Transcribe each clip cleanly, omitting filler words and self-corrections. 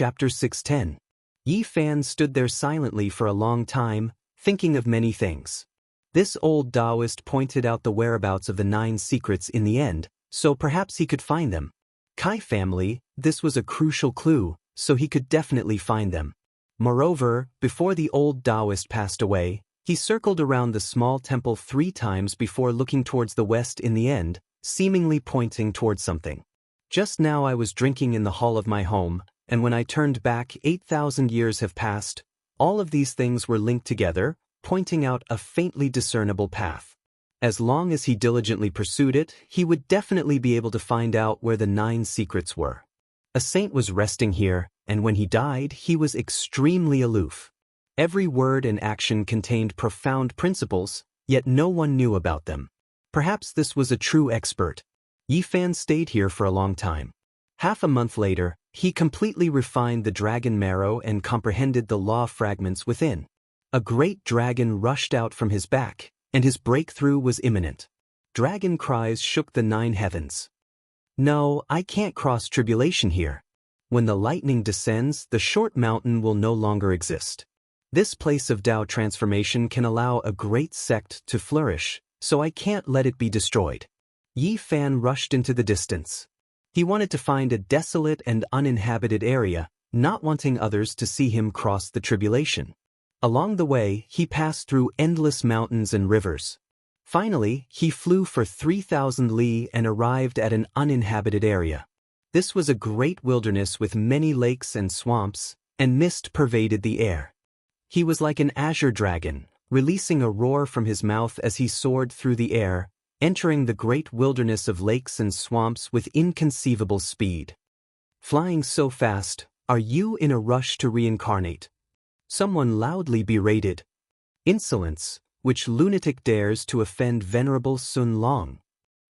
Chapter 610. Yi Fan stood there silently for a long time, thinking of many things. This old Taoist pointed out the whereabouts of the 9 secrets in the end, so perhaps he could find them. Kai family, this was a crucial clue, so he could definitely find them. Moreover, before the old Taoist passed away, he circled around the small temple 3 times before looking towards the west in the end, seemingly pointing towards something. Just now I was drinking in the hall of my home, and when I turned back 8,000 years have passed, all of these things were linked together, pointing out a faintly discernible path. As long as he diligently pursued it, he would definitely be able to find out where the 9 secrets were. A saint was resting here, and when he died, he was extremely aloof. Every word and action contained profound principles, yet no one knew about them. Perhaps this was a true expert. Yi Fan stayed here for a long time. Half a month later, he completely refined the dragon marrow and comprehended the law fragments within. A great dragon rushed out from his back, and his breakthrough was imminent. Dragon cries shook the 9 heavens. No, I can't cross tribulation here. When the lightning descends, the short mountain will no longer exist. This place of Tao transformation can allow a great sect to flourish, so I can't let it be destroyed. Yi Fan rushed into the distance. He wanted to find a desolate and uninhabited area, not wanting others to see him cross the tribulation. Along the way, he passed through endless mountains and rivers. Finally, he flew for 3,000 li and arrived at an uninhabited area. This was a great wilderness with many lakes and swamps, and mist pervaded the air. He was like an azure dragon, releasing a roar from his mouth as he soared through the air, entering the great wilderness of lakes and swamps with inconceivable speed. Flying so fast, are you in a rush to reincarnate? Someone loudly berated. Insolence, which lunatic dares to offend Venerable Sun Long?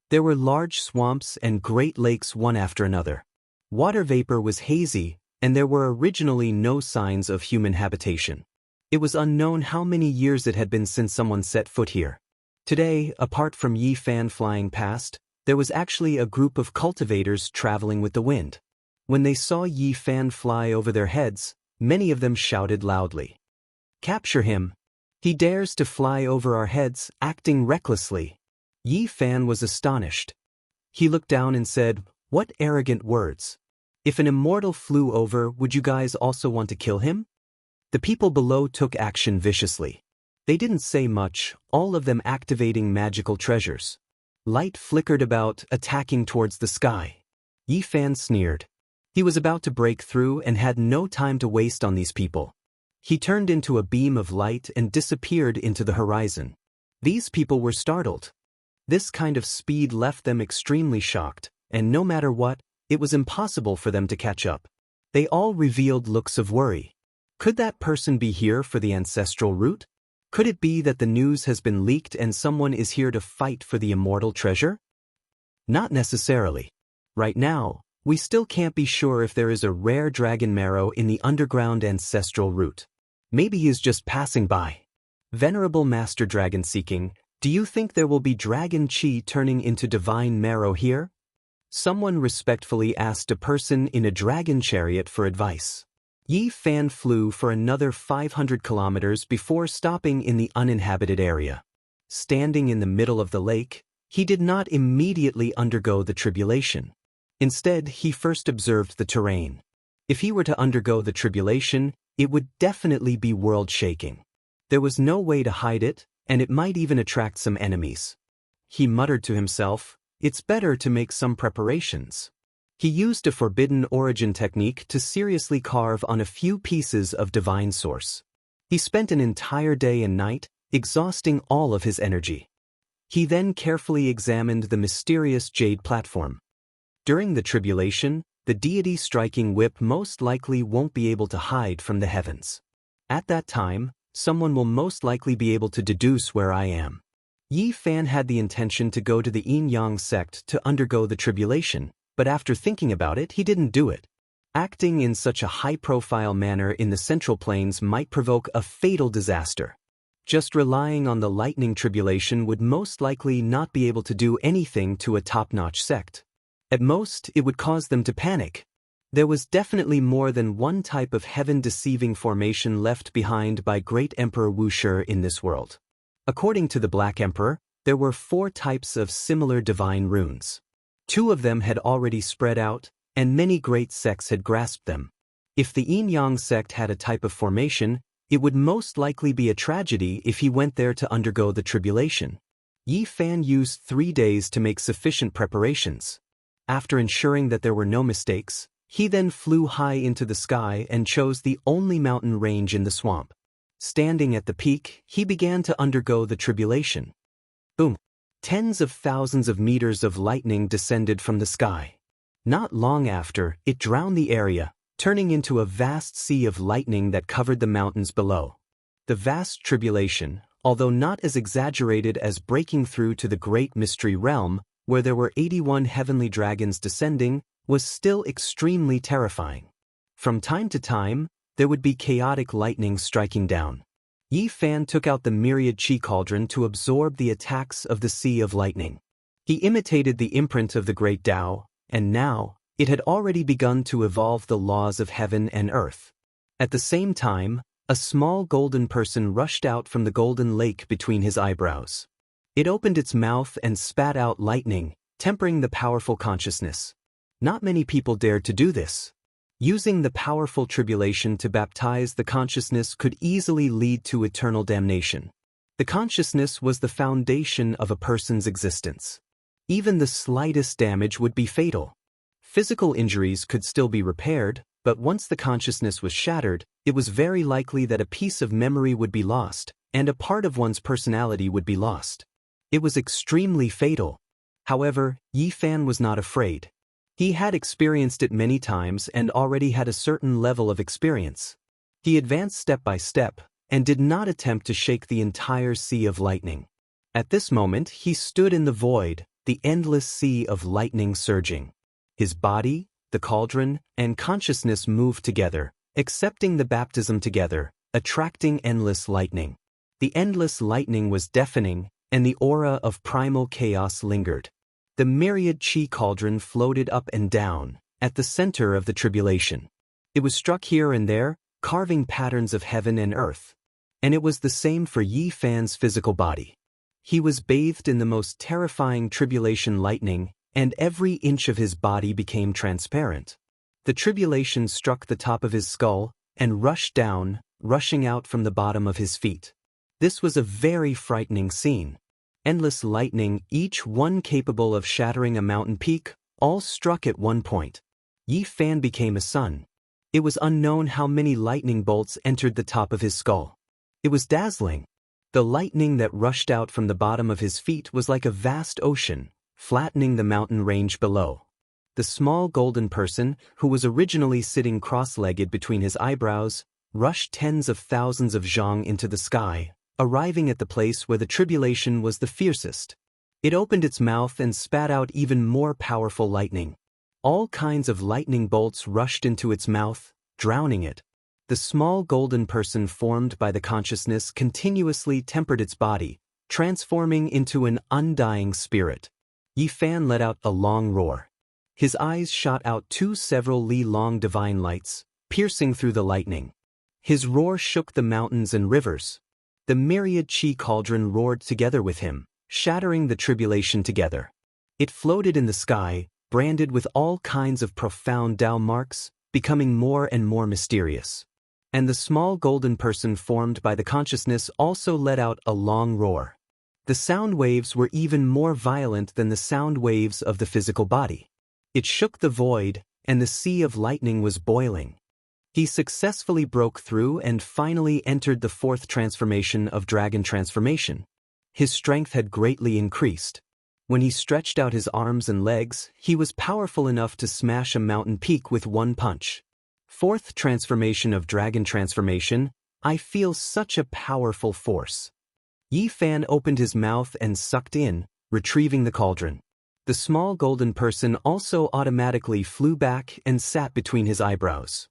There were large swamps and great lakes one after another. Water vapor was hazy, and there were originally no signs of human habitation. It was unknown how many years it had been since someone set foot here. Today, apart from Yi Fan flying past, there was actually a group of cultivators traveling with the wind. When they saw Yi Fan fly over their heads, many of them shouted loudly. Capture him! He dares to fly over our heads, acting recklessly. Yi Fan was astonished. He looked down and said, "What arrogant words! If an immortal flew over, would you guys also want to kill him?" The people below took action viciously. They didn't say much, all of them activating magical treasures. Light flickered about, attacking towards the sky. Yi Fan sneered. He was about to break through and had no time to waste on these people. He turned into a beam of light and disappeared into the horizon. These people were startled. This kind of speed left them extremely shocked, and no matter what, it was impossible for them to catch up. They all revealed looks of worry. Could that person be here for the ancestral route? Could it be that the news has been leaked and someone is here to fight for the immortal treasure? Not necessarily. Right now, we still can't be sure if there is a rare dragon marrow in the underground ancestral route. Maybe he is just passing by. Venerable Master Dragon Seeking, do you think there will be dragon chi turning into divine marrow here? Someone respectfully asked a person in a dragon chariot for advice. Yi Fan flew for another 500 kilometers before stopping in the uninhabited area. Standing in the middle of the lake, he did not immediately undergo the tribulation. Instead, he first observed the terrain. If he were to undergo the tribulation, it would definitely be world-shaking. There was no way to hide it, and it might even attract some enemies. He muttered to himself, "It's better to make some preparations." He used a forbidden origin technique to seriously carve on a few pieces of divine source. He spent an entire day and night, exhausting all of his energy. He then carefully examined the mysterious jade platform. During the tribulation, the deity striking whip most likely won't be able to hide from the heavens. At that time, someone will most likely be able to deduce where I am. Yi Fan had the intention to go to the Yin-Yang sect to undergo the tribulation, but after thinking about it, he didn't do it. Acting in such a high-profile manner in the Central Plains might provoke a fatal disaster. Just relying on the lightning tribulation would most likely not be able to do anything to a top-notch sect. At most, it would cause them to panic. There was definitely more than one type of heaven-deceiving formation left behind by Great Emperor Wuxia in this world. According to the Black Emperor, there were 4 types of similar divine runes. 2 of them had already spread out, and many great sects had grasped them. If the Yin-Yang sect had a type of formation, it would most likely be a tragedy if he went there to undergo the tribulation. Yi Fan used 3 days to make sufficient preparations. After ensuring that there were no mistakes, he then flew high into the sky and chose the only mountain range in the swamp. Standing at the peak, he began to undergo the tribulation. Boom! Tens of thousands of meters of lightning descended from the sky. Not long after, it drowned the area, turning into a vast sea of lightning that covered the mountains below. The vast tribulation, although not as exaggerated as breaking through to the great mystery realm, where there were 81 heavenly dragons descending, was still extremely terrifying. From time to time, there would be chaotic lightning striking down. Yi Fan took out the myriad chi cauldron to absorb the attacks of the sea of lightning. He imitated the imprint of the great Tao, and now, it had already begun to evolve the laws of heaven and earth. At the same time, a small golden person rushed out from the golden lake between his eyebrows. It opened its mouth and spat out lightning, tempering the powerful consciousness. Not many people dared to do this. Using the powerful tribulation to baptize the consciousness could easily lead to eternal damnation. The consciousness was the foundation of a person's existence. Even the slightest damage would be fatal. Physical injuries could still be repaired, but once the consciousness was shattered, it was very likely that a piece of memory would be lost, and a part of one's personality would be lost. It was extremely fatal. However, Yi Fan was not afraid. He had experienced it many times and already had a certain level of experience. He advanced step by step, and did not attempt to shake the entire sea of lightning. At this moment he stood in the void, the endless sea of lightning surging. His body, the cauldron, and consciousness moved together, accepting the baptism together, attracting endless lightning. The endless lightning was deafening, and the aura of primal chaos lingered. The myriad chi cauldron floated up and down, at the center of the tribulation. It was struck here and there, carving patterns of heaven and earth. And it was the same for Yi Fan's physical body. He was bathed in the most terrifying tribulation lightning, and every inch of his body became transparent. The tribulation struck the top of his skull, and rushed down, rushing out from the bottom of his feet. This was a very frightening scene. Endless lightning, each one capable of shattering a mountain peak, all struck at one point. Yi Fan became a sun. It was unknown how many lightning bolts entered the top of his skull. It was dazzling. The lightning that rushed out from the bottom of his feet was like a vast ocean, flattening the mountain range below. The small golden person, who was originally sitting cross-legged between his eyebrows, rushed tens of thousands of zhang into the sky, arriving at the place where the tribulation was the fiercest. It opened its mouth and spat out even more powerful lightning. All kinds of lightning bolts rushed into its mouth, drowning it. The small golden person formed by the consciousness continuously tempered its body, transforming into an undying spirit. Yi Fan let out a long roar. His eyes shot out 2 several li-long divine lights, piercing through the lightning. His roar shook the mountains and rivers. The myriad chi cauldron roared together with him, shattering the tribulation together. It floated in the sky, branded with all kinds of profound Tao marks, becoming more and more mysterious. And the small golden person formed by the consciousness also let out a long roar. The sound waves were even more violent than the sound waves of the physical body. It shook the void, and the sea of lightning was boiling. He successfully broke through and finally entered the 4th transformation of Dragon Transformation. His strength had greatly increased. When he stretched out his arms and legs, he was powerful enough to smash a mountain peak with one punch. 4th transformation of Dragon Transformation, I feel such a powerful force. Yi Fan opened his mouth and sucked in, retrieving the cauldron. The small golden person also automatically flew back and sat between his eyebrows.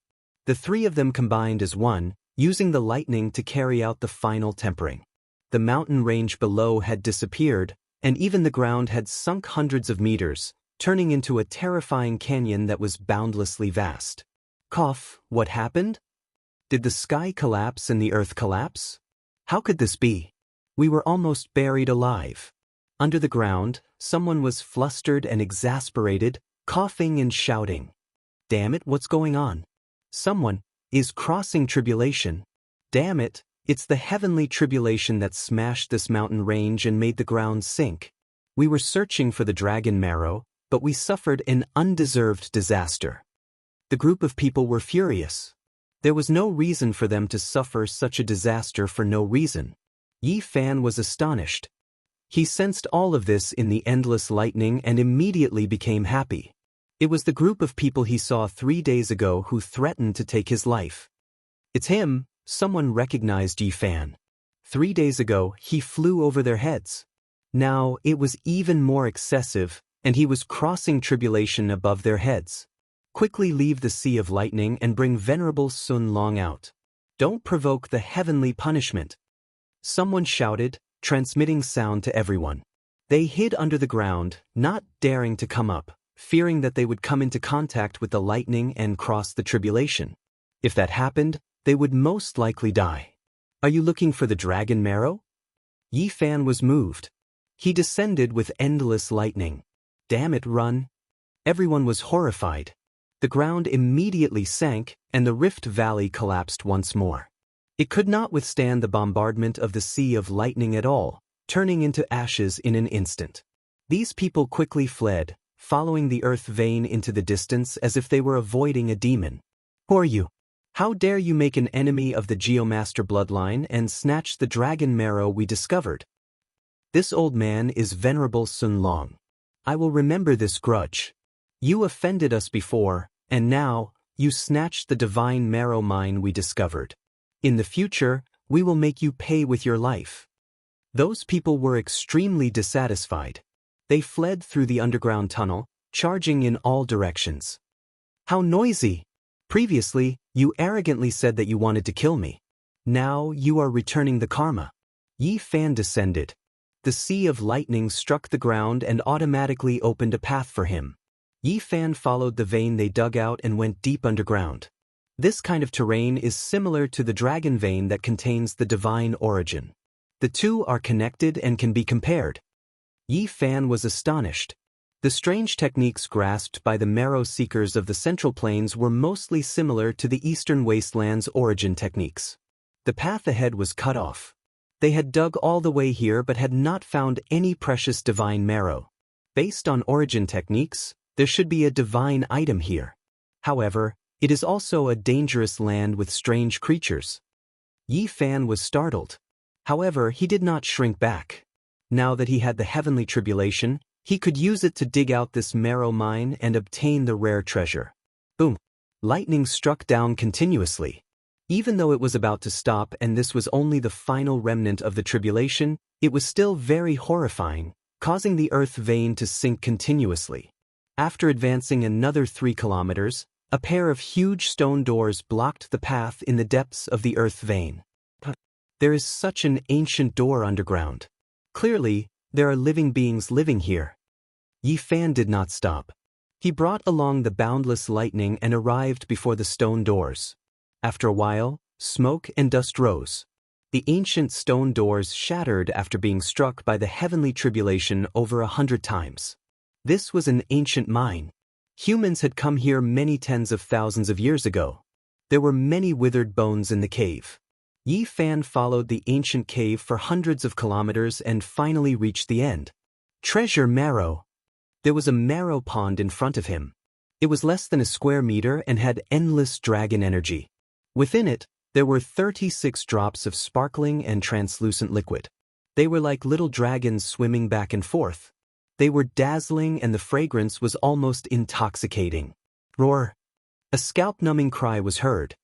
The 3 of them combined as one, using the lightning to carry out the final tempering. The mountain range below had disappeared, and even the ground had sunk hundreds of meters, turning into a terrifying canyon that was boundlessly vast. Cough, what happened? Did the sky collapse and the earth collapse? How could this be? We were almost buried alive. Under the ground, someone was flustered and exasperated, coughing and shouting. Damn it, what's going on? Someone is crossing tribulation. Damn it, it's the heavenly tribulation that smashed this mountain range and made the ground sink. We were searching for the dragon marrow, but we suffered an undeserved disaster. The group of people were furious. There was no reason for them to suffer such a disaster for no reason. Yi Fan was astonished. He sensed all of this in the endless lightning and immediately became happy. It was the group of people he saw 3 days ago who threatened to take his life. It's him, someone recognized Yi Fan. 3 days ago, he flew over their heads. Now, it was even more excessive, and he was crossing tribulation above their heads. Quickly leave the Sea of Lightning and bring Venerable Sun Long out. Don't provoke the heavenly punishment. Someone shouted, transmitting sound to everyone. They hid under the ground, not daring to come up, fearing that they would come into contact with the lightning and cross the tribulation. If that happened, they would most likely die. Are you looking for the dragon marrow? Yi Fan was moved. He descended with endless lightning. Damn it, run. Everyone was horrified. The ground immediately sank, and the Rift Valley collapsed once more. It could not withstand the bombardment of the Sea of Lightning at all, turning into ashes in an instant. These people quickly fled, following the earth vein into the distance as if they were avoiding a demon. Who are you? How dare you make an enemy of the Geomaster bloodline and snatch the dragon marrow we discovered? This old man is Venerable Sun Long. I will remember this grudge. You offended us before, and now, you snatched the divine marrow mine we discovered. In the future, we will make you pay with your life. Those people were extremely dissatisfied. They fled through the underground tunnel, charging in all directions. How noisy! Previously, you arrogantly said that you wanted to kill me. Now you are returning the karma. Yi Fan descended. The Sea of Lightning struck the ground and automatically opened a path for him. Yi Fan followed the vein they dug out and went deep underground. This kind of terrain is similar to the dragon vein that contains the divine origin. The two are connected and can be compared. Yi Fan was astonished. The strange techniques grasped by the marrow seekers of the Central Plains were mostly similar to the Eastern Wasteland's origin techniques. The path ahead was cut off. They had dug all the way here but had not found any precious divine marrow. Based on origin techniques, there should be a divine item here. However, it is also a dangerous land with strange creatures. Yi Fan was startled. However, he did not shrink back. Now that he had the heavenly tribulation, he could use it to dig out this marrow mine and obtain the rare treasure. Boom! Lightning struck down continuously. Even though it was about to stop and this was only the final remnant of the tribulation, it was still very horrifying, causing the earth vein to sink continuously. After advancing another 3 kilometers, a pair of huge stone doors blocked the path in the depths of the earth vein. There is such an ancient door underground. Clearly, there are living beings living here. Yi Fan did not stop. He brought along the boundless lightning and arrived before the stone doors. After a while, smoke and dust rose. The ancient stone doors shattered after being struck by the heavenly tribulation over 100 times. This was an ancient mine. Humans had come here many tens of thousands of years ago. There were many withered bones in the cave. Yi Fan followed the ancient cave for hundreds of kilometers and finally reached the end. Treasure marrow! There was a marrow pond in front of him. It was less than a square meter and had endless dragon energy. Within it, there were 36 drops of sparkling and translucent liquid. They were like little dragons swimming back and forth. They were dazzling and the fragrance was almost intoxicating. Roar! A scalp-numbing cry was heard.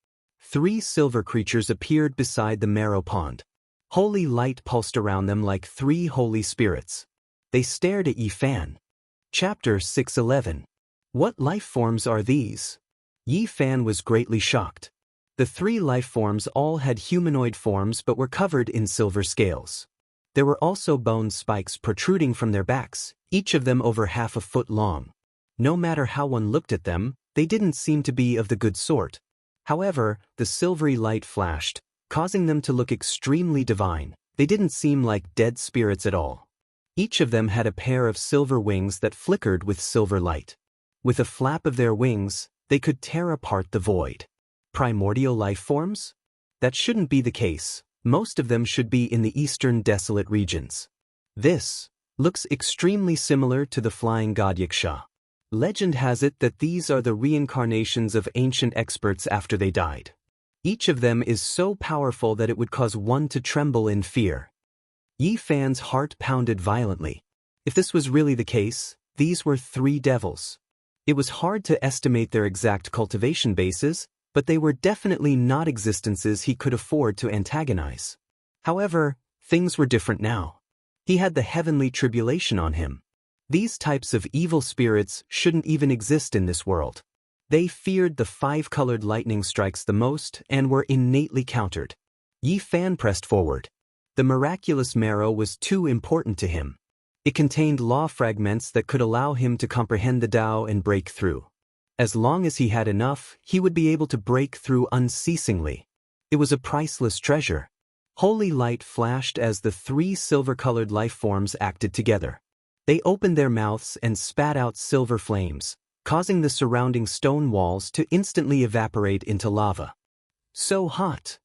3 silver creatures appeared beside the marrow pond. Holy light pulsed around them like 3 holy spirits. They stared at Yi Fan. Chapter 611. What life forms are these? Yi Fan was greatly shocked. The 3 life forms all had humanoid forms but were covered in silver scales. There were also bone spikes protruding from their backs, each of them over half a foot long. No matter how one looked at them, they didn't seem to be of the good sort. However, the silvery light flashed, causing them to look extremely divine. They didn't seem like dead spirits at all. Each of them had a pair of silver wings that flickered with silver light. With a flap of their wings, they could tear apart the void. Primordial life forms? That shouldn't be the case. Most of them should be in the eastern desolate regions. This looks extremely similar to the flying god Wuxia. Legend has it that these are the reincarnations of ancient experts after they died. Each of them is so powerful that it would cause one to tremble in fear. Yi Fan's heart pounded violently. If this was really the case, these were 3 devils. It was hard to estimate their exact cultivation bases, but they were definitely not existences he could afford to antagonize. However, things were different now. He had the heavenly tribulation on him. These types of evil spirits shouldn't even exist in this world. They feared the 5-colored lightning strikes the most and were innately countered. Yi Fan pressed forward. The miraculous marrow was too important to him. It contained law fragments that could allow him to comprehend the Tao and break through. As long as he had enough, he would be able to break through unceasingly. It was a priceless treasure. Holy light flashed as the 3 silver-colored life forms acted together. They opened their mouths and spat out silver flames, causing the surrounding stone walls to instantly evaporate into lava. So hot!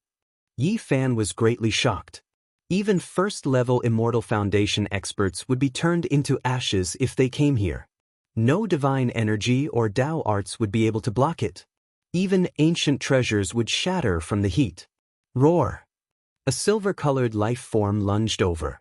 Yi Fan was greatly shocked. Even first-level Immortal Foundation experts would be turned into ashes if they came here. No divine energy or Tao arts would be able to block it. Even ancient treasures would shatter from the heat. Roar! A silver-colored life form lunged over.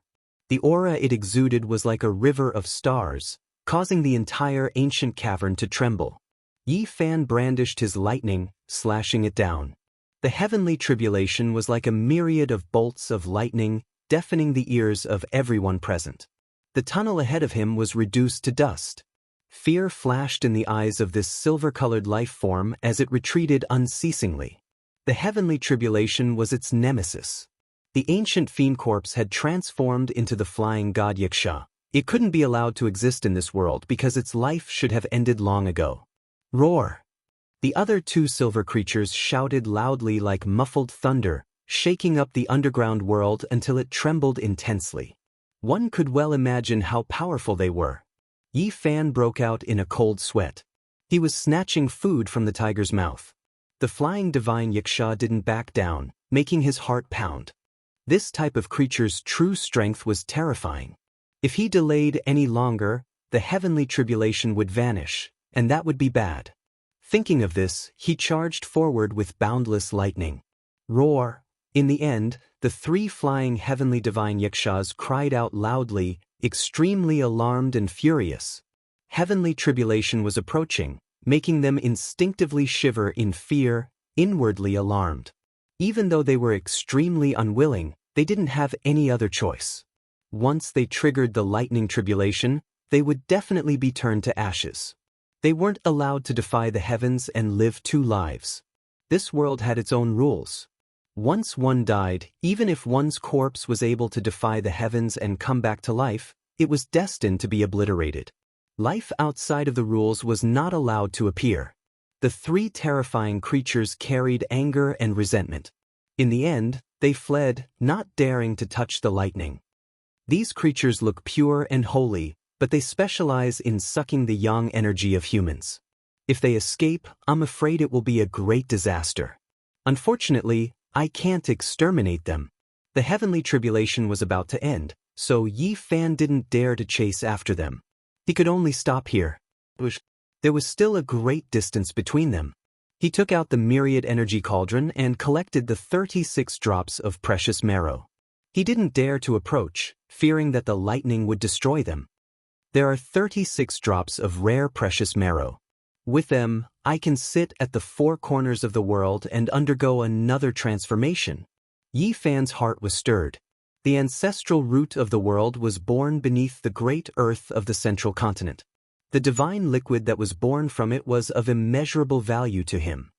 The aura it exuded was like a river of stars, causing the entire ancient cavern to tremble. Yi Fan brandished his lightning, slashing it down. The heavenly tribulation was like a myriad of bolts of lightning, deafening the ears of everyone present. The tunnel ahead of him was reduced to dust. Fear flashed in the eyes of this silver-colored life form as it retreated unceasingly. The heavenly tribulation was its nemesis. The ancient fiend corpse had transformed into the flying god Wuxia. It couldn't be allowed to exist in this world because its life should have ended long ago. Roar! The other 2 silver creatures shouted loudly like muffled thunder, shaking up the underground world until it trembled intensely. One could well imagine how powerful they were. Yi Fan broke out in a cold sweat. He was snatching food from the tiger's mouth. The flying divine Wuxia didn't back down, making his heart pound. This type of creature's true strength was terrifying. If he delayed any longer, the heavenly tribulation would vanish, and that would be bad. Thinking of this, he charged forward with boundless lightning. Roar! In the end, the 3 flying heavenly divine Wuxias cried out loudly, extremely alarmed and furious. Heavenly tribulation was approaching, making them instinctively shiver in fear, inwardly alarmed. Even though they were extremely unwilling, they didn't have any other choice. Once they triggered the lightning tribulation, they would definitely be turned to ashes. They weren't allowed to defy the heavens and live 2 lives. This world had its own rules. Once one died, even if one's corpse was able to defy the heavens and come back to life, it was destined to be obliterated. Life outside of the rules was not allowed to appear. The 3 terrifying creatures carried anger and resentment. In the end, they fled, not daring to touch the lightning. These creatures look pure and holy, but they specialize in sucking the yang energy of humans. If they escape, I'm afraid it will be a great disaster. Unfortunately, I can't exterminate them. The heavenly tribulation was about to end, so Yi Fan didn't dare to chase after them. He could only stop here. There was still a great distance between them. He took out the myriad energy cauldron and collected the 36 drops of precious marrow. He didn't dare to approach, fearing that the lightning would destroy them. There are 36 drops of rare precious marrow. With them, I can sit at the 4 corners of the world and undergo another transformation. Yi Fan's heart was stirred. The ancestral root of the world was born beneath the great earth of the central continent. The divine liquid that was born from it was of immeasurable value to him.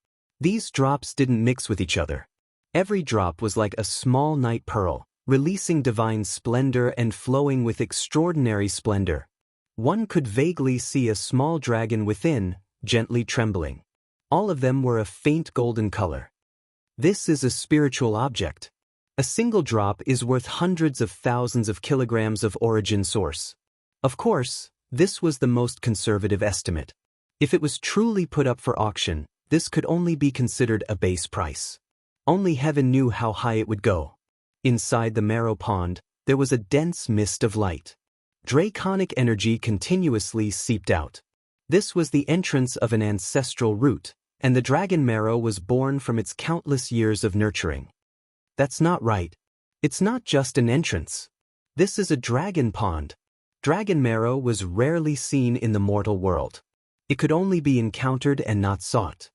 These drops didn't mix with each other. Every drop was like a small night pearl, releasing divine splendor and flowing with extraordinary splendor. One could vaguely see a small dragon within, gently trembling. All of them were a faint golden color. This is a spiritual object. A single drop is worth hundreds of thousands of kilograms of origin source. Of course, this was the most conservative estimate. If it was truly put up for auction, this could only be considered a base price. Only heaven knew how high it would go. Inside the marrow pond, there was a dense mist of light. Draconic energy continuously seeped out. This was the entrance of an ancestral root, and the dragon marrow was born from its countless years of nurturing. That's not right. It's not just an entrance. This is a dragon pond. Dragon marrow was rarely seen in the mortal world. It could only be encountered and not sought.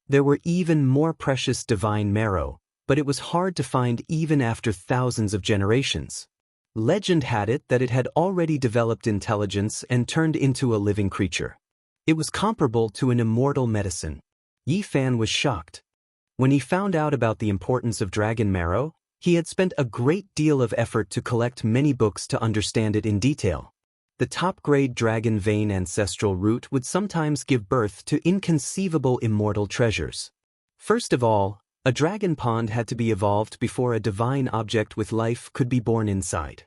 There were even more precious divine marrow, but it was hard to find even after thousands of generations. Legend had it that it had already developed intelligence and turned into a living creature. It was comparable to an immortal medicine. Yi Fan was shocked. When he found out about the importance of dragon marrow, he had spent a great deal of effort to collect many books to understand it in detail. The top-grade dragon vein ancestral root would sometimes give birth to inconceivable immortal treasures. First of all, a dragon pond had to be evolved before a divine object with life could be born inside.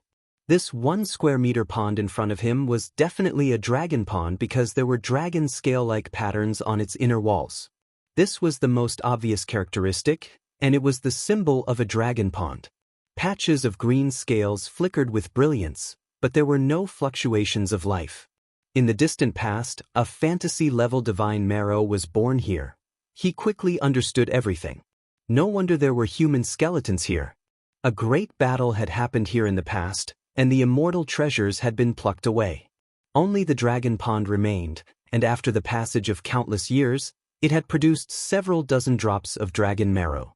This 1 square meter pond in front of him was definitely a dragon pond because there were dragon scale-like patterns on its inner walls. This was the most obvious characteristic, and it was the symbol of a dragon pond. Patches of green scales flickered with brilliance, but there were no fluctuations of life. In the distant past, a fantasy-level divine marrow was born here. He quickly understood everything. No wonder there were human skeletons here. A great battle had happened here in the past, and the immortal treasures had been plucked away. Only the dragon pond remained, and after the passage of countless years, it had produced several dozen drops of dragon marrow.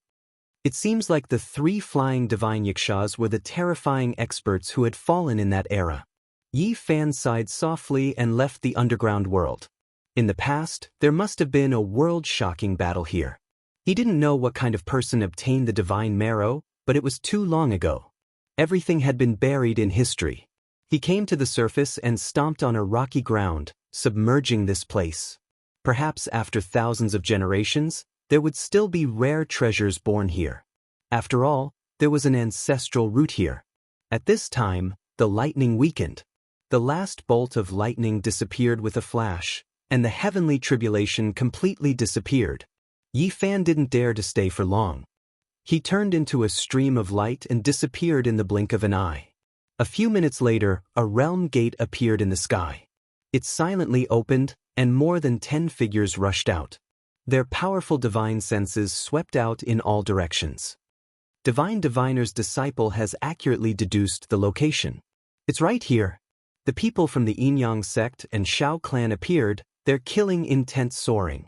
It seems like the 3 flying divine yakshas were the terrifying experts who had fallen in that era. Yi Fan sighed softly and left the underground world. In the past, there must have been a world-shocking battle here. He didn't know what kind of person obtained the divine marrow, but it was too long ago. Everything had been buried in history. He came to the surface and stomped on a rocky ground, submerging this place. Perhaps after thousands of generations, there would still be rare treasures born here. After all, there was an ancestral root here. At this time, the lightning weakened. The last bolt of lightning disappeared with a flash, and the heavenly tribulation completely disappeared. Yi Fan didn't dare to stay for long. He turned into a stream of light and disappeared in the blink of an eye. A few minutes later, a realm gate appeared in the sky. It silently opened, and more than 10 figures rushed out. Their powerful divine senses swept out in all directions. Divine Diviner's disciple has accurately deduced the location. It's right here. The people from the Yin-Yang sect and Shao clan appeared, their killing intent soaring.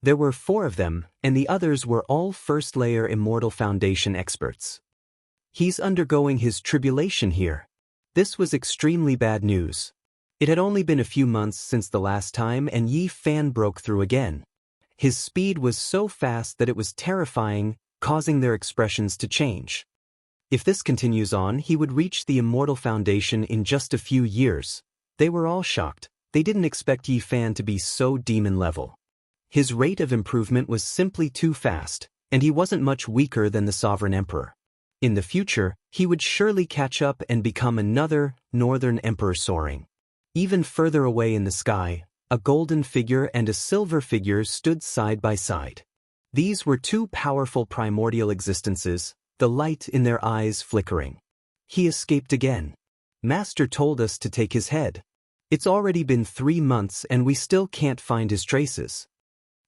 There were 4 of them, and the others were all first-layer Immortal Foundation experts. He's undergoing his tribulation here. This was extremely bad news. It had only been a few months since the last time, and Yi Fan broke through again. His speed was so fast that it was terrifying, causing their expressions to change. If this continues on, he would reach the Immortal Foundation in just a few years. They were all shocked. They didn't expect Yi Fan to be so demon-level. His rate of improvement was simply too fast, and he wasn't much weaker than the Sovereign Emperor. In the future, he would surely catch up and become another Northern Emperor soaring. Even further away in the sky, a golden figure and a silver figure stood side by side. These were 2 powerful primordial existences, the light in their eyes flickering. He escaped again. Master told us to take his head. It's already been 3 months and we still can't find his traces.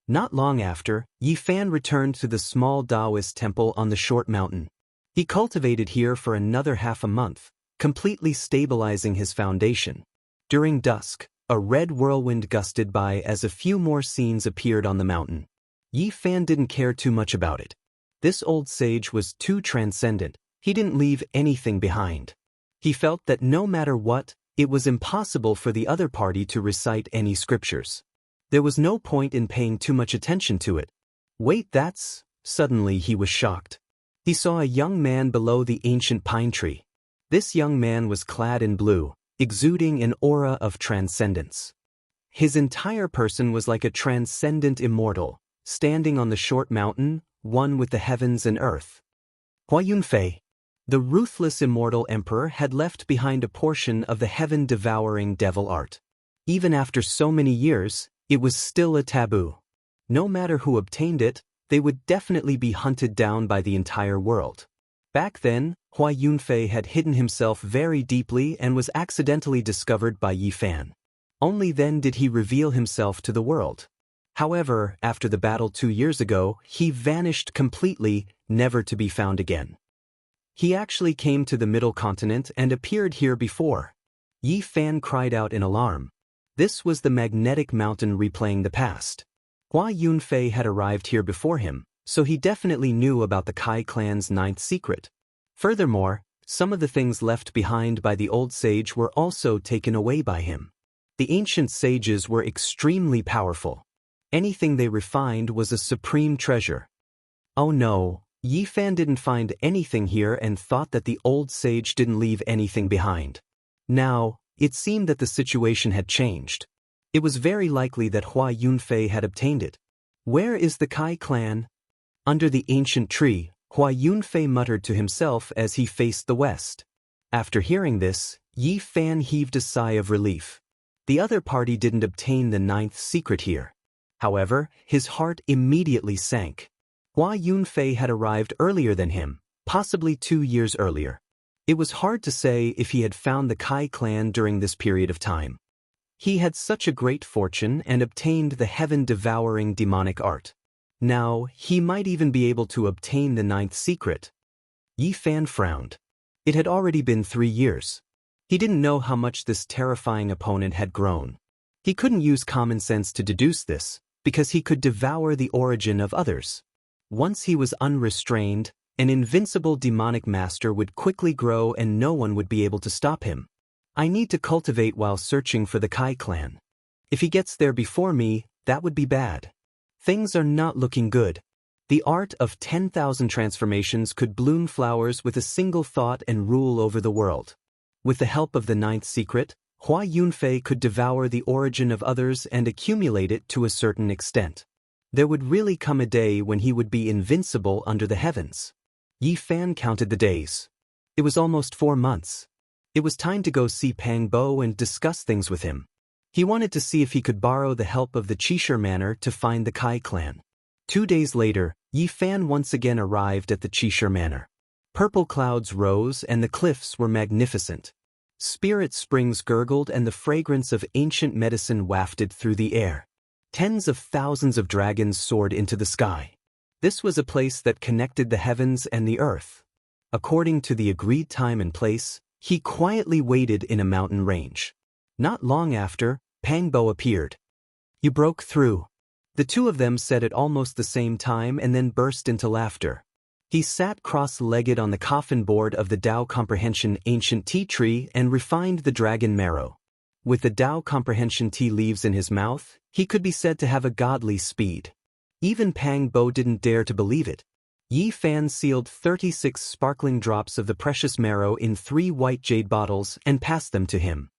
Not long after, Yi Fan returned to the small Taoist temple on the short mountain. He cultivated here for another half a month, completely stabilizing his foundation. During dusk, a red whirlwind gusted by as a few more scenes appeared on the mountain. Yi Fan didn't care too much about it. This old sage was too transcendent, he didn't leave anything behind. He felt that no matter what, it was impossible for the other party to recite any scriptures. There was no point in paying too much attention to it. Wait, that's... Suddenly he was shocked. He saw a young man below the ancient pine tree. This young man was clad in blue, exuding an aura of transcendence. His entire person was like a transcendent immortal, standing on the short mountain, one with the heavens and earth. Hua Yunfei, the ruthless immortal emperor, had left behind a portion of the heaven-devouring devil art. Even after so many years, it was still a taboo. No matter who obtained it, they would definitely be hunted down by the entire world. Back then, Hua Yunfei had hidden himself very deeply and was accidentally discovered by Yi Fan. Only then did he reveal himself to the world. However, after the battle 2 years ago, he vanished completely, never to be found again. He actually came to the Middle Continent and appeared here before. Yi Fan cried out in alarm. This was the magnetic mountain replaying the past. Hua Yunfei had arrived here before him, so he definitely knew about the Kai clan's 9th secret. Furthermore, some of the things left behind by the old sage were also taken away by him. The ancient sages were extremely powerful. Anything they refined was a supreme treasure. Oh no, Yi Fan didn't find anything here and thought that the old sage didn't leave anything behind. Now, it seemed that the situation had changed. It was very likely that Hua Yunfei had obtained it. Where is the Kai clan? Under the ancient tree, Hua Yunfei muttered to himself as he faced the west. After hearing this, Yi Fan heaved a sigh of relief. The other party didn't obtain the 9th secret here. However, his heart immediately sank. Hua Yunfei had arrived earlier than him, possibly 2 years earlier. It was hard to say if he had found the Kai clan during this period of time. He had such a great fortune and obtained the heaven-devouring demonic art. Now, he might even be able to obtain the 9th secret. Yi Fan frowned. It had already been 3 years. He didn't know how much this terrifying opponent had grown. He couldn't use common sense to deduce this, because he could devour the origin of others. Once he was unrestrained, an invincible demonic master would quickly grow and no one would be able to stop him. I need to cultivate while searching for the Kai clan. If he gets there before me, that would be bad. Things are not looking good. The art of 10,000 transformations could bloom flowers with a single thought and rule over the world. With the help of the 9th secret, Hua Yunfei could devour the origin of others and accumulate it to a certain extent. There would really come a day when he would be invincible under the heavens. Yi Fan counted the days. It was almost 4 months. It was time to go see Pang Bo and discuss things with him. He wanted to see if he could borrow the help of the Qishir Manor to find the Kai clan. 2 days later, Yi Fan once again arrived at the Qishir Manor. Purple clouds rose and the cliffs were magnificent. Spirit springs gurgled and the fragrance of ancient medicine wafted through the air. Tens of thousands of dragons soared into the sky. This was a place that connected the heavens and the earth. According to the agreed time and place, he quietly waited in a mountain range. Not long after, Pang Bo appeared. You broke through. The two of them said at almost the same time and then burst into laughter. He sat cross-legged on the coffin board of the Tao Comprehension ancient tea tree and refined the dragon marrow. With the Tao Comprehension tea leaves in his mouth, he could be said to have a godly speed. Even Pang Bo didn't dare to believe it. Yi Fan sealed 36 sparkling drops of the precious marrow in 3 white jade bottles and passed them to him.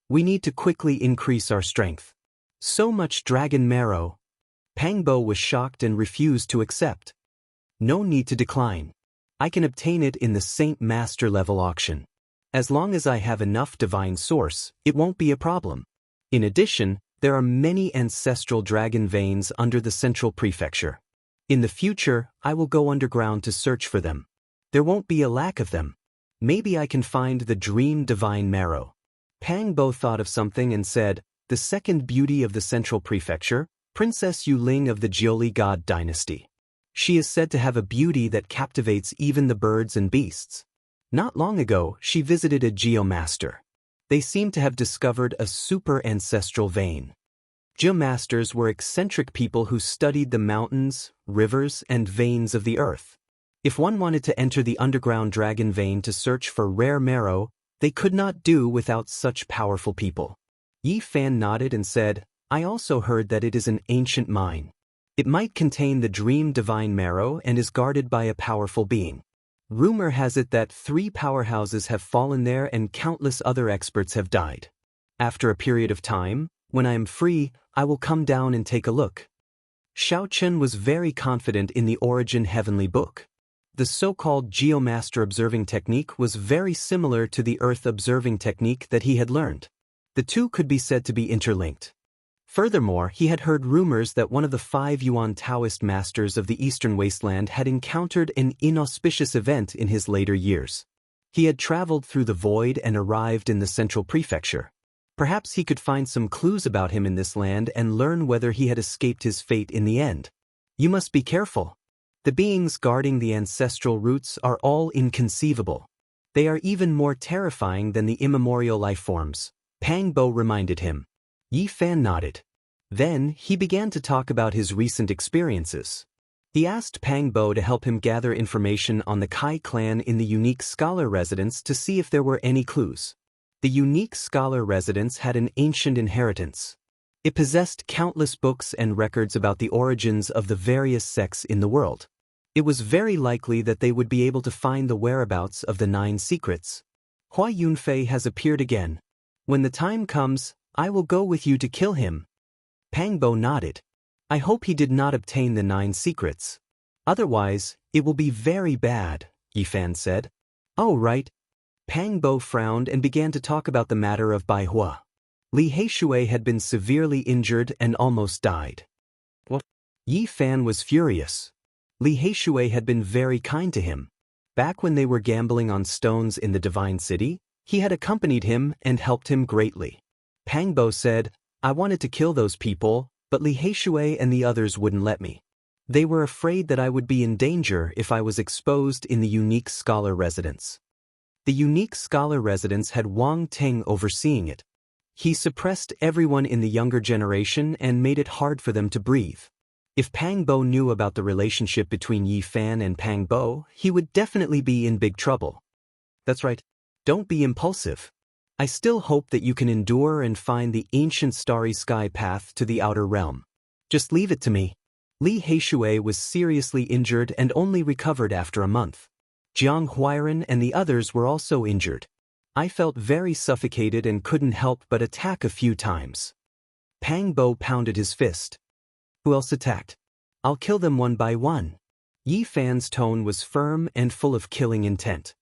We need to quickly increase our strength. So much dragon marrow. Pang Bo was shocked and refused to accept. No need to decline. I can obtain it in the Saint Master level auction. As long as I have enough divine source, it won't be a problem. In addition, there are many ancestral dragon veins under the central prefecture. In the future, I will go underground to search for them. There won't be a lack of them. Maybe I can find the dream divine marrow. Pang Bo thought of something and said, the second beauty of the central prefecture, Princess Yuling of the Jioli God dynasty. She is said to have a beauty that captivates even the birds and beasts. Not long ago, she visited a geomaster. They seemed to have discovered a super ancestral vein. Geomasters were eccentric people who studied the mountains, rivers, and veins of the earth. If one wanted to enter the underground dragon vein to search for rare marrow, they could not do without such powerful people. Yi Fan nodded and said, I also heard that it is an ancient mine. It might contain the dream divine marrow and is guarded by a powerful being. Rumor has it that 3 powerhouses have fallen there and countless other experts have died. After a period of time, when I am free, I will come down and take a look. Xiao Chen was very confident in the Origin Heavenly Book. The so-called Geomaster observing technique was very similar to the Earth observing technique that he had learned. The two could be said to be interlinked. Furthermore, he had heard rumors that one of the 5 Yuan Taoist masters of the Eastern Wasteland had encountered an inauspicious event in his later years. He had traveled through the void and arrived in the central prefecture. Perhaps he could find some clues about him in this land and learn whether he had escaped his fate in the end. You must be careful. The beings guarding the ancestral roots are all inconceivable. They are even more terrifying than the immemorial life forms, Pang Bo reminded him. Yi Fan nodded. Then, he began to talk about his recent experiences. He asked Pang Bo to help him gather information on the Kai clan in the unique scholar residence to see if there were any clues. The unique scholar residence had an ancient inheritance. It possessed countless books and records about the origins of the various sects in the world. It was very likely that they would be able to find the whereabouts of the 9 secrets. Hua Yunfei has appeared again. When the time comes, I will go with you to kill him. Pang Bo nodded. I hope he did not obtain the 9 secrets. Otherwise, it will be very bad, Yi Fan said. Oh right. Pang Bo frowned and began to talk about the matter of Bai Hua. Li Heishui had been severely injured and almost died. What? Yi Fan was furious. Li Heishui had been very kind to him. Back when they were gambling on stones in the Divine City, he had accompanied him and helped him greatly. Pang Bo said, I wanted to kill those people, but Li Heishui and the others wouldn't let me. They were afraid that I would be in danger if I was exposed in the unique scholar residence. The unique scholar residence had Wang Teng overseeing it. He suppressed everyone in the younger generation and made it hard for them to breathe. If Pang Bo knew about the relationship between Yi Fan and Pang Bo, he would definitely be in big trouble. That's right. Don't be impulsive. I still hope that you can endure and find the ancient starry sky path to the outer realm. Just leave it to me. Li Heishui was seriously injured and only recovered after a month. Jiang Huiren and the others were also injured. I felt very suffocated and couldn't help but attack a few times. Pang Bo pounded his fist. Who else attacked? I'll kill them one by one. Yi Fan's tone was firm and full of killing intent.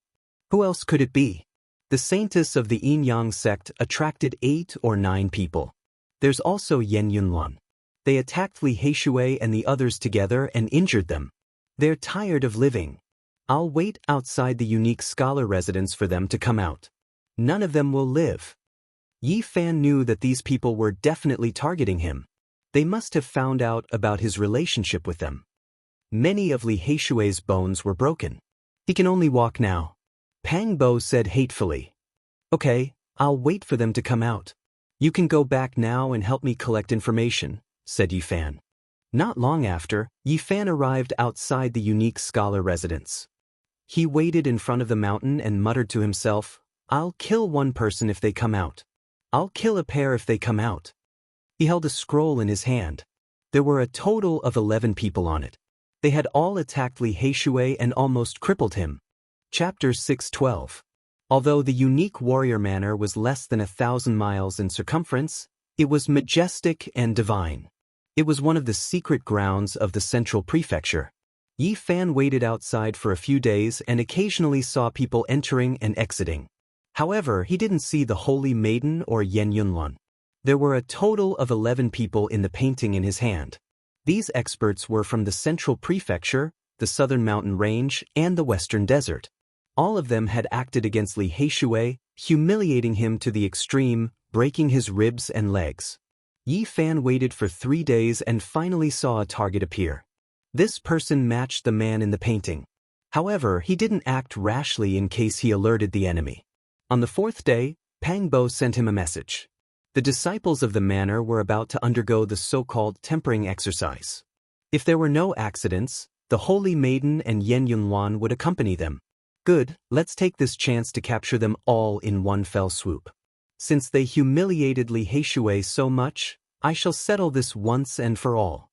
Who else could it be? The saintess of the Yin Yang sect attracted 8 or 9 people. There's also Yen Yunluan. They attacked Li Heishui and the others together and injured them. They're tired of living. I'll wait outside the unique scholar residence for them to come out. None of them will live. Yi Fan knew that these people were definitely targeting him. They must have found out about his relationship with them. Many of Li Heishui's bones were broken. He can only walk now. Pang Bo said hatefully. Okay, I'll wait for them to come out. You can go back now and help me collect information, said Yi Fan. Not long after, Yi Fan arrived outside the unique scholar residence. He waited in front of the mountain and muttered to himself, I'll kill one person if they come out. I'll kill a pair if they come out. He held a scroll in his hand. There were a total of 11 people on it. They had all attacked Li Heishui and almost crippled him. Chapter 6:12. Although the unique warrior manor was less than 1,000 miles in circumference, it was majestic and divine. It was one of the secret grounds of the central prefecture. Yi Fan waited outside for a few days and occasionally saw people entering and exiting. However, he didn't see the Holy Maiden or Yen Yunluan. There were a total of 11 people in the painting in his hand. These experts were from the central prefecture, the southern mountain range, and the western desert. All of them had acted against Li Heishui, humiliating him to the extreme, breaking his ribs and legs. Yi Fan waited for 3 days and finally saw a target appear. This person matched the man in the painting. However, he didn't act rashly in case he alerted the enemy. On the 4th day, Pang Bo sent him a message. The disciples of the manor were about to undergo the so-called tempering exercise. If there were no accidents, the Holy Maiden and Yen Yunluan would accompany them. Good, let's take this chance to capture them all in one fell swoop. Since they humiliated Li Heishui so much, I shall settle this once and for all.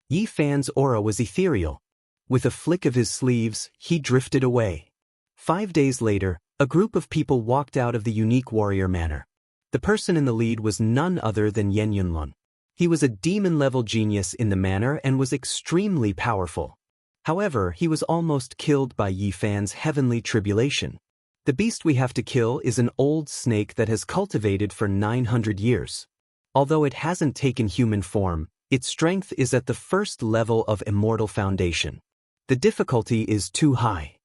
Yi Fan's aura was ethereal. With a flick of his sleeves, he drifted away. 5 days later, a group of people walked out of the unique warrior manor. The person in the lead was none other than Yen Yunlun. He was a demon-level genius in the manor and was extremely powerful. However, he was almost killed by Yi Fan's heavenly tribulation. The beast we have to kill is an old snake that has cultivated for 900 years. Although it hasn't taken human form, its strength is at the first level of Immortal Foundation. The difficulty is too high.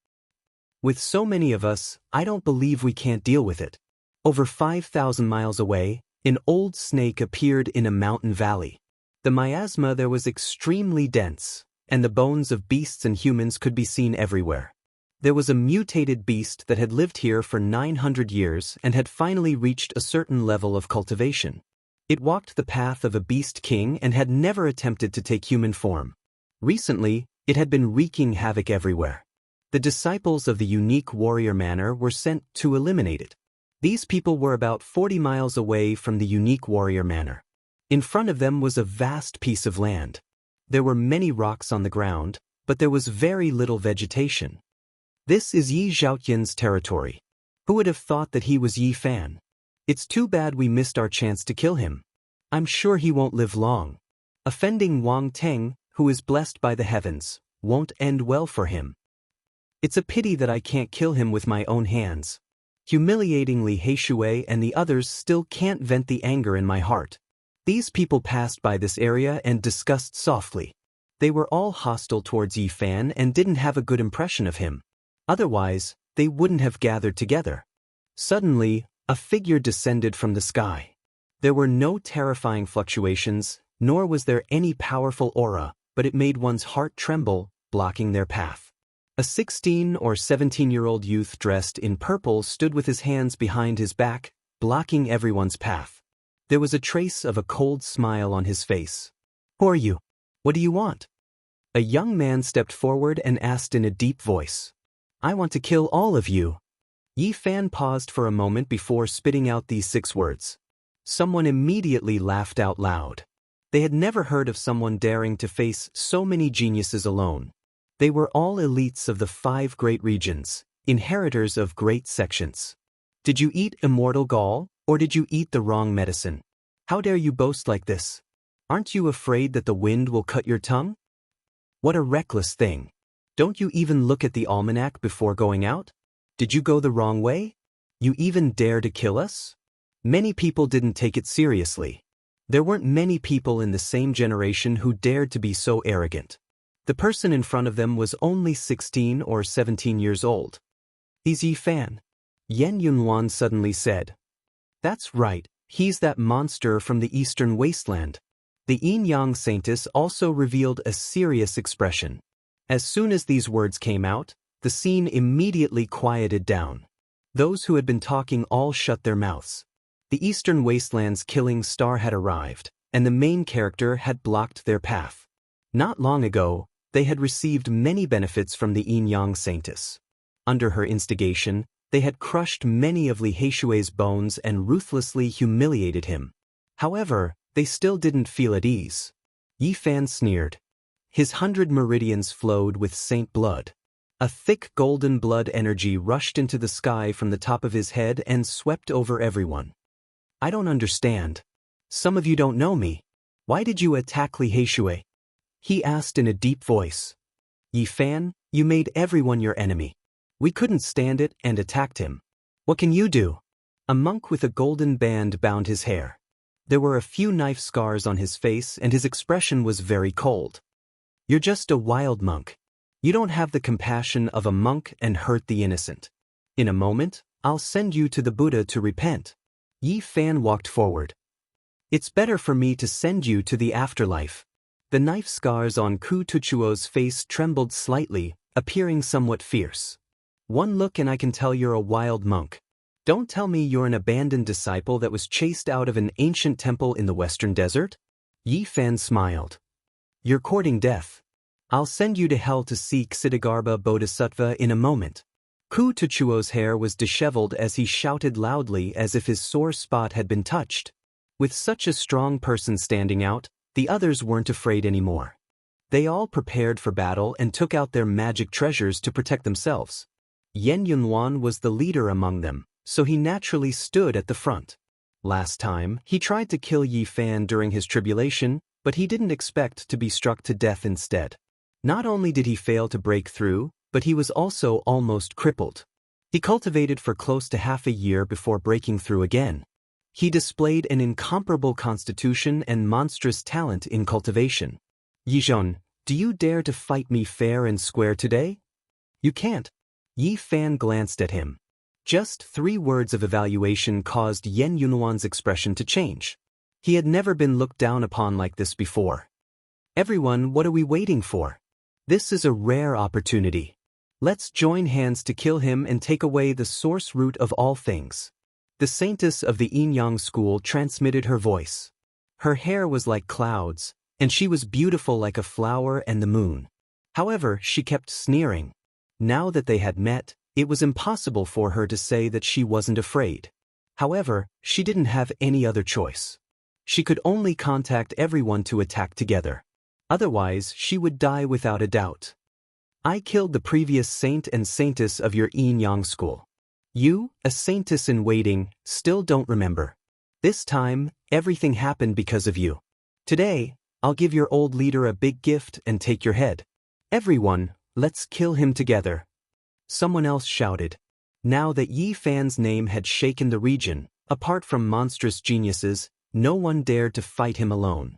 With so many of us, I don't believe we can't deal with it. Over 5,000 miles away, an old snake appeared in a mountain valley. The miasma there was extremely dense, and the bones of beasts and humans could be seen everywhere. There was a mutated beast that had lived here for 900 years and had finally reached a certain level of cultivation. It walked the path of a beast king and had never attempted to take human form. Recently, it had been wreaking havoc everywhere. The disciples of the unique warrior manor were sent to eliminate it. These people were about 40 miles away from the unique warrior manor. In front of them was a vast piece of land. There were many rocks on the ground, but there was very little vegetation. This is Yi Zhaotian's territory. Who would have thought that he was Yi Fan? It's too bad we missed our chance to kill him. I'm sure he won't live long. Offending Wang Teng, who is blessed by the heavens, won't end well for him. It's a pity that I can't kill him with my own hands. Humiliatingly, He Shui and the others still can't vent the anger in my heart. These people passed by this area and discussed softly. They were all hostile towards Yi Fan and didn't have a good impression of him. Otherwise, they wouldn't have gathered together. Suddenly, a figure descended from the sky. There were no terrifying fluctuations, nor was there any powerful aura, but it made one's heart tremble, blocking their path. A 16 or 17-year-old youth dressed in purple stood with his hands behind his back, blocking everyone's path. There was a trace of a cold smile on his face. "Who are you? What do you want?" A young man stepped forward and asked in a deep voice. "I want to kill all of you." Yi Fan paused for a moment before spitting out these 6 words. Someone immediately laughed out loud. They had never heard of someone daring to face so many geniuses alone. They were all elites of the 5 great regions, inheritors of great sections. Did you eat immortal gall, or did you eat the wrong medicine? How dare you boast like this? Aren't you afraid that the wind will cut your tongue? What a reckless thing. Don't you even look at the almanac before going out? Did you go the wrong way? You even dare to kill us? Many people didn't take it seriously. There weren't many people in the same generation who dared to be so arrogant. The person in front of them was only 16 or 17 years old. "He's Yi Fan," Yen Yunwan suddenly said. "That's right, he's that monster from the eastern wasteland." The Yin-Yang Saintess also revealed a serious expression. As soon as these words came out, the scene immediately quieted down. Those who had been talking all shut their mouths. The eastern wasteland's killing star had arrived, and the main character had blocked their path. Not long ago, they had received many benefits from the Yin-Yang Saintess. Under her instigation, they had crushed many of Li Heishui's bones and ruthlessly humiliated him. However, they still didn't feel at ease. Yi Fan sneered. His 100 meridians flowed with saint blood. A thick golden blood energy rushed into the sky from the top of his head and swept over everyone. "I don't understand. Some of you don't know me. Why did you attack Li Heishui?" he asked in a deep voice. "Yi Fan, you made everyone your enemy. We couldn't stand it and attacked him. What can you do?" A monk with a golden band bound his hair. There were a few knife scars on his face and his expression was very cold. "You're just a wild monk. You don't have the compassion of a monk and hurt the innocent. In a moment, I'll send you to the Buddha to repent." Yi Fan walked forward. "It's better for me to send you to the afterlife." The knife scars on Ku Tuchuo's face trembled slightly, appearing somewhat fierce. "One look and I can tell you're a wild monk. Don't tell me you're an abandoned disciple that was chased out of an ancient temple in the western desert?" Yi Fan smiled. "You're courting death. I'll send you to hell to seek Siddhagarbha Bodhisattva in a moment." Ku Tuchuo's hair was disheveled as he shouted loudly as if his sore spot had been touched. With such a strong person standing out, the others weren't afraid anymore. They all prepared for battle and took out their magic treasures to protect themselves. Yan Yunhuan was the leader among them, so he naturally stood at the front. Last time, he tried to kill Yi Fan during his tribulation, but he didn't expect to be struck to death instead. Not only did he fail to break through, but he was also almost crippled. He cultivated for close to half a year before breaking through again. He displayed an incomparable constitution and monstrous talent in cultivation. Yizhong, do you dare to fight me fair and square today? You can't. Yi Fan glanced at him. Just 3 words of evaluation caused Yan Yunhuan's expression to change. He had never been looked down upon like this before. Everyone, what are we waiting for? This is a rare opportunity. Let's join hands to kill him and take away the source root of all things. The saintess of the Yin-Yang school transmitted her voice. Her hair was like clouds, and she was beautiful like a flower and the moon. However, she kept sneering. Now that they had met, it was impossible for her to say that she wasn't afraid. However, she didn't have any other choice. She could only contact everyone to attack together. Otherwise, she would die without a doubt. I killed the previous saint and saintess of your Yin-Yang school. You, a saintess in waiting, still don't remember. This time, everything happened because of you. Today, I'll give your old leader a big gift and take your head. Everyone, let's kill him together. Someone else shouted. Now that Yi Fan's name had shaken the region, apart from monstrous geniuses, no one dared to fight him alone.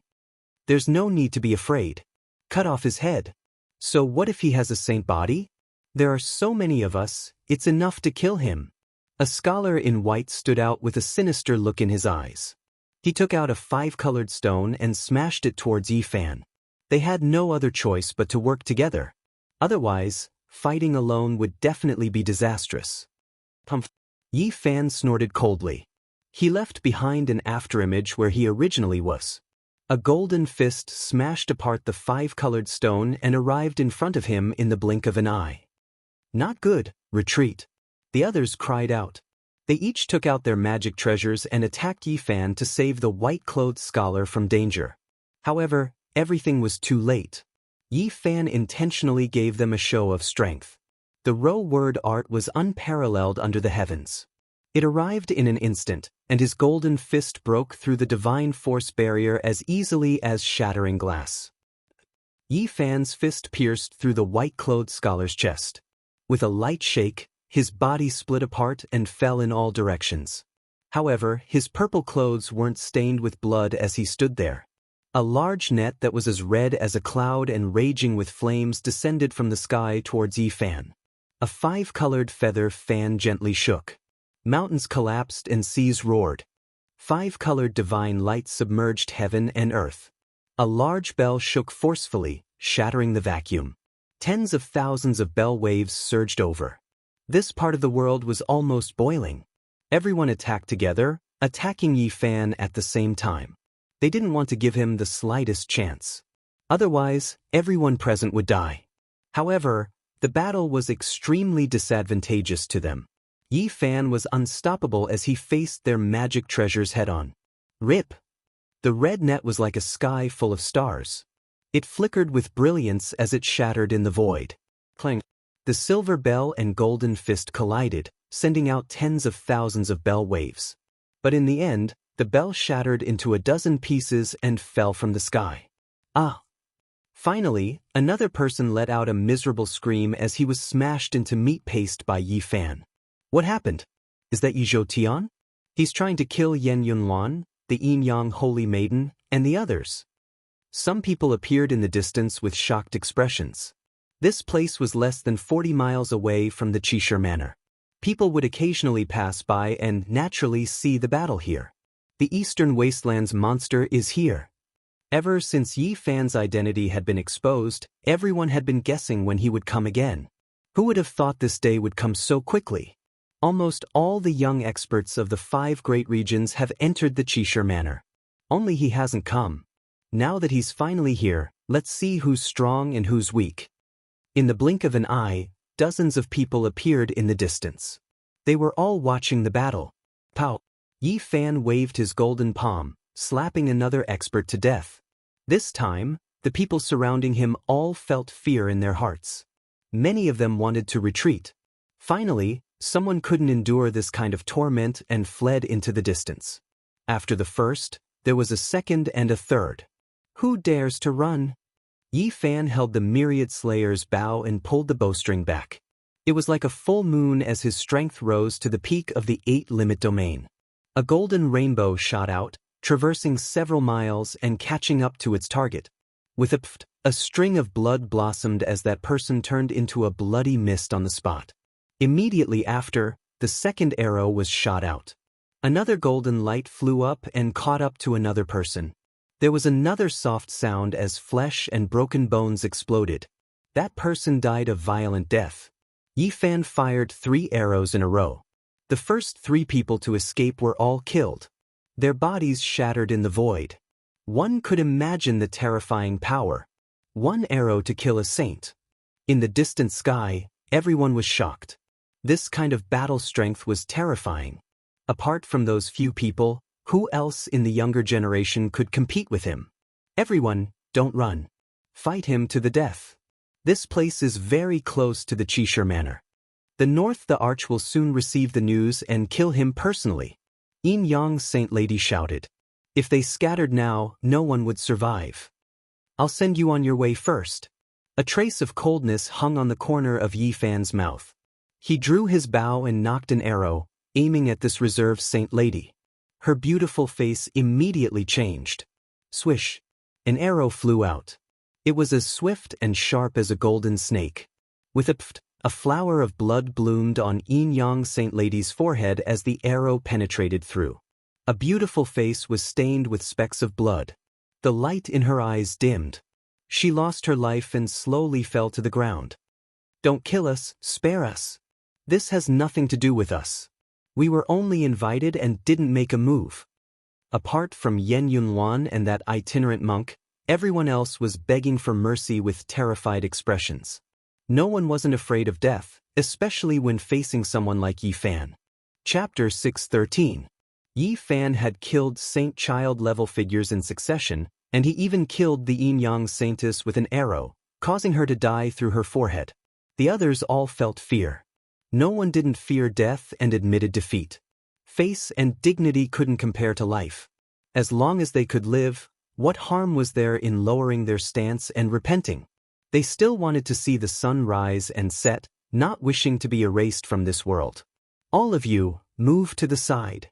There's no need to be afraid. Cut off his head. So what if he has a saint body? There are so many of us, it's enough to kill him. A scholar in white stood out with a sinister look in his eyes. He took out a 5-colored stone and smashed it towards Yi Fan. They had no other choice but to work together. Otherwise, fighting alone would definitely be disastrous. Pumph. Yi Fan snorted coldly. He left behind an afterimage where he originally was. A golden fist smashed apart the 5-colored stone and arrived in front of him in the blink of an eye. Not good, retreat. The others cried out. They each took out their magic treasures and attacked Yi Fan to save the white-clothed scholar from danger. However, everything was too late. Yi Fan intentionally gave them a show of strength. The row word art was unparalleled under the heavens. It arrived in an instant, and his golden fist broke through the divine force barrier as easily as shattering glass. Yi Fan's fist pierced through the white-clothed scholar's chest. With a light shake, his body split apart and fell in all directions. However, his purple clothes weren't stained with blood as he stood there. A large net that was as red as a cloud and raging with flames descended from the sky towards Yi Fan. A 5-colored feather fan gently shook. Mountains collapsed and seas roared. 5-colored divine light submerged heaven and earth. A large bell shook forcefully, shattering the vacuum. Tens of thousands of bell waves surged over. This part of the world was almost boiling. Everyone attacked together, attacking Yi Fan at the same time. They didn't want to give him the slightest chance. Otherwise, everyone present would die. However, the battle was extremely disadvantageous to them. Yi Fan was unstoppable as he faced their magic treasures head-on. Rip! The red net was like a sky full of stars. It flickered with brilliance as it shattered in the void. Clang! The silver bell and golden fist collided, sending out tens of thousands of bell waves. But in the end, the bell shattered into a dozen pieces and fell from the sky. Ah! Finally, another person let out a miserable scream as he was smashed into meat paste by Yi Fan. What happened? Is that Yi Zhoutian? He's trying to kill Yan Yunhuan, the Yin-Yang Holy Maiden, and the others. Some people appeared in the distance with shocked expressions. This place was less than 40 miles away from the Qishir Manor. People would occasionally pass by and naturally see the battle here. The Eastern Wasteland's monster is here. Ever since Yi Fan's identity had been exposed, everyone had been guessing when he would come again. Who would have thought this day would come so quickly? Almost all the young experts of the 5 great regions have entered the Qishir Manor. Only he hasn't come. Now that he's finally here, let's see who's strong and who's weak. In the blink of an eye, dozens of people appeared in the distance. They were all watching the battle. Pow! Yi Fan waved his golden palm, slapping another expert to death. This time, the people surrounding him all felt fear in their hearts. Many of them wanted to retreat. Finally, someone couldn't endure this kind of torment and fled into the distance. After the first, there was a second and a third. Who dares to run? Yi Fan held the myriad slayer's bow and pulled the bowstring back. It was like a full moon as his strength rose to the peak of the 8-limit domain. A golden rainbow shot out, traversing several miles and catching up to its target. With a string of blood blossomed as that person turned into a bloody mist on the spot. Immediately after, the second arrow was shot out. Another golden light flew up and caught up to another person. There was another soft sound as flesh and broken bones exploded. That person died a violent death. Yi Fan fired 3 arrows in a row. The first 3 people to escape were all killed. Their bodies shattered in the void. One could imagine the terrifying power. 1 arrow to kill a saint. In the distant sky, everyone was shocked. This kind of battle strength was terrifying. Apart from those few people, who else in the younger generation could compete with him? Everyone, don't run. Fight him to the death. This place is very close to the Qishir Manor. The Arch will soon receive the news and kill him personally. Yin Yang Saint Lady shouted. If they scattered now, no one would survive. I'll send you on your way first. A trace of coldness hung on the corner of Yi Fan's mouth. He drew his bow and knocked an arrow, aiming at this reserved Saint Lady. Her beautiful face immediately changed. Swish! An arrow flew out. It was as swift and sharp as a golden snake. With a flower of blood bloomed on Yin Yang Saint Lady's forehead as the arrow penetrated through. A beautiful face was stained with specks of blood. The light in her eyes dimmed. She lost her life and slowly fell to the ground. Don't kill us, spare us. This has nothing to do with us. We were only invited and didn't make a move. Apart from Yen Yunluan and that itinerant monk, everyone else was begging for mercy with terrified expressions. No one wasn't afraid of death, especially when facing someone like Yi Fan. Chapter 613. Yi Fan had killed Saint Child level figures in succession, and he even killed the Yin Yang Saintess with an arrow, causing her to die through her forehead. The others all felt fear. No one didn't fear death and admitted defeat. Face and dignity couldn't compare to life. As long as they could live, what harm was there in lowering their stance and repenting? They still wanted to see the sun rise and set, not wishing to be erased from this world. All of you, move to the side.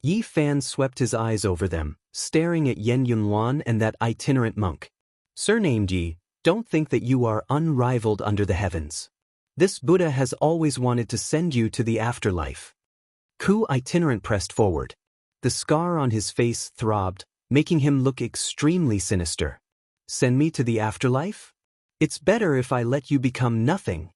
Yi Fan swept his eyes over them, staring at Yen Yunluan and that itinerant monk. Surnamed Yi, don't think that you are unrivaled under the heavens. This Buddha has always wanted to send you to the afterlife. Ku itinerant pressed forward. The scar on his face throbbed, making him look extremely sinister. Send me to the afterlife? It's better if I let you become nothing.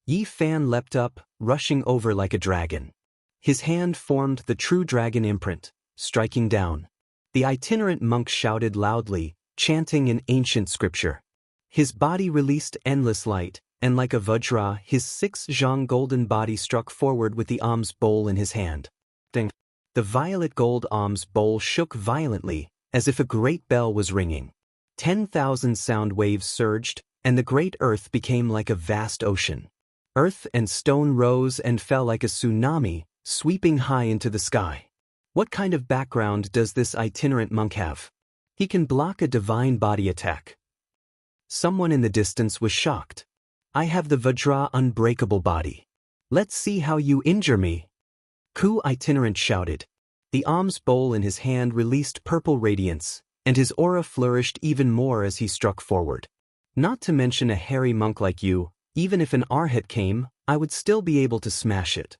Yi Fan leapt up, rushing over like a dragon. His hand formed the true dragon imprint, striking down. The itinerant monk shouted loudly, chanting an ancient scripture. His body released endless light, and like a vajra, his 6 zhang golden body struck forward with the alms bowl in his hand. Ding! The violet gold alms bowl shook violently, as if a great bell was ringing. 10,000 sound waves surged, and the great earth became like a vast ocean. Earth and stone rose and fell like a tsunami, sweeping high into the sky. What kind of background does this itinerant monk have? He can block a divine body attack. Someone in the distance was shocked. I have the Vajra unbreakable body. Let's see how you injure me. Ku itinerant shouted. The alms bowl in his hand released purple radiance, and his aura flourished even more as he struck forward. Not to mention a hairy monk like you, even if an arhat came, I would still be able to smash it.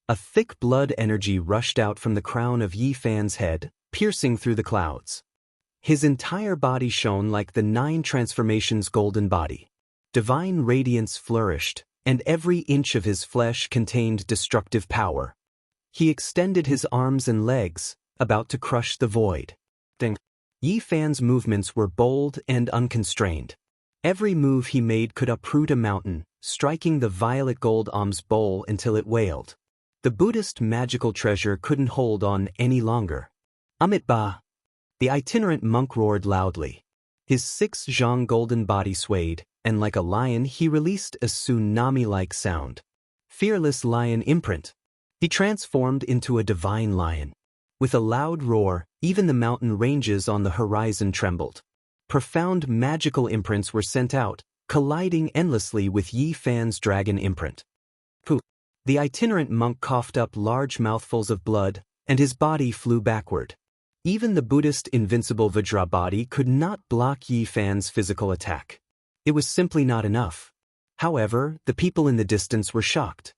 A thick blood energy rushed out from the crown of Yi Fan's head, piercing through the clouds. His entire body shone like the 9 transformations golden body. Divine radiance flourished, and every inch of his flesh contained destructive power. He extended his arms and legs, about to crush the void. Ding! Yi Fan's movements were bold and unconstrained. Every move he made could uproot a mountain, striking the violet gold alms bowl until it wailed. The Buddhist magical treasure couldn't hold on any longer. Amit Ba! The itinerant monk roared loudly. His 6 zhang golden body swayed, and like a lion he released a tsunami-like sound. Fearless lion imprint. He transformed into a divine lion. With a loud roar, even the mountain ranges on the horizon trembled. Profound magical imprints were sent out, colliding endlessly with Yi Fan's dragon imprint. Pooh! The itinerant monk coughed up large mouthfuls of blood, and his body flew backward. Even the Buddhist invincible Vajra body could not block Yi Fan's physical attack. It was simply not enough. However, the people in the distance were shocked.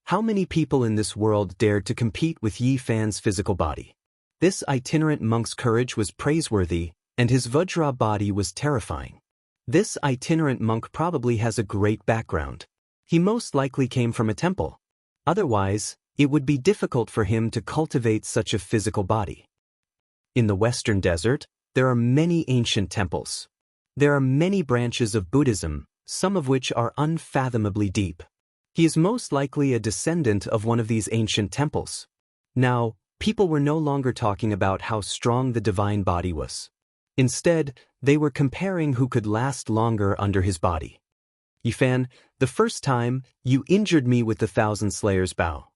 How many people in this world dared to compete with Yi Fan's physical body? This itinerant monk's courage was praiseworthy, and his Vajra body was terrifying. This itinerant monk probably has a great background. He most likely came from a temple. Otherwise, it would be difficult for him to cultivate such a physical body. In the Western Desert, there are many ancient temples. There are many branches of Buddhism, some of which are unfathomably deep. He is most likely a descendant of one of these ancient temples. Now, people were no longer talking about how strong the divine body was. Instead, they were comparing who could last longer under his body. Yi Fan, the first time, you injured me with the Thousand Slayers bow.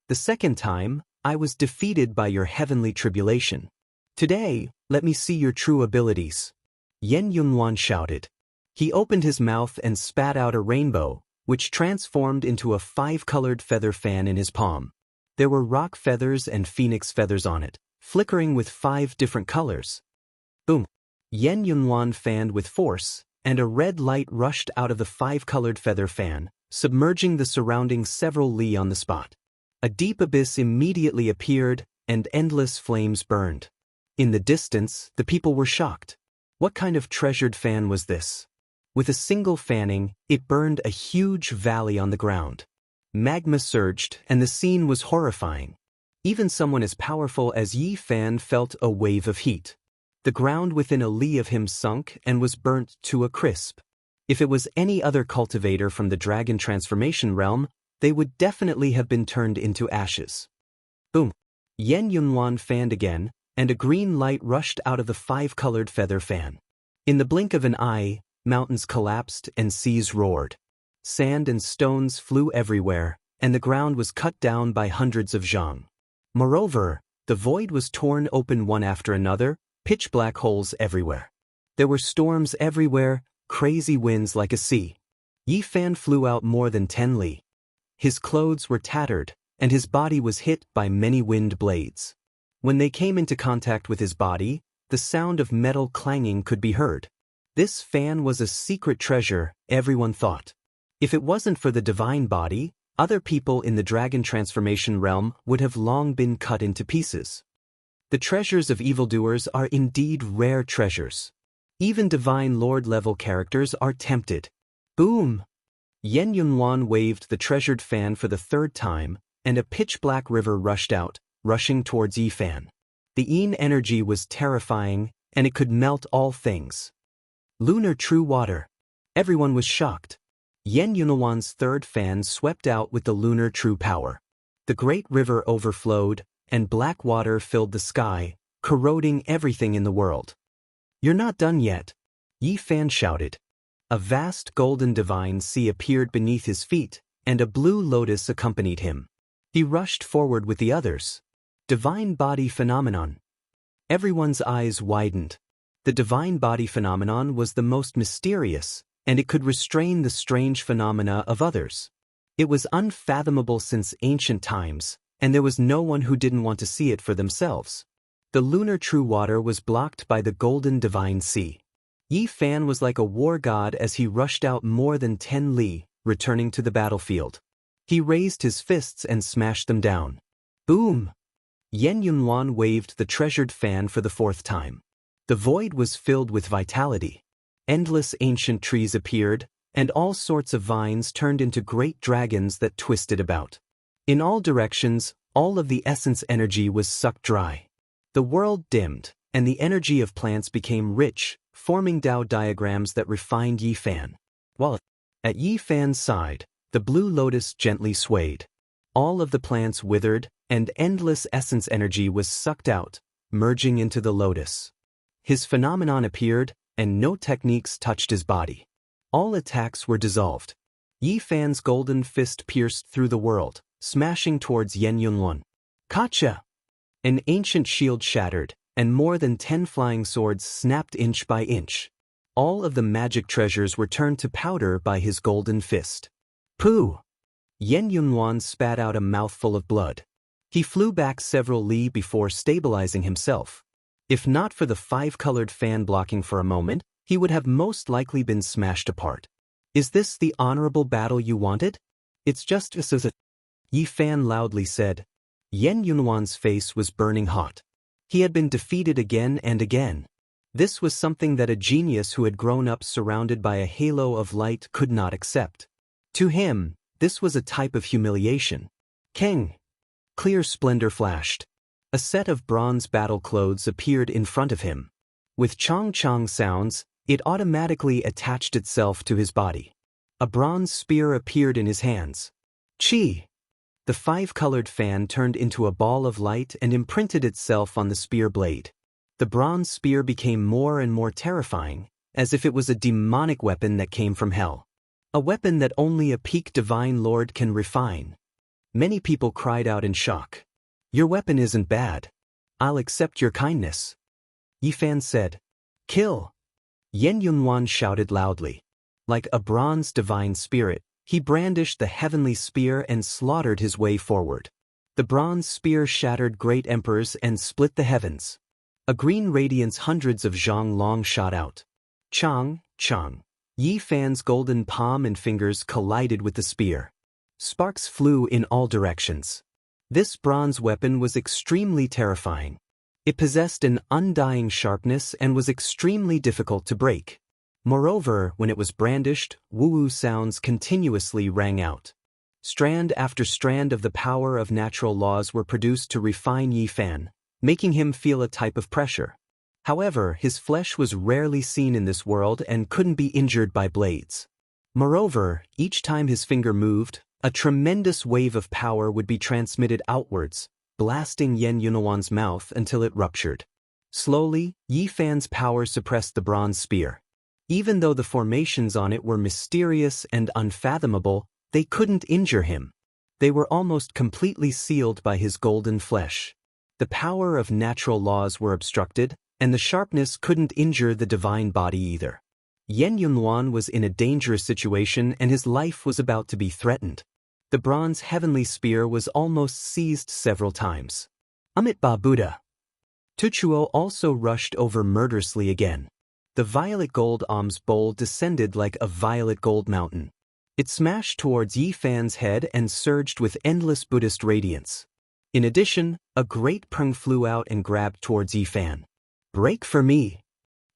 The second time, I was defeated by your heavenly tribulation. Today, let me see your true abilities. Yan Yunhuan shouted. He opened his mouth and spat out a rainbow, which transformed into a 5-colored feather fan in his palm. There were rock feathers and phoenix feathers on it, flickering with 5 different colors. Boom! Yan Yunhuan fanned with force, and a red light rushed out of the 5-colored feather fan, submerging the surrounding several li on the spot. A deep abyss immediately appeared, and endless flames burned. In the distance, the people were shocked. What kind of treasured fan was this? With a single fanning, it burned a huge valley on the ground. Magma surged, and the scene was horrifying. Even someone as powerful as Yi Fan felt a wave of heat. The ground within a li of him sunk and was burnt to a crisp. If it was any other cultivator from the dragon transformation realm, they would definitely have been turned into ashes. Boom! Yan Yunhuan fanned again, and a green light rushed out of the 5-colored feather fan. In the blink of an eye, mountains collapsed and seas roared. Sand and stones flew everywhere, and the ground was cut down by hundreds of zhang. Moreover, the void was torn open one after another, pitch black holes everywhere. There were storms everywhere, crazy winds like a sea. Yi Fan flew out more than 10 li. His clothes were tattered, and his body was hit by many wind blades. When they came into contact with his body, the sound of metal clanging could be heard. This fan was a secret treasure, everyone thought. If it wasn't for the divine body, other people in the dragon transformation realm would have long been cut into pieces. The treasures of evildoers are indeed rare treasures. Even divine lord-level characters are tempted. Boom! Yan Yunhuan waved the treasured fan for the 3rd time, and a pitch-black river rushed out, rushing towards Yi Fan. The Yin energy was terrifying, and it could melt all things. Lunar true water. Everyone was shocked. Yan Yunhuan's 3rd fan swept out with the lunar true power. The great river overflowed, and black water filled the sky, corroding everything in the world. You're not done yet, Yi Fan shouted. A vast golden divine sea appeared beneath his feet, and a blue lotus accompanied him. He rushed forward with the others. Divine body phenomenon. Everyone's eyes widened. The divine body phenomenon was the most mysterious, and it could restrain the strange phenomena of others. It was unfathomable since ancient times, and there was no one who didn't want to see it for themselves. The lunar true water was blocked by the golden divine sea. Yi Fan was like a war god as he rushed out more than 10 li, returning to the battlefield. He raised his fists and smashed them down. Boom! Yan Yunhuan waved the treasured fan for the 4th time. The void was filled with vitality. Endless ancient trees appeared, and all sorts of vines turned into great dragons that twisted about. In all directions, all of the essence energy was sucked dry. The world dimmed, and the energy of plants became rich, forming Dao diagrams that refined Yi Fan. While at Yi Fan's side, the blue lotus gently swayed. All of the plants withered, and endless essence energy was sucked out, merging into the lotus. His phenomenon appeared, and no techniques touched his body. All attacks were dissolved. Yi Fan's golden fist pierced through the world, smashing towards Yen Yunluan. Gotcha! An ancient shield shattered, and more than 10 flying swords snapped inch by inch. All of the magic treasures were turned to powder by his golden fist. Pooh! Yen Yunluan spat out a mouthful of blood. He flew back several li before stabilizing himself. If not for the 5-colored fan blocking for a moment, he would have most likely been smashed apart. Is this the honorable battle you wanted? It's just as Yi Fan loudly said. Yen Yunluan's face was burning hot. He had been defeated again and again. This was something that a genius who had grown up surrounded by a halo of light could not accept. To him, this was a type of humiliation. Keng! Clear splendor flashed. A set of bronze battle clothes appeared in front of him. With chong-chong sounds, it automatically attached itself to his body. A bronze spear appeared in his hands. Chi! The 5-colored fan turned into a ball of light and imprinted itself on the spear blade. The bronze spear became more and more terrifying, as if it was a demonic weapon that came from hell. A weapon that only a peak divine lord can refine. Many people cried out in shock. Your weapon isn't bad. I'll accept your kindness. Yi Fan said. Kill! Yen Yunluan shouted loudly. Like a bronze divine spirit, he brandished the heavenly spear and slaughtered his way forward. The bronze spear shattered great emperors and split the heavens. A green radiance hundreds of zhang long shot out. Chong, chong. Yi Fan's golden palm and fingers collided with the spear. Sparks flew in all directions. This bronze weapon was extremely terrifying. It possessed an undying sharpness and was extremely difficult to break. Moreover, when it was brandished, woo-woo sounds continuously rang out. Strand after strand of the power of natural laws were produced to refine Yi Fan, making him feel a type of pressure. However, his flesh was rarely seen in this world and couldn't be injured by blades. Moreover, each time his finger moved, a tremendous wave of power would be transmitted outwards, blasting Yen Yunluan's mouth until it ruptured. Slowly, Yi Fan's power suppressed the bronze spear. Even though the formations on it were mysterious and unfathomable, they couldn't injure him. They were almost completely sealed by his golden flesh. The power of natural laws were obstructed, and the sharpness couldn't injure the divine body either. Yen Yunluan was in a dangerous situation and his life was about to be threatened. The bronze heavenly spear was almost seized several times. Amitabha Buddha. Tuchuo also rushed over murderously again. The violet gold alms bowl descended like a violet gold mountain. It smashed towards Yi Fan's head and surged with endless Buddhist radiance. In addition, a great prong flew out and grabbed towards Yi Fan. Break for me!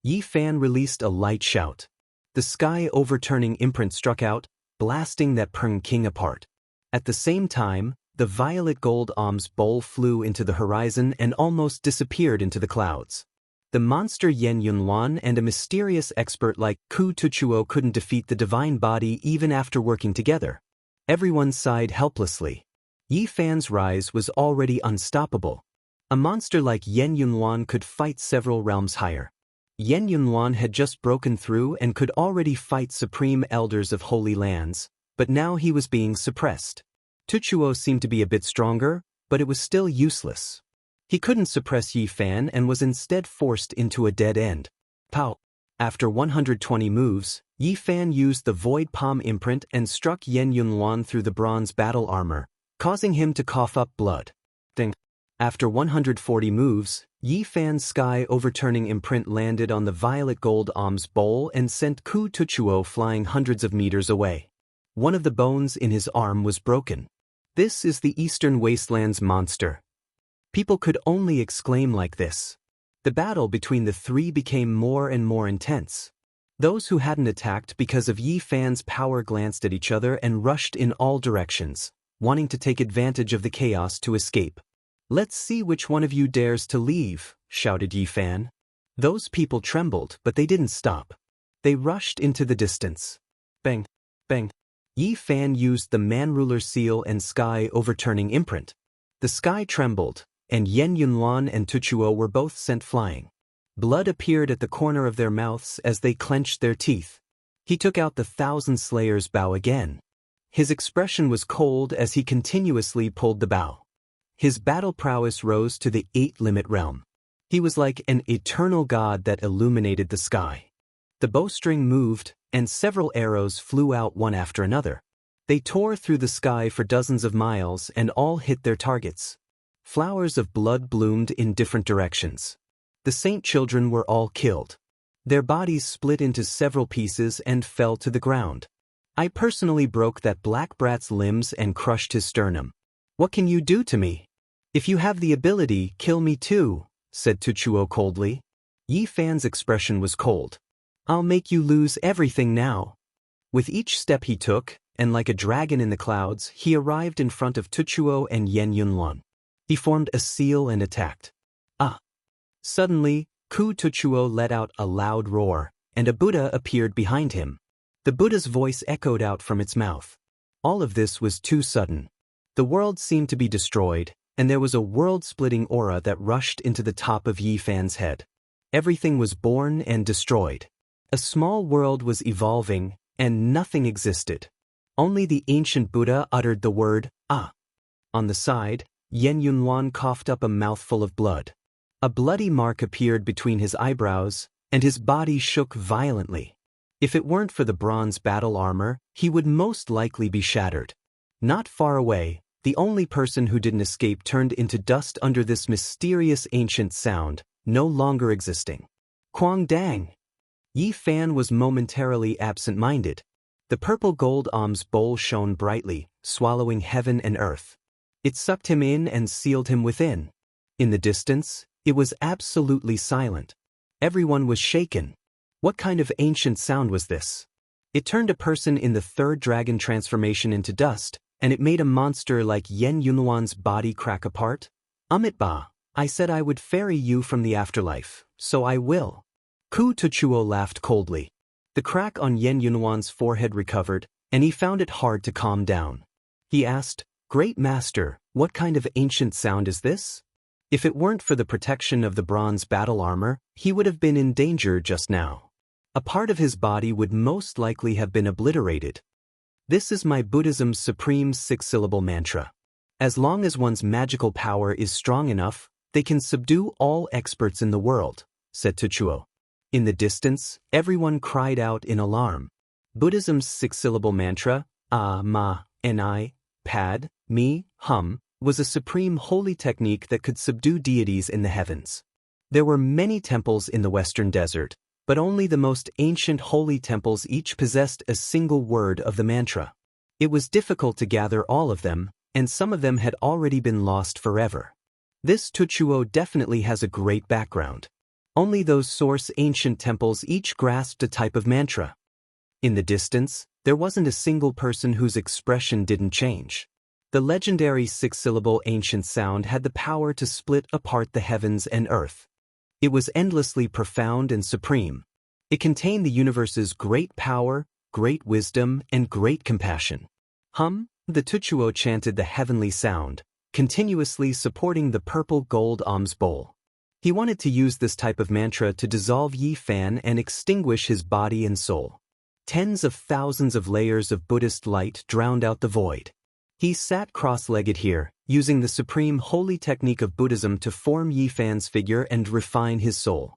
Yi Fan released a light shout. The sky overturning imprint struck out, blasting that prong king apart. At the same time, the violet gold alms bowl flew into the horizon and almost disappeared into the clouds. The monster Yen Yunluan and a mysterious expert like Ku Tuchuo couldn't defeat the divine body even after working together. Everyone sighed helplessly. Yi Fan's rise was already unstoppable. A monster like Yen Yunluan could fight several realms higher. Yen Yunluan had just broken through and could already fight supreme elders of holy lands, but now he was being suppressed. Tuchuo seemed to be a bit stronger, but it was still useless. He couldn't suppress Yi Fan and was instead forced into a dead end. Pow! After 120 moves, Yi Fan used the Void Palm imprint and struck Yen Yunluan through the bronze battle armor, causing him to cough up blood. Ding! After 140 moves, Yi Fan's sky overturning imprint landed on the violet gold alms bowl and sent Ku Tuchuo flying hundreds of meters away. One of the bones in his arm was broken. This is the Eastern Wasteland's monster. People could only exclaim like this. The battle between the three became more and more intense. Those who hadn't attacked because of Yi Fan's power glanced at each other and rushed in all directions, wanting to take advantage of the chaos to escape. Let's see which one of you dares to leave, shouted Yi Fan. Those people trembled, but they didn't stop. They rushed into the distance. Bang! Bang! Yi Fan used the Man-Ruler seal and sky overturning imprint. The sky trembled, and Yen Yunluan and Tuchuo were both sent flying. Blood appeared at the corner of their mouths as they clenched their teeth. He took out the Thousand Slayers bow again. His expression was cold as he continuously pulled the bow. His battle prowess rose to the 8-limit realm. He was like an eternal god that illuminated the sky. The bowstring moved, and several arrows flew out one after another. They tore through the sky for dozens of miles and all hit their targets. Flowers of blood bloomed in different directions. The saint children were all killed. Their bodies split into several pieces and fell to the ground. I personally broke that black brat's limbs and crushed his sternum. What can you do to me? If you have the ability, kill me too, said Tuchuo coldly. Yi Fan's expression was cold. I'll make you lose everything now. With each step he took, and like a dragon in the clouds, he arrived in front of Tuchuo and Yen Yunluan. He formed a seal and attacked. Ah! Suddenly, Ku Tuchuo let out a loud roar, and a Buddha appeared behind him. The Buddha's voice echoed out from its mouth. All of this was too sudden. The world seemed to be destroyed, and there was a world-splitting aura that rushed into the top of Yi Fan's head. Everything was born and destroyed. A small world was evolving, and nothing existed. Only the ancient Buddha uttered the word, ah. On the side, Yen Yunluan coughed up a mouthful of blood. A bloody mark appeared between his eyebrows, and his body shook violently. If it weren't for the bronze battle armor, he would most likely be shattered. Not far away, the only person who didn't escape turned into dust under this mysterious ancient sound, no longer existing. Quang Dang! Yi Fan was momentarily absent-minded. The purple gold alms bowl shone brightly, swallowing heaven and earth. It sucked him in and sealed him within. In the distance, it was absolutely silent. Everyone was shaken. What kind of ancient sound was this? It turned a person in the third dragon transformation into dust, and it made a monster like Yen Yunluan's body crack apart. Amitba, I said I would ferry you from the afterlife, so I will. Ku Tuchuo laughed coldly. The crack on Yen Yunluan's forehead recovered, and he found it hard to calm down. He asked, Great Master, what kind of ancient sound is this? If it weren't for the protection of the bronze battle armor, he would have been in danger just now. A part of his body would most likely have been obliterated. This is my Buddhism's supreme 6-syllable mantra. As long as one's magical power is strong enough, they can subdue all experts in the world, said Tuchuo. In the distance, everyone cried out in alarm. Buddhism's 6-syllable mantra, Ah, Ma, Ni, Pad, Mi, Hum, was a supreme holy technique that could subdue deities in the heavens. There were many temples in the western desert, but only the most ancient holy temples each possessed a single word of the mantra. It was difficult to gather all of them, and some of them had already been lost forever. This Tuchuo definitely has a great background. Only those source ancient temples each grasped a type of mantra. In the distance, there wasn't a single person whose expression didn't change. The legendary 6-syllable ancient sound had the power to split apart the heavens and earth. It was endlessly profound and supreme. It contained the universe's great power, great wisdom, and great compassion. Hum, the Tuchuo chanted the heavenly sound, continuously supporting the purple gold alms bowl. He wanted to use this type of mantra to dissolve Yi Fan and extinguish his body and soul. Tens of thousands of layers of Buddhist light drowned out the void. He sat cross-legged here, using the supreme holy technique of Buddhism to form Yi Fan's figure and refine his soul.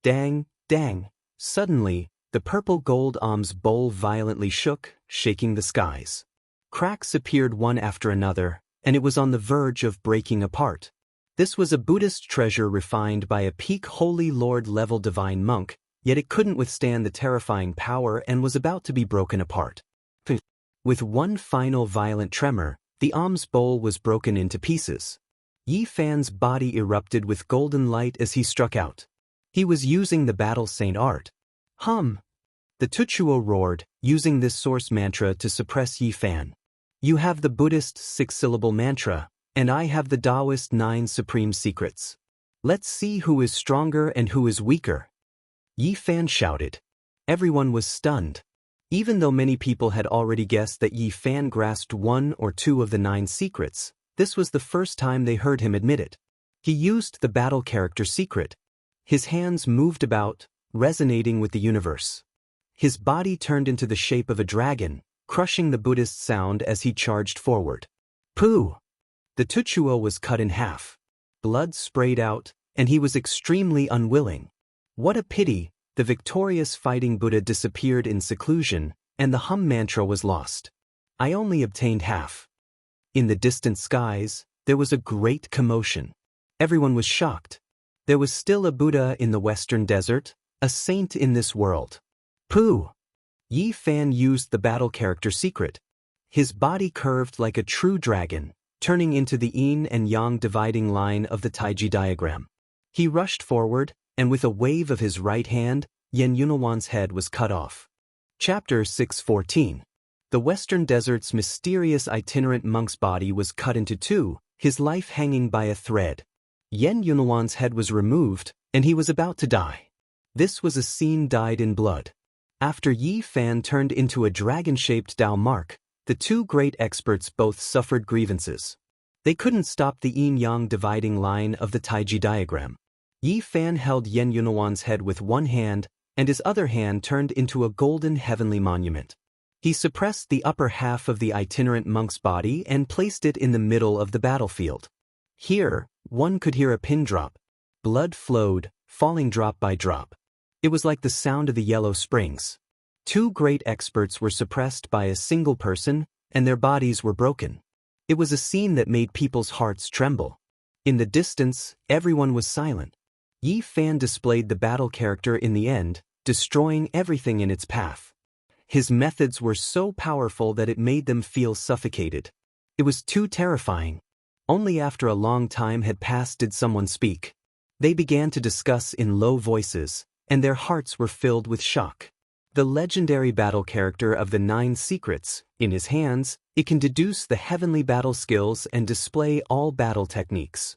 Dang, dang. Suddenly, the purple gold alms bowl violently shook, shaking the skies. Cracks appeared one after another, and it was on the verge of breaking apart. This was a Buddhist treasure refined by a peak Holy Lord-level divine monk, yet it couldn't withstand the terrifying power and was about to be broken apart. With one final violent tremor, the alms bowl was broken into pieces. Yi Fan's body erupted with golden light as he struck out. He was using the battle saint art. Hum! The Tuchuo roared, using this source mantra to suppress Yi Fan. You have the Buddhist 6-syllable mantra, and I have the Taoist 9 supreme secrets. Let's see who is stronger and who is weaker. Yi Fan shouted. Everyone was stunned. Even though many people had already guessed that Yi Fan grasped 1 or 2 of the 9 secrets, this was the first time they heard him admit it. He used the battle character secret. His hands moved about, resonating with the universe. His body turned into the shape of a dragon, crushing the Buddhist sound as he charged forward. Pooh! The Tuchuo was cut in half. Blood sprayed out, and he was extremely unwilling. What a pity! The victorious fighting Buddha disappeared in seclusion, and the hum mantra was lost. I only obtained half. In the distant skies, there was a great commotion. Everyone was shocked. There was still a Buddha in the western desert, a saint in this world. Pooh! Yi Fan used the battle character secret. His body curved like a true dragon, turning into the yin and yang dividing line of the Taiji diagram. He rushed forward, and with a wave of his right hand, Yen Yunhuan's head was cut off. Chapter 614. The western desert's mysterious itinerant monk's body was cut into two, his life hanging by a thread. Yen Yunhuan's head was removed, and he was about to die. This was a scene dyed in blood. After Yi Fan turned into a dragon-shaped Dao mark, the two great experts both suffered grievances. They couldn't stop the yin-yang dividing line of the Taiji diagram. Yi Fan held Yen Yunhuan's head with one hand, and his other hand turned into a golden heavenly monument. He suppressed the upper half of the itinerant monk's body and placed it in the middle of the battlefield. Here, one could hear a pin drop. Blood flowed, falling drop by drop. It was like the sound of the yellow springs. Two great experts were suppressed by a single person, and their bodies were broken. It was a scene that made people's hearts tremble. In the distance, everyone was silent. Yi Fan displayed the battle character in the end, destroying everything in its path. His methods were so powerful that it made them feel suffocated. It was too terrifying. Only after a long time had passed did someone speak. They began to discuss in low voices, and their hearts were filled with shock. The legendary battle character of the 9 secrets, in his hands, it can deduce the heavenly battle skills and display all battle techniques.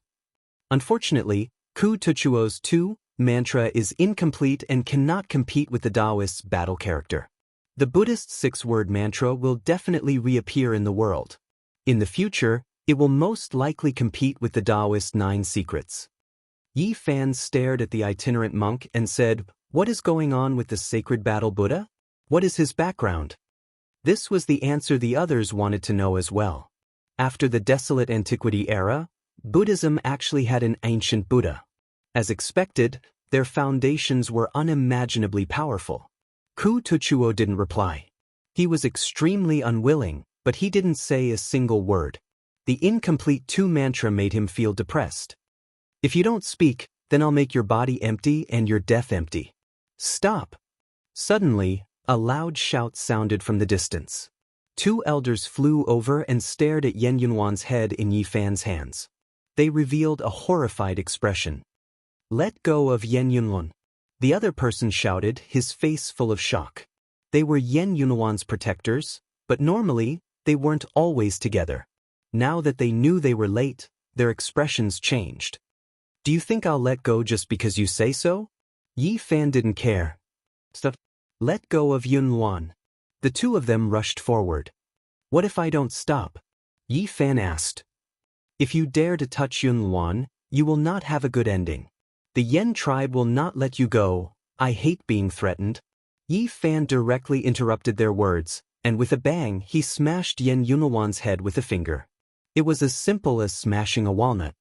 Unfortunately, Ku Tuchuo's 2 mantra is incomplete and cannot compete with the Taoist's battle character. The Buddhist 6-word mantra will definitely reappear in the world. In the future, it will most likely compete with the Taoist 9 secrets. Yi Fan stared at the itinerant monk and said, "What is going on with the sacred battle Buddha? What is his background?" This was the answer the others wanted to know as well. After the desolate antiquity era, Buddhism actually had an ancient Buddha. As expected, their foundations were unimaginably powerful. Ku Tuchuo didn't reply. He was extremely unwilling, but he didn't say a single word. The incomplete 2 mantra made him feel depressed. "If you don't speak, then I'll make your body empty and your death empty. Stop!" Suddenly, a loud shout sounded from the distance. 2 elders flew over and stared at Yen Yunhuan's head in Yi Fan's hands. They revealed a horrified expression. "Let go of Yen Yunhuan!" The other person shouted, his face full of shock. They were Yen Yunhuan's protectors, but normally, they weren't always together. Now that they knew they were late, their expressions changed. "Do you think I'll let go just because you say so?" Yi Fan didn't care. "Stop. Let go of Yunhuan." The 2 of them rushed forward. "What if I don't stop?" Yi Fan asked. "If you dare to touch Yunhuan, you will not have a good ending. The Yen tribe will not let you go. I hate being threatened." Yi Fan directly interrupted their words, and with a bang he smashed Yen Yunhuan's head with a finger. It was as simple as smashing a walnut.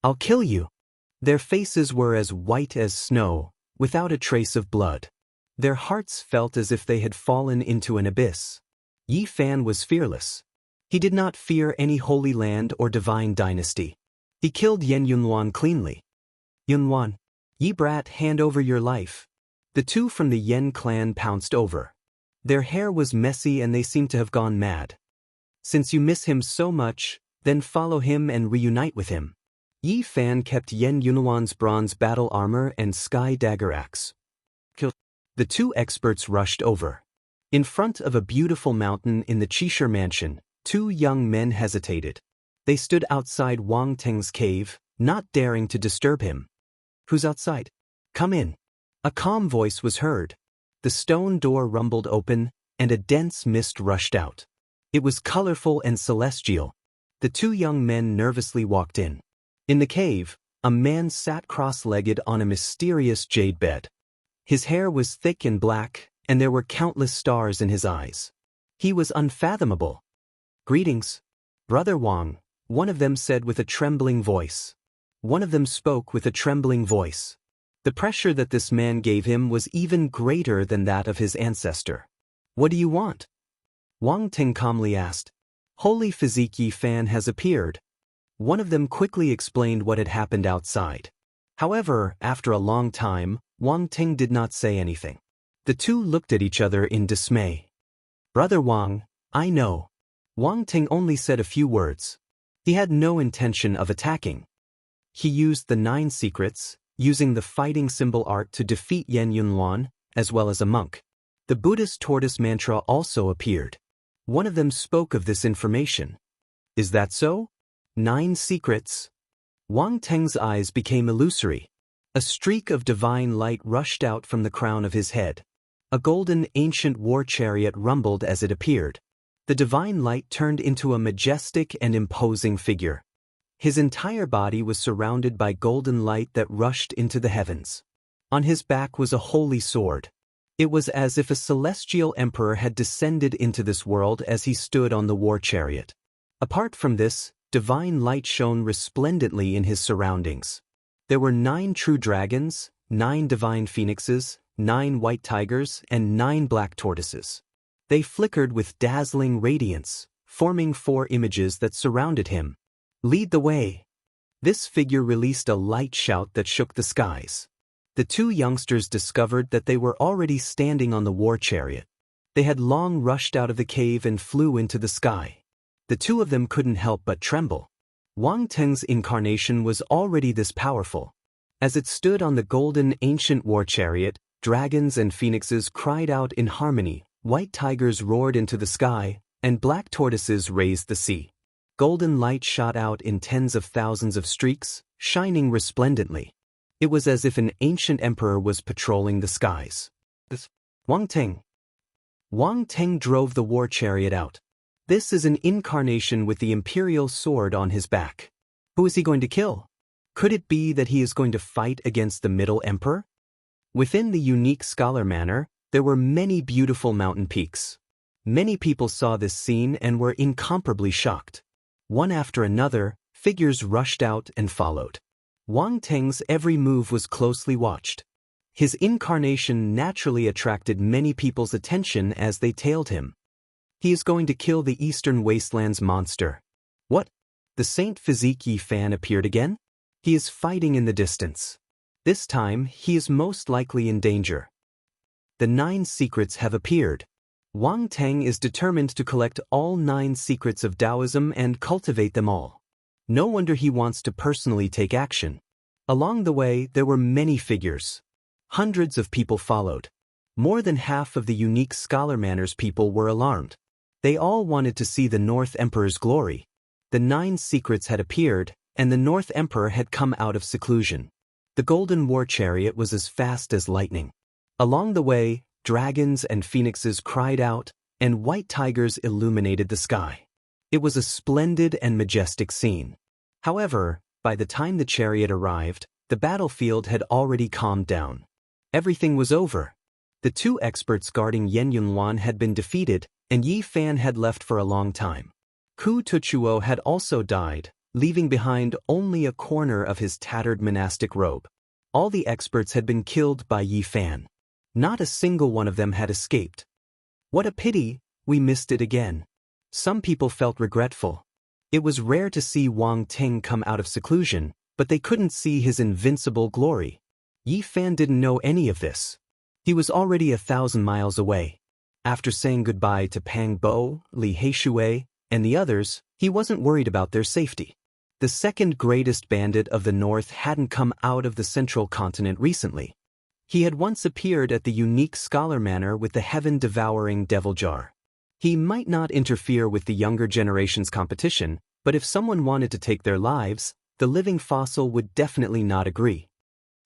"I'll kill you." Their faces were as white as snow, without a trace of blood. Their hearts felt as if they had fallen into an abyss. Yi Fan was fearless. He did not fear any holy land or divine dynasty. He killed Yen Yunhuan cleanly. "Yunhuan, Yi brat, hand over your life." The 2 from the Yen clan pounced over. Their hair was messy and they seemed to have gone mad. "Since you miss him so much, then follow him and reunite with him." Yi Fan kept Yen Yunhuan's bronze battle armor and sky dagger axe. The 2 experts rushed over. In front of a beautiful mountain in the Qishir mansion, 2 young men hesitated. They stood outside Wang Teng's cave, not daring to disturb him. "Who's outside? Come in." A calm voice was heard. The stone door rumbled open, and a dense mist rushed out. It was colorful and celestial. The 2 young men nervously walked in. In the cave, a man sat cross-legged on a mysterious jade bed. His hair was thick and black, and there were countless stars in his eyes. He was unfathomable. "Greetings, Brother Wang," one of them said with a trembling voice. One of them spoke with a trembling voice. The pressure that this man gave him was even greater than that of his ancestor. "What do you want?" Wang Ting calmly asked. "Holy Physique Yi Fan has appeared." One of them quickly explained what had happened outside. However, after a long time, Wang Ting did not say anything. The two looked at each other in dismay. "Brother Wang, I know." Wang Ting only said a few words. He had no intention of attacking. He used the 9 secrets, using the fighting symbol art to defeat Yan Yunluan, as well as a monk. The Buddhist tortoise mantra also appeared. One of them spoke of this information. "Is that so? 9 secrets?" Wang Teng's eyes became illusory. A streak of divine light rushed out from the crown of his head. A golden ancient war chariot rumbled as it appeared. The divine light turned into a majestic and imposing figure. His entire body was surrounded by golden light that rushed into the heavens. On his back was a holy sword. It was as if a celestial emperor had descended into this world as he stood on the war chariot. Apart from this, divine light shone resplendently in his surroundings. There were 9 true dragons, 9 divine phoenixes, 9 white tigers, and 9 black tortoises. They flickered with dazzling radiance, forming 4 images that surrounded him. "Lead the way." This figure released a light shout that shook the skies. The 2 youngsters discovered that they were already standing on the war chariot. They had long rushed out of the cave and flew into the sky. The 2 of them couldn't help but tremble. Wang Teng's incarnation was already this powerful. As it stood on the golden ancient war chariot, dragons and phoenixes cried out in harmony, white tigers roared into the sky, and black tortoises raised the sea. Golden light shot out in tens of thousands of streaks, shining resplendently. It was as if an ancient emperor was patrolling the skies. Wang Teng. Wang Teng drove the war chariot out. This is an incarnation with the imperial sword on his back. Who is he going to kill? Could it be that he is going to fight against the Middle Emperor? Within the unique scholar manor, there were many beautiful mountain peaks. Many people saw this scene and were incomparably shocked. One after another, figures rushed out and followed. Wang Teng's every move was closely watched. His incarnation naturally attracted many people's attention as they tailed him. He is going to kill the Eastern Wastelands monster. What? The Saint Physique Yi Fan appeared again? He is fighting in the distance. This time, he is most likely in danger. The 9 secrets have appeared. Wang Teng is determined to collect all 9 secrets of Taoism and cultivate them all. No wonder he wants to personally take action. Along the way, there were many figures. Hundreds of people followed. More than half of the unique scholar manners people were alarmed. They all wanted to see the North Emperor's glory. The 9 secrets had appeared, and the North Emperor had come out of seclusion. The golden war chariot was as fast as lightning. Along the way, dragons and phoenixes cried out, and white tigers illuminated the sky. It was a splendid and majestic scene. However, by the time the chariot arrived, the battlefield had already calmed down. Everything was over. The 2 experts guarding Yan Yunluan had been defeated, and Yi Fan had left for a long time. Ku Tuchuo had also died, leaving behind only a corner of his tattered monastic robe. All the experts had been killed by Yi Fan. Not a single one of them had escaped. What a pity, we missed it again. Some people felt regretful. It was rare to see Wang Teng come out of seclusion, but they couldn't see his invincible glory. Yi Fan didn't know any of this. He was already 1,000 miles away. After saying goodbye to Pang Bo, Li Heishui, and the others, he wasn't worried about their safety. The second greatest bandit of the north hadn't come out of the central continent recently. He had once appeared at the unique scholar manor with the heaven-devouring devil jar. He might not interfere with the younger generation's competition, but if someone wanted to take their lives, the living fossil would definitely not agree.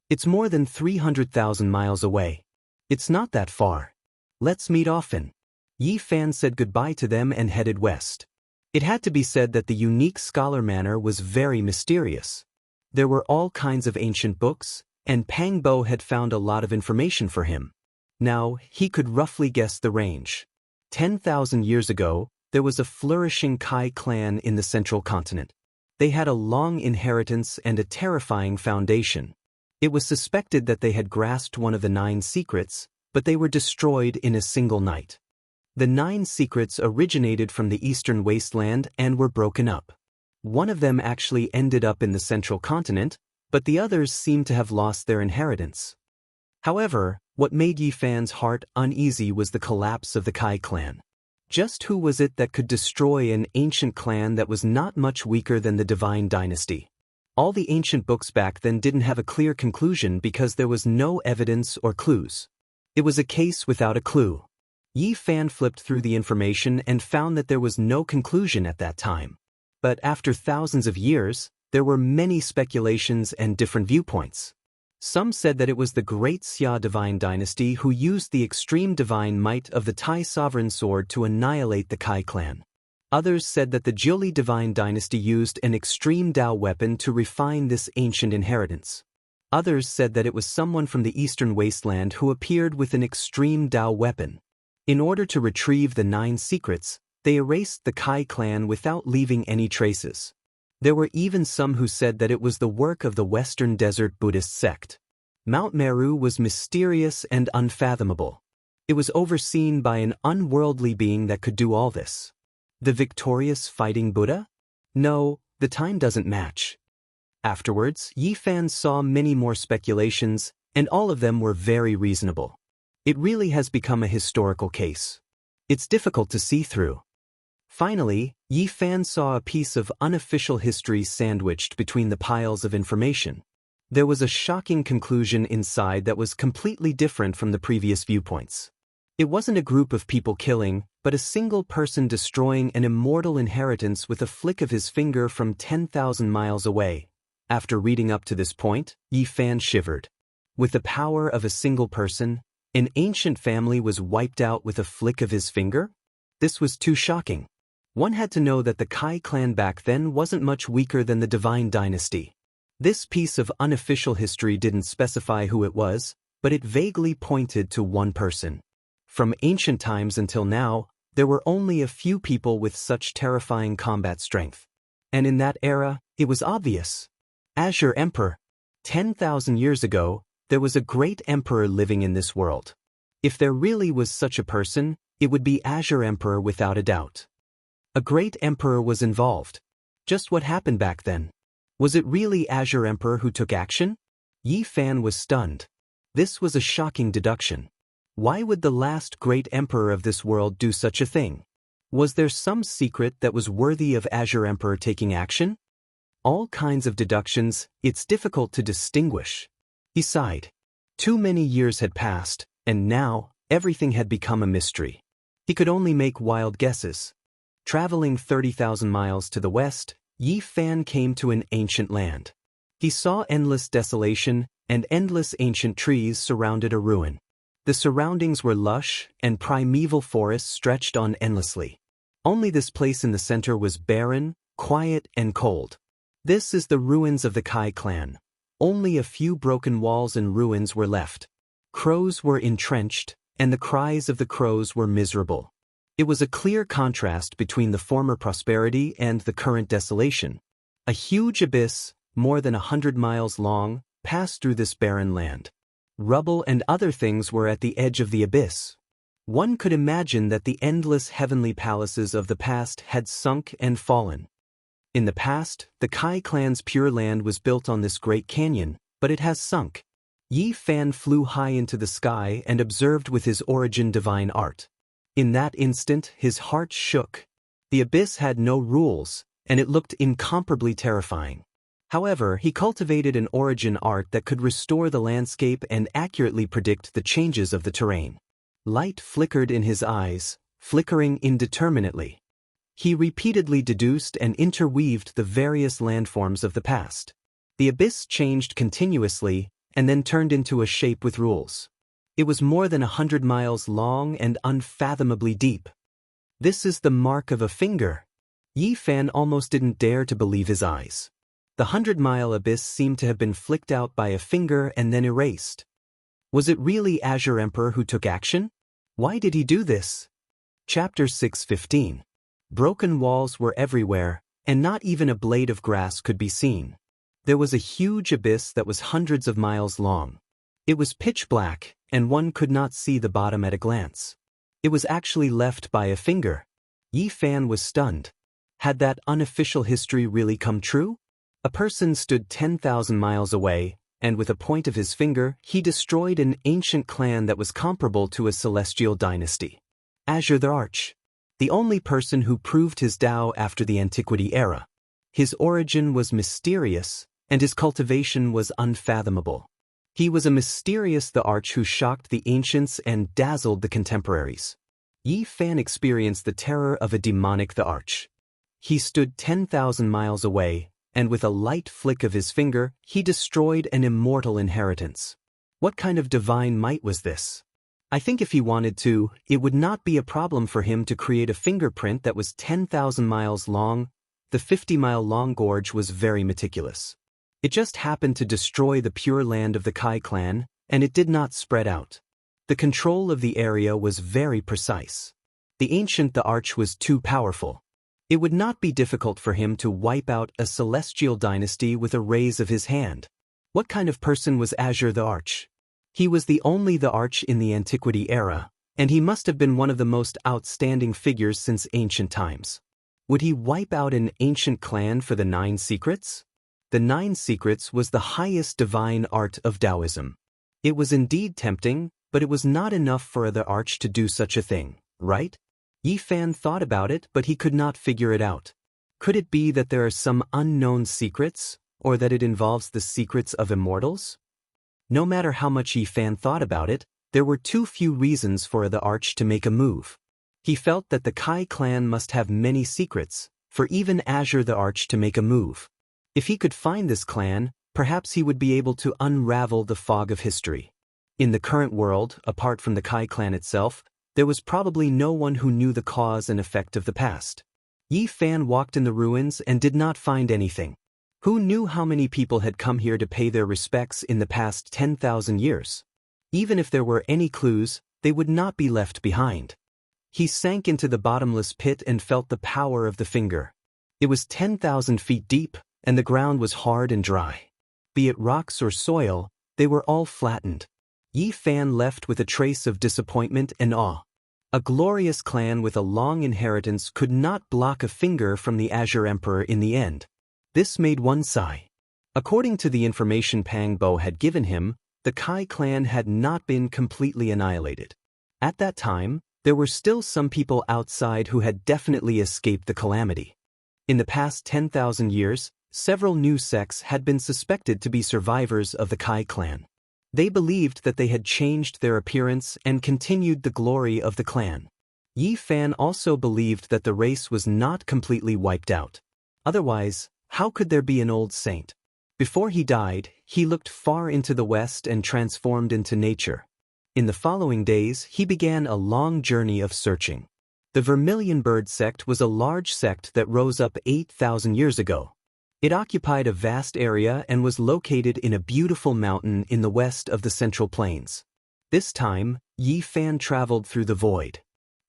It's more than 300,000 miles away. It's not that far. Let's meet often. Yi Fan said goodbye to them and headed west. It had to be said that the unique scholar manor was very mysterious. There were all kinds of ancient books, and Pang Bo had found a lot of information for him. Now, he could roughly guess the range. 10,000 years ago, there was a flourishing Kai clan in the central continent. They had a long inheritance and a terrifying foundation. It was suspected that they had grasped one of the 9 secrets, but they were destroyed in a single night. The 9 secrets originated from the eastern wasteland and were broken up. One of them actually ended up in the central continent, but the others seemed to have lost their inheritance. However, what made Yi Fan's heart uneasy was the collapse of the Kai clan. Just who was it that could destroy an ancient clan that was not much weaker than the Divine Dynasty? All the ancient books back then didn't have a clear conclusion because there was no evidence or clues. It was a case without a clue. Yi Fan flipped through the information and found that there was no conclusion at that time. But after thousands of years, there were many speculations and different viewpoints. Some said that it was the Great Xia Divine Dynasty who used the extreme divine might of the Tai Sovereign Sword to annihilate the Kai clan. Others said that the Jiuli Divine Dynasty used an extreme Dao weapon to refine this ancient inheritance. Others said that it was someone from the Eastern Wasteland who appeared with an extreme Dao weapon. In order to retrieve the 9 secrets, they erased the Kai clan without leaving any traces. There were even some who said that it was the work of the Western Desert Buddhist sect. Mount Meru was mysterious and unfathomable. It was overseen by an unworldly being that could do all this. The victorious fighting Buddha? No, the time doesn't match. Afterwards, Yi Fan saw many more speculations, and all of them were very reasonable. It really has become a historical case. It's difficult to see through. Finally, Yi Fan saw a piece of unofficial history sandwiched between the piles of information. There was a shocking conclusion inside that was completely different from the previous viewpoints. It wasn't a group of people killing, but a single person destroying an immortal inheritance with a flick of his finger from 10,000 miles away. After reading up to this point, Yi Fan shivered. With the power of a single person, an ancient family was wiped out with a flick of his finger? This was too shocking. One had to know that the Kai clan back then wasn't much weaker than the Divine Dynasty. This piece of unofficial history didn't specify who it was, but it vaguely pointed to one person. From ancient times until now, there were only a few people with such terrifying combat strength. And in that era, it was obvious. Azure Emperor. 10,000 years ago, there was a great emperor living in this world. If there really was such a person, it would be Azure Emperor without a doubt. A great emperor was involved. Just what happened back then? Was it really Azure Emperor who took action? Yi Fan was stunned. This was a shocking deduction. Why would the last great emperor of this world do such a thing? Was there some secret that was worthy of Azure Emperor taking action? All kinds of deductions, it's difficult to distinguish. He sighed. Too many years had passed, and now, everything had become a mystery. He could only make wild guesses. Traveling 30,000 miles to the west, Yi Fan came to an ancient land. He saw endless desolation, and endless ancient trees surrounded a ruin. The surroundings were lush, and primeval forests stretched on endlessly. Only this place in the center was barren, quiet, and cold. This is the ruins of the Kai clan. Only a few broken walls and ruins were left. Crows were entrenched, and the cries of the crows were miserable. It was a clear contrast between the former prosperity and the current desolation. A huge abyss, more than 100 miles long, passed through this barren land. Rubble and other things were at the edge of the abyss. One could imagine that the endless heavenly palaces of the past had sunk and fallen. In the past, the Kai clan's pure land was built on this great canyon, but it has sunk. Yi Fan flew high into the sky and observed with his origin divine art. In that instant, his heart shook. The abyss had no rules, and it looked incomparably terrifying. However, he cultivated an origin art that could restore the landscape and accurately predict the changes of the terrain. Light flickered in his eyes, flickering indeterminately. He repeatedly deduced and interweaved the various landforms of the past. The abyss changed continuously, and then turned into a shape with rules. It was more than 100 miles long and unfathomably deep. This is the mark of a finger. Yi Fan almost didn't dare to believe his eyes. The 100-mile abyss seemed to have been flicked out by a finger and then erased. Was it really Azure Emperor who took action? Why did he do this? Chapter 6:15. Broken walls were everywhere, and not even a blade of grass could be seen. There was a huge abyss that was hundreds of miles long. It was pitch black, and one could not see the bottom at a glance. It was actually left by a finger. Yi Fan was stunned. Had that unofficial history really come true? A person stood 10,000 miles away, and with a point of his finger, he destroyed an ancient clan that was comparable to a celestial dynasty. Azure the Arch. The only person who proved his Tao after the Antiquity era. His origin was mysterious, and his cultivation was unfathomable. He was a mysterious the Arch who shocked the ancients and dazzled the contemporaries. Yi Fan experienced the terror of a demonic the Arch. He stood 10,000 miles away, and with a light flick of his finger, he destroyed an immortal inheritance. What kind of divine might was this? I think if he wanted to, it would not be a problem for him to create a fingerprint that was 10,000 miles long. The 50-mile-long gorge was very meticulous. It just happened to destroy the pure land of the Kai clan, and it did not spread out. The control of the area was very precise. The ancient the Arch was too powerful. It would not be difficult for him to wipe out a celestial dynasty with a raise of his hand. What kind of person was Azure the Arch? He was the only the Arch in the Antiquity era, and he must have been one of the most outstanding figures since ancient times. Would he wipe out an ancient clan for the 9 secrets? The 9 secrets was the highest divine art of Taoism. It was indeed tempting, but it was not enough for the Arch to do such a thing, right? Yi Fan thought about it, but he could not figure it out. Could it be that there are some unknown secrets, or that it involves the secrets of immortals? No matter how much Yi Fan thought about it, there were too few reasons for the Arch to make a move. He felt that the Kai clan must have many secrets, for even Azure the Arch to make a move. If he could find this clan, perhaps he would be able to unravel the fog of history. In the current world, apart from the Kai clan itself, there was probably no one who knew the cause and effect of the past. Yi Fan walked in the ruins and did not find anything. Who knew how many people had come here to pay their respects in the past 10,000 years? Even if there were any clues, they would not be left behind. He sank into the bottomless pit and felt the power of the finger. It was 10,000 feet deep, and the ground was hard and dry. Be it rocks or soil, they were all flattened. Yi Fan left with a trace of disappointment and awe. A glorious clan with a long inheritance could not block a finger from the Azure Emperor in the end. This made one sigh. According to the information Pang Bo had given him, the Kai clan had not been completely annihilated. At that time, there were still some people outside who had definitely escaped the calamity. In the past 10,000 years, several new sects had been suspected to be survivors of the Kai clan. They believed that they had changed their appearance and continued the glory of the clan. Yi Fan also believed that the race was not completely wiped out. Otherwise, how could there be an old saint? Before he died, he looked far into the west and transformed into nature. In the following days, he began a long journey of searching. The Vermilion Bird sect was a large sect that rose up 8,000 years ago. It occupied a vast area and was located in a beautiful mountain in the west of the Central Plains. This time, Yi Fan traveled through the void.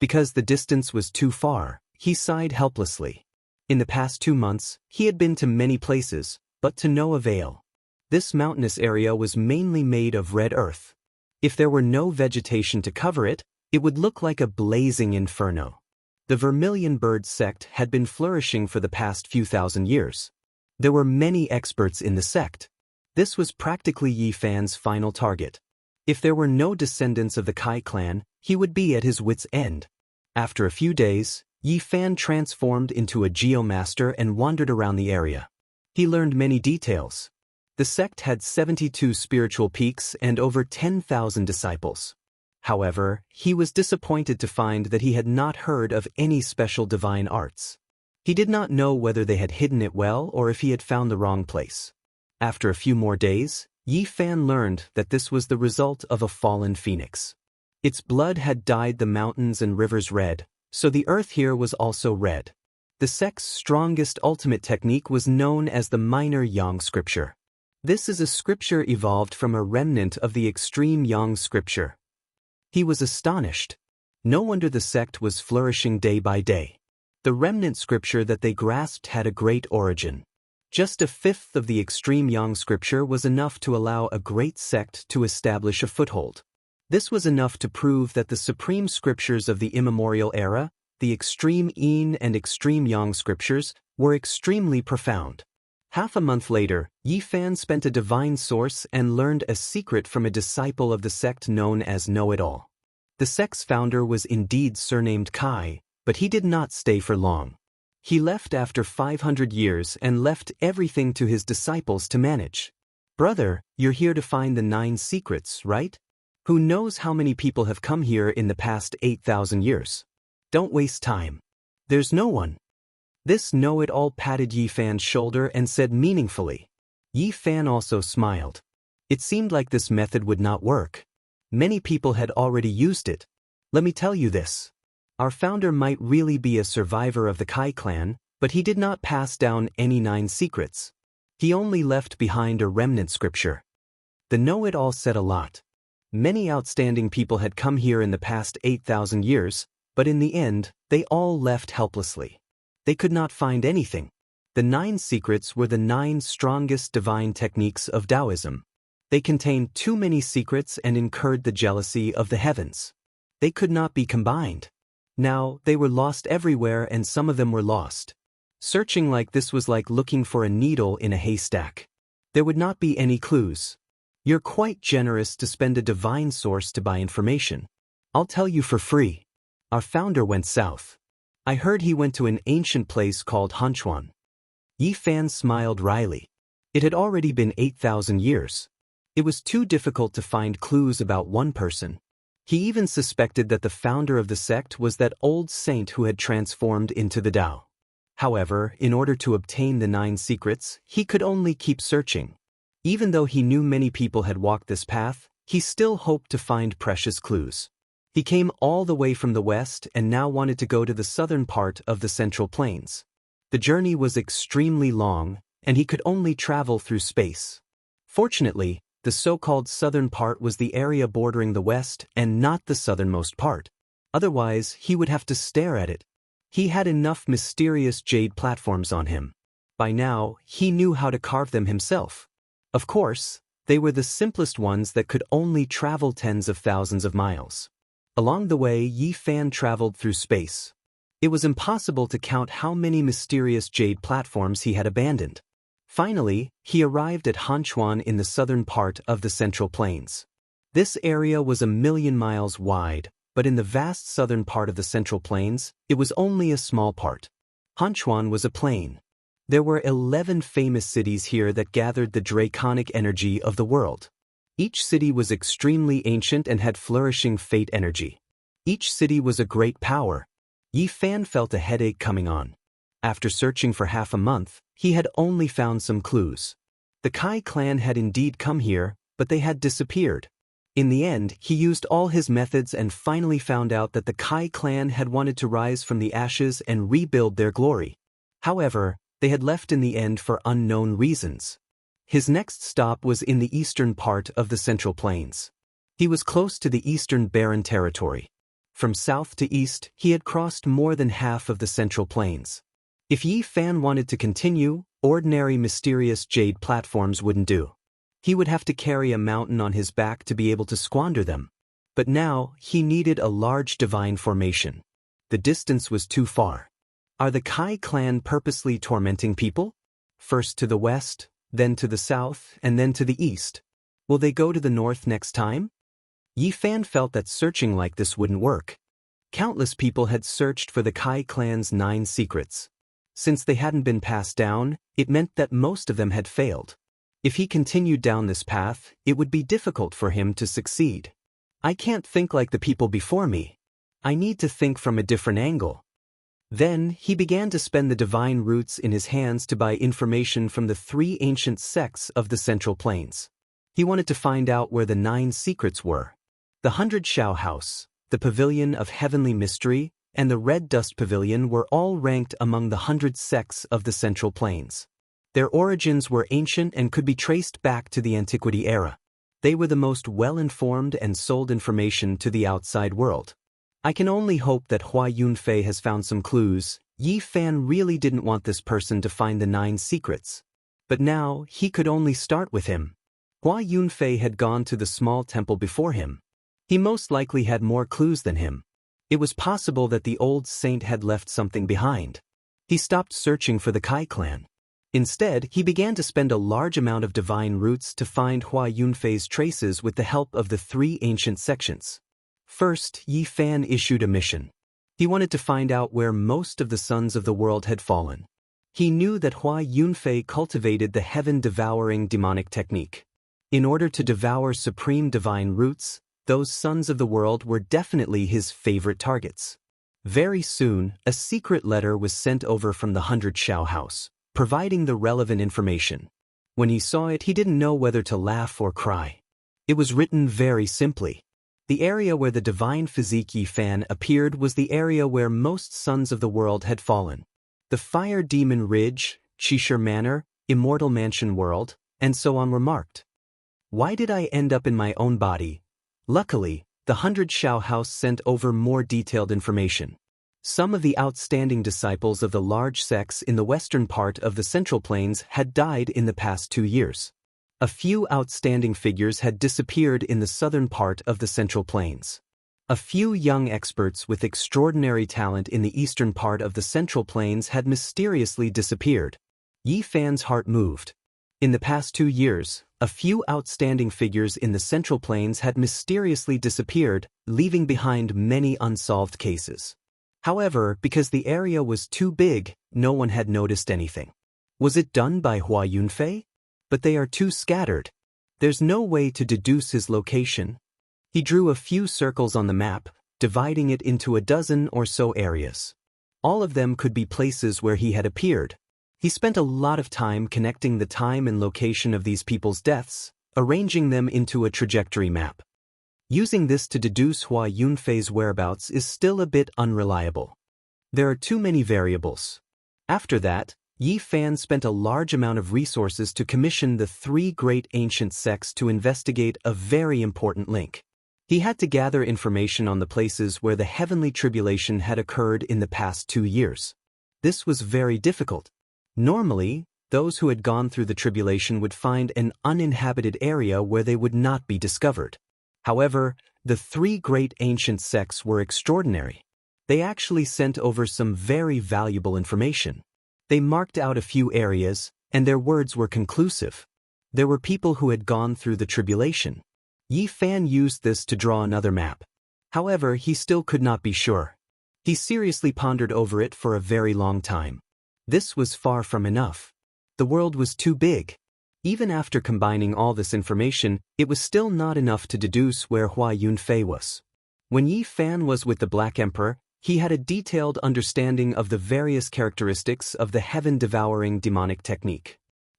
Because the distance was too far, he sighed helplessly. In the past 2 months, he had been to many places, but to no avail. This mountainous area was mainly made of red earth. If there were no vegetation to cover it, it would look like a blazing inferno. The Vermilion Bird sect had been flourishing for the past few thousand years. There were many experts in the sect. This was practically Yi Fan's final target. If there were no descendants of the Kai clan, he would be at his wit's end. After a few days, Yi Fan transformed into a geomaster and wandered around the area. He learned many details. The sect had 72 spiritual peaks and over 10,000 disciples. However, he was disappointed to find that he had not heard of any special divine arts. He did not know whether they had hidden it well or if he had found the wrong place. After a few more days, Yi Fan learned that this was the result of a fallen phoenix. Its blood had dyed the mountains and rivers red, so the earth here was also red. The sect's strongest ultimate technique was known as the Minor Yang scripture. This is a scripture evolved from a remnant of the extreme Yang scripture. He was astonished. No wonder the sect was flourishing day by day. The remnant scripture that they grasped had a great origin. Just a fifth of the extreme Yang scripture was enough to allow a great sect to establish a foothold. This was enough to prove that the supreme scriptures of the immemorial era, the extreme Yin and extreme Yang scriptures, were extremely profound. Half a month later, Yi Fan spent a divine source and learned a secret from a disciple of the sect known as Know-It-All. The sect's founder was indeed surnamed Kai, but he did not stay for long. He left after 500 years and left everything to his disciples to manage. Brother, you're here to find the 9 secrets, right? Who knows how many people have come here in the past 8,000 years? Don't waste time. There's no one. This Know-It-All patted Yi Fan's shoulder and said meaningfully. Yi Fan also smiled. It seemed like this method would not work. Many people had already used it. Let me tell you this. Our founder might really be a survivor of the Kai clan, but he did not pass down any 9 secrets. He only left behind a remnant scripture. The Know-It-All said a lot. Many outstanding people had come here in the past 8,000 years, but in the end, they all left helplessly. They could not find anything. The 9 secrets were the 9 strongest divine techniques of Taoism. They contained too many secrets and incurred the jealousy of the heavens. They could not be combined. Now, they were lost everywhere and some of them were lost. Searching like this was like looking for a needle in a haystack. There would not be any clues. You're quite generous to spend a divine source to buy information. I'll tell you for free. Our founder went south. I heard he went to an ancient place called Hanchuan. Yi Fan smiled wryly. It had already been 8,000 years. It was too difficult to find clues about one person. He even suspected that the founder of the sect was that old saint who had transformed into the Tao. However, in order to obtain the 9 secrets, he could only keep searching. Even though he knew many people had walked this path, he still hoped to find precious clues. He came all the way from the west and now wanted to go to the southern part of the Central Plains. The journey was extremely long, and he could only travel through space. Fortunately, the so-called southern part was the area bordering the west and not the southernmost part. Otherwise, he would have to stare at it. He had enough mysterious jade platforms on him. By now, he knew how to carve them himself. Of course, they were the simplest ones that could only travel tens of thousands of miles. Along the way, Yi Fan traveled through space. It was impossible to count how many mysterious jade platforms he had abandoned. Finally, he arrived at Hanchuan in the southern part of the Central Plains. This area was 1,000,000 miles wide, but in the vast southern part of the Central Plains, it was only a small part. Hanchuan was a plain. There were 11 famous cities here that gathered the draconic energy of the world. Each city was extremely ancient and had flourishing fate energy. Each city was a great power. Yi Fan felt a headache coming on. After searching for half a month, he had only found some clues. The Kai clan had indeed come here, but they had disappeared. In the end, he used all his methods and finally found out that the Kai clan had wanted to rise from the ashes and rebuild their glory. However, they had left in the end for unknown reasons. His next stop was in the eastern part of the Central Plains. He was close to the eastern barren territory. From south to east, he had crossed more than half of the Central Plains. If Yi Fan wanted to continue, ordinary mysterious jade platforms wouldn't do. He would have to carry a mountain on his back to be able to squander them. But now, he needed a large divine formation. The distance was too far. Are the Kai clan purposely tormenting people? First to the west, then to the south, and then to the east. Will they go to the north next time? Yi Fan felt that searching like this wouldn't work. Countless people had searched for the Kai clan's 9 secrets. Since they hadn't been passed down, it meant that most of them had failed. If he continued down this path, it would be difficult for him to succeed. I can't think like the people before me. I need to think from a different angle. Then, he began to spend the divine roots in his hands to buy information from the 3 ancient sects of the Central Plains. He wanted to find out where the 9 secrets were. The 100 Shao House, the Pavilion of Heavenly Mystery, and the Red Dust Pavilion were all ranked among the 100 sects of the Central Plains. Their origins were ancient and could be traced back to the Antiquity era. They were the most well-informed and sold information to the outside world. I can only hope that Hua Yunfei has found some clues. Yi Fan really didn't want this person to find the 9 secrets. But now, he could only start with him. Hua Yunfei had gone to the small temple before him. He most likely had more clues than him. It was possible that the old saint had left something behind. He stopped searching for the Kai clan. Instead, he began to spend a large amount of divine roots to find Hua Yunfei's traces with the help of the 3 ancient sections. First, Yi Fan issued a mission. He wanted to find out where most of the sons of the world had fallen. He knew that Hua Yunfei cultivated the heaven-devouring demonic technique. In order to devour supreme divine roots, those sons of the world were definitely his favorite targets. Very soon, a secret letter was sent over from the 100 Shao house, providing the relevant information. When he saw it, he didn't know whether to laugh or cry. It was written very simply. The area where the divine physique Yi Fan appeared was the area where most sons of the world had fallen. The Fire Demon Ridge, Qishir Manor, Immortal Mansion World, and so on were marked. Why did I end up in my own body? Luckily, the 100 Shao house sent over more detailed information. Some of the outstanding disciples of the large sects in the western part of the Central Plains had died in the past 2 years. A few outstanding figures had disappeared in the southern part of the Central Plains. A few young experts with extraordinary talent in the eastern part of the Central Plains had mysteriously disappeared. Yi Fan's heart moved. In the past 2 years, a few outstanding figures in the Central Plains had mysteriously disappeared, leaving behind many unsolved cases. However, because the area was too big, no one had noticed anything. Was it done by Hua Yunfei? But they are too scattered. There's no way to deduce his location. He drew a few circles on the map, dividing it into a dozen or so areas. All of them could be places where he had appeared. He spent a lot of time connecting the time and location of these people's deaths, arranging them into a trajectory map. Using this to deduce Hua Yunfei's whereabouts is still a bit unreliable. There are too many variables. After that, Yi Fan spent a large amount of resources to commission the 3 great ancient sects to investigate a very important link. He had to gather information on the places where the heavenly tribulation had occurred in the past 2 years. This was very difficult. Normally, those who had gone through the tribulation would find an uninhabited area where they would not be discovered. However, the 3 great ancient sects were extraordinary. They actually sent over some very valuable information. They marked out a few areas, and their words were conclusive. There were people who had gone through the tribulation. Yi Fan used this to draw another map. However, he still could not be sure. He seriously pondered over it for a very long time. This was far from enough. The world was too big. Even after combining all this information, it was still not enough to deduce where Hua Yunfei was. When Yi Fan was with the Black Emperor, he had a detailed understanding of the various characteristics of the heaven-devouring demonic technique.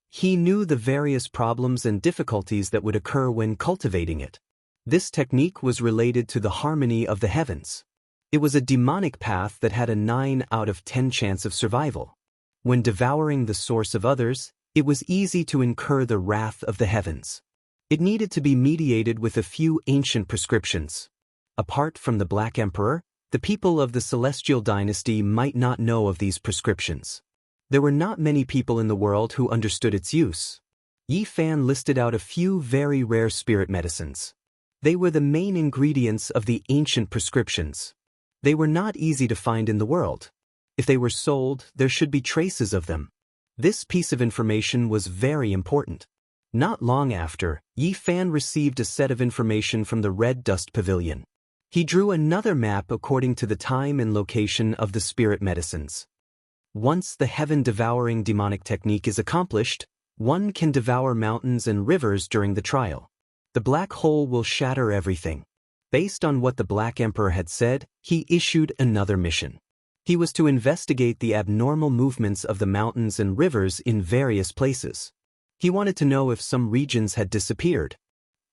He knew the various problems and difficulties that would occur when cultivating it. This technique was related to the harmony of the heavens. It was a demonic path that had a 9 out of 10 chance of survival. When devouring the source of others, it was easy to incur the wrath of the heavens. It needed to be mediated with a few ancient prescriptions. Apart from the Black Emperor, the people of the Celestial Dynasty might not know of these prescriptions. There were not many people in the world who understood its use. Yi Fan listed out a few very rare spirit medicines. They were the main ingredients of the ancient prescriptions. They were not easy to find in the world. If they were sold, there should be traces of them. This piece of information was very important. Not long after, Yi Fan received a set of information from the Red Dust Pavilion. He drew another map according to the time and location of the spirit medicines. Once the heaven-devouring demonic technique is accomplished, one can devour mountains and rivers during the trial. The black hole will shatter everything. Based on what the Black Emperor had said, he issued another mission. He was to investigate the abnormal movements of the mountains and rivers in various places. He wanted to know if some regions had disappeared.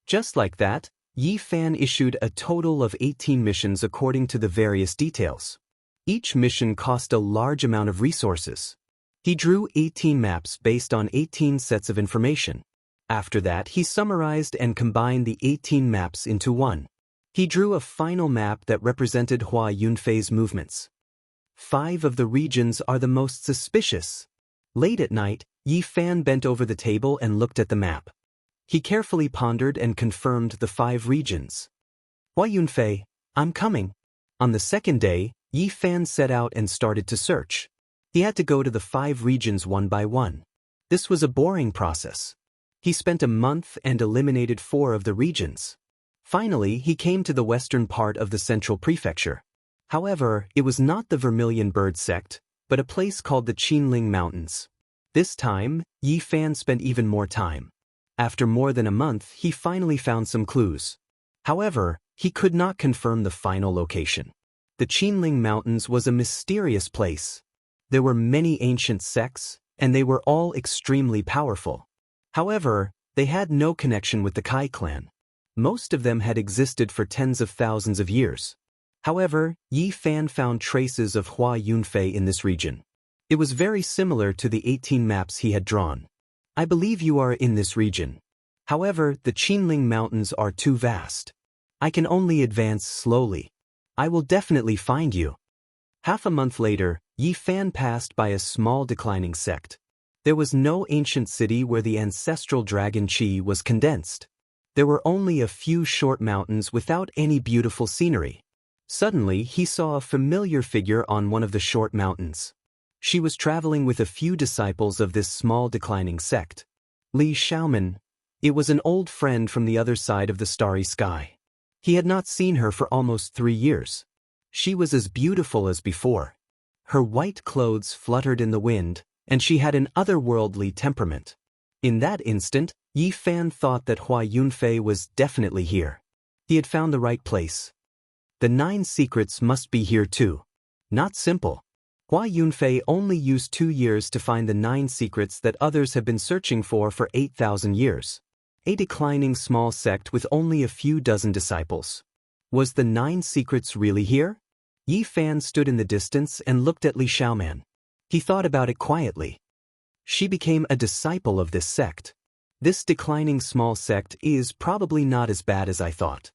Just like that, Yi Fan issued a total of 18 missions according to the various details. Each mission cost a large amount of resources. He drew 18 maps based on 18 sets of information. After that, he summarized and combined the 18 maps into one. He drew a final map that represented Hua Yunfei's movements. 5 of the regions are the most suspicious. Late at night, Yi Fan bent over the table and looked at the map. He carefully pondered and confirmed the 5 regions. Hua Yunfei, I'm coming. On the second day, Yi Fan set out and started to search. He had to go to the 5 regions one by one. This was a boring process. He spent a month and eliminated 4 of the regions. Finally, he came to the western part of the central prefecture. However, it was not the Vermilion Bird sect, but a place called the Qinling Mountains. This time, Yi Fan spent even more time. After more than a month, he finally found some clues. However, he could not confirm the final location. The Qinling Mountains was a mysterious place. There were many ancient sects, and they were all extremely powerful. However, they had no connection with the Kai clan. Most of them had existed for tens of thousands of years. However, Yi Fan found traces of Hua Yunfei in this region. It was very similar to the 18 maps he had drawn. I believe you are in this region. However, the Qinling Mountains are too vast. I can only advance slowly. I will definitely find you. Half a month later, Yi Fan passed by a small declining sect. There was no ancient city where the ancestral dragon Qi was condensed. There were only a few short mountains without any beautiful scenery. Suddenly, he saw a familiar figure on one of the short mountains. She was traveling with a few disciples of this small declining sect. Li Xiaoman. It was an old friend from the other side of the starry sky. He had not seen her for almost 3 years. She was as beautiful as before. Her white clothes fluttered in the wind, and she had an otherworldly temperament. In that instant, Yi Fan thought that Hua Yunfei was definitely here. He had found the right place. The 9 secrets must be here too. Not simple. Hua Yunfei only used 2 years to find the 9 secrets that others have been searching for 8,000 years. A declining small sect with only a few dozen disciples. Was the 9 secrets really here? Yi Fan stood in the distance and looked at Li Xiaoman. He thought about it quietly. She became a disciple of this sect. This declining small sect is probably not as bad as I thought.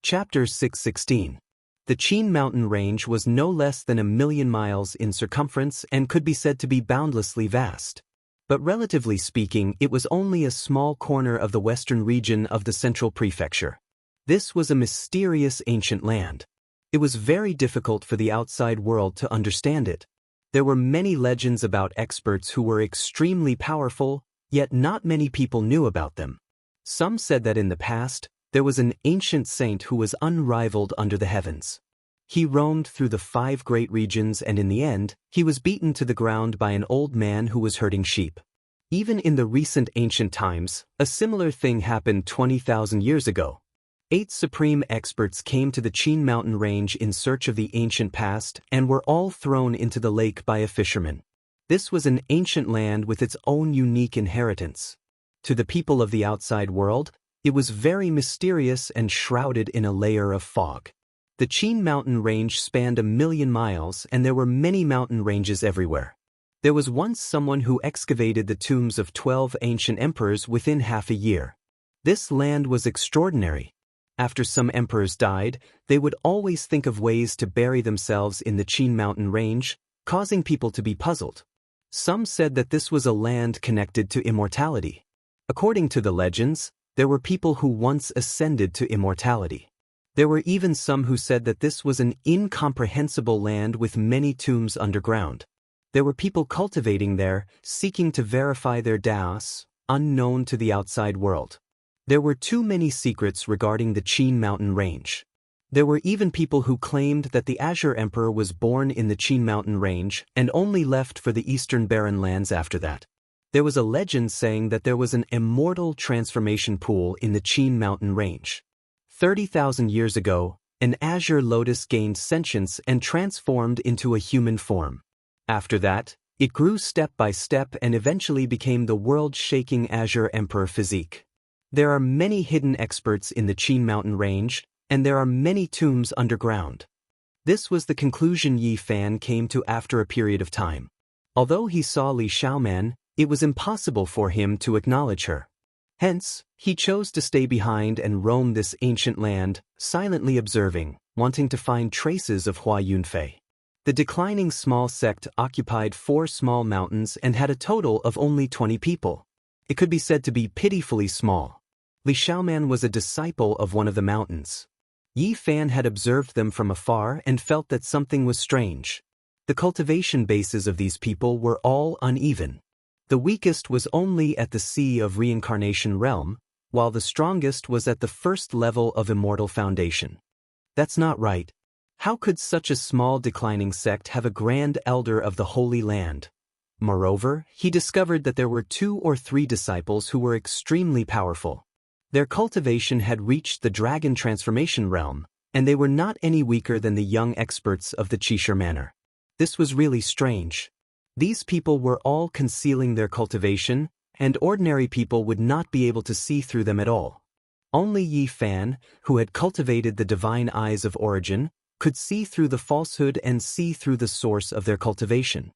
Chapter 616. The Qin mountain range was no less than 1,000,000 miles in circumference and could be said to be boundlessly vast. But relatively speaking, it was only a small corner of the western region of the central prefecture. This was a mysterious ancient land. It was very difficult for the outside world to understand it. There were many legends about experts who were extremely powerful, yet not many people knew about them. Some said that in the past, there was an ancient saint who was unrivaled under the heavens. He roamed through the 5 great regions and in the end, he was beaten to the ground by an old man who was herding sheep. Even in the recent ancient times, a similar thing happened 20,000 years ago. 8 supreme experts came to the Qin mountain range in search of the ancient past and were all thrown into the lake by a fisherman. This was an ancient land with its own unique inheritance. To the people of the outside world, it was very mysterious and shrouded in a layer of fog. The Qin mountain range spanned 1,000,000 miles and there were many mountain ranges everywhere. There was once someone who excavated the tombs of 12 ancient emperors within half a year. This land was extraordinary. After some emperors died, they would always think of ways to bury themselves in the Qin mountain range, causing people to be puzzled. Some said that this was a land connected to immortality. According to the legends, there were people who once ascended to immortality. There were even some who said that this was an incomprehensible land with many tombs underground. There were people cultivating there, seeking to verify their daos, unknown to the outside world. There were too many secrets regarding the Qin mountain range. There were even people who claimed that the Azure Emperor was born in the Qin mountain range and only left for the eastern barren lands after that. There was a legend saying that there was an immortal transformation pool in the Qin mountain range. 30,000 years ago, an azure lotus gained sentience and transformed into a human form. After that, it grew step by step and eventually became the world-shaking Azure Emperor physique. There are many hidden experts in the Qin mountain range, and there are many tombs underground. This was the conclusion Yi Fan came to after a period of time. Although he saw Li Xiaoman, it was impossible for him to acknowledge her. Hence, he chose to stay behind and roam this ancient land, silently observing, wanting to find traces of Hua Yunfei. The declining small sect occupied 4 small mountains and had a total of only 20 people. It could be said to be pitifully small. Li Xiaoman was a disciple of one of the mountains. Yi Fan had observed them from afar and felt that something was strange. The cultivation bases of these people were all uneven. The weakest was only at the Sea of Reincarnation realm, while the strongest was at the first level of Immortal Foundation. That's not right. How could such a small declining sect have a grand elder of the Holy Land? Moreover, he discovered that there were 2 or 3 disciples who were extremely powerful. Their cultivation had reached the Dragon Transformation realm, and they were not any weaker than the young experts of the Qishir Manor. This was really strange. These people were all concealing their cultivation, and ordinary people would not be able to see through them at all. Only Yi Fan, who had cultivated the divine eyes of origin, could see through the falsehood and see through the source of their cultivation.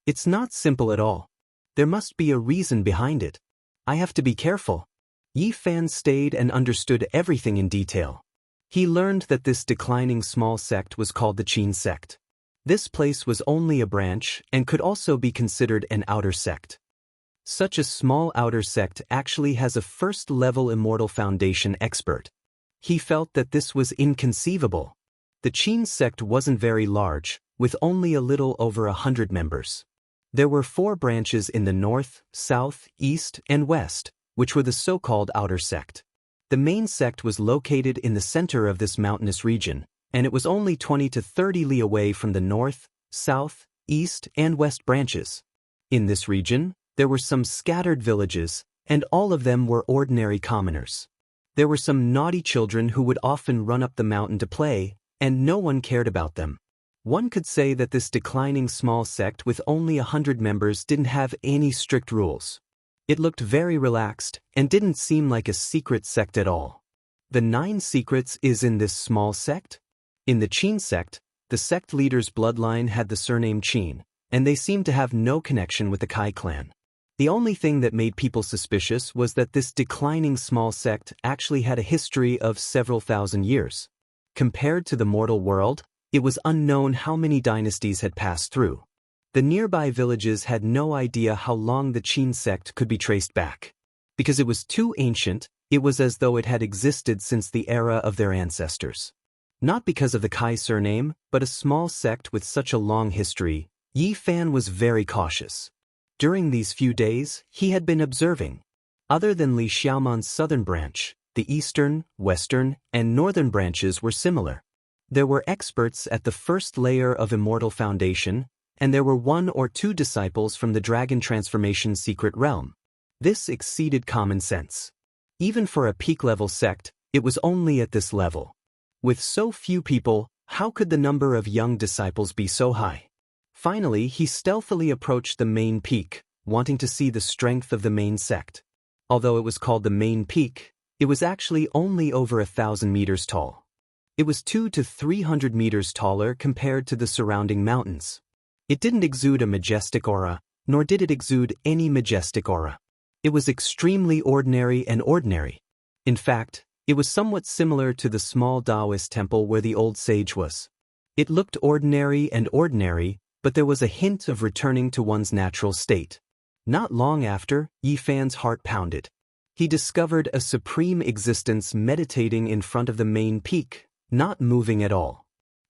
It's not simple at all. There must be a reason behind it. I have to be careful. Yi Fan stayed and understood everything in detail. He learned that this declining small sect was called the Qin sect. This place was only a branch and could also be considered an outer sect. Such a small outer sect actually has a first-level Immortal Foundation expert. He felt that this was inconceivable. The Qin sect wasn't very large, with only a little over 100 members. There were 4 branches in the north, south, east, and west, which were the so-called outer sect. The main sect was located in the center of this mountainous region, and it was only 20 to 30 li away from the north, south, east, and west branches. In this region, there were some scattered villages, and all of them were ordinary commoners. There were some naughty children who would often run up the mountain to play, and no one cared about them. One could say that this declining small sect with only 100 members didn't have any strict rules. It looked very relaxed, and didn't seem like a secret sect at all. The 9 secrets is in this small sect? In the Qin sect, the sect leader's bloodline had the surname Qin, and they seemed to have no connection with the Kai clan. The only thing that made people suspicious was that this declining small sect actually had a history of several thousand years. Compared to the mortal world, it was unknown how many dynasties had passed through. The nearby villages had no idea how long the Qin sect could be traced back. Because it was too ancient, it was as though it had existed since the era of their ancestors. Not because of the Kai surname, but a small sect with such a long history, Yi Fan was very cautious. During these few days, he had been observing. Other than Li Xiaoman's southern branch, the eastern, western, and northern branches were similar. There were experts at the first layer of Immortal Foundation, and there were 1 or 2 disciples from the Dragon Transformation secret realm. This exceeded common sense. Even for a peak-level sect, it was only at this level. With so few people, how could the number of young disciples be so high? Finally, he stealthily approached the main peak, wanting to see the strength of the main sect. Although it was called the main peak, it was actually only over 1,000 meters tall. It was 200 to 300 meters taller compared to the surrounding mountains. It didn't exude a majestic aura, nor did it exude any majestic aura. It was extremely ordinary and ordinary. In fact, it was somewhat similar to the small Taoist temple where the old sage was. It looked ordinary and ordinary, but there was a hint of returning to one's natural state. Not long after, Yi Fan's heart pounded. He discovered a supreme existence meditating in front of the main peak, not moving at all.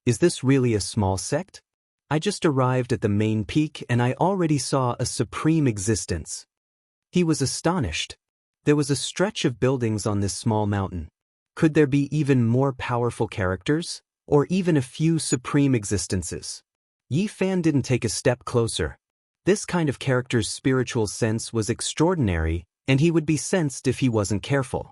Is this really a small sect? I just arrived at the main peak and I already saw a supreme existence. He was astonished. There was a stretch of buildings on this small mountain. Could there be even more powerful characters, or even a few supreme existences? Yi Fan didn't take a step closer. This kind of character's spiritual sense was extraordinary, and he would be sensed if he wasn't careful.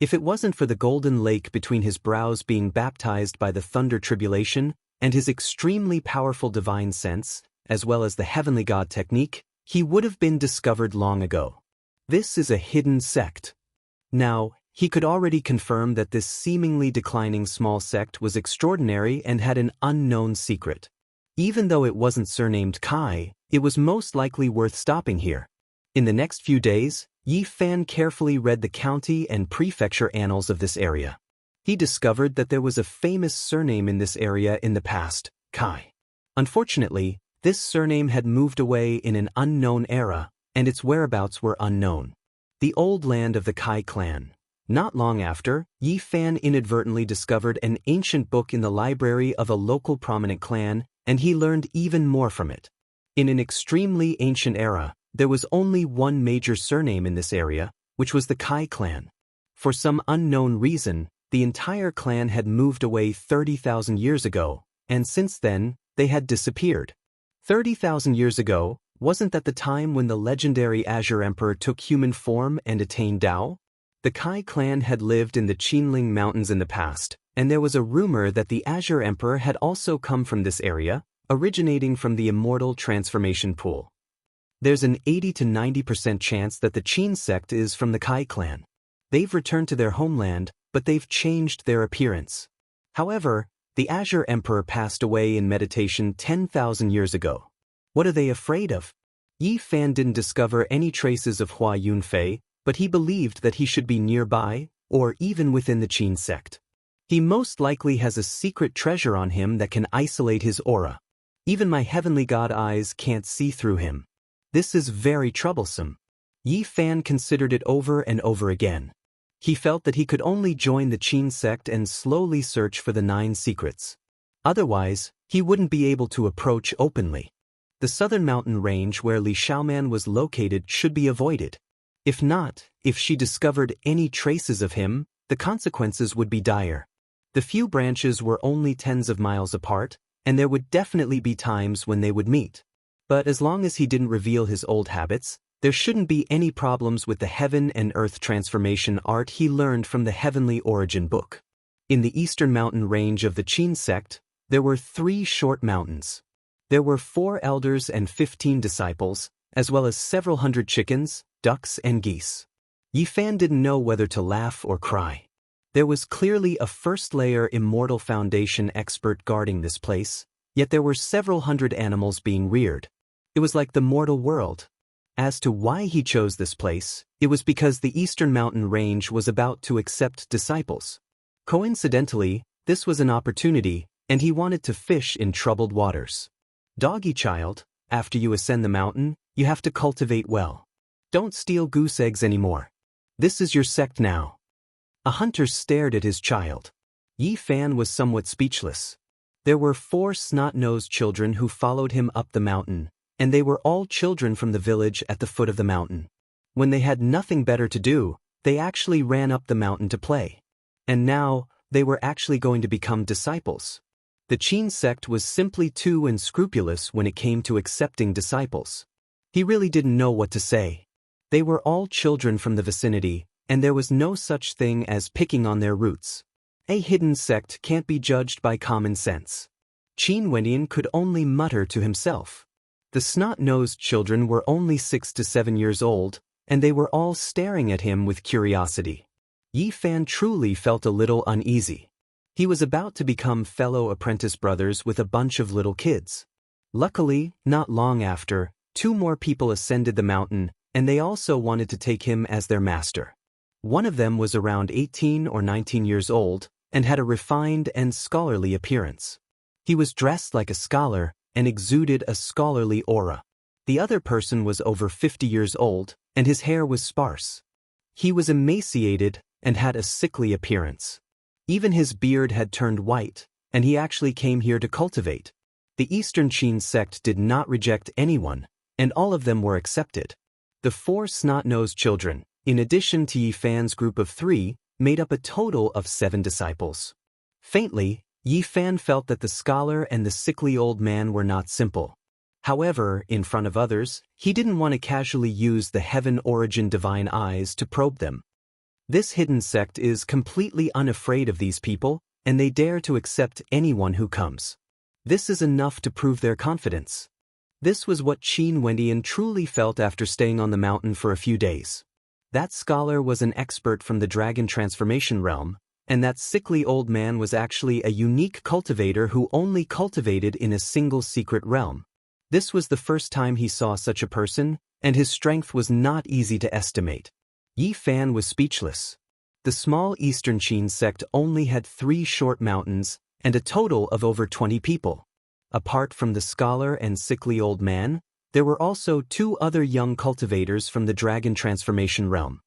If it wasn't for the golden lake between his brows being baptized by the thunder tribulation, and his extremely powerful divine sense, as well as the heavenly god technique, he would have been discovered long ago. This is a hidden sect. Now, he could already confirm that this seemingly declining small sect was extraordinary and had an unknown secret. Even though it wasn't surnamed Kai, it was most likely worth stopping here. In the next few days, Yi Fan carefully read the county and prefecture annals of this area. He discovered that there was a famous surname in this area in the past, Kai. Unfortunately, this surname had moved away in an unknown era, and its whereabouts were unknown. The old land of the Kai clan. Not long after, Yi Fan inadvertently discovered an ancient book in the library of a local prominent clan, and he learned even more from it. In an extremely ancient era, there was only one major surname in this area, which was the Kai clan. For some unknown reason, the entire clan had moved away 30,000 years ago, and since then, they had disappeared. 30,000 years ago, wasn't that the time when the legendary Azure Emperor took human form and attained Tao? The Kai clan had lived in the Qinling Mountains in the past, and there was a rumor that the Azure Emperor had also come from this area, originating from the Immortal transformation pool. There's an 80 to 90% chance that the Qin sect is from the Kai clan. They've returned to their homeland, but they've changed their appearance. However, the Azure Emperor passed away in meditation 10,000 years ago. What are they afraid of? Yi Fan didn't discover any traces of Hua Yunfei, but he believed that he should be nearby, or even within the Qin sect. He most likely has a secret treasure on him that can isolate his aura. Even my heavenly god eyes can't see through him. This is very troublesome. Yi Fan considered it over and over again. He felt that he could only join the Qin sect and slowly search for the 9 secrets. Otherwise, he wouldn't be able to approach openly. The southern mountain range where Li Xiaoman was located should be avoided. If not, if she discovered any traces of him, the consequences would be dire. The few branches were only tens of miles apart, and there would definitely be times when they would meet. But as long as he didn't reveal his old habits, there shouldn't be any problems with the heaven and earth transformation art he learned from the Heavenly Origin book. In the eastern mountain range of the Qin sect, there were 3 short mountains. There were 4 elders and 15 disciples, as well as several hundred chickens, ducks and geese. Yi Fan didn't know whether to laugh or cry. There was clearly a first-layer Immortal Foundation expert guarding this place, yet there were several hundred animals being reared. It was like the mortal world. As to why he chose this place, it was because the eastern mountain range was about to accept disciples. Coincidentally, this was an opportunity, and he wanted to fish in troubled waters. Doggy child, after you ascend the mountain, you have to cultivate well. Don't steal goose eggs anymore. This is your sect now. A hunter stared at his child. Yi Fan was somewhat speechless. There were 4 snot-nosed children who followed him up the mountain, and they were all children from the village at the foot of the mountain. When they had nothing better to do, they actually ran up the mountain to play. And now, they were actually going to become disciples. The Qin sect was simply too unscrupulous when it came to accepting disciples. He really didn't know what to say. They were all children from the vicinity, and there was no such thing as picking on their roots. A hidden sect can't be judged by common sense. Qin Wendian could only mutter to himself. The snot-nosed children were only 6 to 7 years old, and they were all staring at him with curiosity. Yi Fan truly felt a little uneasy. He was about to become fellow apprentice brothers with a bunch of little kids. Luckily, not long after, 2 more people ascended the mountain, and they also wanted to take him as their master. One of them was around 18 or 19 years old, and had a refined and scholarly appearance. He was dressed like a scholar, and exuded a scholarly aura. The other person was over 50 years old, and his hair was sparse. He was emaciated and had a sickly appearance. Even his beard had turned white, and he actually came here to cultivate. The Eastern Qin sect did not reject anyone, and all of them were accepted. The 4 snot-nosed children, in addition to Yi Fan's group of 3, made up a total of 7 disciples. Faintly, Yi Fan felt that the scholar and the sickly old man were not simple. However, in front of others, he didn't want to casually use the Heaven Origin divine eyes to probe them. This hidden sect is completely unafraid of these people, and they dare to accept anyone who comes. This is enough to prove their confidence. This was what Qin Wendian truly felt after staying on the mountain for a few days. That scholar was an expert from the dragon transformation realm, and that sickly old man was actually a unique cultivator who only cultivated in a single secret realm. This was the first time he saw such a person, and his strength was not easy to estimate. Yi Fan was speechless. The small Eastern Qin sect only had 3 short mountains and a total of over 20 people. Apart from the scholar and sickly old man, there were also 2 other young cultivators from the dragon transformation realm.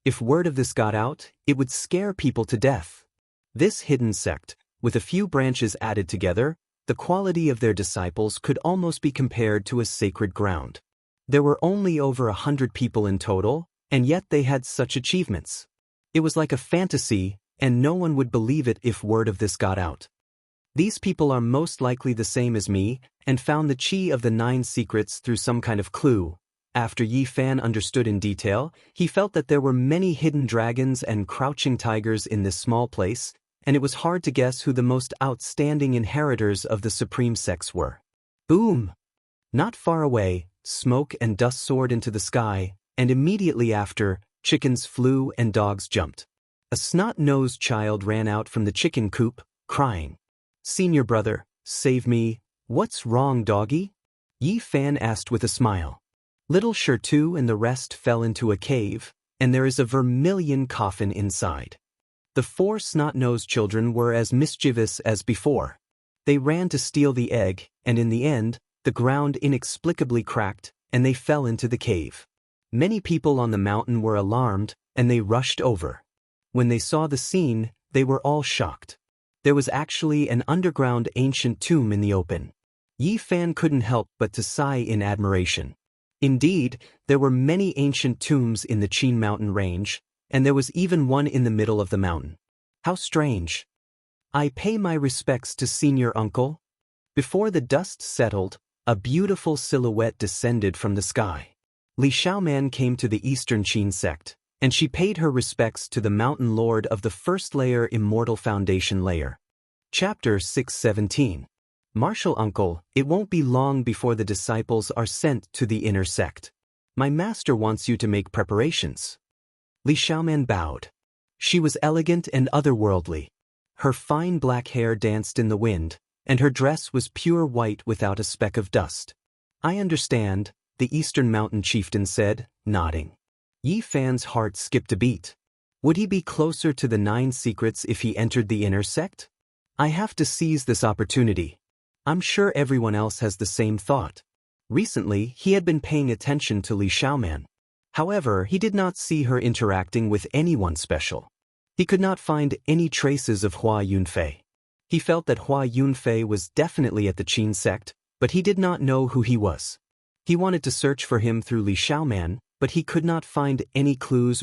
If word of this got out, it would scare people to death. This hidden sect, with a few branches added together, the quality of their disciples could almost be compared to a sacred ground. There were only over 100 people in total, and yet they had such achievements. It was like a fantasy, and no one would believe it if word of this got out. These people are most likely the same as me, and found the chi of the 9 secrets through some kind of clue. After Yi Fan understood in detail, he felt that there were many hidden dragons and crouching tigers in this small place, and it was hard to guess who the most outstanding inheritors of the supreme sects were. Boom! Not far away, smoke and dust soared into the sky, and immediately after, chickens flew and dogs jumped. A snot-nosed child ran out from the chicken coop, crying, "Senior brother, save me, what's wrong, doggy?" Yi Fan asked with a smile. Little Shirtu and the rest fell into a cave, and there is a vermilion coffin inside. The 4 snot-nosed children were as mischievous as before. They ran to steal the egg, and in the end, the ground inexplicably cracked, and they fell into the cave. Many people on the mountain were alarmed, and they rushed over. When they saw the scene, they were all shocked. There was actually an underground ancient tomb in the open. Yi Fan couldn't help but to sigh in admiration. Indeed, there were many ancient tombs in the Qin mountain range, and there was even one in the middle of the mountain. How strange. I pay my respects to senior uncle. Before the dust settled, a beautiful silhouette descended from the sky. Li Xiaoman came to the Eastern Qin sect, and she paid her respects to the mountain lord of the first layer Immortal Foundation layer. Chapter 617. Martial uncle, it won't be long before the disciples are sent to the inner sect. My master wants you to make preparations. Li Xiaoman bowed. She was elegant and otherworldly. Her fine black hair danced in the wind, and her dress was pure white without a speck of dust. I understand, the Eastern Mountain chieftain said, nodding. Yi Fan's heart skipped a beat. Would he be closer to the 9 secrets if he entered the inner sect? I have to seize this opportunity. I'm sure everyone else has the same thought. Recently, he had been paying attention to Li Xiaoman. However, he did not see her interacting with anyone special. He could not find any traces of Hua Yunfei. He felt that Hua Yunfei was definitely at the Qin sect, but he did not know who he was. He wanted to search for him through Li Xiaoman, but he could not find any clues.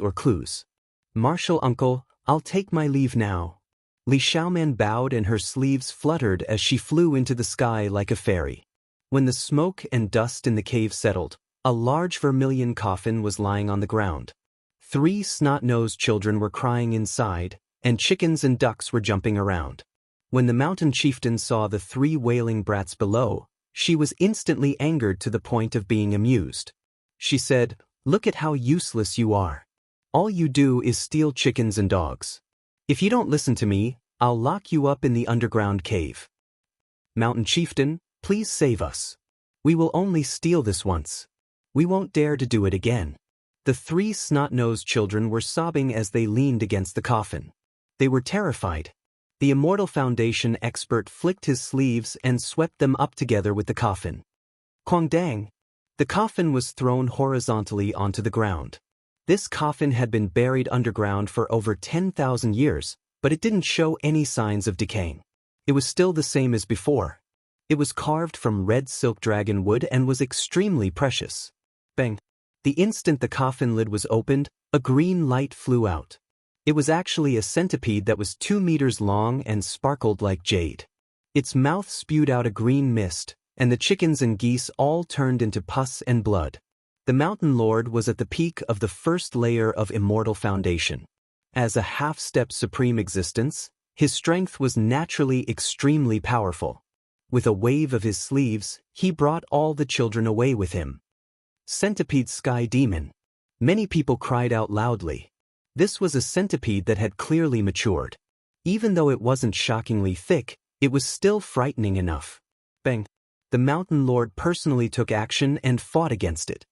Martial uncle, I'll take my leave now. Li Xiaoman bowed and her sleeves fluttered as she flew into the sky like a fairy. When the smoke and dust in the cave settled, a large vermilion coffin was lying on the ground. 3 snot-nosed children were crying inside, and chickens and ducks were jumping around. When the mountain chieftain saw the 3 wailing brats below, she was instantly angered to the point of being amused. She said, "Look at how useless you are. All you do is steal chickens and dogs. If you don't listen to me, I'll lock you up in the underground cave. Mountain chieftain, please save us. We will only steal this once. We won't dare to do it again." The 3 snot-nosed children were sobbing as they leaned against the coffin. They were terrified. The Immortal Foundation expert flicked his sleeves and swept them up together with the coffin. Quangdang! The coffin was thrown horizontally onto the ground. This coffin had been buried underground for over 10,000 years, but it didn't show any signs of decaying. It was still the same as before. It was carved from red silk dragon wood and was extremely precious. Bang! The instant the coffin lid was opened, a green light flew out. It was actually a centipede that was 2 meters long and sparkled like jade. Its mouth spewed out a green mist, and the chickens and geese all turned into pus and blood. The Mountain Lord was at the peak of the first layer of Immortal Foundation. As a half-step supreme existence, his strength was naturally extremely powerful. With a wave of his sleeves, he brought all the children away with him. Centipede Sky Demon. Many people cried out loudly. This was a centipede that had clearly matured. Even though it wasn't shockingly thick, it was still frightening enough. Bang! The Mountain Lord personally took action and fought against it.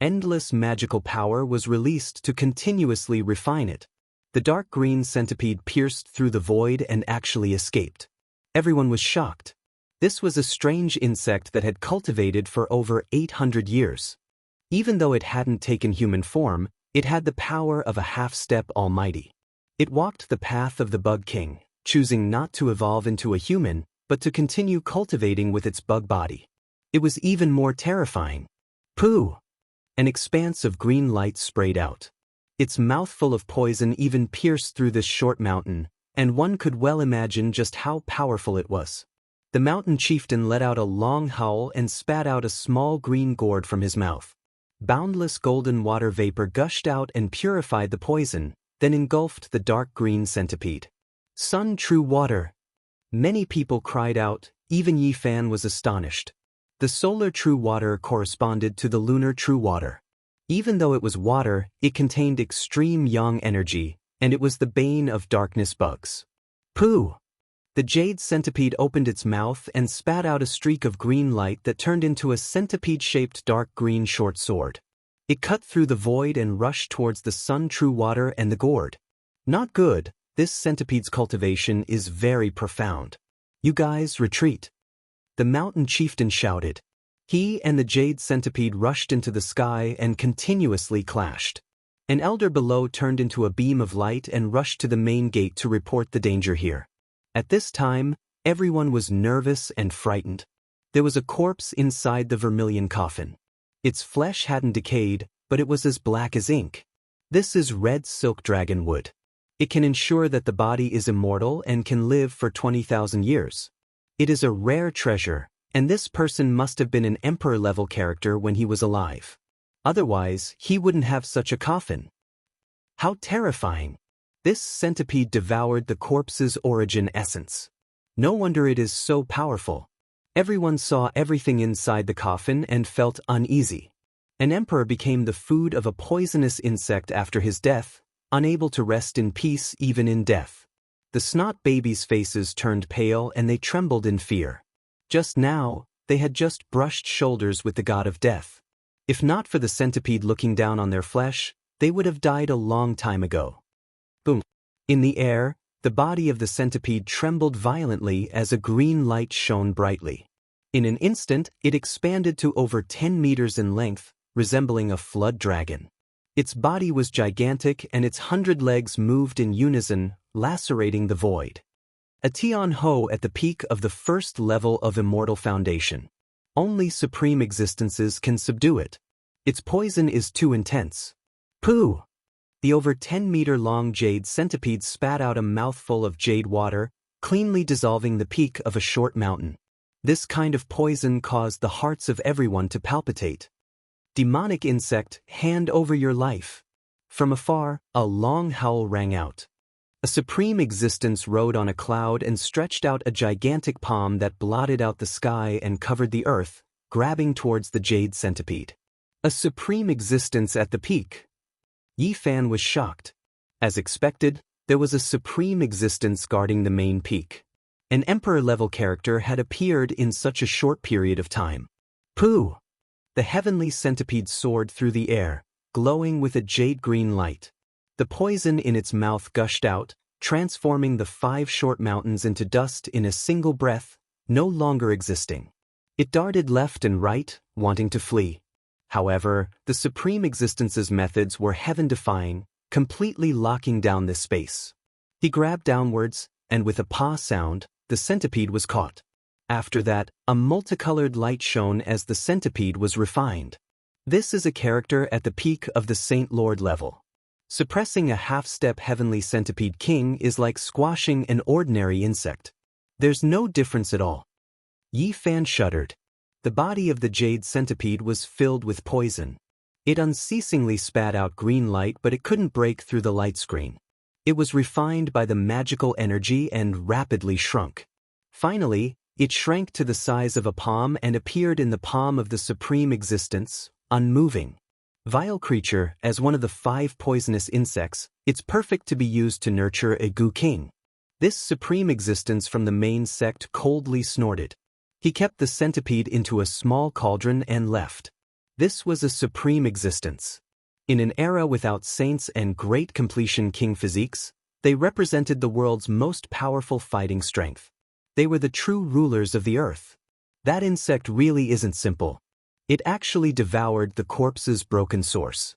Endless magical power was released to continuously refine it. The dark green centipede pierced through the void and actually escaped. Everyone was shocked. This was a strange insect that had cultivated for over 800 years. Even though it hadn't taken human form, it had the power of a half-step almighty. It walked the path of the Bug King, choosing not to evolve into a human, but to continue cultivating with its bug body. It was even more terrifying. Pooh! An expanse of green light sprayed out. Its mouth full of poison even pierced through this short mountain, and one could well imagine just how powerful it was. The mountain chieftain let out a long howl and spat out a small green gourd from his mouth. Boundless golden water vapor gushed out and purified the poison, then engulfed the dark green centipede. Sun True Water! Many people cried out, even Yi Fan was astonished. The solar true water corresponded to the lunar true water. Even though it was water, it contained extreme yang energy, and it was the bane of darkness bugs. Pooh! The jade centipede opened its mouth and spat out a streak of green light that turned into a centipede-shaped dark green short sword. It cut through the void and rushed towards the sun true water and the gourd. Not good, this centipede's cultivation is very profound. You guys retreat. The mountain chieftain shouted. He and the jade centipede rushed into the sky and continuously clashed. An elder below turned into a beam of light and rushed to the main gate to report the danger here. At this time, everyone was nervous and frightened. There was a corpse inside the vermilion coffin. Its flesh hadn't decayed, but it was as black as ink. This is red silk dragon wood. It can ensure that the body is immortal and can live for 20,000 years. It is a rare treasure, and this person must have been an emperor-level character when he was alive. Otherwise, he wouldn't have such a coffin. How terrifying! This centipede devoured the corpse's origin essence. No wonder it is so powerful. Everyone saw everything inside the coffin and felt uneasy. An emperor became the food of a poisonous insect after his death, unable to rest in peace even in death. The snot babies' faces turned pale and they trembled in fear. Just now, they had just brushed shoulders with the god of death. If not for the centipede looking down on their flesh, they would have died a long time ago. Boom. In the air, the body of the centipede trembled violently as a green light shone brightly. In an instant, it expanded to over 10 meters in length, resembling a flood dragon. Its body was gigantic and its 100 legs moved in unison, lacerating the void. A Tianho at the peak of the first level of Immortal Foundation. Only supreme existences can subdue it. Its poison is too intense. Pooh! The over 10-meter-long jade centipede spat out a mouthful of jade water, cleanly dissolving the peak of a short mountain. This kind of poison caused the hearts of everyone to palpitate. Demonic insect, hand over your life. From afar, a long howl rang out. A supreme existence rode on a cloud and stretched out a gigantic palm that blotted out the sky and covered the earth, grabbing towards the jade centipede. A supreme existence at the peak. Yi Fan was shocked. As expected, there was a supreme existence guarding the main peak. An emperor-level character had appeared in such a short period of time. Pooh! The heavenly centipede soared through the air, glowing with a jade-green light. The poison in its mouth gushed out, transforming the 5 short mountains into dust in a single breath, no longer existing. It darted left and right, wanting to flee. However, the Supreme Existence's methods were heaven-defying, completely locking down this space. He grabbed downwards, and with a paw sound, the centipede was caught. After that, a multicolored light shone as the centipede was refined. This is a character at the peak of the Saint Lord level. Suppressing a half-step heavenly centipede king is like squashing an ordinary insect. There's no difference at all. Yi Fan shuddered. The body of the jade centipede was filled with poison. It unceasingly spat out green light, but it couldn't break through the light screen. It was refined by the magical energy and rapidly shrunk. Finally, it shrank to the size of a palm and appeared in the palm of the Supreme Existence, unmoving. Vile creature, as one of the 5 poisonous insects, it's perfect to be used to nurture a Gu King. This Supreme Existence from the main sect coldly snorted. He kept the centipede into a small cauldron and left. This was a supreme existence. In an era without saints and great completion king physiques, they represented the world's most powerful fighting strength. They were the true rulers of the earth. That insect really isn't simple. It actually devoured the corpse's broken source.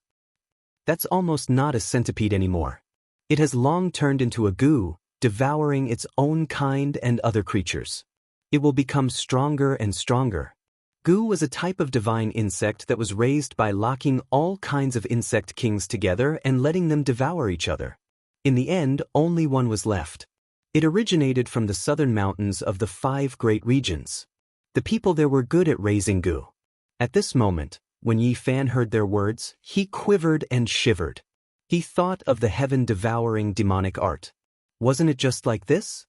That's almost not a centipede anymore. It has long turned into a goo, devouring its own kind and other creatures. It will become stronger and stronger. Goo was a type of divine insect that was raised by locking all kinds of insect kings together and letting them devour each other. In the end, only one was left. It originated from the southern mountains of the 5 great regions. The people there were good at raising goo. At this moment, when Yi Fan heard their words, he quivered and shivered. He thought of the heaven-devouring demonic art. Wasn't it just like this?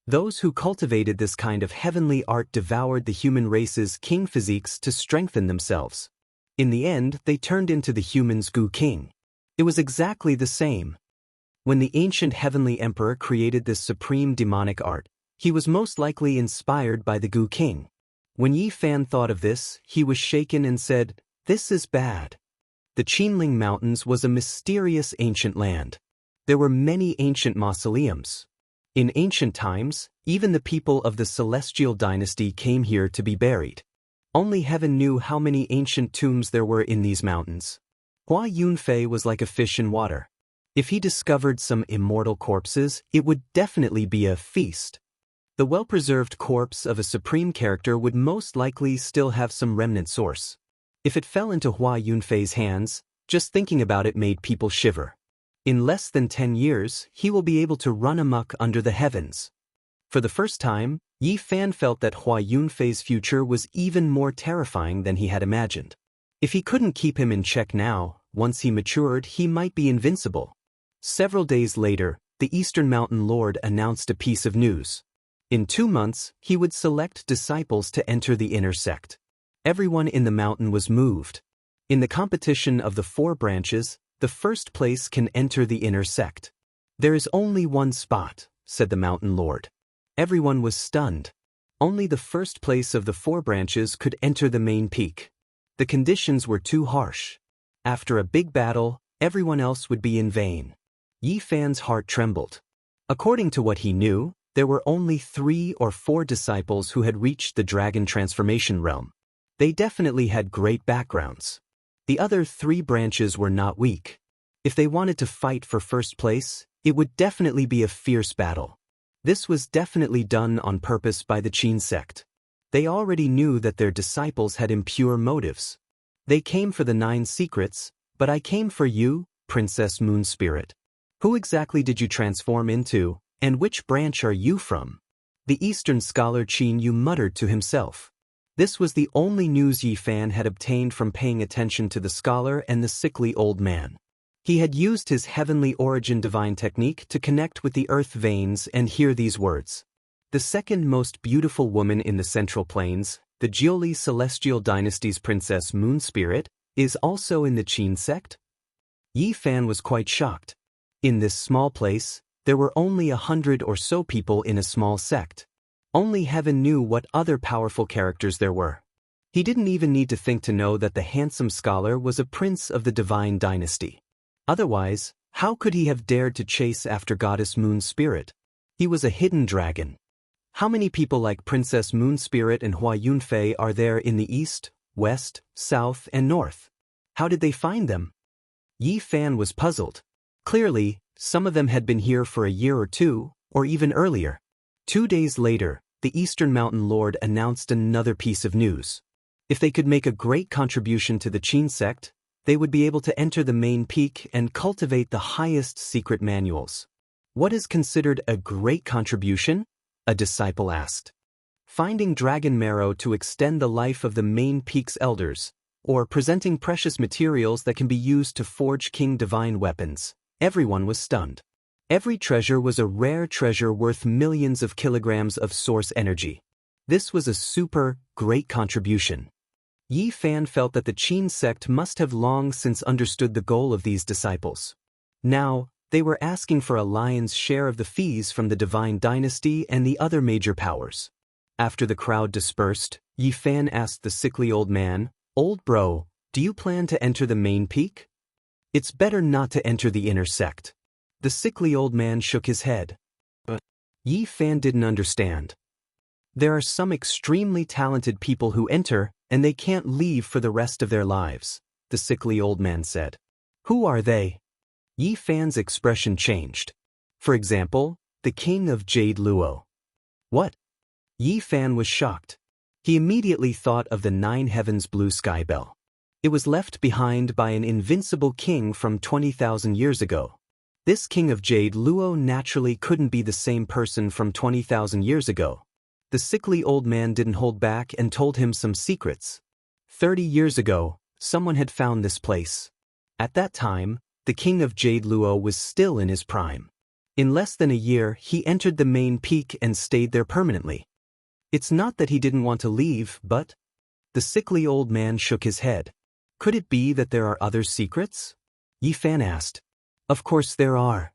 Those who cultivated this kind of heavenly art devoured the human race's king physiques to strengthen themselves. In the end, they turned into the humans' goo king. It was exactly the same. When the ancient heavenly emperor created this supreme demonic art, he was most likely inspired by the goo king. When Yi Fan thought of this, he was shaken and said, "This is bad." The Qinling Mountains was a mysterious ancient land. There were many ancient mausoleums. In ancient times, even the people of the Celestial Dynasty came here to be buried. Only heaven knew how many ancient tombs there were in these mountains. Hua Yunfei was like a fish in water. If he discovered some immortal corpses, it would definitely be a feast. The well-preserved corpse of a supreme character would most likely still have some remnant source. If it fell into Hua Yunfei's hands, just thinking about it made people shiver. In less than 10 years, he will be able to run amok under the heavens. For the first time, Yi Fan felt that Hua Yunfei's future was even more terrifying than he had imagined. If he couldn't keep him in check now, once he matured, he might be invincible. Several days later, the Eastern Mountain Lord announced a piece of news. In 2 months, he would select disciples to enter the inner sect. Everyone in the mountain was moved. In the competition of the 4 branches, the first place can enter the inner sect. "There is only one spot," said the Mountain Lord. Everyone was stunned. Only the first place of the 4 branches could enter the main peak. The conditions were too harsh. After a big battle, everyone else would be in vain. Yi Fan's heart trembled. According to what he knew, there were only 3 or 4 disciples who had reached the dragon transformation realm. They definitely had great backgrounds. The other 3 branches were not weak. If they wanted to fight for first place, it would definitely be a fierce battle. This was definitely done on purpose by the Qin sect. They already knew that their disciples had impure motives. "They came for the 9 secrets, but I came for you, Princess Moon Spirit. Who exactly did you transform into, and which branch are you from?" The Eastern scholar Qin Yu muttered to himself. This was the only news Yi Fan had obtained from paying attention to the scholar and the sickly old man. He had used his heavenly origin divine technique to connect with the earth veins and hear these words. The second most beautiful woman in the Central Plains, the Jioli Celestial Dynasty's Princess Moon Spirit, is also in the Qin sect? Yi Fan was quite shocked. In this small place, there were only 100 or so people in a small sect. Only heaven knew what other powerful characters there were. He didn't even need to think to know that the handsome scholar was a prince of the divine dynasty. Otherwise, how could he have dared to chase after Goddess Moon Spirit? He was a hidden dragon. How many people like Princess Moon Spirit and Hua Yunfei are there in the east, west, south, and north? How did they find them? Yi Fan was puzzled. Clearly, some of them had been here for a year or 2, or even earlier. 2 days later, the Eastern Mountain Lord announced another piece of news. If they could make a great contribution to the Qin sect, they would be able to enter the main peak and cultivate the highest secret manuals. "What is considered a great contribution?" a disciple asked. "Finding dragon marrow to extend the life of the main peak's elders, or presenting precious materials that can be used to forge king divine weapons." Everyone was stunned. Every treasure was a rare treasure worth millions of kilograms of source energy. This was a super, great contribution. Yi Fan felt that the Qin sect must have long since understood the goal of these disciples. Now, they were asking for a lion's share of the fees from the divine dynasty and the other major powers. After the crowd dispersed, Yi Fan asked the sickly old man, "Old bro, Do you plan to enter the main peak? It's better not to enter the inner sect. The sickly old man shook his head. But Yi Fan didn't understand. There are some extremely talented people who enter, and they can't leave for the rest of their lives, the sickly old man said. Who are they? Yi Fan's expression changed. For example, the king of Jade Luo. What? Yi Fan was shocked. He immediately thought of the 9 Heavens Blue Sky Bell. It was left behind by an invincible king from 20,000 years ago. This king of Jade Luo naturally couldn't be the same person from 20,000 years ago. The sickly old man didn't hold back and told him some secrets. 30 years ago, someone had found this place. At that time, the king of Jade Luo was still in his prime. In less than a year, he entered the main peak and stayed there permanently. It's not that he didn't want to leave, but... The sickly old man shook his head. Could it be that there are other secrets? Yi Fan asked. Of course there are.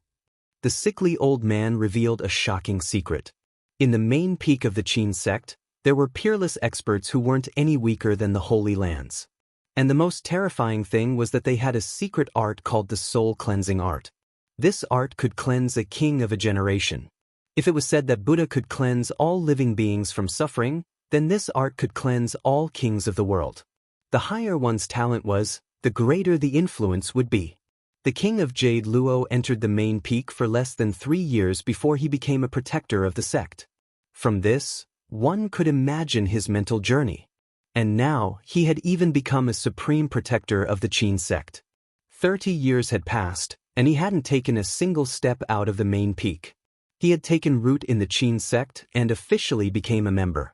The sickly old man revealed a shocking secret. In the main peak of the Qin sect, there were peerless experts who weren't any weaker than the Holy Lands. And the most terrifying thing was that they had a secret art called the soul cleansing art. This art could cleanse a king of a generation. If it was said that Buddha could cleanse all living beings from suffering, then this art could cleanse all kings of the world. The higher one's talent was, the greater the influence would be. The king of Jade Luo entered the main peak for less than 3 years before he became a protector of the sect. From this, one could imagine his mental journey. And now, he had even become a supreme protector of the Qin sect. 30 years had passed, and he hadn't taken a single step out of the main peak. He had taken root in the Qin sect and officially became a member.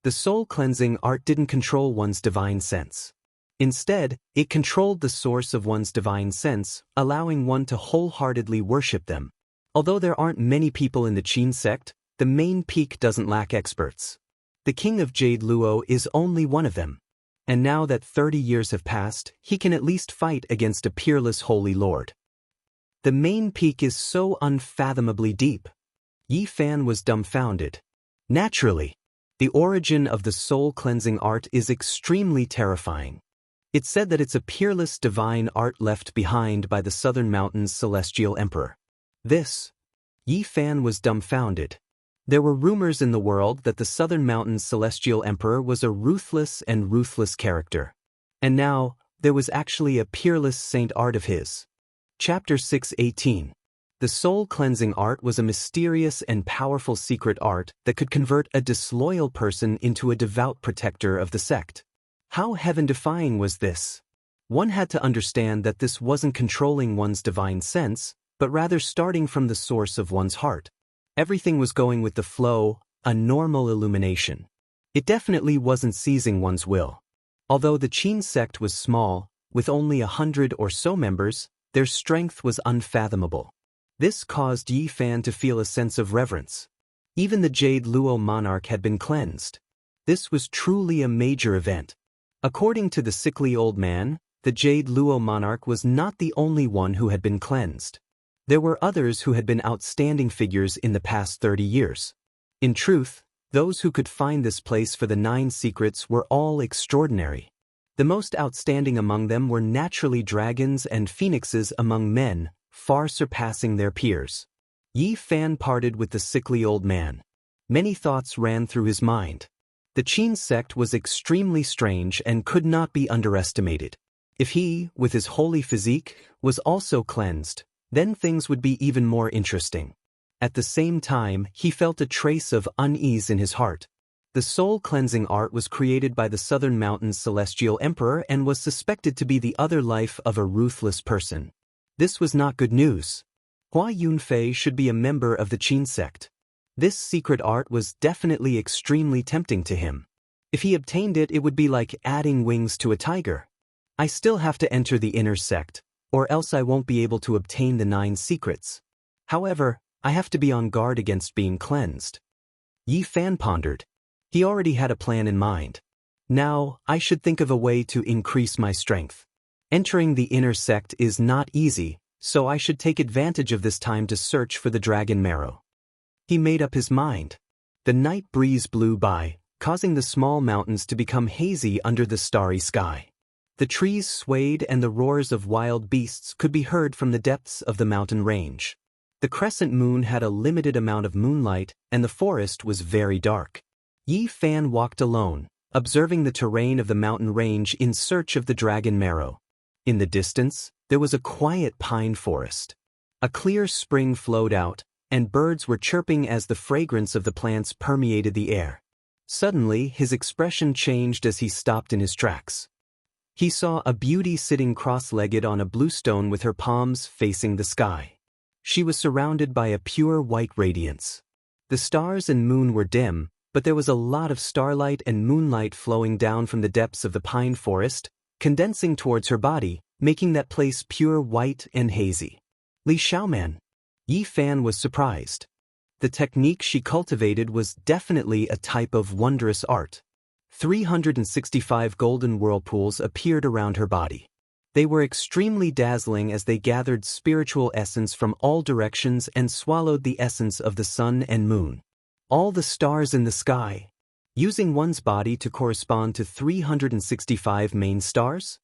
The soul cleansing art didn't control one's divine sense. Instead, it controlled the source of one's divine sense, allowing one to wholeheartedly worship them. Although there aren't many people in the Qin sect, the main peak doesn't lack experts. The king of Jade Luo is only one of them. And now that 30 years have passed, he can at least fight against a peerless holy lord. The main peak is so unfathomably deep. Yi Fan was dumbfounded. Naturally, the origin of the soul-cleansing art is extremely terrifying. It's said that it's a peerless divine art left behind by the Southern Mountains' celestial emperor. Yi Fan was dumbfounded. There were rumors in the world that the Southern Mountains' celestial emperor was a ruthless character. And now, there was actually a peerless saint art of his. Chapter 6:18. The soul-cleansing art was a mysterious and powerful secret art that could convert a disloyal person into a devout protector of the sect. How heaven-defying was this? One had to understand that this wasn't controlling one's divine sense, but rather starting from the source of one's heart. Everything was going with the flow, a normal illumination. It definitely wasn't seizing one's will. Although the Qin sect was small, with only 100 or so members, their strength was unfathomable. This caused Yi Fan to feel a sense of reverence. Even the Jade Luo monarch had been cleansed. This was truly a major event. According to the sickly old man, the Jade Luo monarch was not the only one who had been cleansed. There were others who had been outstanding figures in the past 30 years. In truth, those who could find this place for the 9 secrets were all extraordinary. The most outstanding among them were naturally dragons and phoenixes among men, far surpassing their peers. Yi Fan parted with the sickly old man. Many thoughts ran through his mind. The Qin sect was extremely strange and could not be underestimated. If he, with his holy physique, was also cleansed, then things would be even more interesting. At the same time, he felt a trace of unease in his heart. The soul-cleansing art was created by the Southern Mountains' celestial emperor and was suspected to be the other life of a ruthless person. This was not good news. Hua Yunfei should be a member of the Qin sect. This secret art was definitely extremely tempting to him. If he obtained it, it would be like adding wings to a tiger. I still have to enter the inner sect, or else I won't be able to obtain the 9 secrets. However, I have to be on guard against being cleansed. Yi Fan pondered. He already had a plan in mind. Now, I should think of a way to increase my strength. Entering the inner sect is not easy, so I should take advantage of this time to search for the dragon marrow. He made up his mind. The night breeze blew by, causing the small mountains to become hazy under the starry sky. The trees swayed and the roars of wild beasts could be heard from the depths of the mountain range. The crescent moon had a limited amount of moonlight, and the forest was very dark. Yi Fan walked alone, observing the terrain of the mountain range in search of the dragon marrow. In the distance, there was a quiet pine forest. A clear spring flowed out, and birds were chirping as the fragrance of the plants permeated the air. Suddenly, his expression changed as he stopped in his tracks. He saw a beauty sitting cross-legged on a bluestone with her palms facing the sky. She was surrounded by a pure white radiance. The stars and moon were dim, but there was a lot of starlight and moonlight flowing down from the depths of the pine forest, condensing towards her body, making that place pure white and hazy. Li Xiaoman. Yi Fan was surprised. The technique she cultivated was definitely a type of wondrous art. 365 golden whirlpools appeared around her body. They were extremely dazzling as they gathered spiritual essence from all directions and swallowed the essence of the sun and moon. All the stars in the sky, using one's body to correspond to 365 main stars?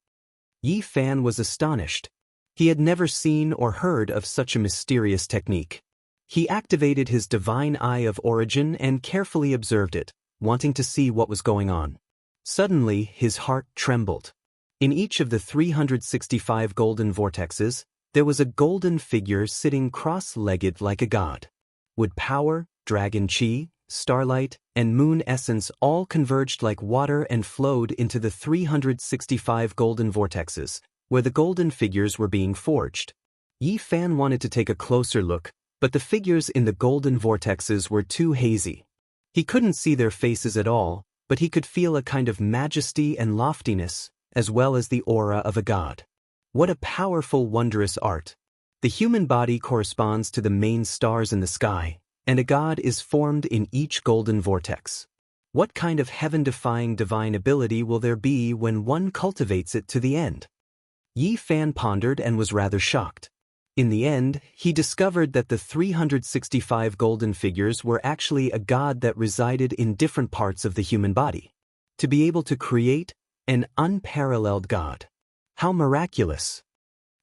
Yi Fan was astonished. He had never seen or heard of such a mysterious technique. He activated his divine eye of origin and carefully observed it, wanting to see what was going on. Suddenly, his heart trembled. In each of the 365 golden vortexes, there was a golden figure sitting cross-legged like a god. Would power, dragon chi, starlight, and moon essence all converged like water and flowed into the 365 golden vortexes, where the golden figures were being forged. Yi Fan wanted to take a closer look, but the figures in the golden vortexes were too hazy. He couldn't see their faces at all, but he could feel a kind of majesty and loftiness, as well as the aura of a god. What a powerful, wondrous art! The human body corresponds to the main stars in the sky, and a god is formed in each golden vortex. What kind of heaven-defying divine ability will there be when one cultivates it to the end? Yi Fan pondered and was rather shocked. In the end, he discovered that the 365 golden figures were actually a god that resided in different parts of the human body. To be able to create an unparalleled god. How miraculous!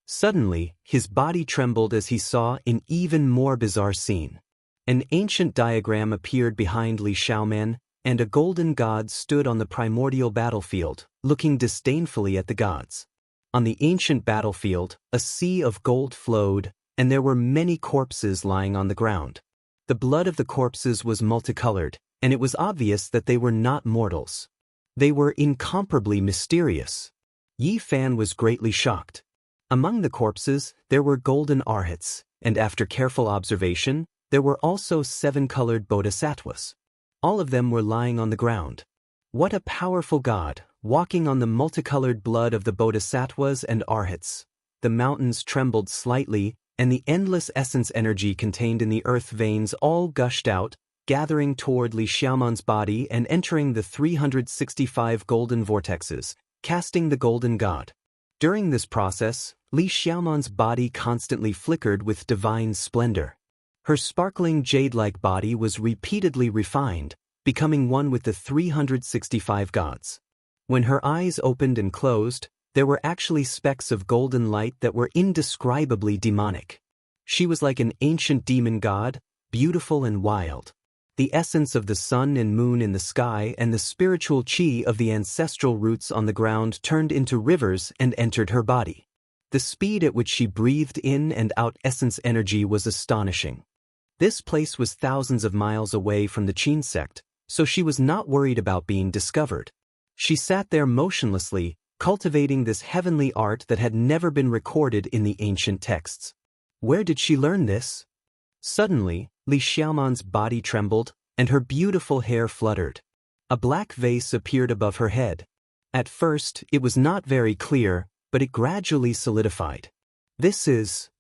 Suddenly, his body trembled as he saw an even more bizarre scene. An ancient diagram appeared behind Li Xiaoman, and a golden god stood on the primordial battlefield, looking disdainfully at the gods. On the ancient battlefield, a sea of gold flowed, and there were many corpses lying on the ground. The blood of the corpses was multicolored, and it was obvious that they were not mortals. They were incomparably mysterious. Yi Fan was greatly shocked. Among the corpses, there were golden arhats, and after careful observation, there were also 7-colored bodhisattvas. All of them were lying on the ground. What a powerful god, walking on the multicolored blood of the bodhisattvas and arhats. The mountains trembled slightly, and the endless essence energy contained in the earth veins all gushed out, gathering toward Li Xiaoman's body and entering the 365 golden vortexes, casting the golden god. During this process, Li Xiaoman's body constantly flickered with divine splendor. Her sparkling jade-like body was repeatedly refined, becoming one with the 365 gods. When her eyes opened and closed, there were actually specks of golden light that were indescribably demonic. She was like an ancient demon god, beautiful and wild. The essence of the sun and moon in the sky and the spiritual chi of the ancestral roots on the ground turned into rivers and entered her body. The speed at which she breathed in and out essence energy was astonishing. This place was thousands of miles away from the Qin sect, so she was not worried about being discovered. She sat there motionlessly, cultivating this heavenly art that had never been recorded in the ancient texts. Where did she learn this? Suddenly, Li Xiaoman's body trembled, and her beautiful hair fluttered. A black vase appeared above her head. At first, it was not very clear, but it gradually solidified. This is...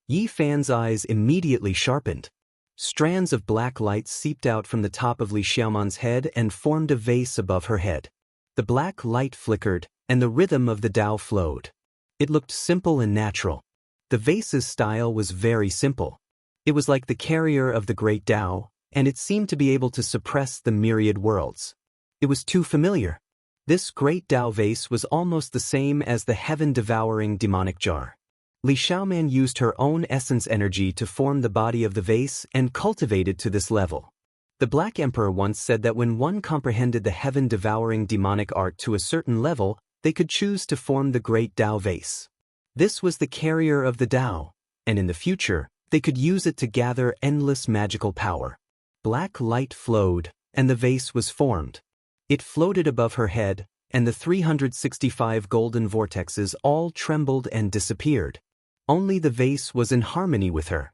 Yi Fan's eyes immediately sharpened. Strands of black light seeped out from the top of Li Xiaoman's head and formed a vase above her head. The black light flickered, and the rhythm of the Tao flowed. It looked simple and natural. The vase's style was very simple. It was like the carrier of the great Tao, and it seemed to be able to suppress the myriad worlds. It was too familiar. This great Tao vase was almost the same as the heaven-devouring demonic jar. Li Xiaoman used her own essence energy to form the body of the vase and cultivate it to this level. The Black Emperor once said that when one comprehended the heaven-devouring demonic art to a certain level, they could choose to form the great Tao vase. This was the carrier of the Tao, and in the future, they could use it to gather endless magical power. Black light flowed, and the vase was formed. It floated above her head, and the 365 golden vortexes all trembled and disappeared. Only the vase was in harmony with her.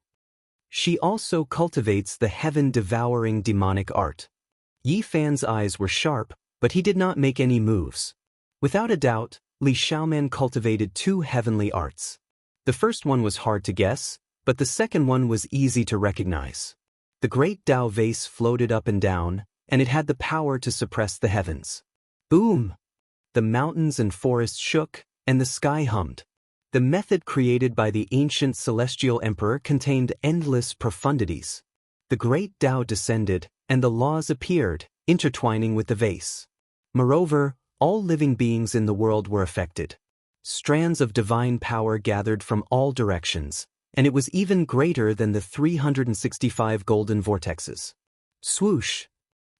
She also cultivates the heaven-devouring demonic art. Yi Fan's eyes were sharp, but he did not make any moves. Without a doubt, Li Xiaoman cultivated two heavenly arts. The first one was hard to guess, but the second one was easy to recognize. The great Tao vase floated up and down, and it had the power to suppress the heavens. Boom! The mountains and forests shook, and the sky hummed. The method created by the ancient celestial emperor contained endless profundities. The great Tao descended, and the laws appeared, intertwining with the vase. Moreover, all living beings in the world were affected. Strands of divine power gathered from all directions, and it was even greater than the 365 golden vortexes. Swoosh!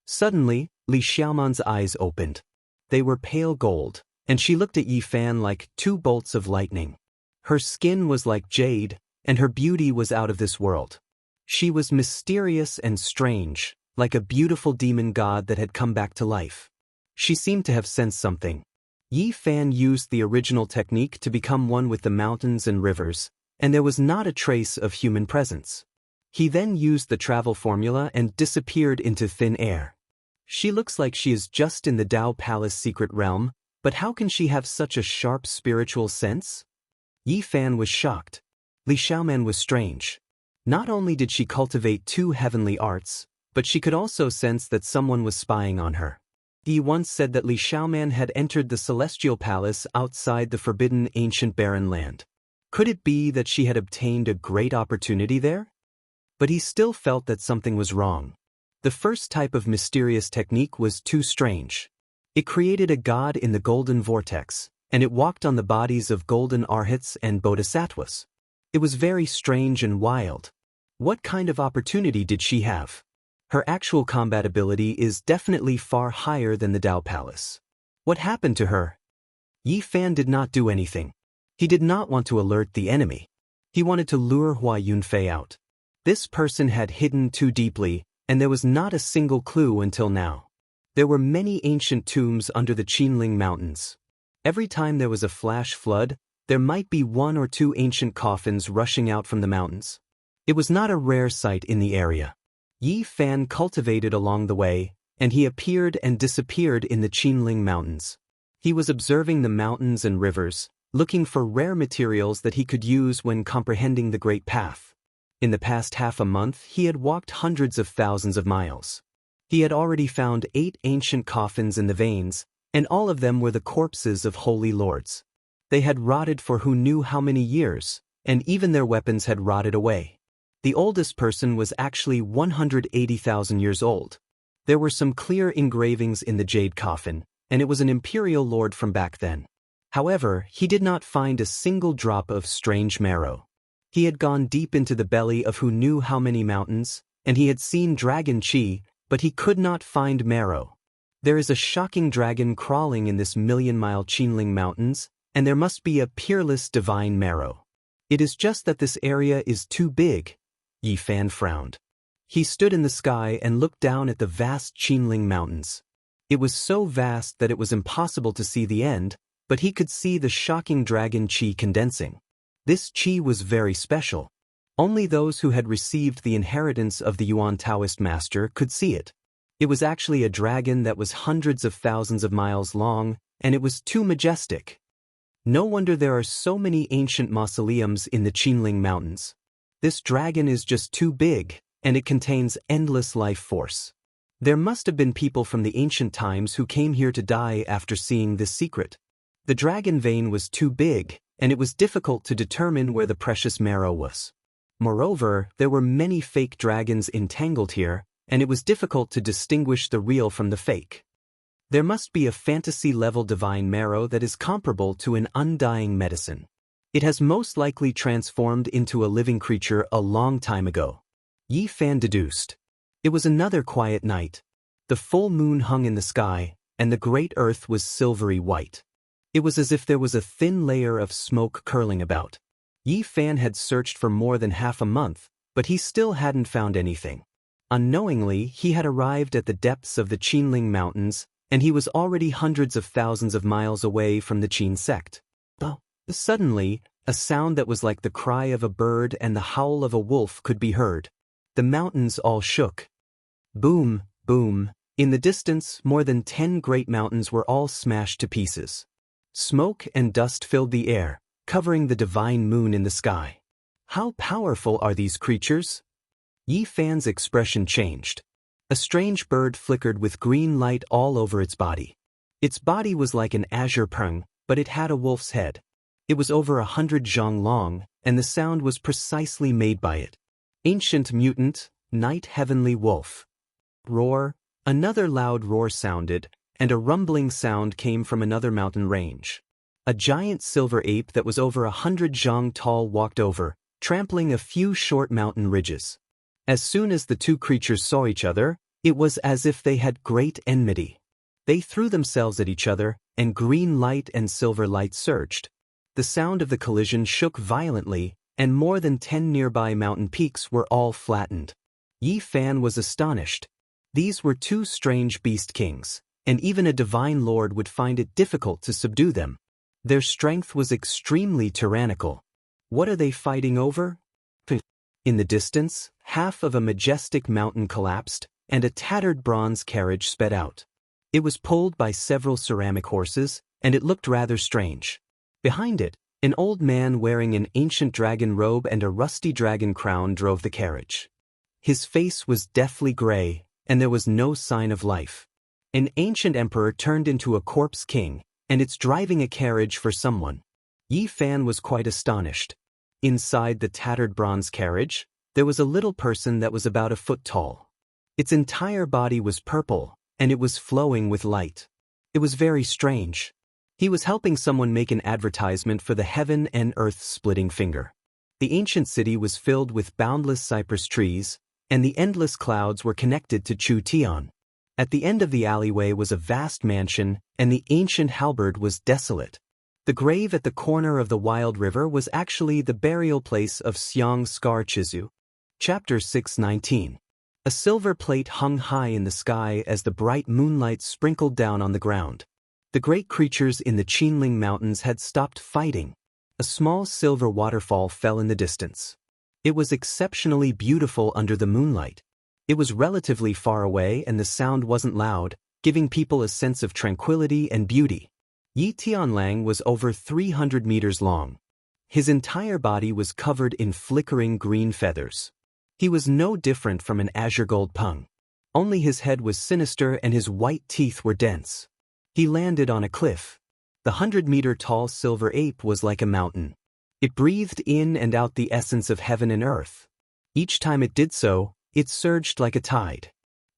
Suddenly, Li Xiaoman's eyes opened. They were pale gold, and she looked at Yi Fan like two bolts of lightning. Her skin was like jade, and her beauty was out of this world. She was mysterious and strange, like a beautiful demon god that had come back to life. She seemed to have sensed something. Yi Fan used the original technique to become one with the mountains and rivers, and there was not a trace of human presence. He then used the travel formula and disappeared into thin air. She looks like she is just in the Tao Palace secret realm, but how can she have such a sharp spiritual sense? Yi Fan was shocked. Li Xiaoman was strange. Not only did she cultivate two heavenly arts, but she could also sense that someone was spying on her. Yi once said that Li Xiaoman had entered the celestial palace outside the forbidden ancient barren land. Could it be that she had obtained a great opportunity there? But he still felt that something was wrong. The first type of mysterious technique was too strange. It created a god in the golden vortex, and it walked on the bodies of golden arhats and bodhisattvas. It was very strange and wild. What kind of opportunity did she have? Her actual combat ability is definitely far higher than the Tao Palace. What happened to her? Yi Fan did not do anything. He did not want to alert the enemy. He wanted to lure Hua Yunfei out. This person had hidden too deeply, and there was not a single clue until now. There were many ancient tombs under the Qinling Mountains. Every time there was a flash flood, there might be one or two ancient coffins rushing out from the mountains. It was not a rare sight in the area. Yi Fan cultivated along the way, and he appeared and disappeared in the Qinling Mountains. He was observing the mountains and rivers, looking for rare materials that he could use when comprehending the Great Path. In the past half a month, he had walked hundreds of thousands of miles. He had already found 8 ancient coffins in the veins, and all of them were the corpses of holy lords. They had rotted for who knew how many years, and even their weapons had rotted away. The oldest person was actually 180,000 years old. There were some clear engravings in the jade coffin, and it was an imperial lord from back then. However, he did not find a single drop of strange marrow. He had gone deep into the belly of who knew how many mountains, and he had seen dragon chi, but he could not find marrow. There is a shocking dragon crawling in this million-mile Qinling Mountains, and there must be a peerless divine marrow. It is just that this area is too big. Yi Fan frowned. He stood in the sky and looked down at the vast Qinling Mountains. It was so vast that it was impossible to see the end, but he could see the shocking dragon chi condensing. This chi was very special. Only those who had received the inheritance of the Yuan Taoist master could see it. It was actually a dragon that was hundreds of thousands of miles long, and it was too majestic. No wonder there are so many ancient mausoleums in the Qinling Mountains. This dragon is just too big, and it contains endless life force. There must have been people from the ancient times who came here to die after seeing this secret. The dragon vein was too big, and it was difficult to determine where the precious marrow was. Moreover, there were many fake dragons entangled here, and it was difficult to distinguish the real from the fake. There must be a fantasy-level divine marrow that is comparable to an undying medicine. It has most likely transformed into a living creature a long time ago. Yi Fan deduced. It was another quiet night. The full moon hung in the sky, and the great earth was silvery white. It was as if there was a thin layer of smoke curling about. Yi Fan had searched for more than half a month, but he still hadn't found anything. Unknowingly, he had arrived at the depths of the Qinling Mountains, and he was already hundreds of thousands of miles away from the Qin sect. Suddenly, a sound that was like the cry of a bird and the howl of a wolf could be heard. The mountains all shook. Boom, boom. In the distance, more than 10 great mountains were all smashed to pieces. Smoke and dust filled the air, covering the divine moon in the sky. How powerful are these creatures? Yi Fan's expression changed. A strange bird flickered with green light all over its body. Its body was like an azure pung, but it had a wolf's head. It was over 100 zhang long, and the sound was precisely made by it. Ancient mutant, night heavenly wolf. Roar. Another loud roar sounded, and a rumbling sound came from another mountain range. A giant silver ape that was over 100 zhang tall walked over, trampling a few short mountain ridges. As soon as the two creatures saw each other, it was as if they had great enmity. They threw themselves at each other, and green light and silver light surged. The sound of the collision shook violently, and more than 10 nearby mountain peaks were all flattened. Yi Fan was astonished. These were two strange beast kings, and even a divine lord would find it difficult to subdue them. Their strength was extremely tyrannical. What are they fighting over? In the distance, half of a majestic mountain collapsed, and a tattered bronze carriage sped out. It was pulled by several ceramic horses, and it looked rather strange. Behind it, an old man wearing an ancient dragon robe and a rusty dragon crown drove the carriage. His face was deathly gray, and there was no sign of life. An ancient emperor turned into a corpse king, and it's driving a carriage for someone. Yi Fan was quite astonished. Inside the tattered bronze carriage, there was a little person that was about a foot tall. Its entire body was purple, and it was flowing with light. It was very strange. He was helping someone make an advertisement for the heaven and earth splitting finger. The ancient city was filled with boundless cypress trees, and the endless clouds were connected to Chu Tian. At the end of the alleyway was a vast mansion, and the ancient halberd was desolate. The grave at the corner of the wild river was actually the burial place of Xiang Scar Chizu. Chapter 619. A silver plate hung high in the sky as the bright moonlight sprinkled down on the ground. The great creatures in the Qinling Mountains had stopped fighting. A small silver waterfall fell in the distance. It was exceptionally beautiful under the moonlight. It was relatively far away and the sound wasn't loud, giving people a sense of tranquility and beauty. Yi Tianlang was over 300 meters long. His entire body was covered in flickering green feathers. He was no different from an azure gold pung. Only his head was sinister and his white teeth were dense. He landed on a cliff. The 100-meter-tall silver ape was like a mountain. It breathed in and out the essence of heaven and earth. Each time it did so, it surged like a tide.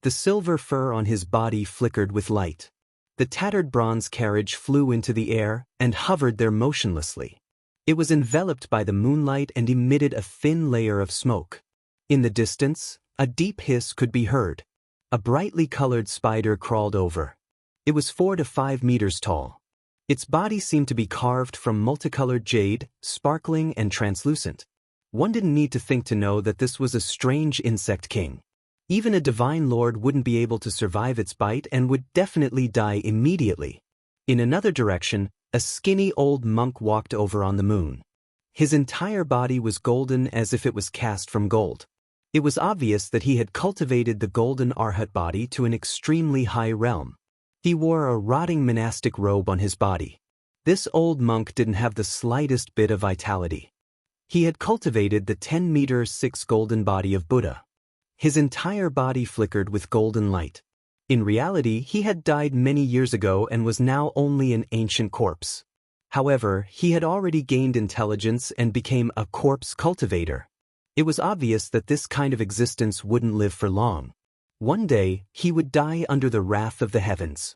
The silver fur on his body flickered with light. The tattered bronze carriage flew into the air and hovered there motionlessly. It was enveloped by the moonlight and emitted a thin layer of smoke. In the distance, a deep hiss could be heard. A brightly colored spider crawled over. It was 4 to 5 meters tall. Its body seemed to be carved from multicolored jade, sparkling and translucent. One didn't need to think to know that this was a strange insect king. Even a divine lord wouldn't be able to survive its bite and would definitely die immediately. In another direction, a skinny old monk walked over on the moon. His entire body was golden as if it was cast from gold. It was obvious that he had cultivated the golden Arhat body to an extremely high realm. He wore a rotting monastic robe on his body. This old monk didn't have the slightest bit of vitality. He had cultivated the 10-meter 6 golden body of Buddha. His entire body flickered with golden light. In reality, he had died many years ago and was now only an ancient corpse. However, he had already gained intelligence and became a corpse cultivator. It was obvious that this kind of existence wouldn't live for long. One day, he would die under the wrath of the heavens.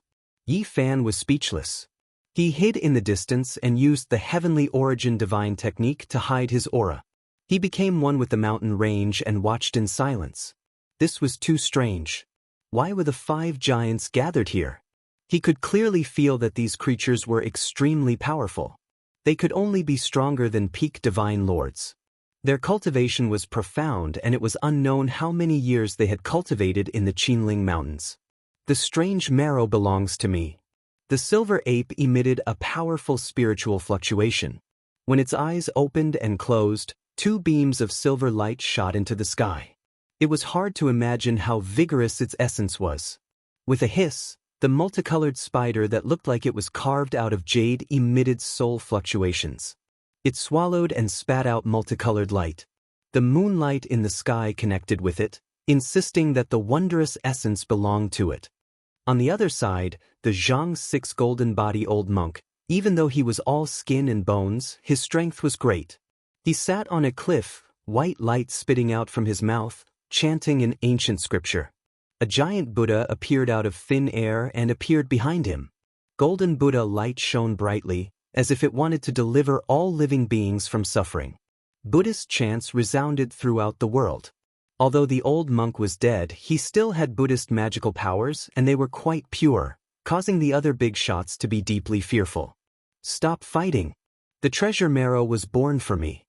Yi Fan was speechless. He hid in the distance and used the heavenly origin divine technique to hide his aura. He became one with the mountain range and watched in silence. This was too strange. Why were the 5 giants gathered here? He could clearly feel that these creatures were extremely powerful. They could only be stronger than peak divine lords. Their cultivation was profound, and it was unknown how many years they had cultivated in the Qinling Mountains. The strange marrow belongs to me. The silver ape emitted a powerful spiritual fluctuation. When its eyes opened and closed, 2 beams of silver light shot into the sky. It was hard to imagine how vigorous its essence was. With a hiss, the multicolored spider that looked like it was carved out of jade emitted soul fluctuations. It swallowed and spat out multicolored light. The moonlight in the sky connected with it, insisting that the wondrous essence belonged to it. On the other side, the Jianghu 6 golden body old monk, even though he was all skin and bones, his strength was great. He sat on a cliff, white light spitting out from his mouth, chanting an ancient scripture. A giant Buddha appeared out of thin air and appeared behind him. Golden Buddha light shone brightly, as if it wanted to deliver all living beings from suffering. Buddhist chants resounded throughout the world. Although the old monk was dead, he still had Buddhist magical powers, and they were quite pure, causing the other big shots to be deeply fearful. Stop fighting. The treasure marrow was born for me.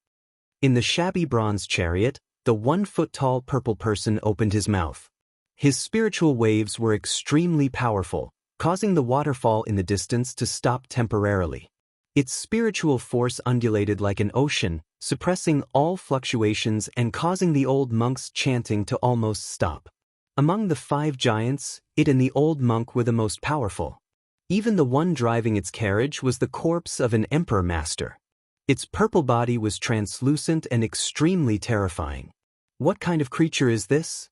In the shabby bronze chariot, the 1-foot-tall purple person opened his mouth. His spiritual waves were extremely powerful, causing the waterfall in the distance to stop temporarily. Its spiritual force undulated like an ocean, suppressing all fluctuations and causing the old monk's chanting to almost stop. Among the 5 giants, it and the old monk were the most powerful. Even the one driving its carriage was the corpse of an emperor master. Its purple body was translucent and extremely terrifying. What kind of creature is this?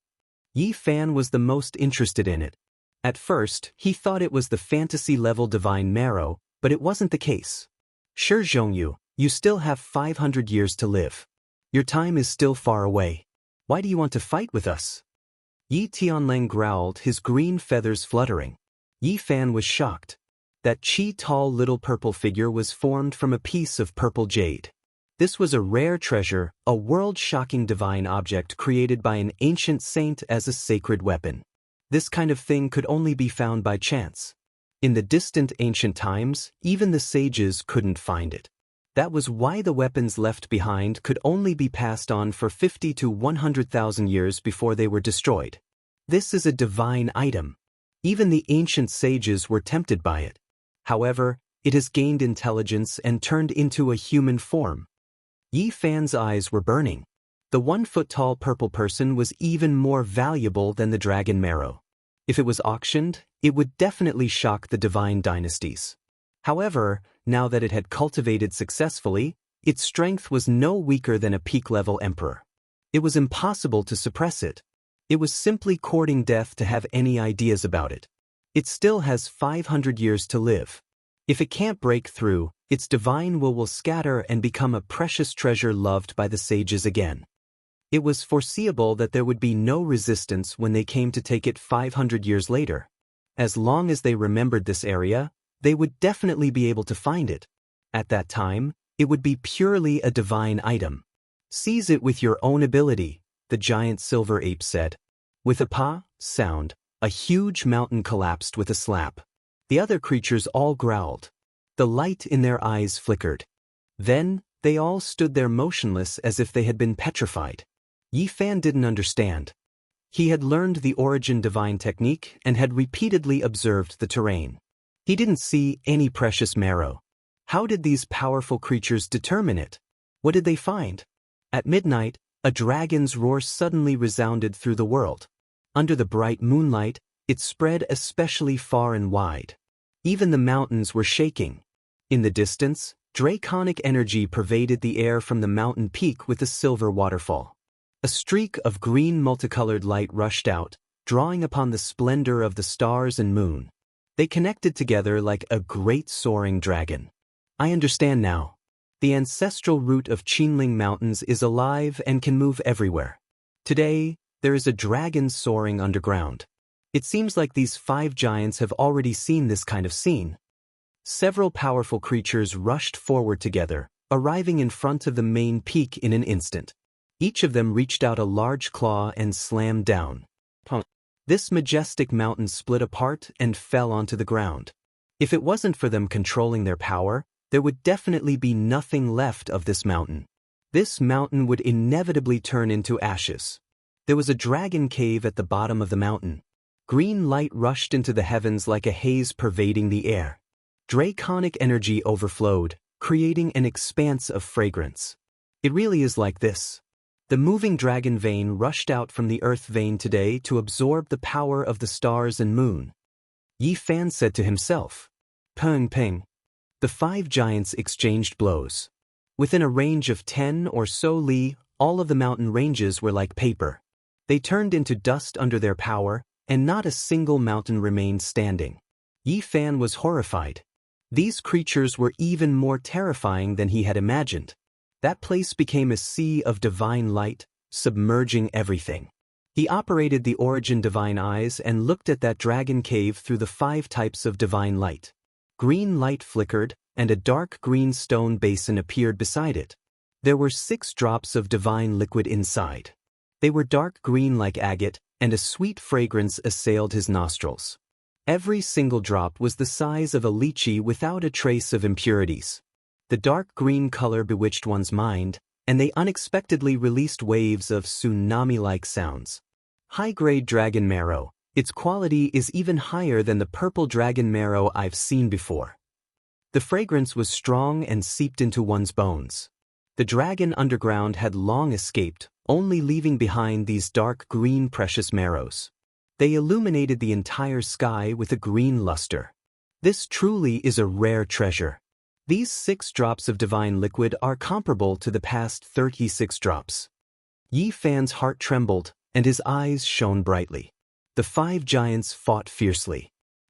Yi Fan was the most interested in it. At first, he thought it was the fantasy-level divine marrow, but it wasn't the case. Sure, Jianghu, you still have 500 years to live. Your time is still far away. Why do you want to fight with us? Yi Tianlang growled, his green feathers fluttering. Yi Fan was shocked. That tall little purple figure was formed from a piece of purple jade. This was a rare treasure, a world-shocking divine object created by an ancient saint as a sacred weapon. This kind of thing could only be found by chance. In the distant ancient times, even the sages couldn't find it. That was why the weapons left behind could only be passed on for 50 to 100,000 years before they were destroyed. This is a divine item. Even the ancient sages were tempted by it. However, it has gained intelligence and turned into a human form. Yi Fan's eyes were burning. The 1-foot-tall purple person was even more valuable than the dragon marrow. If it was auctioned, it would definitely shock the divine dynasties. However, now that it had cultivated successfully, its strength was no weaker than a peak-level emperor. It was impossible to suppress it. It was simply courting death to have any ideas about it. It still has 500 years to live. If it can't break through, its divine will scatter and become a precious treasure loved by the sages again. It was foreseeable that there would be no resistance when they came to take it 500 years later. As long as they remembered this area, they would definitely be able to find it. At that time, it would be purely a divine item. Seize it with your own ability, the giant silver ape said. With a pa sound, a huge mountain collapsed with a slap. The other creatures all growled. The light in their eyes flickered. Then, they all stood there motionless as if they had been petrified. Yi Fan didn't understand. He had learned the origin divine technique and had repeatedly observed the terrain. He didn't see any precious marrow. How did these powerful creatures determine it? What did they find? At midnight, a dragon's roar suddenly resounded through the world. Under the bright moonlight, it spread especially far and wide. Even the mountains were shaking. In the distance, draconic energy pervaded the air from the mountain peak with a silver waterfall. A streak of green multicolored light rushed out, drawing upon the splendor of the stars and moon. They connected together like a great soaring dragon. I understand now. The ancestral root of Qinling Mountains is alive and can move everywhere. Today, there is a dragon soaring underground. It seems like these 5 giants have already seen this kind of scene. Several powerful creatures rushed forward together, arriving in front of the main peak in an instant. Each of them reached out a large claw and slammed down. This majestic mountain split apart and fell onto the ground. If it wasn't for them controlling their power, there would definitely be nothing left of this mountain. This mountain would inevitably turn into ashes. There was a dragon cave at the bottom of the mountain. Green light rushed into the heavens like a haze pervading the air. Draconic energy overflowed, creating an expanse of fragrance. It really is like this. The moving dragon vein rushed out from the earth vein today to absorb the power of the stars and moon. Yi Fan said to himself. Peng peng. The 5 giants exchanged blows. Within a range of 10 or so li, all of the mountain ranges were like paper. They turned into dust under their power, and not a single mountain remained standing. Yi Fan was horrified. These creatures were even more terrifying than he had imagined. That place became a sea of divine light, submerging everything. He operated the origin divine eyes and looked at that dragon cave through the 5 types of divine light. Green light flickered, and a dark green stone basin appeared beside it. There were 6 drops of divine liquid inside. They were dark green like agate, and a sweet fragrance assailed his nostrils. Every single drop was the size of a lychee without a trace of impurities. The dark green color bewitched one's mind, and they unexpectedly released waves of tsunami-like sounds. High-grade dragon marrow. Its quality is even higher than the purple dragon marrow I've seen before. The fragrance was strong and seeped into one's bones. The dragon underground had long escaped, only leaving behind these dark green precious marrows. They illuminated the entire sky with a green luster. This truly is a rare treasure. These 6 drops of divine liquid are comparable to the past 36 drops. Yi Fan's heart trembled, and his eyes shone brightly. The 5 giants fought fiercely.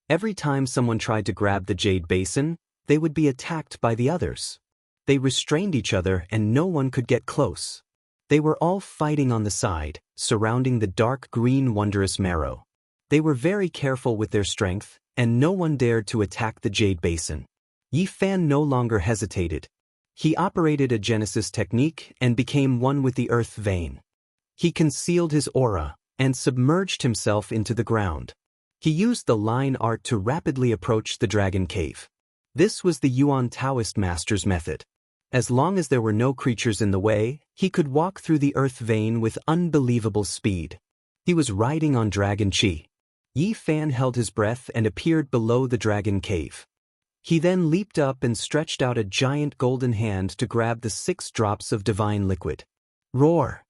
Every time someone tried to grab the jade basin, they would be attacked by the others. They restrained each other and no one could get close. They were all fighting on the side, surrounding the dark green wondrous marrow. They were very careful with their strength, and no one dared to attack the jade basin. Yi Fan no longer hesitated. He operated a genesis technique and became one with the earth vein. He concealed his aura and submerged himself into the ground. He used the line art to rapidly approach the dragon cave. This was the Yuan Taoist master's method. As long as there were no creatures in the way, he could walk through the earth vein with unbelievable speed. He was riding on dragon chi. Yi Fan held his breath and appeared below the dragon cave. He then leaped up and stretched out a giant golden hand to grab the 6 drops of divine liquid. Roar!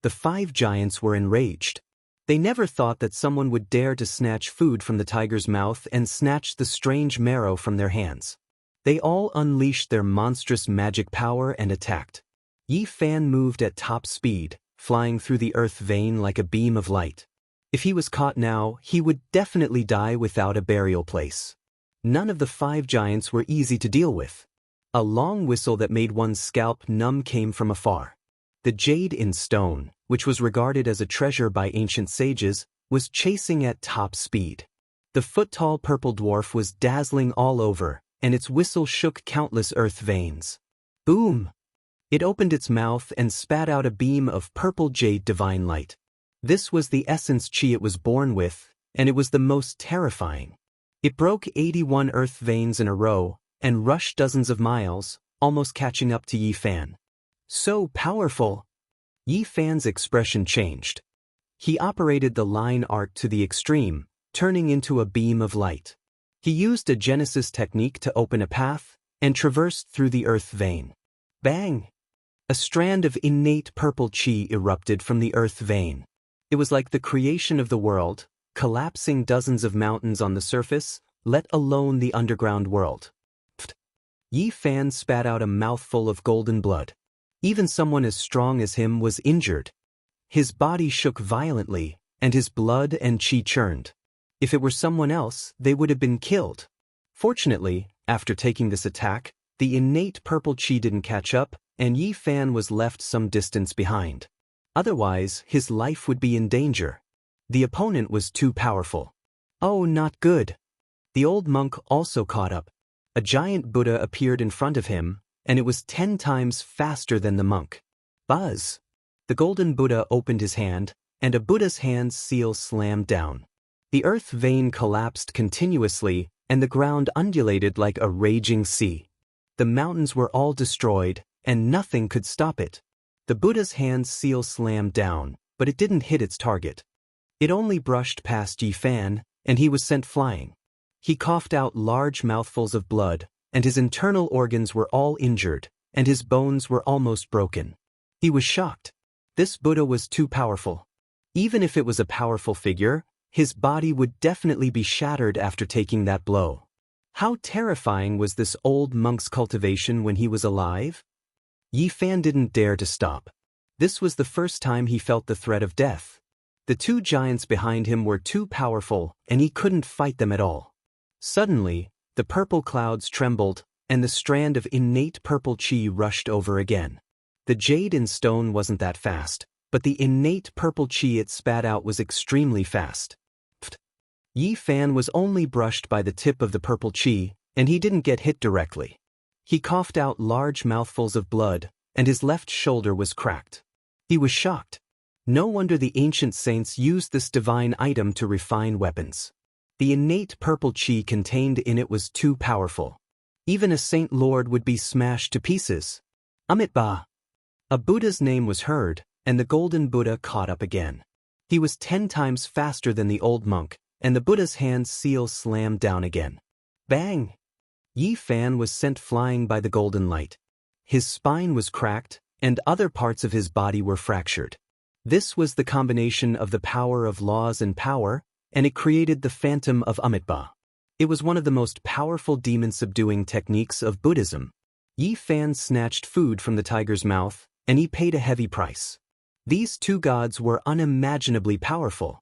The 5 giants were enraged. They never thought that someone would dare to snatch food from the tiger's mouth and snatch the strange marrow from their hands. They all unleashed their monstrous magic power and attacked. Yi Fan moved at top speed, flying through the earth vein like a beam of light. If he was caught now, he would definitely die without a burial place. None of the 5 giants were easy to deal with. A long whistle that made one's scalp numb came from afar. The jade in stone, which was regarded as a treasure by ancient sages, was chasing at top speed. The foot-tall purple dwarf was dazzling all over, and its whistle shook countless earth veins. Boom! It opened its mouth and spat out a beam of purple jade divine light. This was the essence chi it was born with, and it was the most terrifying. It broke 81 earth veins in a row, and rushed dozens of miles, almost catching up to Yi Fan. So powerful! Yi Fan's expression changed. He operated the line art to the extreme, turning into a beam of light. He used a genesis technique to open a path, and traversed through the earth vein. Bang! A strand of innate purple chi erupted from the earth vein. It was like the creation of the world, collapsing dozens of mountains on the surface, let alone the underground world. Pfft. Yi Fan spat out a mouthful of golden blood. Even someone as strong as him was injured. His body shook violently, and his blood and chi churned. If it were someone else, they would have been killed. Fortunately, after taking this attack, the innate purple chi didn't catch up, and Yi Fan was left some distance behind. Otherwise, his life would be in danger. The opponent was too powerful. Oh, not good. The old monk also caught up. A giant Buddha appeared in front of him, and it was 10 times faster than the monk. Buzz! The golden Buddha opened his hand, and a Buddha's hand seal slammed down. The earth vein collapsed continuously, and the ground undulated like a raging sea. The mountains were all destroyed, and nothing could stop it. The Buddha's hand seal slammed down, but it didn't hit its target. It only brushed past Yi Fan, and he was sent flying. He coughed out large mouthfuls of blood, and his internal organs were all injured, and his bones were almost broken. He was shocked. This Buddha was too powerful. Even if it was a powerful figure, his body would definitely be shattered after taking that blow. How terrifying was this old monk's cultivation when he was alive? Yi Fan didn't dare to stop. This was the first time he felt the threat of death. The two giants behind him were too powerful, and he couldn't fight them at all. Suddenly, the purple clouds trembled, and the strand of innate purple chi rushed over again. The jade in stone wasn't that fast, but the innate purple chi it spat out was extremely fast. Yi Fan was only brushed by the tip of the purple chi, and he didn't get hit directly. He coughed out large mouthfuls of blood, and his left shoulder was cracked. He was shocked. No wonder the ancient saints used this divine item to refine weapons. The innate purple chi contained in it was too powerful. Even a saint lord would be smashed to pieces. Amitabha! A Buddha's name was heard, and the golden Buddha caught up again. He was 10 times faster than the old monk, and the Buddha's hand seal slammed down again. Bang! Yi Fan was sent flying by the golden light. His spine was cracked, and other parts of his body were fractured. This was the combination of the power of laws and power, and it created the Phantom of Amitabha. It was one of the most powerful demon-subduing techniques of Buddhism. Yi Fan snatched food from the tiger's mouth, and he paid a heavy price. These two gods were unimaginably powerful.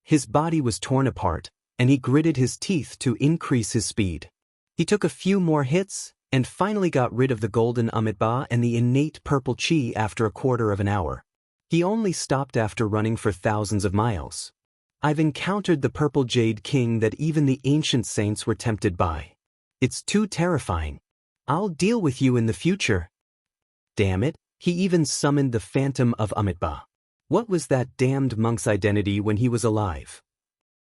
His body was torn apart, and he gritted his teeth to increase his speed. He took a few more hits, and finally got rid of the golden Amitabha and the innate purple chi after a quarter of an hour. He only stopped after running for thousands of miles. I've encountered the purple jade king that even the ancient saints were tempted by. It's too terrifying. I'll deal with you in the future. Damn it, he even summoned the Phantom of Amitabha. What was that damned monk's identity when he was alive?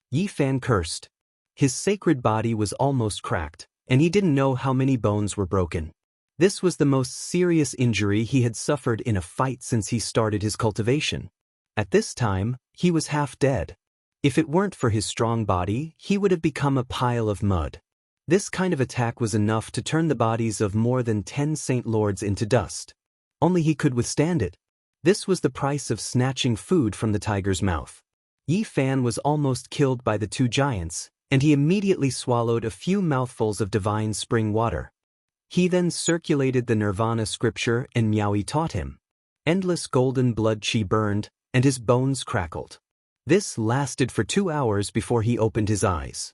Yi Fan cursed. His sacred body was almost cracked, and he didn't know how many bones were broken. This was the most serious injury he had suffered in a fight since he started his cultivation. At this time, he was half dead. If it weren't for his strong body, he would have become a pile of mud. This kind of attack was enough to turn the bodies of more than 10 saint lords into dust. Only he could withstand it. This was the price of snatching food from the tiger's mouth. Yi Fan was almost killed by the two giants, and he immediately swallowed a few mouthfuls of divine spring water. He then circulated the Nirvana scripture and Miaoyi taught him. Endless golden blood chi burned, and his bones crackled. This lasted for 2 hours before he opened his eyes.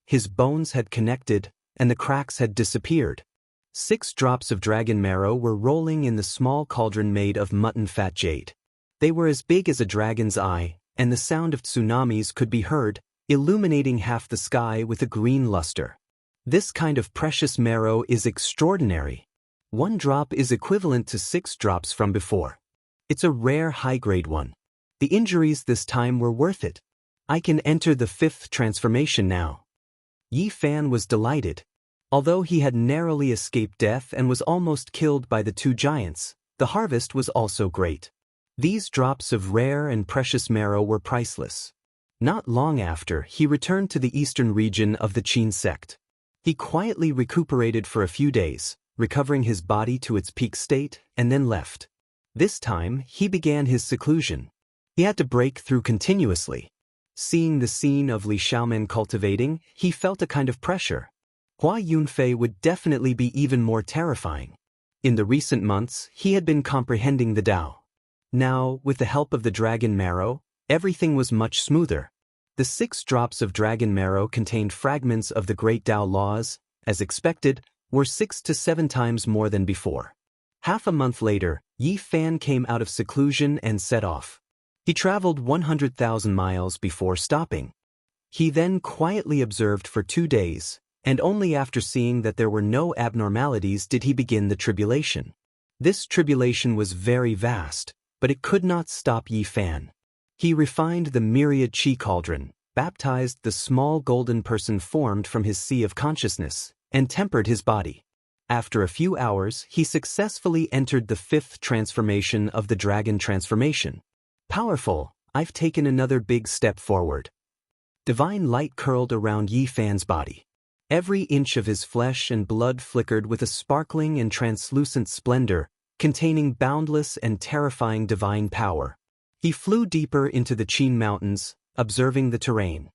His bones had connected, and the cracks had disappeared. 6 drops of dragon marrow were rolling in the small cauldron made of mutton fat jade. They were as big as a dragon's eye, and the sound of tsunamis could be heard, illuminating half the sky with a green luster. This kind of precious marrow is extraordinary. 1 drop is equivalent to 6 drops from before. It's a rare high-grade one. The injuries this time were worth it. I can enter the 5th transformation now. Yi Fan was delighted. Although he had narrowly escaped death and was almost killed by the two giants, the harvest was also great. These drops of rare and precious marrow were priceless. Not long after, he returned to the eastern region of the Qin sect. He quietly recuperated for a few days, recovering his body to its peak state, and then left. This time, he began his seclusion. He had to break through continuously. Seeing the scene of Li Xiaomen cultivating, he felt a kind of pressure. Hua Yunfei would definitely be even more terrifying. In the recent months, he had been comprehending the Tao. Now, with the help of the dragon marrow, everything was much smoother. The 6 drops of dragon marrow contained fragments of the great Tao laws, as expected, were 6 to 7 times more than before. Half a month later, Yi Fan came out of seclusion and set off. He traveled 100,000 miles before stopping. He then quietly observed for 2 days, and only after seeing that there were no abnormalities did he begin the tribulation. This tribulation was very vast, but it could not stop Yi Fan. He refined the myriad chi cauldron, baptized the small golden person formed from his sea of consciousness, and tempered his body. After a few hours, he successfully entered the 5th transformation of the dragon transformation. Powerful, I've taken another big step forward. Divine light curled around Yi Fan's body. Every inch of his flesh and blood flickered with a sparkling and translucent splendor, containing boundless and terrifying divine power. He flew deeper into the Qin Mountains, observing the terrain.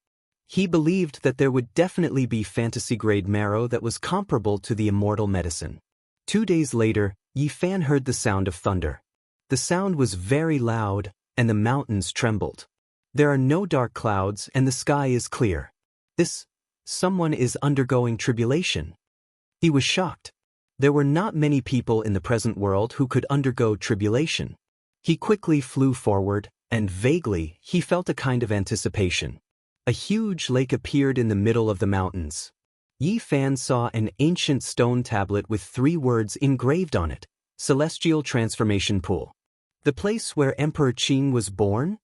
He believed that there would definitely be fantasy-grade marrow that was comparable to the immortal medicine. 2 days later, Yi Fan heard the sound of thunder. The sound was very loud, and the mountains trembled. There are no dark clouds and the sky is clear. Someone is undergoing tribulation. He was shocked. There were not many people in the present world who could undergo tribulation. He quickly flew forward, and vaguely, he felt a kind of anticipation. A huge lake appeared in the middle of the mountains. Yi Fan saw an ancient stone tablet with 3 words engraved on it: Celestial Transformation Pool. The place where Emperor Qin was born?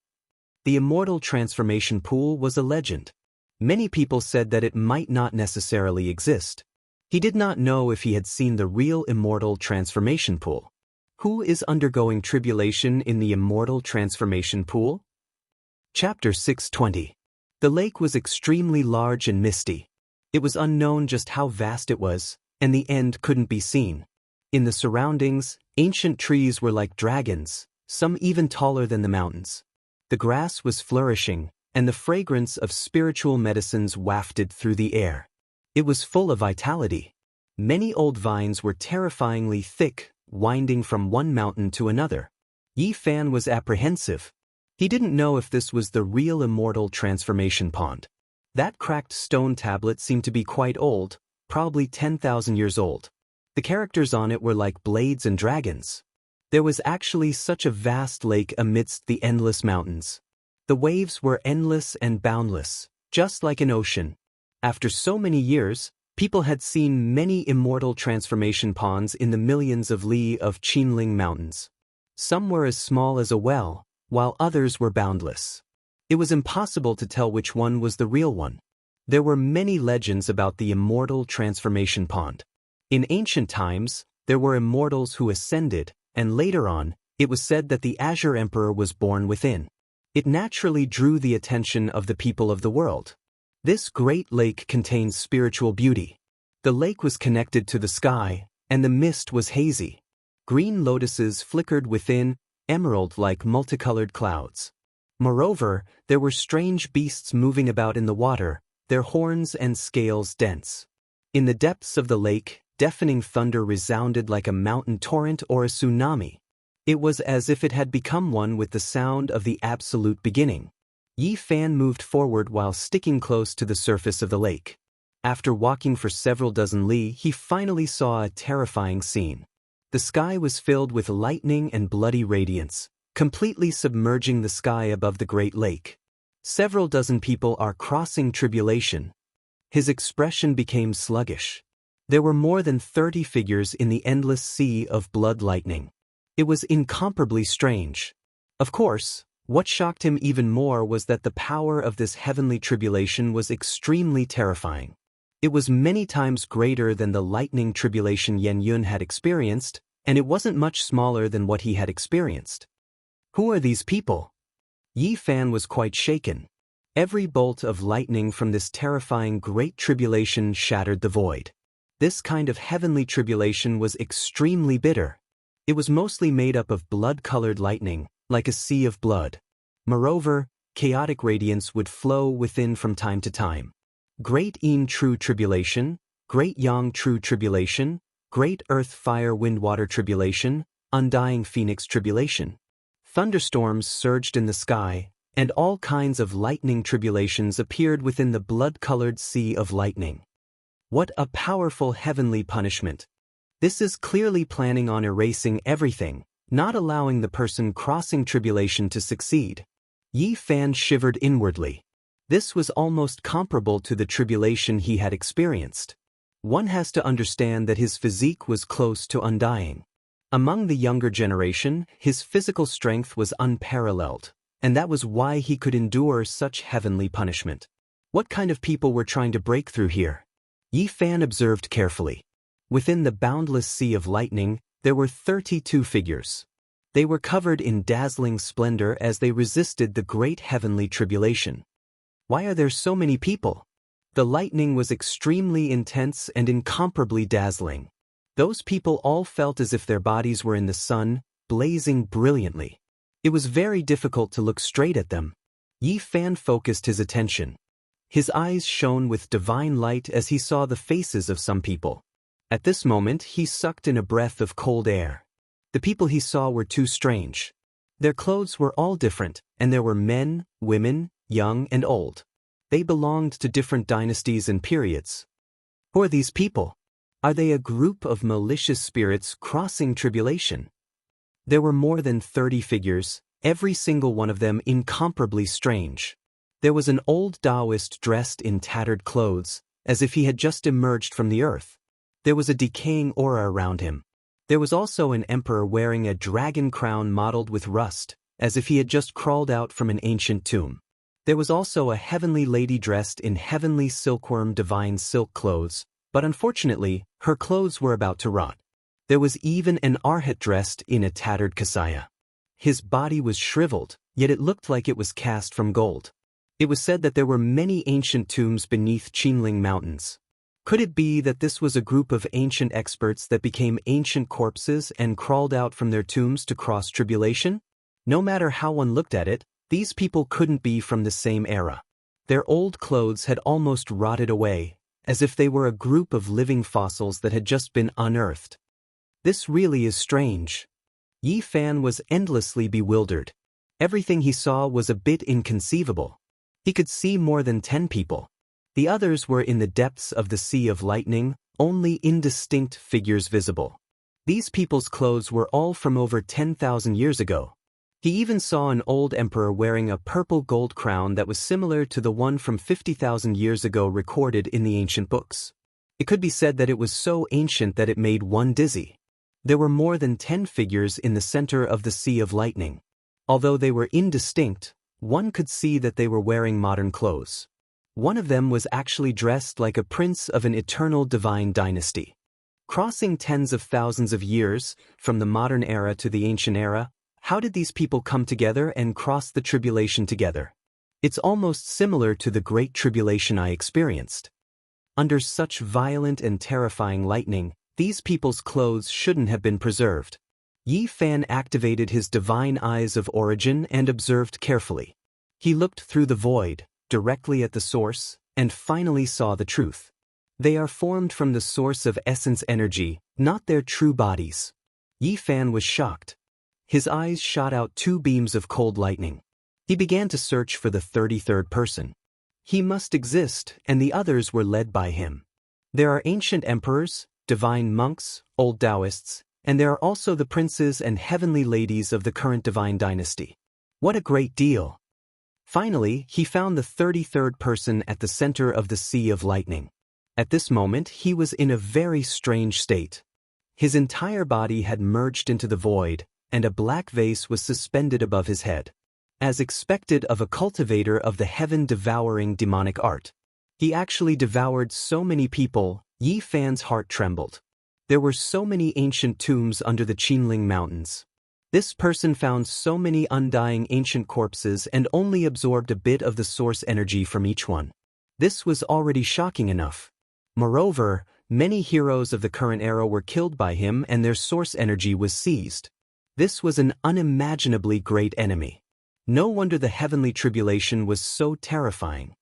The Immortal Transformation Pool was a legend. Many people said that it might not necessarily exist. He did not know if he had seen the real Immortal Transformation Pool. Who is undergoing tribulation in the Immortal Transformation Pool? Chapter 620. The lake was extremely large and misty. It was unknown just how vast it was, and the end couldn't be seen. In the surroundings, ancient trees were like dragons, some even taller than the mountains. The grass was flourishing, and the fragrance of spiritual medicines wafted through the air. It was full of vitality. Many old vines were terrifyingly thick, winding from one mountain to another. Yi Fan was apprehensive. He didn't know if this was the real immortal transformation pond. That cracked stone tablet seemed to be quite old, probably 10,000 years old. The characters on it were like blades and dragons. There was actually such a vast lake amidst the endless mountains. The waves were endless and boundless, just like an ocean. After so many years, people had seen many immortal transformation ponds in the millions of li of Qinling Mountains. Some were as small as a well, while others were boundless. It was impossible to tell which one was the real one. There were many legends about the immortal transformation pond. In ancient times, there were immortals who ascended, and later on, it was said that the Azure Emperor was born within. It naturally drew the attention of the people of the world. This great lake contains spiritual beauty. The lake was connected to the sky, and the mist was hazy. Green lotuses flickered within, emerald-like multicolored clouds. Moreover, there were strange beasts moving about in the water, their horns and scales dense. In the depths of the lake, deafening thunder resounded like a mountain torrent or a tsunami. It was as if it had become one with the sound of the absolute beginning. Yi Fan moved forward while sticking close to the surface of the lake. After walking for several dozen li, he finally saw a terrifying scene. The sky was filled with lightning and bloody radiance, completely submerging the sky above the great lake. Several dozen people are crossing tribulation. His expression became sluggish. There were more than 30 figures in the endless sea of blood lightning. It was incomparably strange. Of course, what shocked him even more was that the power of this heavenly tribulation was extremely terrifying. It was many times greater than the lightning tribulation Yen Yun had experienced, and it wasn't much smaller than what he had experienced. Who are these people? Yi Fan was quite shaken. Every bolt of lightning from this terrifying great tribulation shattered the void. This kind of heavenly tribulation was extremely bitter. It was mostly made up of blood-colored lightning, like a sea of blood. Moreover, chaotic radiance would flow within from time to time. Great Yin True Tribulation, Great Yang True Tribulation, Great Earth Fire Wind Water Tribulation, Undying Phoenix Tribulation. Thunderstorms surged in the sky, and all kinds of lightning tribulations appeared within the blood-colored sea of lightning. What a powerful heavenly punishment! This is clearly planning on erasing everything, not allowing the person crossing tribulation to succeed. Yi Fan shivered inwardly. This was almost comparable to the tribulation he had experienced. One has to understand that his physique was close to undying. Among the younger generation, his physical strength was unparalleled, and that was why he could endure such heavenly punishment. What kind of people were trying to break through here? Yi Fan observed carefully. Within the boundless sea of lightning, there were 32 figures. They were covered in dazzling splendor as they resisted the great heavenly tribulation. Why are there so many people? The lightning was extremely intense and incomparably dazzling. Those people all felt as if their bodies were in the sun, blazing brilliantly. It was very difficult to look straight at them. Yi Fan focused his attention. His eyes shone with divine light as he saw the faces of some people. At this moment, he sucked in a breath of cold air. The people he saw were too strange. Their clothes were all different, and there were men, women, young and old. They belonged to different dynasties and periods. Who are these people? Are they a group of malicious spirits crossing tribulation? There were more than 30 figures, every single one of them incomparably strange. There was an old Taoist dressed in tattered clothes, as if he had just emerged from the earth. There was a decaying aura around him. There was also an emperor wearing a dragon crown mottled with rust, as if he had just crawled out from an ancient tomb. There was also a heavenly lady dressed in heavenly silkworm divine silk clothes, but unfortunately, her clothes were about to rot. There was even an arhat dressed in a tattered kasaya. His body was shriveled, yet it looked like it was cast from gold. It was said that there were many ancient tombs beneath Qinling Mountains. Could it be that this was a group of ancient experts that became ancient corpses and crawled out from their tombs to cross tribulation? No matter how one looked at it, these people couldn't be from the same era. Their old clothes had almost rotted away, as if they were a group of living fossils that had just been unearthed. This really is strange. Yi Fan was endlessly bewildered. Everything he saw was a bit inconceivable. He could see more than 10 people. The others were in the depths of the sea of lightning, only indistinct figures visible. These people's clothes were all from over 10,000 years ago. He even saw an old emperor wearing a purple gold crown that was similar to the one from 50,000 years ago recorded in the ancient books. It could be said that it was so ancient that it made one dizzy. There were more than 10 figures in the center of the sea of lightning. Although they were indistinct, one could see that they were wearing modern clothes. One of them was actually dressed like a prince of an eternal divine dynasty. Crossing tens of thousands of years, from the modern era to the ancient era, how did these people come together and cross the tribulation together? It's almost similar to the Great Tribulation I experienced. Under such violent and terrifying lightning, these people's clothes shouldn't have been preserved. Yi Fan activated his divine eyes of origin and observed carefully. He looked through the void, directly at the source, and finally saw the truth. They are formed from the source of essence energy, not their true bodies. Yi Fan was shocked. His eyes shot out 2 beams of cold lightning. He began to search for the 33rd person. He must exist, and the others were led by him. There are ancient emperors, divine monks, old Taoists, and there are also the princes and heavenly ladies of the current divine dynasty. What a great deal! Finally, he found the 33rd person at the center of the sea of lightning. At this moment, he was in a very strange state. His entire body had merged into the void, and a black vase was suspended above his head. As expected of a cultivator of the heaven-devouring demonic art. He actually devoured so many people, Yi Fan's heart trembled. There were so many ancient tombs under the Qinling Mountains. This person found so many undying ancient corpses and only absorbed a bit of the source energy from each one. This was already shocking enough. Moreover, many heroes of the current era were killed by him and their source energy was seized. This was an unimaginably great enemy. No wonder the heavenly tribulation was so terrifying.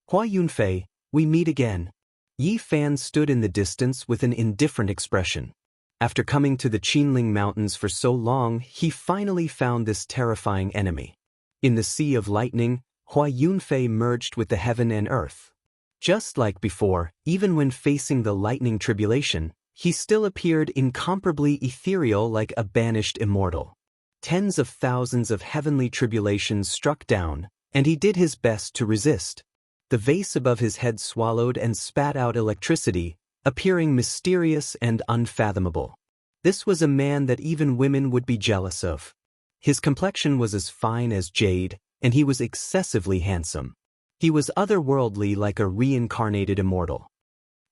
Hua Yunfei, we meet again. Yi Fan stood in the distance with an indifferent expression. After coming to the Qinling Mountains for so long, he finally found this terrifying enemy. In the sea of lightning, Hua Yunfei merged with the heaven and earth. Just like before, even when facing the lightning tribulation, he still appeared incomparably ethereal like a banished immortal. Tens of thousands of heavenly tribulations struck down, and he did his best to resist. The vase above his head swallowed and spat out electricity, appearing mysterious and unfathomable. This was a man that even women would be jealous of. His complexion was as fine as jade, and he was excessively handsome. He was otherworldly, like a reincarnated immortal.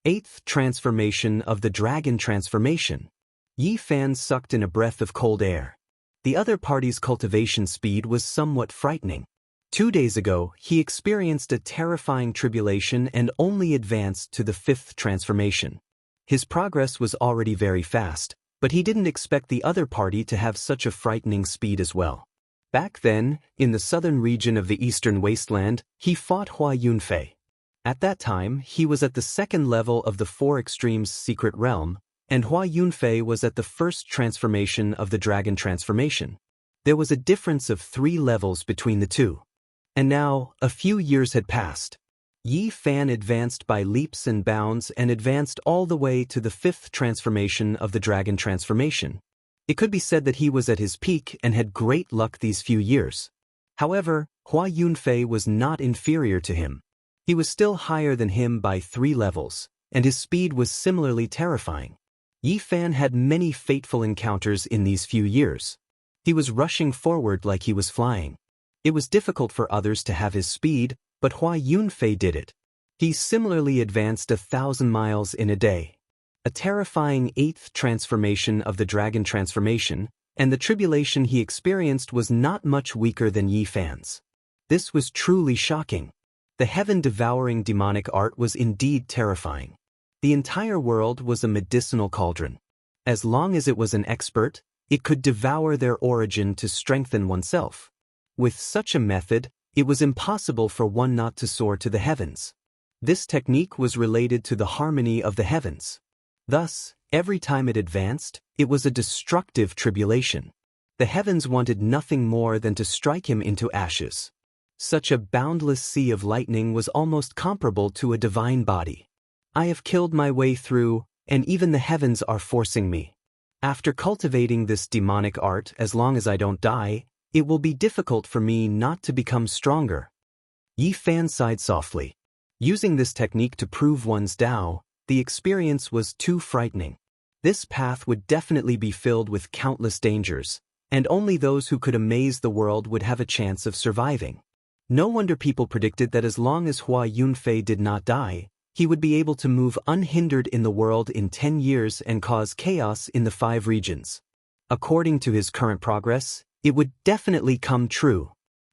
8th transformation of the dragon transformation. Yi Fan sucked in a breath of cold air. The other party's cultivation speed was somewhat frightening. 2 days ago, he experienced a terrifying tribulation and only advanced to the 5th transformation. His progress was already very fast, but he didn't expect the other party to have such a frightening speed as well. Back then, in the southern region of the eastern wasteland, he fought Hua Yunfei. At that time, he was at the 2nd level of the Four Extremes secret realm, and Hua Yunfei was at the 1st transformation of the dragon transformation. There was a difference of 3 levels between the two. And now, a few years had passed. Yi Fan advanced by leaps and bounds and advanced all the way to the 5th transformation of the dragon transformation. It could be said that he was at his peak and had great luck these few years. However, Hua Yunfei was not inferior to him. He was still higher than him by 3 levels, and his speed was similarly terrifying. Yi Fan had many fateful encounters in these few years. He was rushing forward like he was flying. It was difficult for others to have his speed, but Hua Yunfei did it. He similarly advanced 1,000 miles in a day. A terrifying 8th transformation of the dragon transformation, and the tribulation he experienced was not much weaker than Yi Fan's. This was truly shocking. The heaven-devouring demonic art was indeed terrifying. The entire world was a medicinal cauldron. As long as it was an expert, it could devour their origin to strengthen oneself. With such a method, it was impossible for one not to soar to the heavens. This technique was related to the harmony of the heavens. Thus, every time it advanced, it was a destructive tribulation. The heavens wanted nothing more than to strike him into ashes. Such a boundless sea of lightning was almost comparable to a divine body. I have killed my way through, and even the heavens are forcing me. After cultivating this demonic art, as long as I don't die, it will be difficult for me not to become stronger. Yi Fan sighed softly. Using this technique to prove one's Tao, the experience was too frightening. This path would definitely be filled with countless dangers, and only those who could amaze the world would have a chance of surviving. No wonder people predicted that as long as Hua Yunfei did not die, he would be able to move unhindered in the world in 10 years and cause chaos in the 5 regions. According to his current progress, it would definitely come true.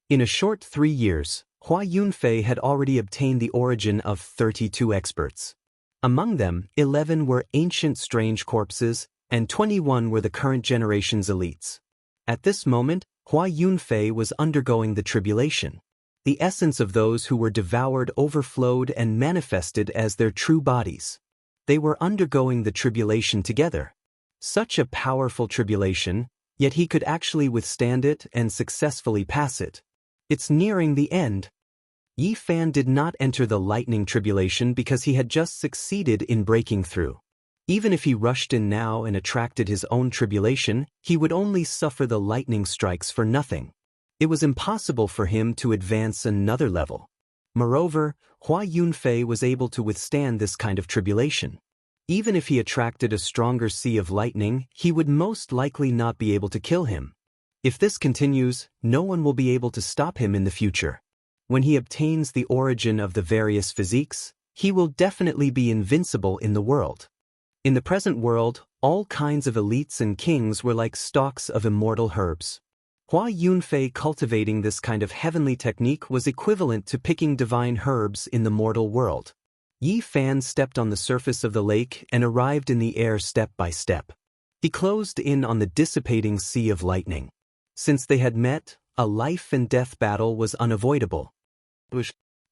In a short 3 years, Hua Yunfei had already obtained the origin of 32 experts. Among them, 11 were ancient strange corpses, and 21 were the current generation's elites. At this moment, Hua Yunfei was undergoing the tribulation. The essence of those who were devoured overflowed and manifested as their true bodies. They were undergoing the tribulation together. Such a powerful tribulation, yet he could actually withstand it and successfully pass it. It's nearing the end. Yi Fan did not enter the lightning tribulation because he had just succeeded in breaking through. Even if he rushed in now and attracted his own tribulation, he would only suffer the lightning strikes for nothing. It was impossible for him to advance another level. Moreover, Hua Yunfei was able to withstand this kind of tribulation. Even if he attracted a stronger sea of lightning, he would most likely not be able to kill him. If this continues, no one will be able to stop him in the future. When he obtains the origin of the various physiques, he will definitely be invincible in the world. In the present world, all kinds of elites and kings were like stalks of immortal herbs. Hua Yunfei cultivating this kind of heavenly technique was equivalent to picking divine herbs in the mortal world. Yi Fan stepped on the surface of the lake and arrived in the air step by step. He closed in on the dissipating sea of lightning. Since they had met, a life and death battle was unavoidable.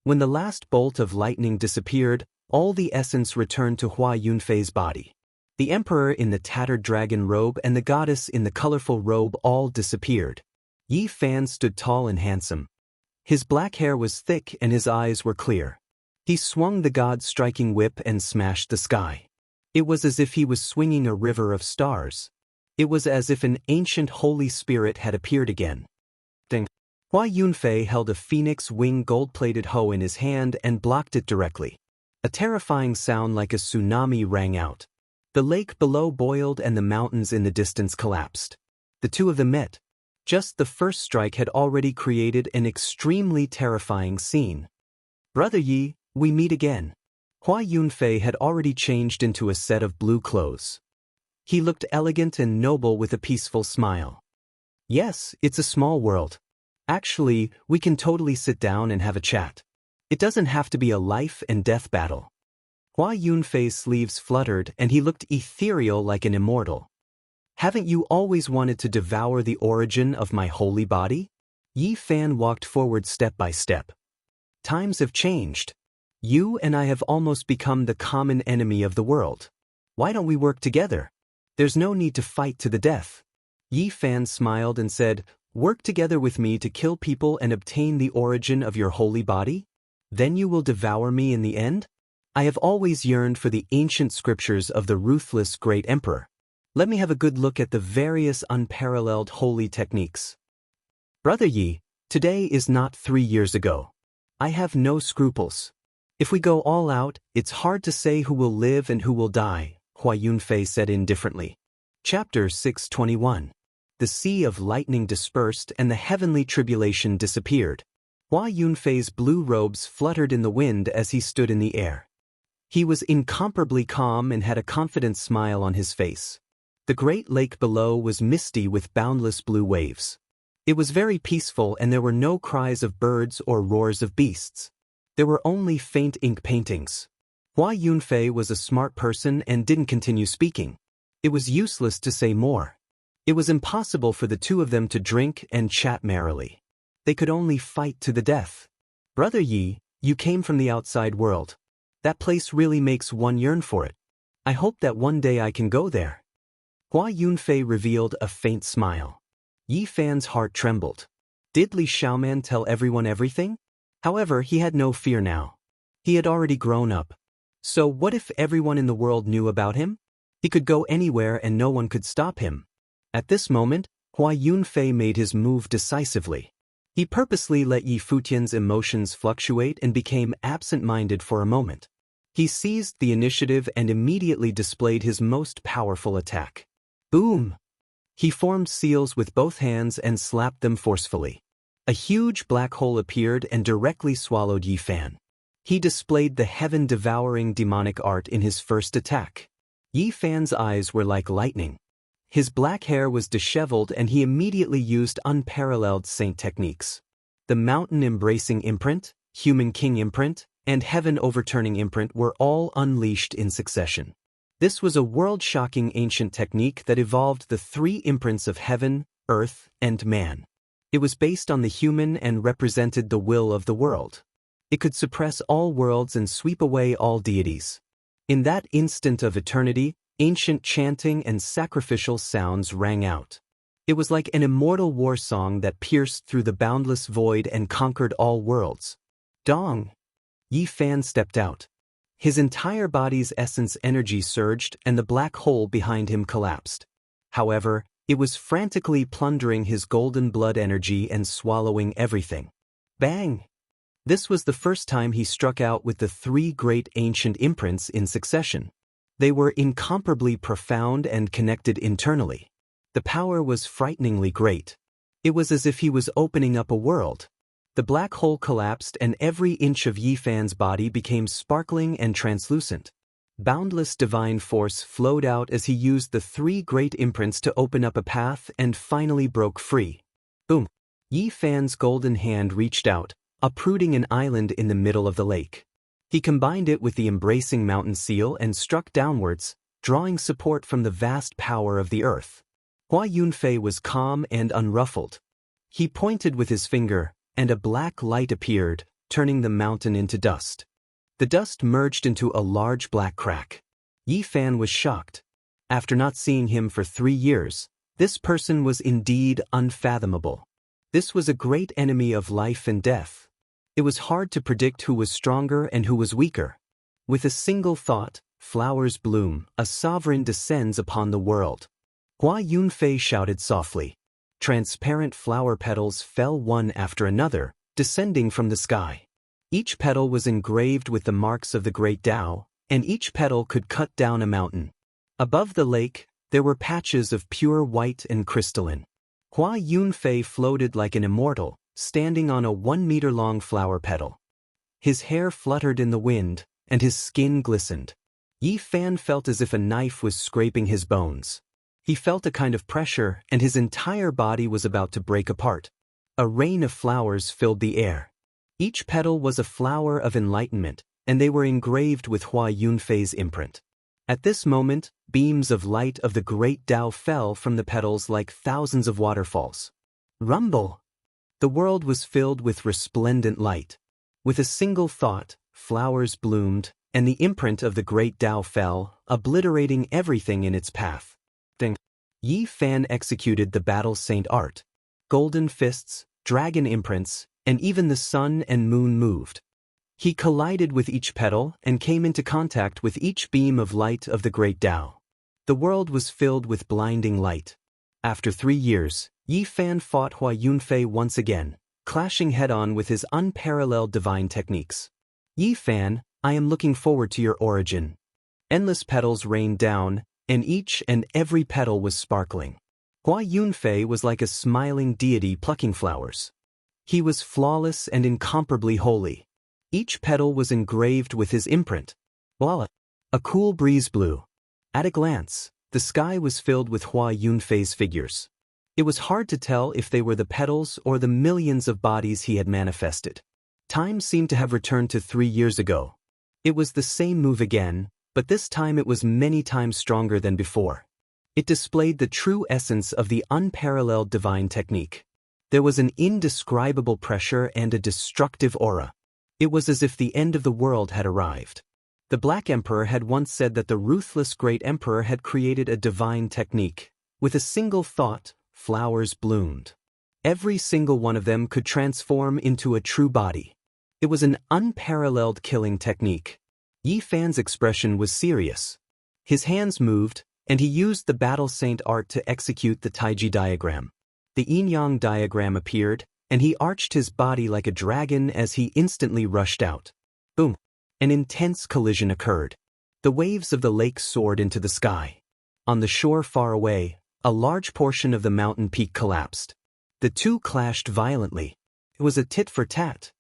When the last bolt of lightning disappeared, all the essence returned to Hua Yunfei's body. The emperor in the tattered dragon robe and the goddess in the colorful robe all disappeared. Yi Fan stood tall and handsome. His black hair was thick and his eyes were clear. He swung the god-striking whip and smashed the sky. It was as if he was swinging a river of stars. It was as if an ancient Holy Spirit had appeared again. Ding. Hua Yunfei held a phoenix wing gold-plated hoe in his hand and blocked it directly. A terrifying sound like a tsunami rang out. The lake below boiled and the mountains in the distance collapsed. The two of them met. Just the first strike had already created an extremely terrifying scene. Brother Yi, we meet again. Hua Yunfei had already changed into a set of blue clothes. He looked elegant and noble with a peaceful smile. Yes, it's a small world. Actually, we can totally sit down and have a chat. It doesn't have to be a life and death battle. Hua Yunfei's sleeves fluttered and he looked ethereal like an immortal. Haven't you always wanted to devour the origin of my holy body? Yi Fan walked forward step by step. Times have changed. You and I have almost become the common enemy of the world. Why don't we work together? There's no need to fight to the death. Yi Fan smiled and said, work together with me to kill people and obtain the origin of your holy body? Then you will devour me in the end? I have always yearned for the ancient scriptures of the ruthless great emperor. Let me have a good look at the various unparalleled holy techniques. Brother Yi, today is not 3 years ago. I have no scruples. If we go all out, it's hard to say who will live and who will die, Hua Yunfei said indifferently. Chapter 621. The sea of lightning dispersed and the heavenly tribulation disappeared. Hua Yunfei's blue robes fluttered in the wind as he stood in the air. He was incomparably calm and had a confident smile on his face. The great lake below was misty with boundless blue waves. It was very peaceful and there were no cries of birds or roars of beasts. There were only faint ink paintings. Hua Yunfei was a smart person and didn't continue speaking. It was useless to say more. It was impossible for the two of them to drink and chat merrily. They could only fight to the death. Brother Yi, you came from the outside world. That place really makes one yearn for it. I hope that one day I can go there. Hua Yunfei revealed a faint smile. Yi Fan's heart trembled. Did Li Xiaoman tell everyone everything? However, he had no fear now. He had already grown up. So what if everyone in the world knew about him? He could go anywhere and no one could stop him. At this moment, Hua Yunfei made his move decisively. He purposely let Yi Futian's emotions fluctuate and became absent-minded for a moment. He seized the initiative and immediately displayed his most powerful attack. Boom! He formed seals with both hands and slapped them forcefully. A huge black hole appeared and directly swallowed Yi Fan. He displayed the heaven-devouring demonic art in his first attack. Yi Fan's eyes were like lightning. His black hair was disheveled and he immediately used unparalleled saint techniques. The mountain-embracing imprint, human king imprint, and heaven-overturning imprint were all unleashed in succession. This was a world-shocking ancient technique that evolved the 3 imprints of heaven, earth, and man. It was based on the human and represented the will of the world. It could suppress all worlds and sweep away all deities. In that instant of eternity, ancient chanting and sacrificial sounds rang out. It was like an immortal war song that pierced through the boundless void and conquered all worlds. Dong! Yi Fan stepped out. His entire body's essence energy surged and the black hole behind him collapsed. However, it was frantically plundering his golden blood energy and swallowing everything. Bang! This was the first time he struck out with the 3 great ancient imprints in succession. They were incomparably profound and connected internally. The power was frighteningly great. It was as if he was opening up a world. The black hole collapsed and every inch of Yi Fan's body became sparkling and translucent. Boundless divine force flowed out as he used the 3 great imprints to open up a path and finally broke free. Boom! Yi Fan's golden hand reached out, uprooting an island in the middle of the lake. He combined it with the embracing mountain seal and struck downwards, drawing support from the vast power of the earth. Hua Yunfei was calm and unruffled. He pointed with his finger, and a black light appeared, turning the mountain into dust. The dust merged into a large black crack. Yi Fan was shocked. After not seeing him for 3 years, this person was indeed unfathomable. This was a great enemy of life and death. It was hard to predict who was stronger and who was weaker. With a single thought, flowers bloom, a sovereign descends upon the world. Hua Yunfei shouted softly. Transparent flower petals fell one after another, descending from the sky. Each petal was engraved with the marks of the great Tao, and each petal could cut down a mountain. Above the lake, there were patches of pure white and crystalline. Hua Yunfei floated like an immortal, standing on a 1-meter-long flower petal. His hair fluttered in the wind, and his skin glistened. Yi Fan felt as if a knife was scraping his bones. He felt a kind of pressure, and his entire body was about to break apart. A rain of flowers filled the air. Each petal was a flower of enlightenment, and they were engraved with Hua Yunfei's imprint. At this moment, beams of light of the great Tao fell from the petals like thousands of waterfalls. Rumble! The world was filled with resplendent light. With a single thought, flowers bloomed, and the imprint of the great Tao fell, obliterating everything in its path. Ding! Yi Fan executed the battle saint art. Golden fists, dragon imprints, and even the sun and moon moved. He collided with each petal and came into contact with each beam of light of the great Tao. The world was filled with blinding light. After 3 years, Yi Fan fought Hua Yunfei once again, clashing head-on with his unparalleled divine techniques. Yi Fan, I am looking forward to your origin. Endless petals rained down, and each and every petal was sparkling. Hua Yunfei was like a smiling deity plucking flowers. He was flawless and incomparably holy. Each petal was engraved with his imprint. Voila! A cool breeze blew. At a glance, the sky was filled with Hua Yunfei's figures. It was hard to tell if they were the petals or the millions of bodies he had manifested. Time seemed to have returned to 3 years ago. It was the same move again, but this time it was many times stronger than before. It displayed the true essence of the unparalleled divine technique. There was an indescribable pressure and a destructive aura. It was as if the end of the world had arrived. The Black Emperor had once said that the ruthless Great Emperor had created a divine technique. With a single thought, flowers bloomed. Every single one of them could transform into a true body. It was an unparalleled killing technique. Yi Fan's expression was serious. His hands moved, and he used the battle saint art to execute the Taiji diagram. The yin-yang diagram appeared, and he arched his body like a dragon as he instantly rushed out. Boom! An intense collision occurred. The waves of the lake soared into the sky. On the shore far away, a large portion of the mountain peak collapsed. The two clashed violently. It was a tit for tat.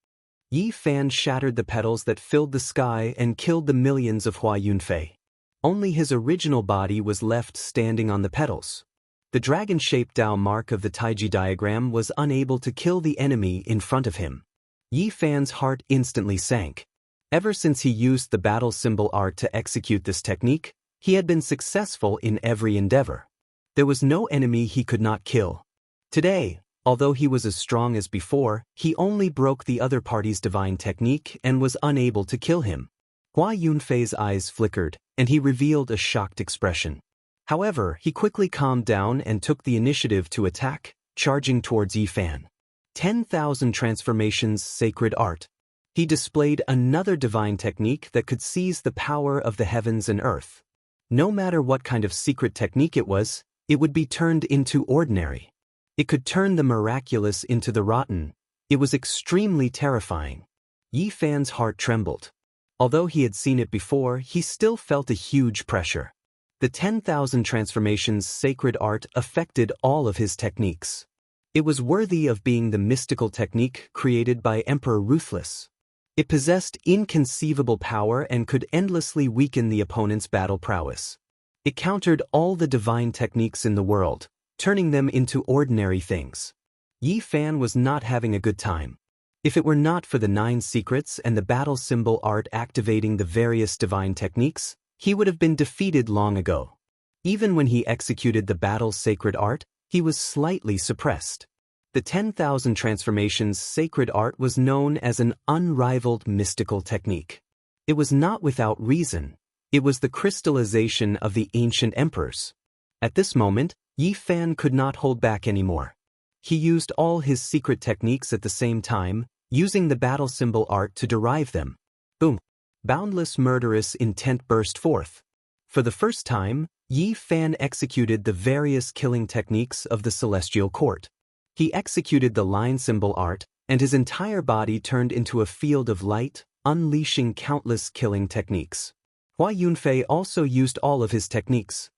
Yi Fan shattered the petals that filled the sky and killed the millions of Hua Yunfei. Only his original body was left standing on the petals. The dragon-shaped Tao mark of the Taiji diagram was unable to kill the enemy in front of him. Yi Fan's heart instantly sank. Ever since he used the battle symbol art to execute this technique, he had been successful in every endeavor. There was no enemy he could not kill. Today, although he was as strong as before, he only broke the other party's divine technique and was unable to kill him. Hua Yunfei's eyes flickered, and he revealed a shocked expression. However, he quickly calmed down and took the initiative to attack, charging towards Yi Fan. 10,000 transformations sacred art. He displayed another divine technique that could seize the power of the heavens and earth. No matter what kind of secret technique it was, it would be turned into ordinary. It could turn the miraculous into the rotten. It was extremely terrifying. Yi Fan's heart trembled. Although he had seen it before, he still felt a huge pressure. The 10,000 transformations sacred art affected all of his techniques. It was worthy of being the mystical technique created by Emperor Ruthless. It possessed inconceivable power and could endlessly weaken the opponent's battle prowess. It countered all the divine techniques in the world, turning them into ordinary things. Yi Fan was not having a good time. If it were not for the 9 secrets and the battle symbol art activating the various divine techniques, he would have been defeated long ago. Even when he executed the battle's sacred art, he was slightly suppressed. The 10,000 transformations sacred art was known as an unrivaled mystical technique. It was not without reason. It was the crystallization of the ancient emperors. At this moment, Yi Fan could not hold back anymore. He used all his secret techniques at the same time, using the battle symbol art to derive them. Boom! Boundless murderous intent burst forth. For the first time, Yi Fan executed the various killing techniques of the Celestial Court. He executed the line symbol art, and his entire body turned into a field of light, unleashing countless killing techniques. Hua Yunfei also used all of his techniques.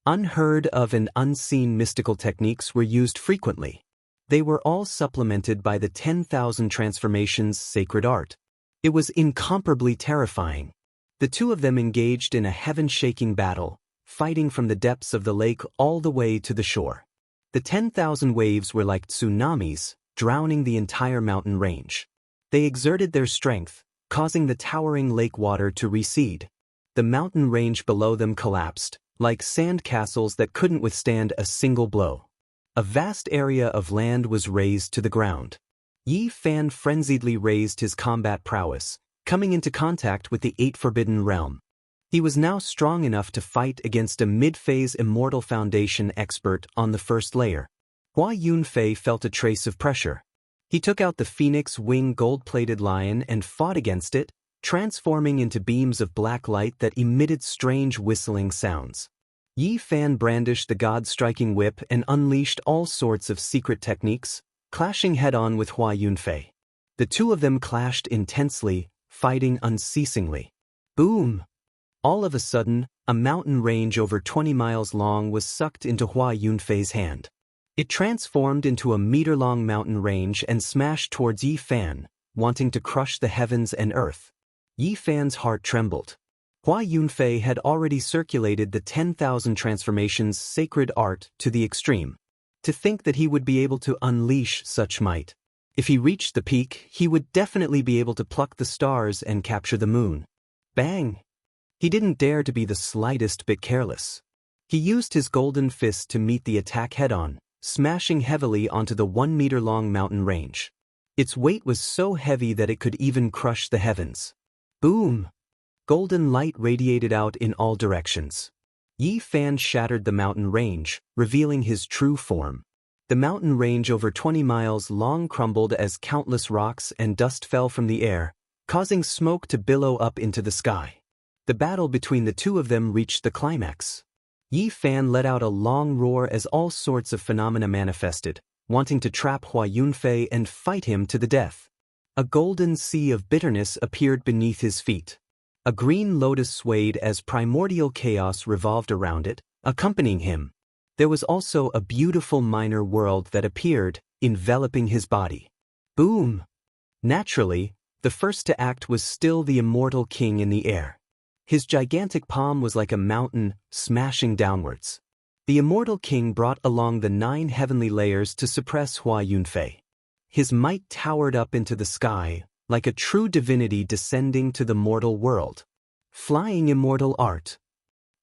Unheard of and unseen mystical techniques were used frequently. They were all supplemented by the 10,000 transformations sacred art. It was incomparably terrifying. The two of them engaged in a heaven-shaking battle, fighting from the depths of the lake all the way to the shore. The 10,000 waves were like tsunamis, drowning the entire mountain range. They exerted their strength, causing the towering lake water to recede. The mountain range below them collapsed, like sand castles that couldn't withstand a single blow. A vast area of land was razed to the ground. Yi Fan frenziedly raised his combat prowess, coming into contact with the 8 Forbidden Realm. He was now strong enough to fight against a mid-phase Immortal Foundation expert on the first layer. Hua Yunfei felt a trace of pressure. He took out the Phoenix Wing gold-plated lion and fought against it, transforming into beams of black light that emitted strange whistling sounds. Yi Fan brandished the God-striking whip and unleashed all sorts of secret techniques, clashing head-on with Hua Yunfei. The two of them clashed intensely, fighting unceasingly. Boom! All of a sudden, a mountain range over 20 miles long was sucked into Hua Yunfei's hand. It transformed into a meter-long mountain range and smashed towards Yi Fan, wanting to crush the heavens and earth. Yi Fan's heart trembled. Hua Yunfei had already circulated the 10,000 transformations sacred art to the extreme. To think that he would be able to unleash such might. If he reached the peak, he would definitely be able to pluck the stars and capture the moon. Bang! He didn't dare to be the slightest bit careless. He used his golden fist to meet the attack head-on, smashing heavily onto the 1-meter-long mountain range. Its weight was so heavy that it could even crush the heavens. Boom! Golden light radiated out in all directions. Yi Fan shattered the mountain range, revealing his true form. The mountain range over 20 miles long crumbled as countless rocks and dust fell from the air, causing smoke to billow up into the sky. The battle between the two of them reached the climax. Yi Fan let out a long roar as all sorts of phenomena manifested, wanting to trap Hua Yunfei and fight him to the death. A golden sea of bitterness appeared beneath his feet. A green lotus swayed as primordial chaos revolved around it, accompanying him. There was also a beautiful minor world that appeared, enveloping his body. Boom! Naturally, the first to act was still the Immortal King in the air. His gigantic palm was like a mountain, smashing downwards. The Immortal King brought along the 9 heavenly layers to suppress Hua Yunfei. His might towered up into the sky, like a true divinity descending to the mortal world. Flying immortal art.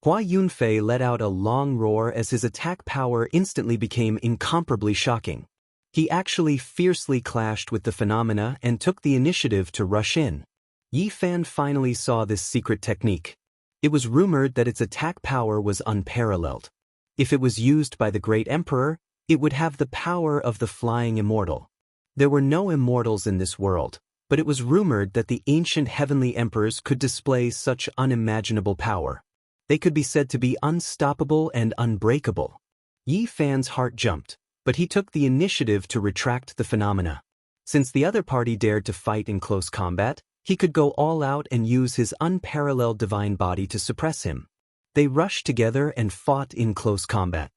Hua Yunfei let out a long roar as his attack power instantly became incomparably shocking. He actually fiercely clashed with the phenomena and took the initiative to rush in. Yi Fan finally saw this secret technique. It was rumored that its attack power was unparalleled. If it was used by the great emperor, it would have the power of the flying immortal. There were no immortals in this world, but it was rumored that the ancient heavenly emperors could display such unimaginable power. They could be said to be unstoppable and unbreakable. Yi Fan's heart jumped, but he took the initiative to retract the phenomena. Since the other party dared to fight in close combat, he could go all out and use his unparalleled divine body to suppress him. They rushed together and fought in close combat.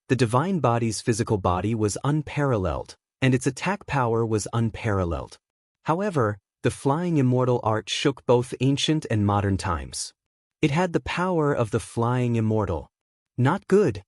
The divine body's physical body was unparalleled, and its attack power was unparalleled. However, the flying immortal art shook both ancient and modern times. It had the power of the flying immortal. Not good.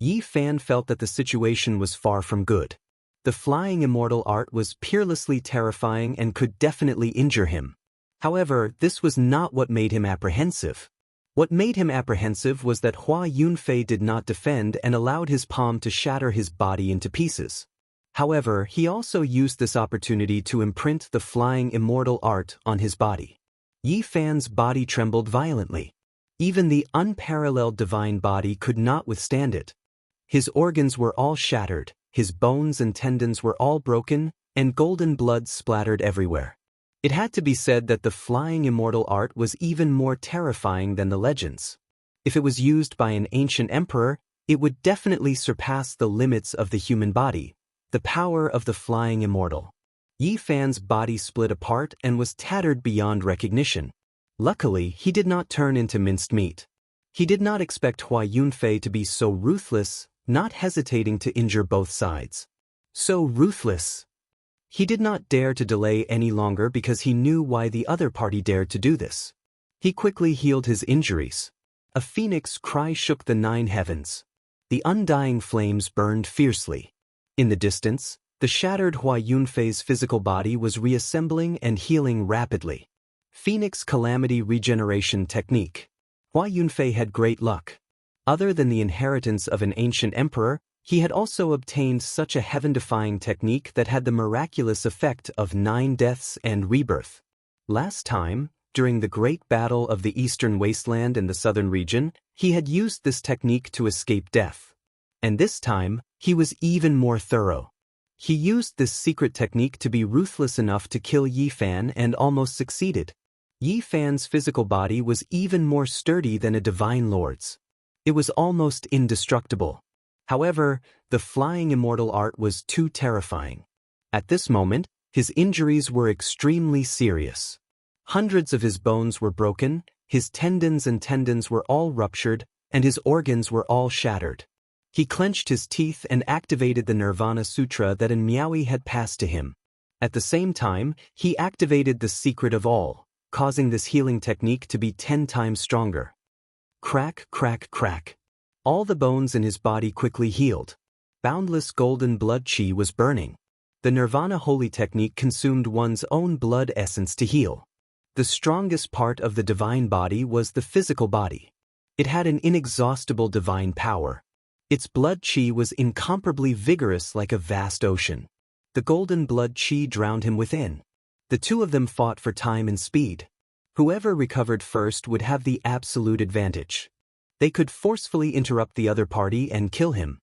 Yi Fan felt that the situation was far from good. The flying immortal art was peerlessly terrifying and could definitely injure him. However, this was not what made him apprehensive. What made him apprehensive was that Hua Yunfei did not defend and allowed his palm to shatter his body into pieces. However, he also used this opportunity to imprint the flying immortal art on his body. Yi Fan's body trembled violently. Even the unparalleled divine body could not withstand it. His organs were all shattered, his bones and tendons were all broken, and golden blood splattered everywhere. It had to be said that the flying immortal art was even more terrifying than the legends. If it was used by an ancient emperor, it would definitely surpass the limits of the human body, the power of the flying immortal. Yi Fan's body split apart and was tattered beyond recognition. Luckily, he did not turn into minced meat. He did not expect Hua Yunfei to be so ruthless, not hesitating to injure both sides. So ruthless. He did not dare to delay any longer because he knew why the other party dared to do this. He quickly healed his injuries. A phoenix cry shook the 9 heavens. The undying flames burned fiercely. In the distance, the shattered Hua Yunfei's physical body was reassembling and healing rapidly. Phoenix Calamity Regeneration Technique. Hua Yunfei had great luck. Other than the inheritance of an ancient emperor, he had also obtained such a heaven-defying technique that had the miraculous effect of 9 deaths and rebirth. Last time, during the Great Battle of the Eastern Wasteland and the Southern region, he had used this technique to escape death. And this time, he was even more thorough. He used this secret technique to be ruthless enough to kill Yi Fan and almost succeeded. Yi Fan's physical body was even more sturdy than a divine lord's. It was almost indestructible. However, the flying immortal art was too terrifying. At this moment, his injuries were extremely serious. Hundreds of his bones were broken, his tendons were all ruptured, and his organs were all shattered. He clenched his teeth and activated the Nirvana Sutra that an Miaoyi had passed to him. At the same time, he activated the secret of all, causing this healing technique to be 10 times stronger. Crack, crack, crack. All the bones in his body quickly healed. Boundless golden blood chi was burning. The Nirvana holy technique consumed one's own blood essence to heal. The strongest part of the divine body was the physical body. It had an inexhaustible divine power. Its blood chi was incomparably vigorous like a vast ocean. The golden blood chi drowned him within. The two of them fought for time and speed. Whoever recovered first would have the absolute advantage. They could forcefully interrupt the other party and kill him.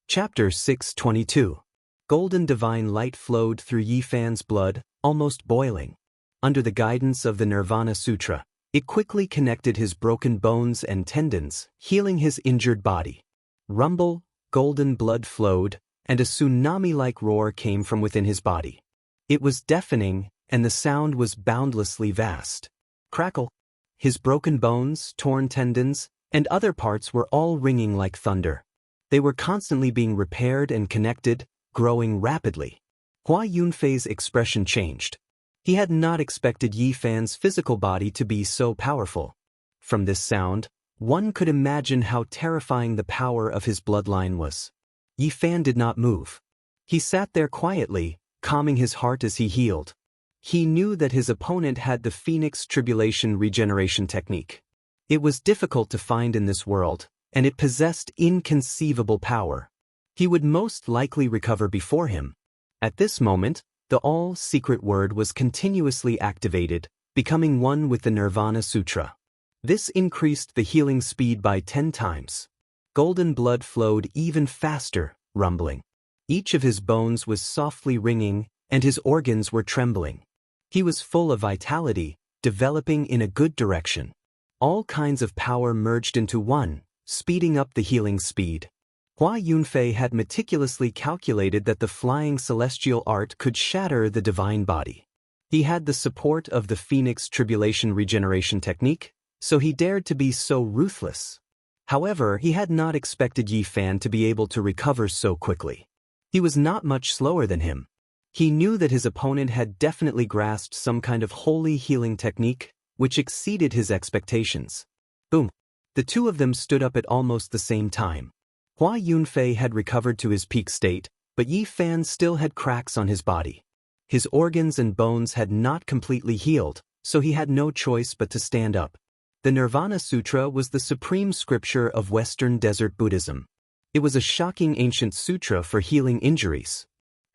Chapter 622. Golden divine light flowed through Yi Fan's blood, almost boiling. Under the guidance of the Nirvana Sutra, it quickly connected his broken bones and tendons, healing his injured body. Rumble, golden blood flowed, and a tsunami-like roar came from within his body. It was deafening, and the sound was boundlessly vast. Crackle. His broken bones, torn tendons, and other parts were all ringing like thunder. They were constantly being repaired and connected, growing rapidly. Hua Yunfei's expression changed. He had not expected Yi Fan's physical body to be so powerful. From this sound, one could imagine how terrifying the power of his bloodline was. Yi Fan did not move. He sat there quietly, calming his heart as he healed. He knew that his opponent had the Phoenix Tribulation Regeneration Technique. It was difficult to find in this world, and it possessed inconceivable power. He would most likely recover before him. At this moment, the all-secret word was continuously activated, becoming one with the Nirvana Sutra. This increased the healing speed by 10 times. Golden blood flowed even faster, rumbling. Each of his bones was softly ringing, and his organs were trembling. He was full of vitality, developing in a good direction. All kinds of power merged into one, speeding up the healing speed. Hua Yunfei had meticulously calculated that the flying celestial art could shatter the divine body. He had the support of the Phoenix Tribulation Regeneration Technique, so he dared to be so ruthless. However, he had not expected Yi Fan to be able to recover so quickly. He was not much slower than him. He knew that his opponent had definitely grasped some kind of holy healing technique, which exceeded his expectations. Boom! The two of them stood up at almost the same time. Hua Yunfei had recovered to his peak state, but Yi Fan still had cracks on his body. His organs and bones had not completely healed, so he had no choice but to stand up. The Nirvana Sutra was the supreme scripture of Western Desert Buddhism. It was a shocking ancient sutra for healing injuries.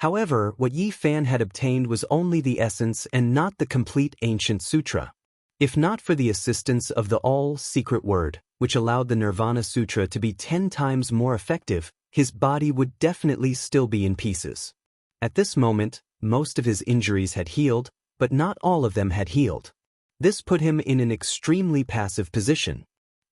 However, what Yi Fan had obtained was only the essence and not the complete ancient sutra. If not for the assistance of the all-secret word, which allowed the Nirvana Sutra to be 10 times more effective, his body would definitely still be in pieces. At this moment, most of his injuries had healed, but not all of them had healed. This put him in an extremely passive position.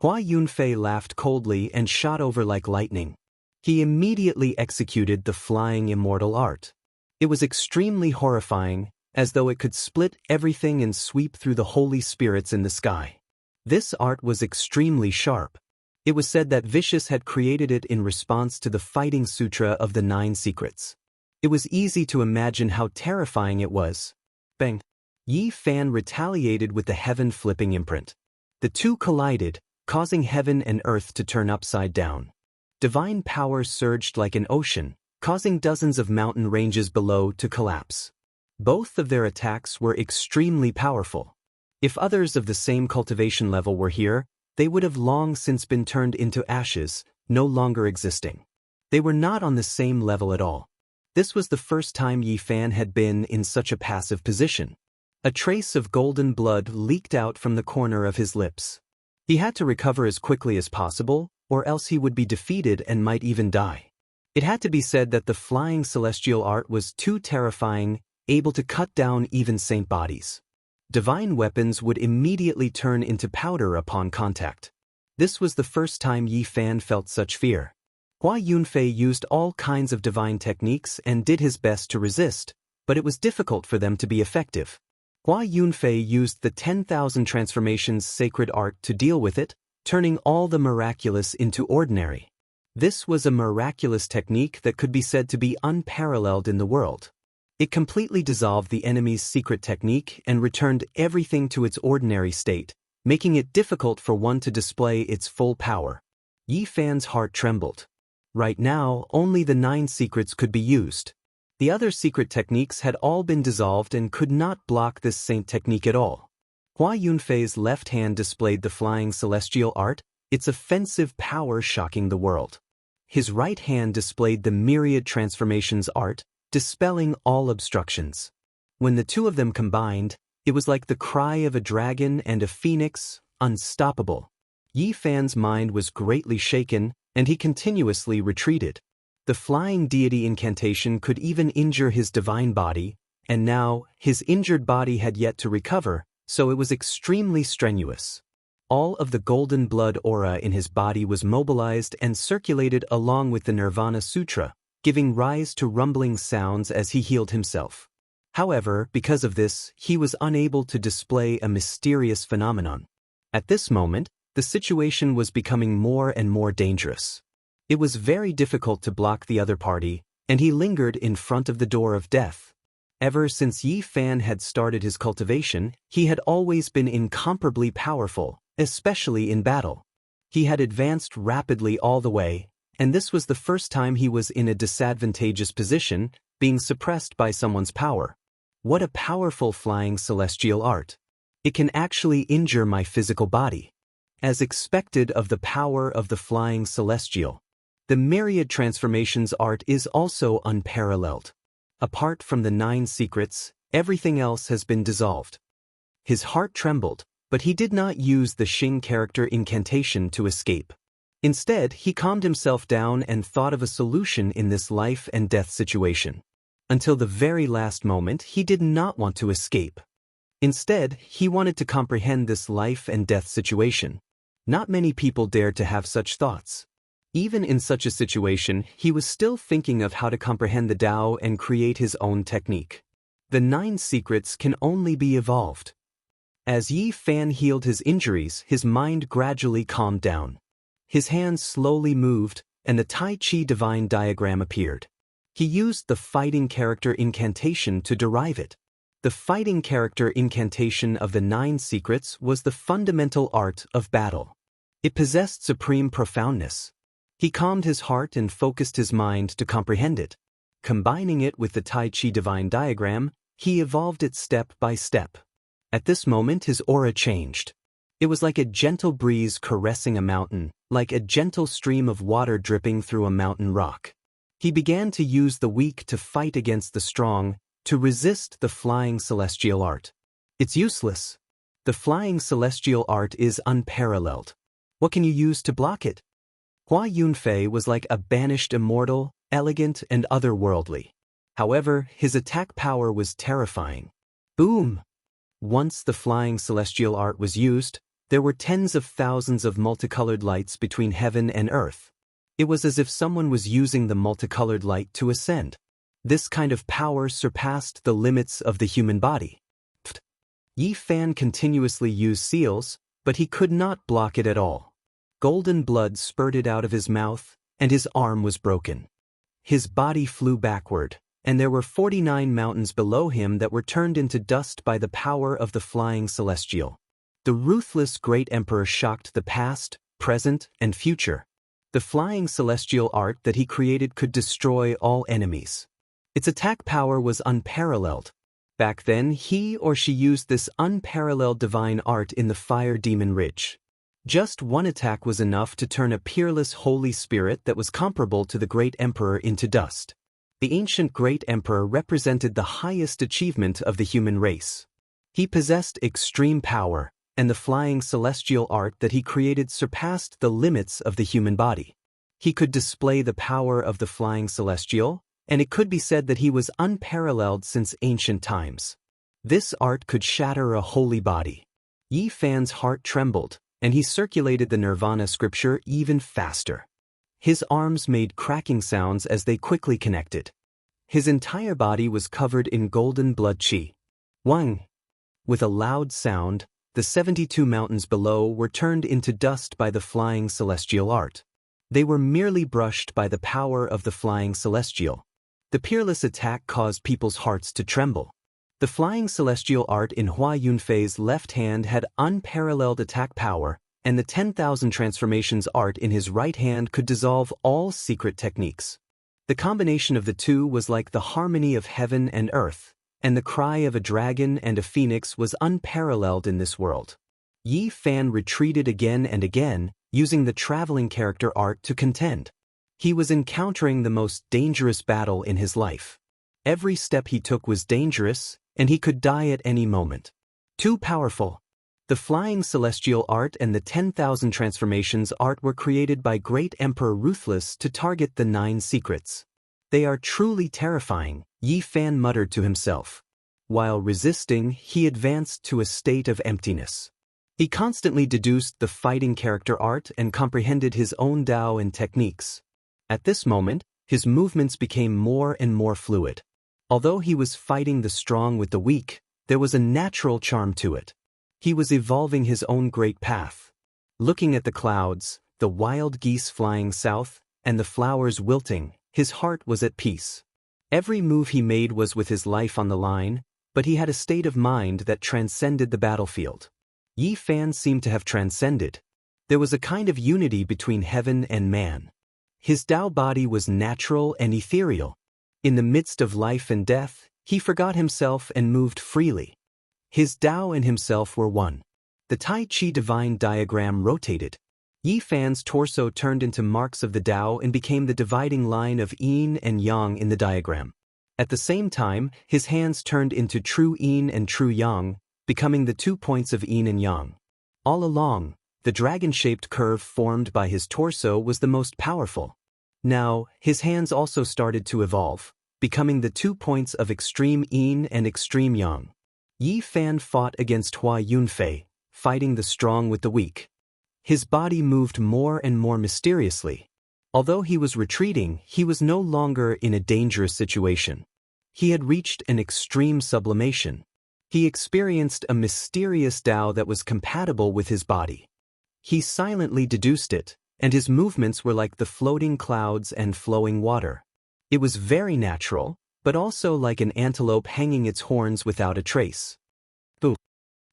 Hua Yunfei laughed coldly and shot over like lightning. He immediately executed the flying immortal art. It was extremely horrifying, as though it could split everything and sweep through the holy spirits in the sky. This art was extremely sharp. It was said that Vicious had created it in response to the fighting sutra of the 9 secrets. It was easy to imagine how terrifying it was. Bang! Yi Fan retaliated with the heaven-flipping imprint. The two collided, causing heaven and earth to turn upside down. Divine power surged like an ocean, causing dozens of mountain ranges below to collapse. Both of their attacks were extremely powerful. If others of the same cultivation level were here, they would have long since been turned into ashes, no longer existing. They were not on the same level at all. This was the first time Yi Fan had been in such a passive position. A trace of golden blood leaked out from the corner of his lips. He had to recover as quickly as possible, or else he would be defeated and might even die. It had to be said that the flying celestial art was too terrifying, able to cut down even saint bodies. Divine weapons would immediately turn into powder upon contact. This was the first time Yi Fan felt such fear. Hua Yunfei used all kinds of divine techniques and did his best to resist, but it was difficult for them to be effective. Hua Yunfei used the 10,000 transformations sacred art to deal with it, turning all the miraculous into ordinary. This was a miraculous technique that could be said to be unparalleled in the world. It completely dissolved the enemy's secret technique and returned everything to its ordinary state, making it difficult for one to display its full power. Yi Fan's heart trembled. Right now, only the 9 secrets could be used. The other secret techniques had all been dissolved and could not block this saint technique at all. Hua Yunfei's left hand displayed the flying celestial art, its offensive power shocking the world. His right hand displayed the myriad transformations art, dispelling all obstructions. When the two of them combined, it was like the cry of a dragon and a phoenix, unstoppable. Yi Fan's mind was greatly shaken, and he continuously retreated. The flying deity incantation could even injure his divine body, and now, his injured body had yet to recover, so it was extremely strenuous. All of the golden blood aura in his body was mobilized and circulated along with the Nirvana Sutra, giving rise to rumbling sounds as he healed himself. However, because of this, he was unable to display a mysterious phenomenon. At this moment, the situation was becoming more and more dangerous. It was very difficult to block the other party, and he lingered in front of the door of death. Ever since Yi Fan had started his cultivation, he had always been incomparably powerful, especially in battle. He had advanced rapidly all the way, and this was the first time he was in a disadvantageous position, being suppressed by someone's power. What a powerful flying celestial art! It can actually injure my physical body. As expected of the power of the flying celestial, the myriad transformations art is also unparalleled. Apart from the 9 secrets, everything else has been dissolved. His heart trembled, but he did not use the Xing character incantation to escape. Instead, he calmed himself down and thought of a solution in this life and death situation. Until the very last moment, he did not want to escape. Instead, he wanted to comprehend this life and death situation. Not many people dared to have such thoughts. Even in such a situation, he was still thinking of how to comprehend the Tao and create his own technique. The 9 secrets can only be evolved. As Yi Fan healed his injuries, his mind gradually calmed down. His hands slowly moved, and the Tai Chi divine diagram appeared. He used the fighting character incantation to derive it. The fighting character incantation of the 9 secrets was the fundamental art of battle. It possessed supreme profoundness. He calmed his heart and focused his mind to comprehend it. Combining it with the Tai Chi divine diagram, he evolved it step by step. At this moment his aura changed. It was like a gentle breeze caressing a mountain, like a gentle stream of water dripping through a mountain rock. He began to use the weak to fight against the strong, to resist the flying celestial art. It's useless. The flying celestial art is unparalleled. What can you use to block it? Hua Yunfei was like a banished immortal, elegant and otherworldly. However, his attack power was terrifying. Boom! Once the flying celestial art was used, There were tens of thousands of multicolored lights between heaven and earth. It was as if someone was using the multicolored light to ascend. This kind of power surpassed the limits of the human body. Yi Fan continuously used seals, but he could not block it at all. Golden blood spurted out of his mouth, and his arm was broken. His body flew backward, and there were 49 mountains below him that were turned into dust by the power of the flying celestial. The ruthless great emperor shocked the past, present, and future. The flying celestial art that he created could destroy all enemies. Its attack power was unparalleled. Back then, he or she used this unparalleled divine art in the Fire Demon Ridge. Just one attack was enough to turn a peerless holy spirit that was comparable to the great emperor into dust. The ancient great emperor represented the highest achievement of the human race. He possessed extreme power, and the flying celestial art that he created surpassed the limits of the human body. He could display the power of the flying celestial, and it could be said that he was unparalleled since ancient times. This art could shatter a holy body. Yi Fan's heart trembled, and he circulated the Nirvana scripture even faster. His arms made cracking sounds as they quickly connected. His entire body was covered in golden blood qi. Wang! With a loud sound, the 72 mountains below were turned into dust by the flying celestial art. They were merely brushed by the power of the flying celestial. The peerless attack caused people's hearts to tremble. The flying celestial art in Hua Yunfei's left hand had unparalleled attack power, and the 10,000 transformations art in his right hand could dissolve all secret techniques. The combination of the two was like the harmony of heaven and earth, and the cry of a dragon and a phoenix was unparalleled in this world. Yi Fan retreated again and again, using the traveling character art to contend. He was encountering the most dangerous battle in his life. Every step he took was dangerous, and he could die at any moment. Too powerful. The flying celestial art and the 10,000 transformations art were created by Great Emperor Ruthless to target the 9 secrets. They are truly terrifying, Yi Fan muttered to himself. While resisting, he advanced to a state of emptiness. He constantly deduced the fighting character art and comprehended his own Tao and techniques. At this moment, his movements became more and more fluid. Although he was fighting the strong with the weak, there was a natural charm to it. He was evolving his own great path. Looking at the clouds, the wild geese flying south, and the flowers wilting, his heart was at peace. Every move he made was with his life on the line, but he had a state of mind that transcended the battlefield. Yi Fan seemed to have transcended. There was a kind of unity between heaven and man. His Tao body was natural and ethereal. In the midst of life and death, he forgot himself and moved freely. His Tao and himself were one. The Tai Chi divine diagram rotated. Yi Fan's torso turned into marks of the Tao and became the dividing line of yin and yang in the diagram. At the same time, his hands turned into true yin and true yang, becoming the 2 points of yin and yang. All along, the dragon-shaped curve formed by his torso was the most powerful. Now, his hands also started to evolve, becoming the 2 points of extreme yin and extreme yang. Yi Fan fought against Hua Yunfei, fighting the strong with the weak. His body moved more and more mysteriously. Although he was retreating, he was no longer in a dangerous situation. He had reached an extreme sublimation. He experienced a mysterious Tao that was compatible with his body. He silently deduced it, and his movements were like the floating clouds and flowing water. It was very natural, but also like an antelope hanging its horns without a trace. Boo!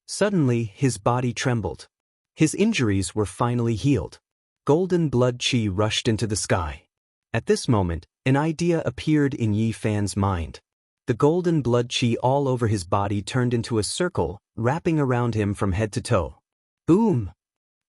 Suddenly, his body trembled. His injuries were finally healed. Golden blood qi rushed into the sky. At this moment, an idea appeared in Yi Fan's mind. The golden blood qi all over his body turned into a circle, wrapping around him from head to toe. Boom!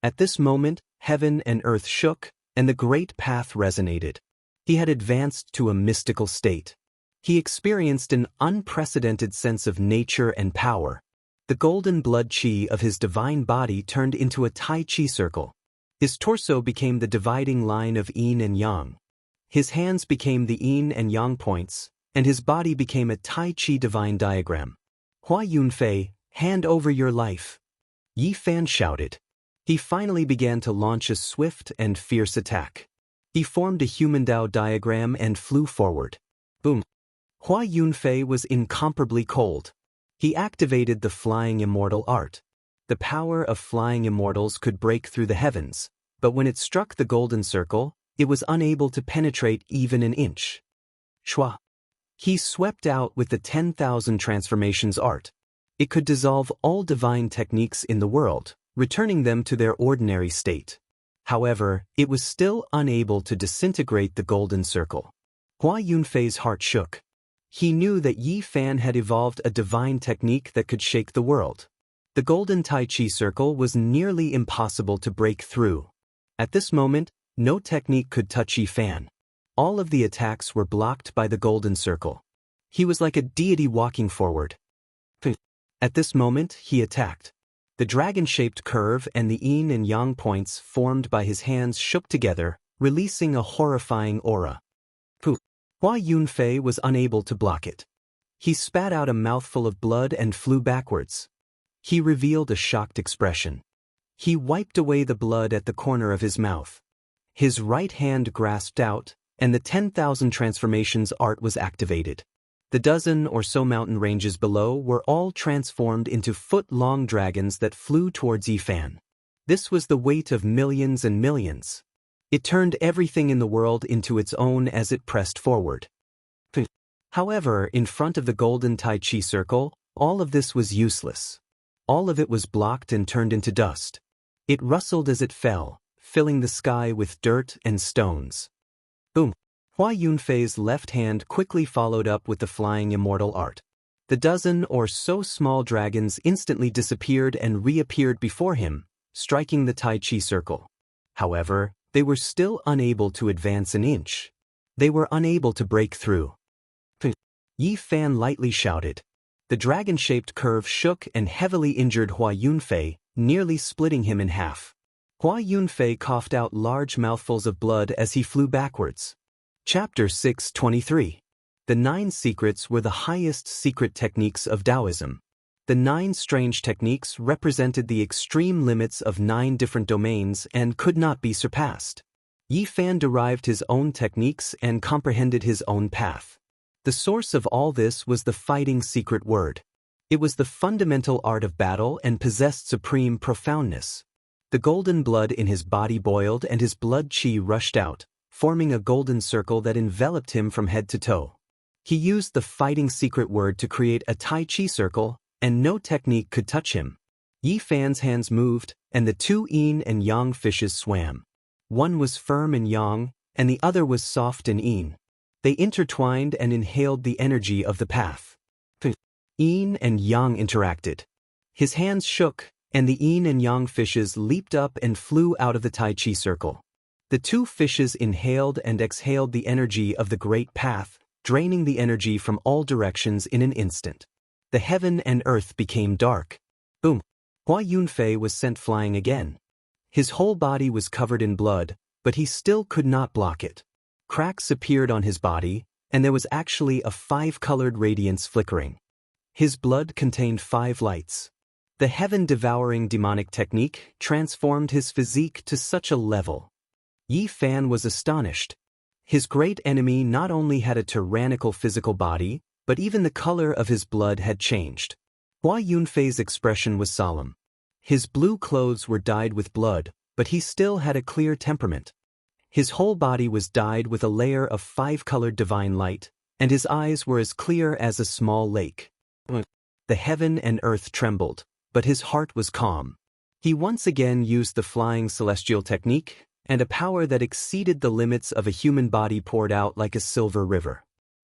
At this moment, heaven and earth shook, and the great path resonated. He had advanced to a mystical state. He experienced an unprecedented sense of nature and power. The golden blood qi of his divine body turned into a Tai Chi circle. His torso became the dividing line of yin and yang. His hands became the yin and yang points, and his body became a Tai Chi divine diagram. Hua Yunfei, hand over your life. Yi Fan shouted. He finally began to launch a swift and fierce attack. He formed a human Dao diagram and flew forward. Boom! Hua Yunfei was incomparably cold. He activated the flying immortal art. The power of flying immortals could break through the heavens, but when it struck the golden circle, it was unable to penetrate even an inch. Shua! He swept out with the 10,000 transformations art. It could dissolve all divine techniques in the world, returning them to their ordinary state. However, it was still unable to disintegrate the golden circle. Hua Yunfei's heart shook. He knew that Yi Fan had evolved a divine technique that could shake the world. The golden Tai Chi circle was nearly impossible to break through. At this moment, no technique could touch Yi Fan. All of the attacks were blocked by the golden circle. He was like a deity walking forward. At this moment, he attacked. The dragon-shaped curve and the yin and yang points formed by his hands shook together, releasing a horrifying aura. Hua Yunfei was unable to block it. He spat out a mouthful of blood and flew backwards. He revealed a shocked expression. He wiped away the blood at the corner of his mouth. His right hand grasped out, and the 10,000 transformations art was activated. The dozen or so mountain ranges below were all transformed into foot-long dragons that flew towards Yi Fan. This was the weight of millions and millions. It turned everything in the world into its own as it pressed forward. However, in front of the golden Tai Chi circle, all of this was useless. All of it was blocked and turned into dust. It rustled as it fell, filling the sky with dirt and stones. Boom! Hua Yunfei's left hand quickly followed up with the flying immortal art. The dozen or so small dragons instantly disappeared and reappeared before him, striking the Tai Chi circle. However, they were still unable to advance an inch. They were unable to break through. Yi Fan lightly shouted. The dragon-shaped curve shook and heavily injured Hua Yunfei, nearly splitting him in half. Hua Yunfei coughed out large mouthfuls of blood as he flew backwards. Chapter 623. The 9 secrets were the highest secret techniques of Taoism. The 9 strange techniques represented the extreme limits of 9 different domains and could not be surpassed. Yi Fan derived his own techniques and comprehended his own path. The source of all this was the fighting secret word. It was the fundamental art of battle and possessed supreme profoundness. The golden blood in his body boiled and his blood qi rushed out, forming a golden circle that enveloped him from head to toe. He used the fighting secret word to create a Tai Chi circle, and no technique could touch him. Yi Fan's hands moved, and the 2 yin and yang fishes swam. One was firm and yang, and the other was soft and yin. They intertwined and inhaled the energy of the path. Yin and yang interacted. His hands shook, and the yin and yang fishes leaped up and flew out of the Tai Chi circle. The 2 fishes inhaled and exhaled the energy of the great path, draining the energy from all directions in an instant. The heaven and earth became dark. Boom! Hua Yunfei was sent flying again. His whole body was covered in blood, but he still could not block it. Cracks appeared on his body, and there was actually a 5-colored radiance flickering. His blood contained 5 lights. The heaven-devouring demonic technique transformed his physique to such a level. Yi Fan was astonished. His great enemy not only had a tyrannical physical body, but even the color of his blood had changed. Hua Yunfei's expression was solemn. His blue clothes were dyed with blood, but he still had a clear temperament. His whole body was dyed with a layer of 5-colored divine light, and his eyes were as clear as a small lake. The heaven and earth trembled, but his heart was calm. He once again used the flying celestial technique, and a power that exceeded the limits of a human body poured out like a silver river.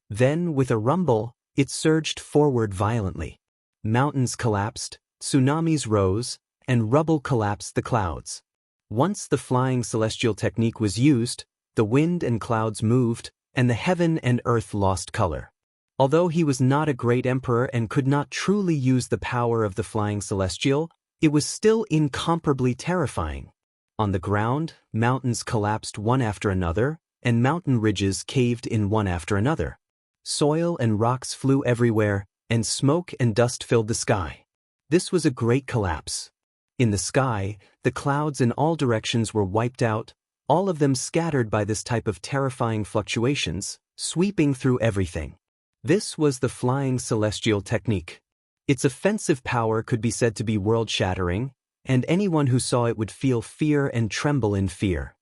Then, with a rumble, it surged forward violently. Mountains collapsed, tsunamis rose, and rubble collapsed the clouds. Once the flying celestial technique was used, the wind and clouds moved, and the heaven and earth lost color. Although he was not a great emperor and could not truly use the power of the flying celestial, it was still incomparably terrifying. On the ground, mountains collapsed one after another, and mountain ridges caved in one after another. Soil and rocks flew everywhere, and smoke and dust filled the sky. This was a great collapse. In the sky, the clouds in all directions were wiped out, all of them scattered by this type of terrifying fluctuations, sweeping through everything. This was the flying celestial technique. Its offensive power could be said to be world-shattering, and anyone who saw it would feel fear and tremble in fear.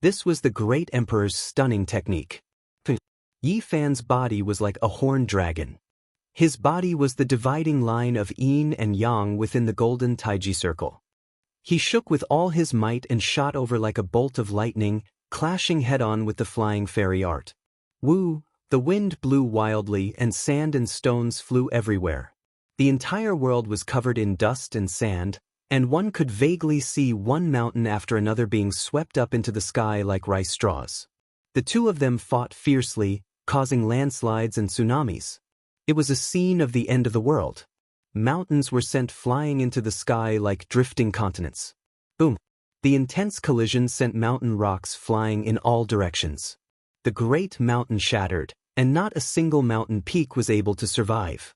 This was the great emperor's stunning technique. Yi Fan's body was like a horned dragon. His body was the dividing line of yin and yang within the golden Taiji circle. He shook with all his might and shot over like a bolt of lightning, clashing head-on with the flying fairy art. Woo! The wind blew wildly and sand and stones flew everywhere. The entire world was covered in dust and sand, and one could vaguely see one mountain after another being swept up into the sky like rice straws. The two of them fought fiercely, causing landslides and tsunamis. It was a scene of the end of the world. Mountains were sent flying into the sky like drifting continents. Boom! The intense collision sent mountain rocks flying in all directions. The great mountain shattered, and not a single mountain peak was able to survive.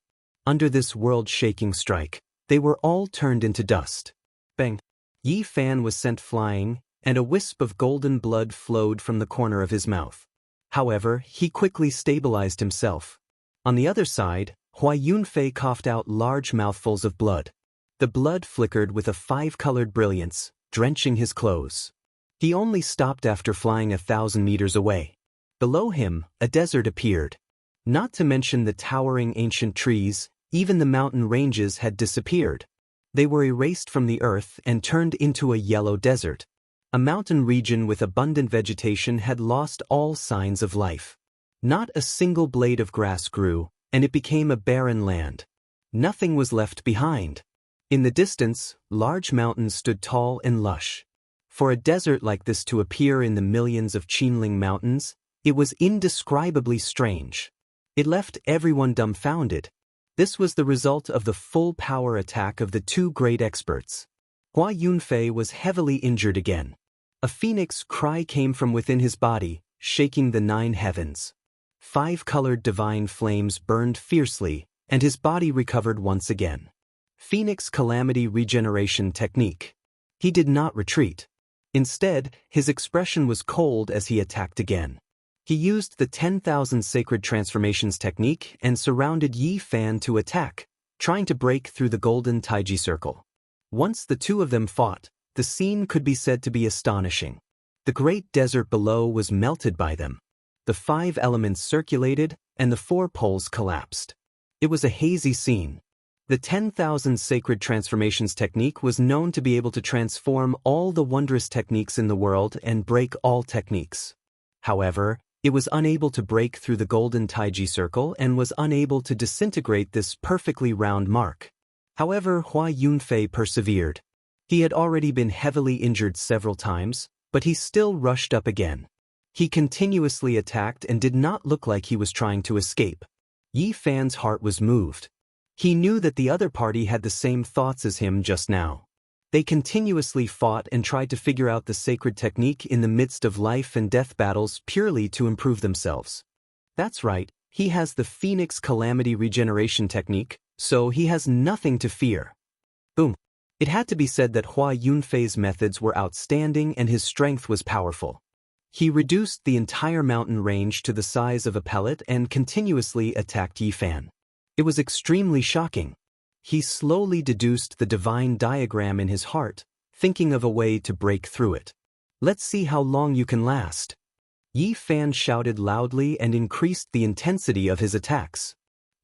Under this world-shaking strike, they were all turned into dust. Bang! Yi Fan was sent flying, and a wisp of golden blood flowed from the corner of his mouth. However, he quickly stabilized himself. On the other side, Hua Yunfei coughed out large mouthfuls of blood. The blood flickered with a five-colored brilliance, drenching his clothes. He only stopped after flying 1,000 meters away. Below him, a desert appeared. Not to mention the towering ancient trees, even the mountain ranges had disappeared. They were erased from the earth and turned into a yellow desert. A mountain region with abundant vegetation had lost all signs of life. Not a single blade of grass grew, and it became a barren land. Nothing was left behind. In the distance, large mountains stood tall and lush. For a desert like this to appear in the millions of Qinling mountains, it was indescribably strange. It left everyone dumbfounded. This was the result of the full power attack of the two great experts. Hua Yunfei was heavily injured again. A phoenix cry came from within his body, shaking the 9 heavens. 5-colored divine flames burned fiercely, and his body recovered once again. Phoenix Calamity Regeneration Technique. He did not retreat. Instead, his expression was cold as he attacked again. He used the 10,000 Sacred Transformations technique and surrounded Yi Fan to attack, trying to break through the golden Taiji circle. Once the two of them fought, the scene could be said to be astonishing. The great desert below was melted by them. The 5 elements circulated, and the 4 poles collapsed. It was a hazy scene. The 10,000 Sacred Transformations technique was known to be able to transform all the wondrous techniques in the world and break all techniques. However, it was unable to break through the golden Taiji circle and was unable to disintegrate this perfectly round mark. However, Hua Yunfei persevered. He had already been heavily injured several times, but he still rushed up again. He continuously attacked and did not look like he was trying to escape. Yi Fan's heart was moved. He knew that the other party had the same thoughts as him just now. They continuously fought and tried to figure out the sacred technique in the midst of life and death battles purely to improve themselves. That's right, he has the Phoenix Calamity Regeneration technique, so he has nothing to fear. Boom. It had to be said that Hua Yunfei's methods were outstanding and his strength was powerful. He reduced the entire mountain range to the size of a pellet and continuously attacked Yi Fan. It was extremely shocking. He slowly deduced the divine diagram in his heart, thinking of a way to break through it. Let's see how long you can last. Yi Fan shouted loudly and increased the intensity of his attacks.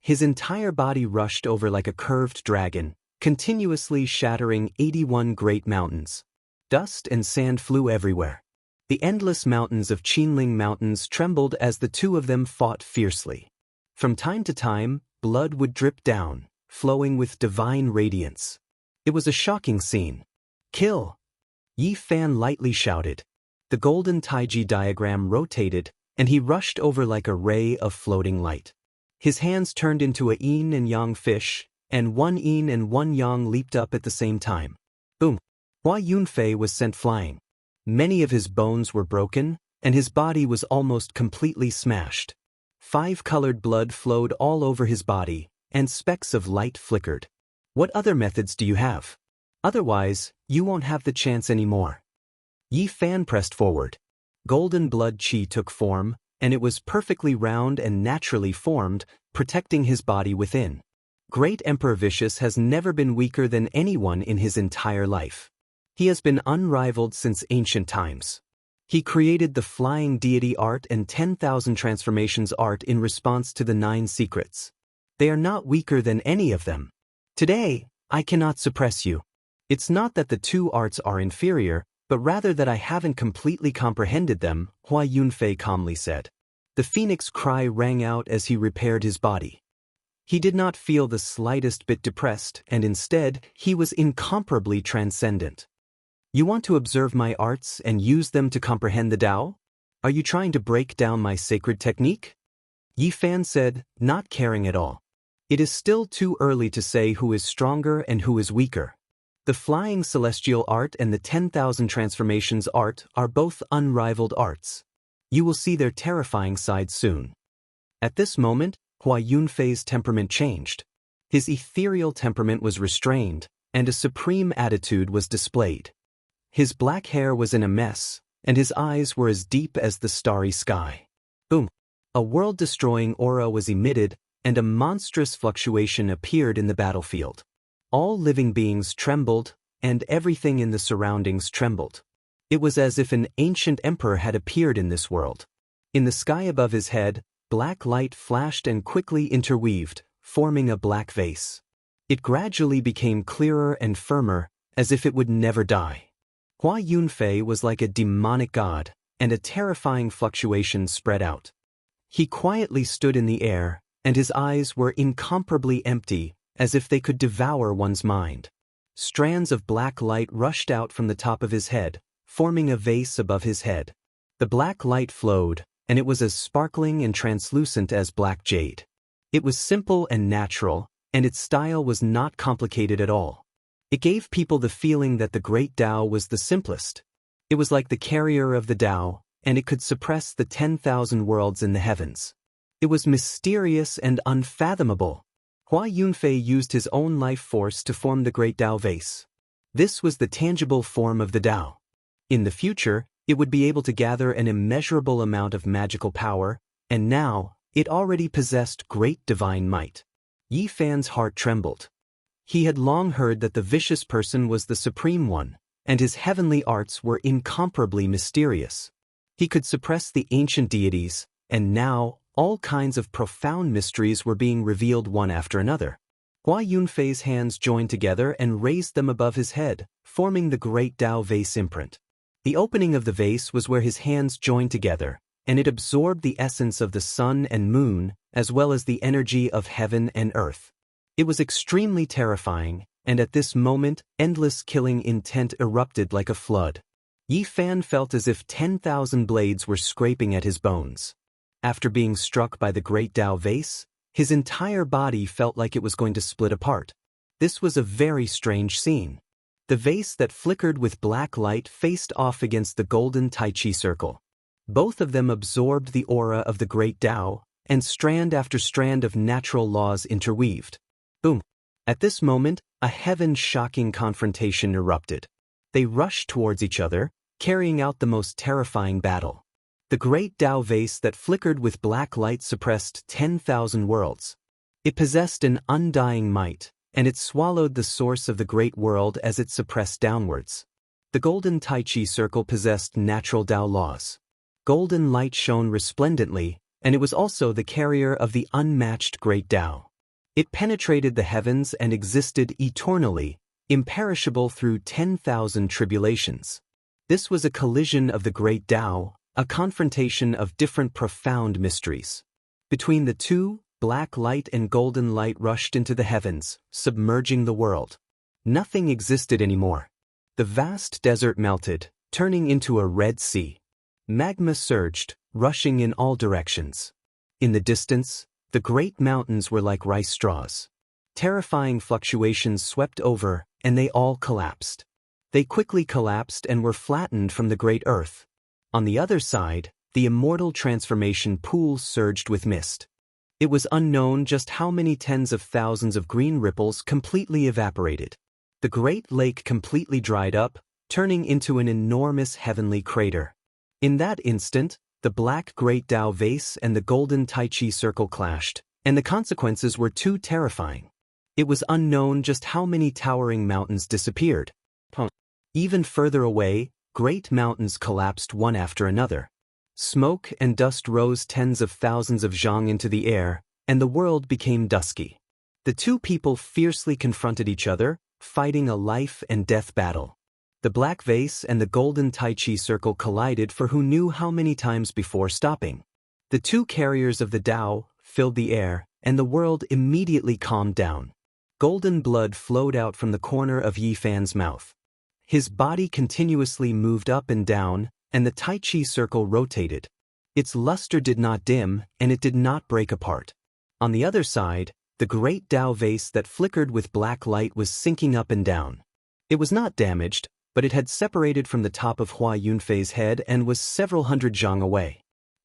His entire body rushed over like a curved dragon, continuously shattering 81 great mountains. Dust and sand flew everywhere. The endless mountains of Qinling Mountains trembled as the two of them fought fiercely. From time to time, blood would drip down, flowing with divine radiance. It was a shocking scene. Kill! Yi Fan lightly shouted. The golden Taiji diagram rotated, and he rushed over like a ray of floating light. His hands turned into a yin and yang fish, and one yin and one yang leaped up at the same time. Boom! Hua Yunfei was sent flying. Many of his bones were broken, and his body was almost completely smashed. 5-colored blood flowed all over his body, and specks of light flickered. What other methods do you have? Otherwise, you won't have the chance anymore. Yi Fan pressed forward. Golden blood qi took form, and it was perfectly round and naturally formed, protecting his body within. Great Emperor Vicious has never been weaker than anyone in his entire life. He has been unrivaled since ancient times. He created the Flying Deity art and 10,000 transformations art in response to the 9 secrets. They are not weaker than any of them. Today, I cannot suppress you. It's not that the 2 arts are inferior, but rather that I haven't completely comprehended them, Hua Yunfei calmly said. The phoenix cry rang out as he repaired his body. He did not feel the slightest bit depressed, and instead, he was incomparably transcendent. You want to observe my arts and use them to comprehend the Tao? Are you trying to break down my sacred technique? Yi Fan said, not caring at all. It is still too early to say who is stronger and who is weaker. The Flying Celestial art and the 10,000 transformations art are both unrivaled arts. You will see their terrifying side soon. At this moment, Hua Yunfei's temperament changed. His ethereal temperament was restrained, and a supreme attitude was displayed. His black hair was in a mess, and his eyes were as deep as the starry sky. Boom! A world-destroying aura was emitted, and a monstrous fluctuation appeared in the battlefield. All living beings trembled, and everything in the surroundings trembled. It was as if an ancient emperor had appeared in this world. In the sky above his head, black light flashed and quickly interweaved, forming a black vase. It gradually became clearer and firmer, as if it would never die. Hua Yunfei was like a demonic god, and a terrifying fluctuation spread out. He quietly stood in the air, and his eyes were incomparably empty, as if they could devour one's mind. Strands of black light rushed out from the top of his head, forming a vase above his head. The black light flowed, and it was as sparkling and translucent as black jade. It was simple and natural, and its style was not complicated at all. It gave people the feeling that the great Tao was the simplest. It was like the carrier of the Tao, and it could suppress the 10,000 worlds in the heavens. It was mysterious and unfathomable. Hua Yunfei used his own life force to form the great Tao vase. This was the tangible form of the Tao. In the future, it would be able to gather an immeasurable amount of magical power, and now, it already possessed great divine might. Yi Fan's heart trembled. He had long heard that the vicious person was the supreme one, and his heavenly arts were incomparably mysterious. He could suppress the ancient deities, and now, all kinds of profound mysteries were being revealed one after another. Hua Yunfei's hands joined together and raised them above his head, forming the great Tao vase imprint. The opening of the vase was where his hands joined together, and it absorbed the essence of the sun and moon, as well as the energy of heaven and earth. It was extremely terrifying, and at this moment, endless killing intent erupted like a flood. Yi Fan felt as if 10,000 blades were scraping at his bones. After being struck by the great Tao vase, his entire body felt like it was going to split apart. This was a very strange scene. The vase that flickered with black light faced off against the golden Tai Chi circle. Both of them absorbed the aura of the great Tao, and strand after strand of natural laws interweaved. Boom! At this moment, a heaven-shocking confrontation erupted. They rushed towards each other, carrying out the most terrifying battle. The great Tao vase that flickered with black light suppressed 10,000 worlds. It possessed an undying might, and it swallowed the source of the great world as it suppressed downwards. The golden Tai Chi circle possessed natural Tao laws. Golden light shone resplendently, and it was also the carrier of the unmatched great Tao. It penetrated the heavens and existed eternally, imperishable through 10,000 tribulations. This was a collision of the great Tao, a confrontation of different profound mysteries. Between the two, black light and golden light rushed into the heavens, submerging the world. Nothing existed anymore. The vast desert melted, turning into a red sea. Magma surged, rushing in all directions. In the distance, the great mountains were like rice straws. Terrifying fluctuations swept over, and they all collapsed. They quickly collapsed and were flattened from the great earth. On the other side, the immortal transformation pool surged with mist. It was unknown just how many tens of thousands of green ripples completely evaporated. The great lake completely dried up, turning into an enormous heavenly crater. In that instant, the black Great Tao vase and the golden Tai Chi circle clashed, and the consequences were too terrifying. It was unknown just how many towering mountains disappeared. Even further away, great mountains collapsed one after another. Smoke and dust rose tens of thousands of zhang into the air, and the world became dusky. The two people fiercely confronted each other, fighting a life-and-death battle. The black vase and the golden Tai Chi circle collided for who knew how many times before stopping. The two carriers of the Tao filled the air, and the world immediately calmed down. Golden blood flowed out from the corner of Yi Fan's mouth. His body continuously moved up and down, and the Tai Chi circle rotated. Its luster did not dim, and it did not break apart. On the other side, the great Tao vase that flickered with black light was sinking up and down. It was not damaged, but it had separated from the top of Hua Yunfei's head and was several hundred zhang away.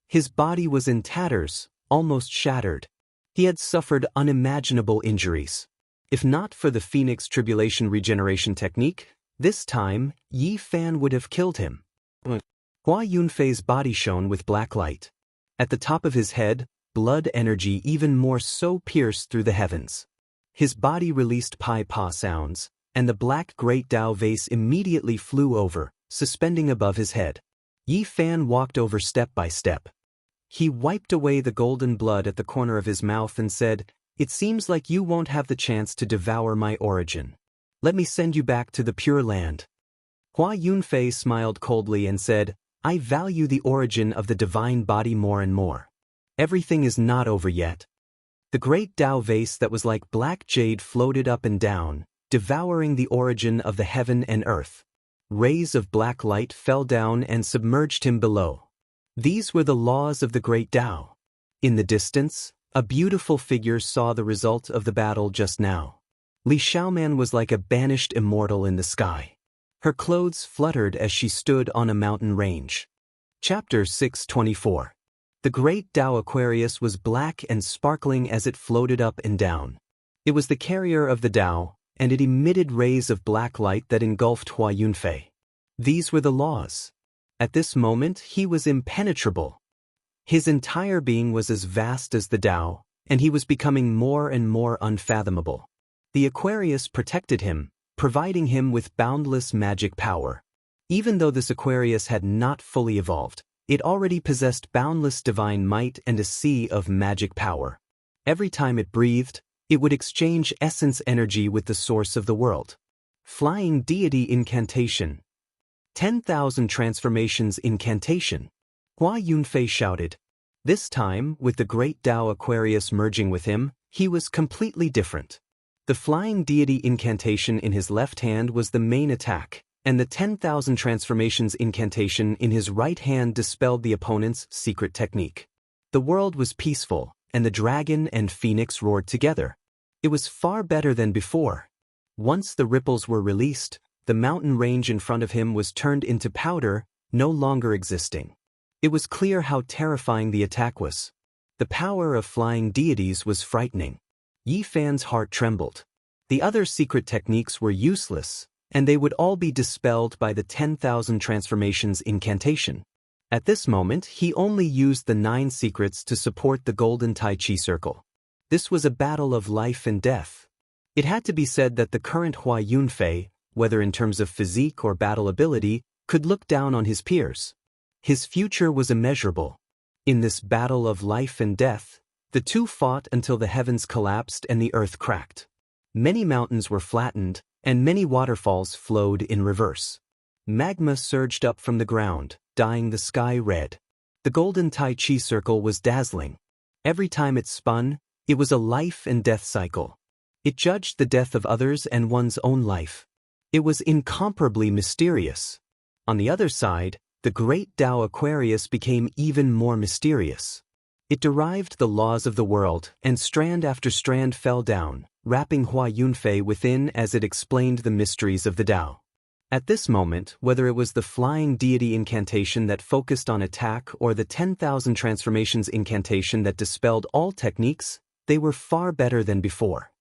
His body was in tatters, almost shattered. He had suffered unimaginable injuries. If not for the Phoenix Tribulation regeneration technique, this time, Yi Fan would have killed him. Hua Yunfei's body shone with black light. At the top of his head, blood energy even more so pierced through the heavens. His body released pai-pa sounds, and the black Great Tao vase immediately flew over, suspending above his head. Yi Fan walked over step by step. He wiped away the golden blood at the corner of his mouth and said, "It seems like you won't have the chance to devour my origin. Let me send you back to the Pure Land." Hua Yunfei smiled coldly and said, "I value the origin of the divine body more and more. Everything is not over yet." The great Tao vase that was like black jade floated up and down, devouring the origin of the heaven and earth. Rays of black light fell down and submerged him below. These were the laws of the great Tao. In the distance, a beautiful figure saw the result of the battle just now. Li Xiaoman was like a banished immortal in the sky. Her clothes fluttered as she stood on a mountain range. Chapter 624. The great Tao Aquarius was black and sparkling as it floated up and down. It was the carrier of the Tao, and it emitted rays of black light that engulfed Hua Yunfei. These were the laws. At this moment, he was impenetrable. His entire being was as vast as the Tao, and he was becoming more and more unfathomable. The Aquarius protected him, providing him with boundless magic power. Even though this Aquarius had not fully evolved, it already possessed boundless divine might and a sea of magic power. Every time it breathed, it would exchange essence energy with the source of the world. Flying Deity Incantation. 10,000 Transformations Incantation. Hua Yunfei shouted. This time, with the great Tao Aquarius merging with him, he was completely different. The Flying Deity Incantation in his left hand was the main attack, and the 10,000 Transformations Incantation in his right hand dispelled the opponent's secret technique. The world was peaceful, and the dragon and phoenix roared together. It was far better than before. Once the ripples were released, the mountain range in front of him was turned into powder, no longer existing. It was clear how terrifying the attack was. The power of flying deities was frightening. Yi Fan's heart trembled. The other secret techniques were useless, and they would all be dispelled by the 10,000 Transformations Incantation. At this moment, he only used the 9 secrets to support the golden Tai Chi circle. This was a battle of life and death. It had to be said that the current Hua Yunfei, whether in terms of physique or battle ability, could look down on his peers. His future was immeasurable. In this battle of life and death, the two fought until the heavens collapsed and the earth cracked. Many mountains were flattened, and many waterfalls flowed in reverse. Magma surged up from the ground, dyeing the sky red. The golden Tai Chi circle was dazzling. Every time it spun, it was a life and death cycle. It judged the death of others and one's own life. It was incomparably mysterious. On the other side, the great Tao Aquarius became even more mysterious. It derived the laws of the world, and strand after strand fell down, wrapping Hua Yunfei within as it explained the mysteries of the Tao. At this moment, whether it was the Flying Deity Incantation that focused on attack or the 10,000 Transformations Incantation that dispelled all techniques, they were far better than before.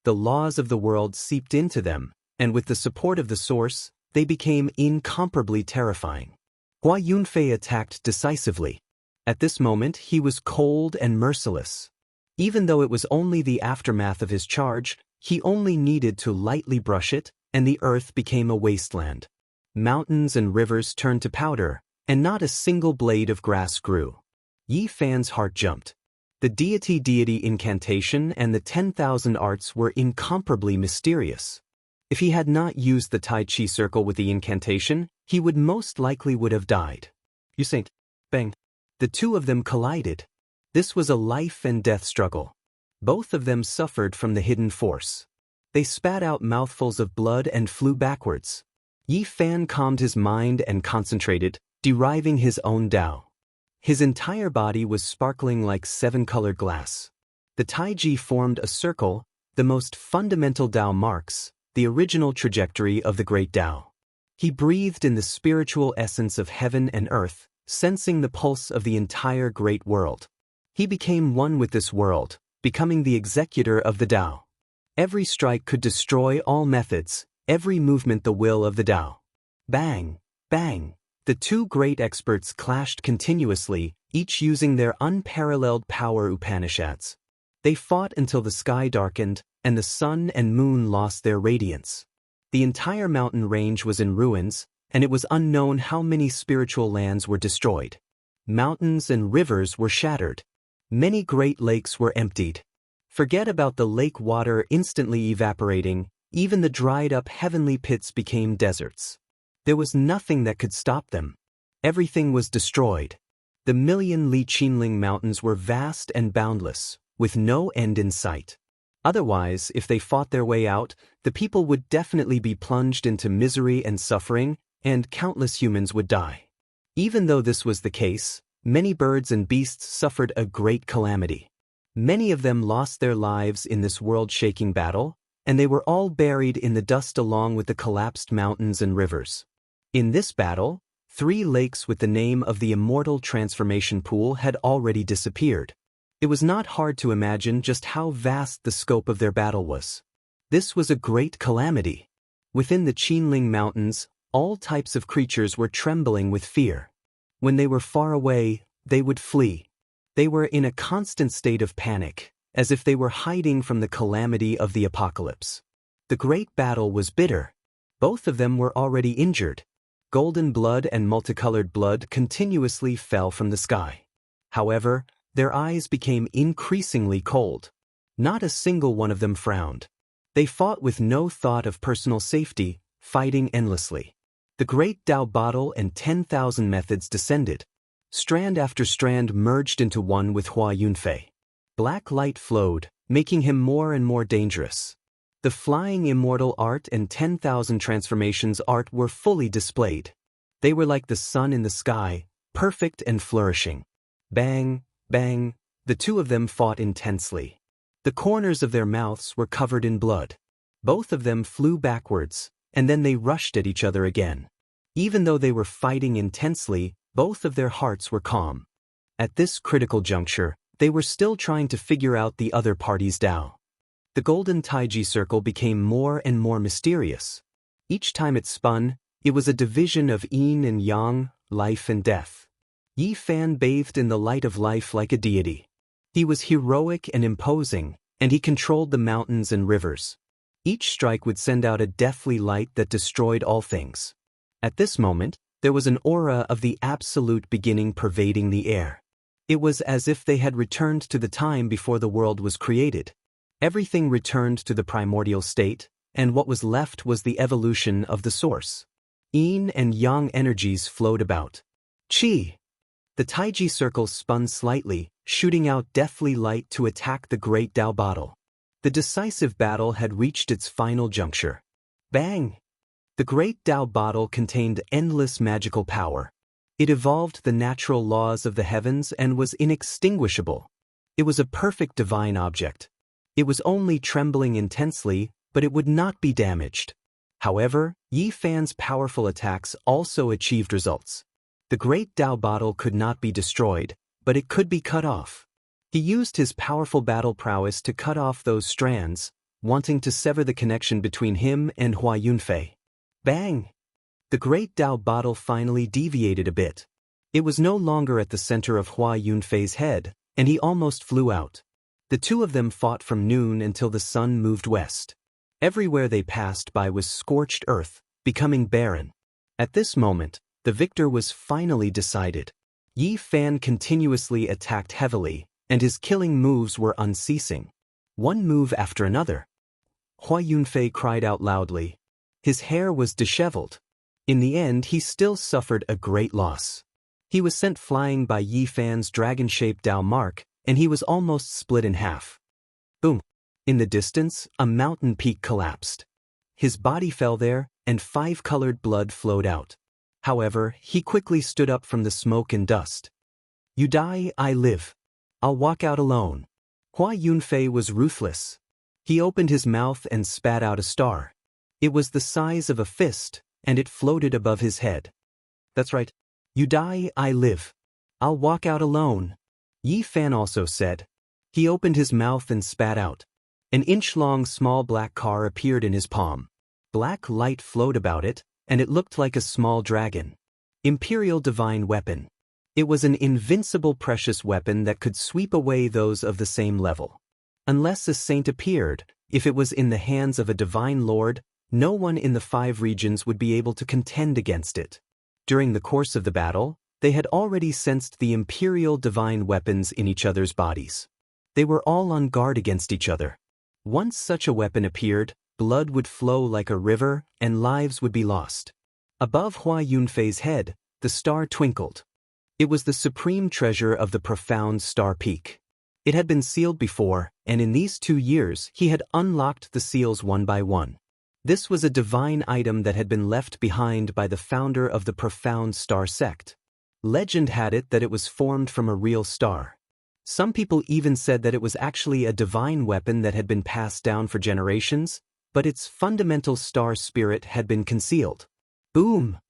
The laws of the world seeped into them, and with the support of the source, they became incomparably terrifying. Hua Yunfei attacked decisively. At this moment, he was cold and merciless. Even though it was only the aftermath of his charge, he only needed to lightly brush it, and the earth became a wasteland. Mountains and rivers turned to powder, and not a single blade of grass grew. Yi Fan's heart jumped. The deity incantation and the 10,000 arts were incomparably mysterious. If he had not used the Tai Chi circle with the incantation, he would most likely have died. You saint, bang. The two of them collided. This was a life and death struggle. Both of them suffered from the hidden force. They spat out mouthfuls of blood and flew backwards. Yi Fan calmed his mind and concentrated, deriving his own Tao. His entire body was sparkling like seven-colored glass. The Taiji formed a circle, the most fundamental Tao marks, the original trajectory of the great Tao. He breathed in the spiritual essence of heaven and earth, sensing the pulse of the entire great world. He became one with this world, becoming the executor of the Tao. Every strike could destroy all methods, every movement the will of the Tao. Bang, bang. The two great experts clashed continuously, each using their unparalleled power Upanishads. They fought until the sky darkened, and the sun and moon lost their radiance. The entire mountain range was in ruins, and it was unknown how many spiritual lands were destroyed. Mountains and rivers were shattered. Many great lakes were emptied. Forget about the lake water instantly evaporating, even the dried-up heavenly pits became deserts. There was nothing that could stop them. Everything was destroyed. The million Li Qinling mountains were vast and boundless, with no end in sight. Otherwise, if they fought their way out, the people would definitely be plunged into misery and suffering, and countless humans would die. Even though this was the case, many birds and beasts suffered a great calamity. Many of them lost their lives in this world-shaking battle, and they were all buried in the dust along with the collapsed mountains and rivers. In this battle, 3 lakes with the name of the Immortal transformation pool had already disappeared. It was not hard to imagine just how vast the scope of their battle was. This was a great calamity. Within the Qinling Mountains, all types of creatures were trembling with fear. When they were far away, they would flee. They were in a constant state of panic, as if they were hiding from the calamity of the apocalypse. The great battle was bitter. Both of them were already injured. Golden blood and multicolored blood continuously fell from the sky. However, their eyes became increasingly cold. Not a single one of them frowned. They fought with no thought of personal safety, fighting endlessly. The great Tao bottle and 10,000 methods descended. Strand after strand merged into one with Hua Yunfei. Black light flowed, making him more and more dangerous. The flying immortal art and 10,000 transformations art were fully displayed. They were like the sun in the sky, perfect and flourishing. Bang, bang, the two of them fought intensely. The corners of their mouths were covered in blood. Both of them flew backwards, and then they rushed at each other again. Even though they were fighting intensely, both of their hearts were calm. At this critical juncture, they were still trying to figure out the other party's Tao. The golden Taiji circle became more and more mysterious. Each time it spun, it was a division of yin and yang, life and death. Yi Fan bathed in the light of life like a deity. He was heroic and imposing, and he controlled the mountains and rivers. Each strike would send out a deathly light that destroyed all things. At this moment, there was an aura of the absolute beginning pervading the air. It was as if they had returned to the time before the world was created. Everything returned to the primordial state, and what was left was the evolution of the source. Yin and yang energies flowed about. Qi. The Taiji circle spun slightly, shooting out deathly light to attack the great Tao bottle. The decisive battle had reached its final juncture. Bang! The great Tao bottle contained endless magical power. It evolved the natural laws of the heavens and was inextinguishable. It was a perfect divine object. It was only trembling intensely, but it would not be damaged. However, Yi Fan's powerful attacks also achieved results. The great Tao bottle could not be destroyed, but it could be cut off. He used his powerful battle prowess to cut off those strands, wanting to sever the connection between him and Hua Yunfei. Bang! The great Dao bottle finally deviated a bit. It was no longer at the center of Hua Yunfei's head, and he almost flew out. The two of them fought from noon until the sun moved west. Everywhere they passed by was scorched earth, becoming barren. At this moment, the victor was finally decided. Yi Fan continuously attacked heavily, and his killing moves were unceasing. One move after another. Hua Yunfei cried out loudly. His hair was disheveled. In the end, he still suffered a great loss. He was sent flying by Yi Fan's dragon-shaped Dao mark, and he was almost split in half. Boom! In the distance, a mountain peak collapsed. His body fell there, and 5-colored blood flowed out. However, he quickly stood up from the smoke and dust. You die, I live. I'll walk out alone. Hua Yunfei was ruthless. He opened his mouth and spat out a star. It was the size of a fist, and it floated above his head. That's right. You die, I live. I'll walk out alone. Yi Fan also said. He opened his mouth and spat out. An inch-long small black car appeared in his palm. Black light flowed about it, and it looked like a small dragon. Imperial Divine Weapon. It was an invincible precious weapon that could sweep away those of the same level. Unless a saint appeared, if it was in the hands of a divine lord, no one in the 5 regions would be able to contend against it. During the course of the battle, they had already sensed the imperial divine weapons in each other's bodies. They were all on guard against each other. Once such a weapon appeared, blood would flow like a river, and lives would be lost. Above Hua Yunfei's head, the star twinkled. It was the supreme treasure of the profound star peak. It had been sealed before, and in these 2 years he had unlocked the seals one by one. This was a divine item that had been left behind by the founder of the profound star sect. Legend had it that it was formed from a real star. Some people even said that it was actually a divine weapon that had been passed down for generations, but its fundamental star spirit had been concealed. Boom!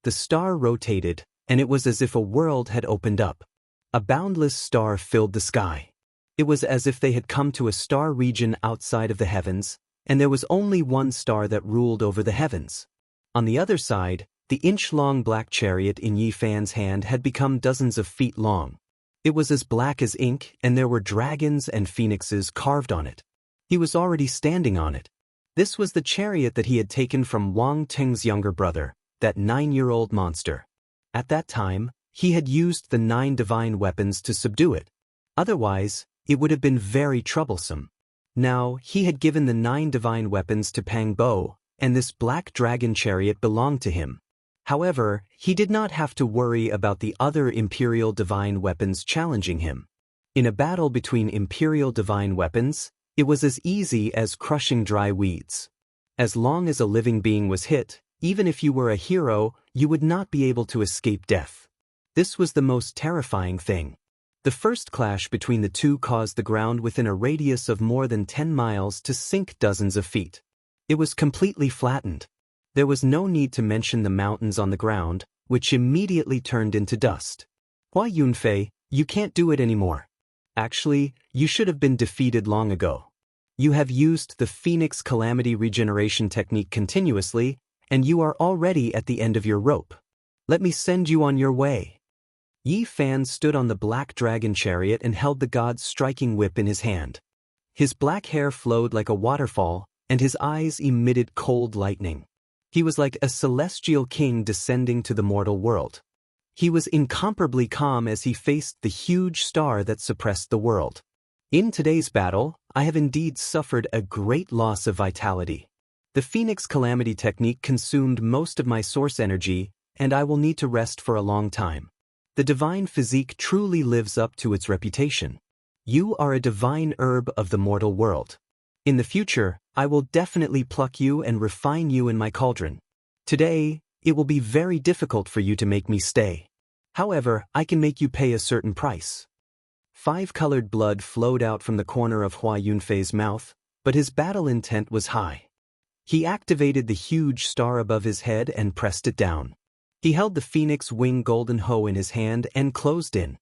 The star rotated, and it was as if a world had opened up. A boundless star filled the sky. It was as if they had come to a star region outside of the heavens, and there was only one star that ruled over the heavens. On the other side, the inch-long black chariot in Yi Fan's hand had become dozens of feet long. It was as black as ink, and there were dragons and phoenixes carved on it. He was already standing on it. This was the chariot that he had taken from Wang Teng's younger brother, that 9-year-old monster. At that time, he had used the 9 divine weapons to subdue it. Otherwise, it would have been very troublesome. Now, he had given the 9 divine weapons to Pang Bo, and this black dragon chariot belonged to him. However, he did not have to worry about the other imperial divine weapons challenging him. In a battle between imperial divine weapons, it was as easy as crushing dry weeds. As long as a living being was hit, even if you were a hero, you would not be able to escape death. This was the most terrifying thing. The first clash between the two caused the ground within a radius of more than 10 miles to sink dozens of feet. It was completely flattened. There was no need to mention the mountains on the ground, which immediately turned into dust. Hua Yunfei, you can't do it anymore. Actually, you should have been defeated long ago. You have used the Phoenix Calamity Regeneration technique continuously, and you are already at the end of your rope. Let me send you on your way. Yi Fan stood on the black dragon chariot and held the god's striking whip in his hand. His black hair flowed like a waterfall, and his eyes emitted cold lightning. He was like a celestial king descending to the mortal world. He was incomparably calm as he faced the huge star that suppressed the world. In today's battle, I have indeed suffered a great loss of vitality. The Phoenix Calamity technique consumed most of my source energy, and I will need to rest for a long time. The divine physique truly lives up to its reputation. You are a divine herb of the mortal world. In the future, I will definitely pluck you and refine you in my cauldron. Today, it will be very difficult for you to make me stay. However, I can make you pay a certain price. 5-colored blood flowed out from the corner of Hua Yunfei's mouth, but his battle intent was high. He activated the huge star above his head and pressed it down. He held the phoenix wing golden hoe in his hand and closed in.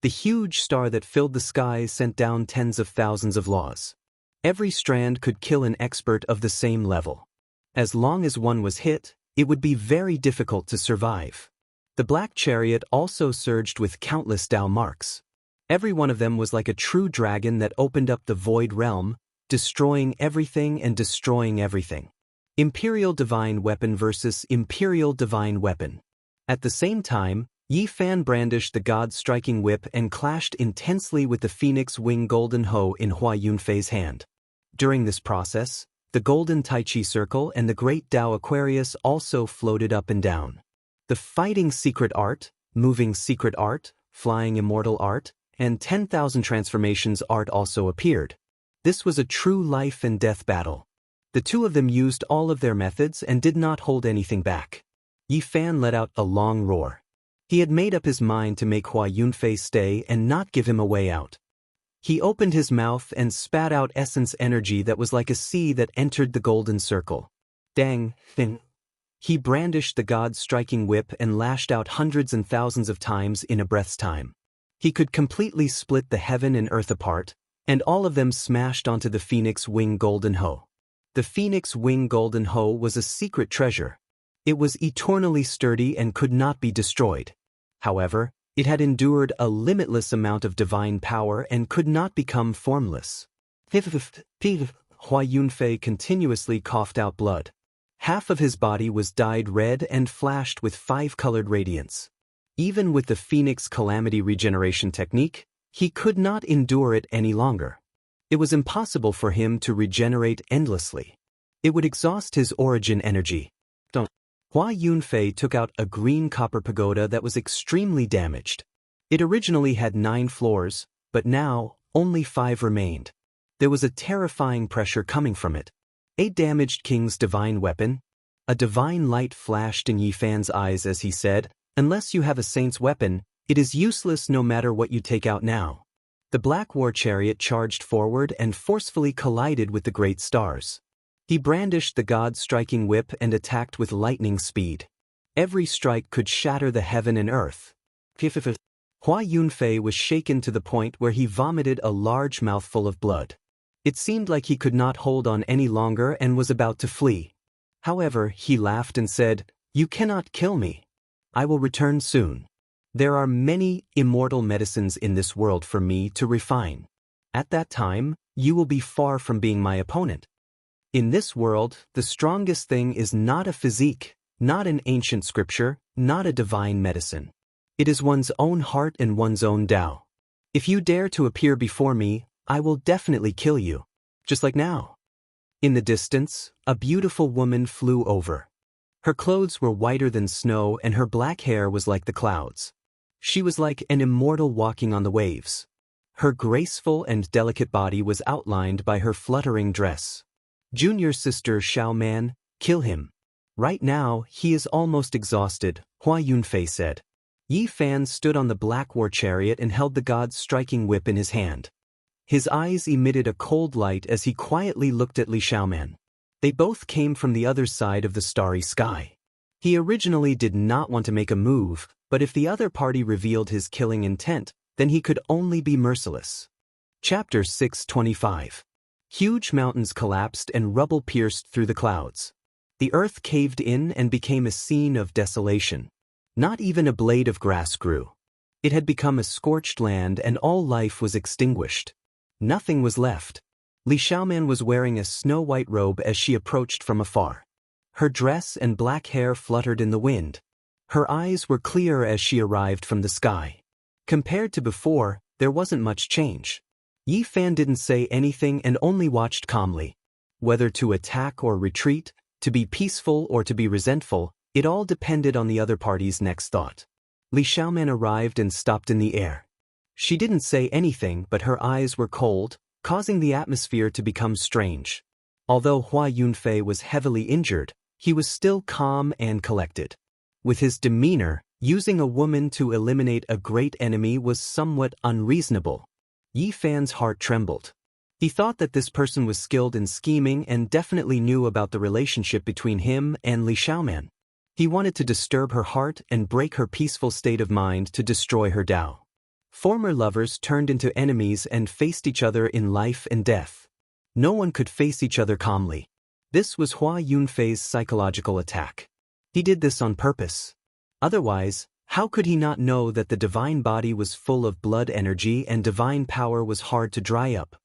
The huge star that filled the sky sent down tens of thousands of laws. Every strand could kill an expert of the same level. As long as one was hit, it would be very difficult to survive. The black chariot also surged with countless Dao marks. Every one of them was like a true dragon that opened up the void realm, destroying everything and destroying everything. Imperial Divine Weapon versus Imperial Divine Weapon. At the same time, Yi Fan brandished the God-striking whip and clashed intensely with the Phoenix Wing Golden Hoe in Hua Yunfei's hand. During this process, the Golden Tai Chi Circle and the Great Tao Aquarius also floated up and down. The Fighting Secret Art, Moving Secret Art, Flying Immortal Art, and 10,000 Transformations Art also appeared. This was a true life and death battle. The two of them used all of their methods and did not hold anything back. Yi Fan let out a long roar. He had made up his mind to make Hua Yunfei stay and not give him a way out. He opened his mouth and spat out essence energy that was like a sea that entered the golden circle. Dang, thing. He brandished the God-striking whip and lashed out hundreds and thousands of times in a breath's time. He could completely split the heaven and earth apart, and all of them smashed onto the Phoenix Wing Golden Hoe. The Phoenix Wing Golden Hoe was a secret treasure. It was eternally sturdy and could not be destroyed. However, it had endured a limitless amount of divine power and could not become formless. Hua Yunfei continuously coughed out blood. Half of his body was dyed red and flashed with 5-colored radiance. Even with the Phoenix Calamity Regeneration technique, he could not endure it any longer. It was impossible for him to regenerate endlessly. It would exhaust his origin energy. Hua Yunfei took out a green copper pagoda that was extremely damaged. It originally had 9 floors, but now only 5 remained. There was a terrifying pressure coming from it. A damaged king's divine weapon? A divine light flashed in Yi Fan's eyes as he said, "Unless you have a saint's weapon, it is useless no matter what you take out now." The black war chariot charged forward and forcefully collided with the great stars. He brandished the God-striking whip and attacked with lightning speed. Every strike could shatter the heaven and earth. Hua Yunfei was shaken to the point where he vomited a large mouthful of blood. It seemed like he could not hold on any longer and was about to flee. However, he laughed and said, "You cannot kill me. I will return soon. There are many immortal medicines in this world for me to refine. At that time, you will be far from being my opponent. In this world, the strongest thing is not a physique, not an ancient scripture, not a divine medicine. It is one's own heart and one's own Tao. If you dare to appear before me, I will definitely kill you. Just like now." In the distance, a beautiful woman flew over. Her clothes were whiter than snow and her black hair was like the clouds. She was like an immortal walking on the waves. Her graceful and delicate body was outlined by her fluttering dress. "Junior sister Xiaoman, kill him. Right now, he is almost exhausted," Hua Yunfei said. Yi Fan stood on the black war chariot and held the God-striking whip in his hand. His eyes emitted a cold light as he quietly looked at Li Xiaoman. They both came from the other side of the starry sky. He originally did not want to make a move, but if the other party revealed his killing intent, then he could only be merciless. Chapter 625. Huge mountains collapsed and rubble pierced through the clouds. The earth caved in and became a scene of desolation. Not even a blade of grass grew. It had become a scorched land and all life was extinguished. Nothing was left. Li Xiaoman was wearing a snow-white robe as she approached from afar. Her dress and black hair fluttered in the wind. Her eyes were clear as she arrived from the sky. Compared to before, there wasn't much change. Yi Fan didn't say anything and only watched calmly. Whether to attack or retreat, to be peaceful or to be resentful, it all depended on the other party's next thought. Li Xiaoman arrived and stopped in the air. She didn't say anything, but her eyes were cold, causing the atmosphere to become strange. Although Hua Yunfei was heavily injured, he was still calm and collected. With his demeanor, using a woman to eliminate a great enemy was somewhat unreasonable. Yi Fan's heart trembled. He thought that this person was skilled in scheming and definitely knew about the relationship between him and Li Xiaoman. He wanted to disturb her heart and break her peaceful state of mind to destroy her Tao. Former lovers turned into enemies and faced each other in life and death. No one could face each other calmly. This was Hua Yunfei's psychological attack. He did this on purpose. Otherwise, how could he not know that the divine body was full of blood energy and divine power was hard to dry up?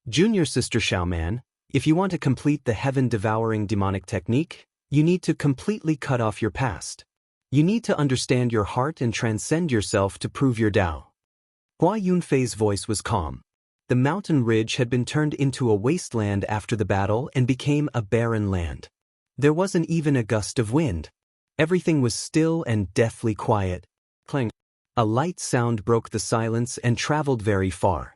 Junior Sister Xiaoman, if you want to complete the heaven-devouring demonic technique, you need to completely cut off your past. You need to understand your heart and transcend yourself to prove your Tao. Hua Yunfei's voice was calm. The mountain ridge had been turned into a wasteland after the battle and became a barren land. There wasn't even a gust of wind. Everything was still and deathly quiet. Clang. A light sound broke the silence and traveled very far.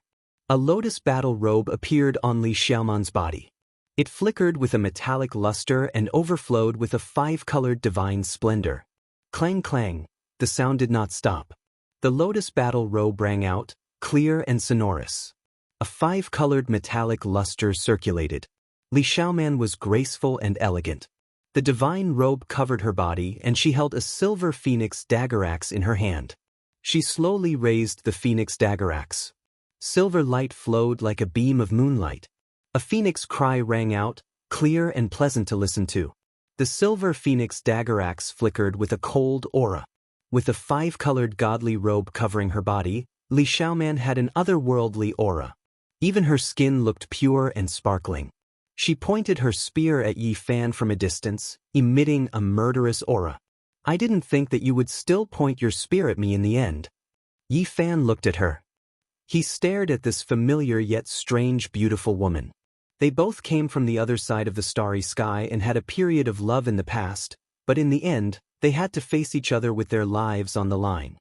A lotus battle robe appeared on Li Xiaoman's body. It flickered with a metallic luster and overflowed with a five-colored divine splendor. Clang clang, the sound did not stop. The lotus battle robe rang out, clear and sonorous. A five-colored metallic luster circulated. Li Xiaoman was graceful and elegant. The divine robe covered her body and she held a silver phoenix dagger axe in her hand. She slowly raised the phoenix dagger axe. Silver light flowed like a beam of moonlight. A phoenix cry rang out, clear and pleasant to listen to. The silver phoenix dagger axe flickered with a cold aura. With a five-colored godly robe covering her body, Li Xiaoman had an otherworldly aura. Even her skin looked pure and sparkling. She pointed her spear at Yi Fan from a distance, emitting a murderous aura. I didn't think that you would still point your spear at me in the end. Yi Fan looked at her. He stared at this familiar yet strange beautiful woman. They both came from the other side of the starry sky and had a period of love in the past, but in the end, they had to face each other with their lives on the line.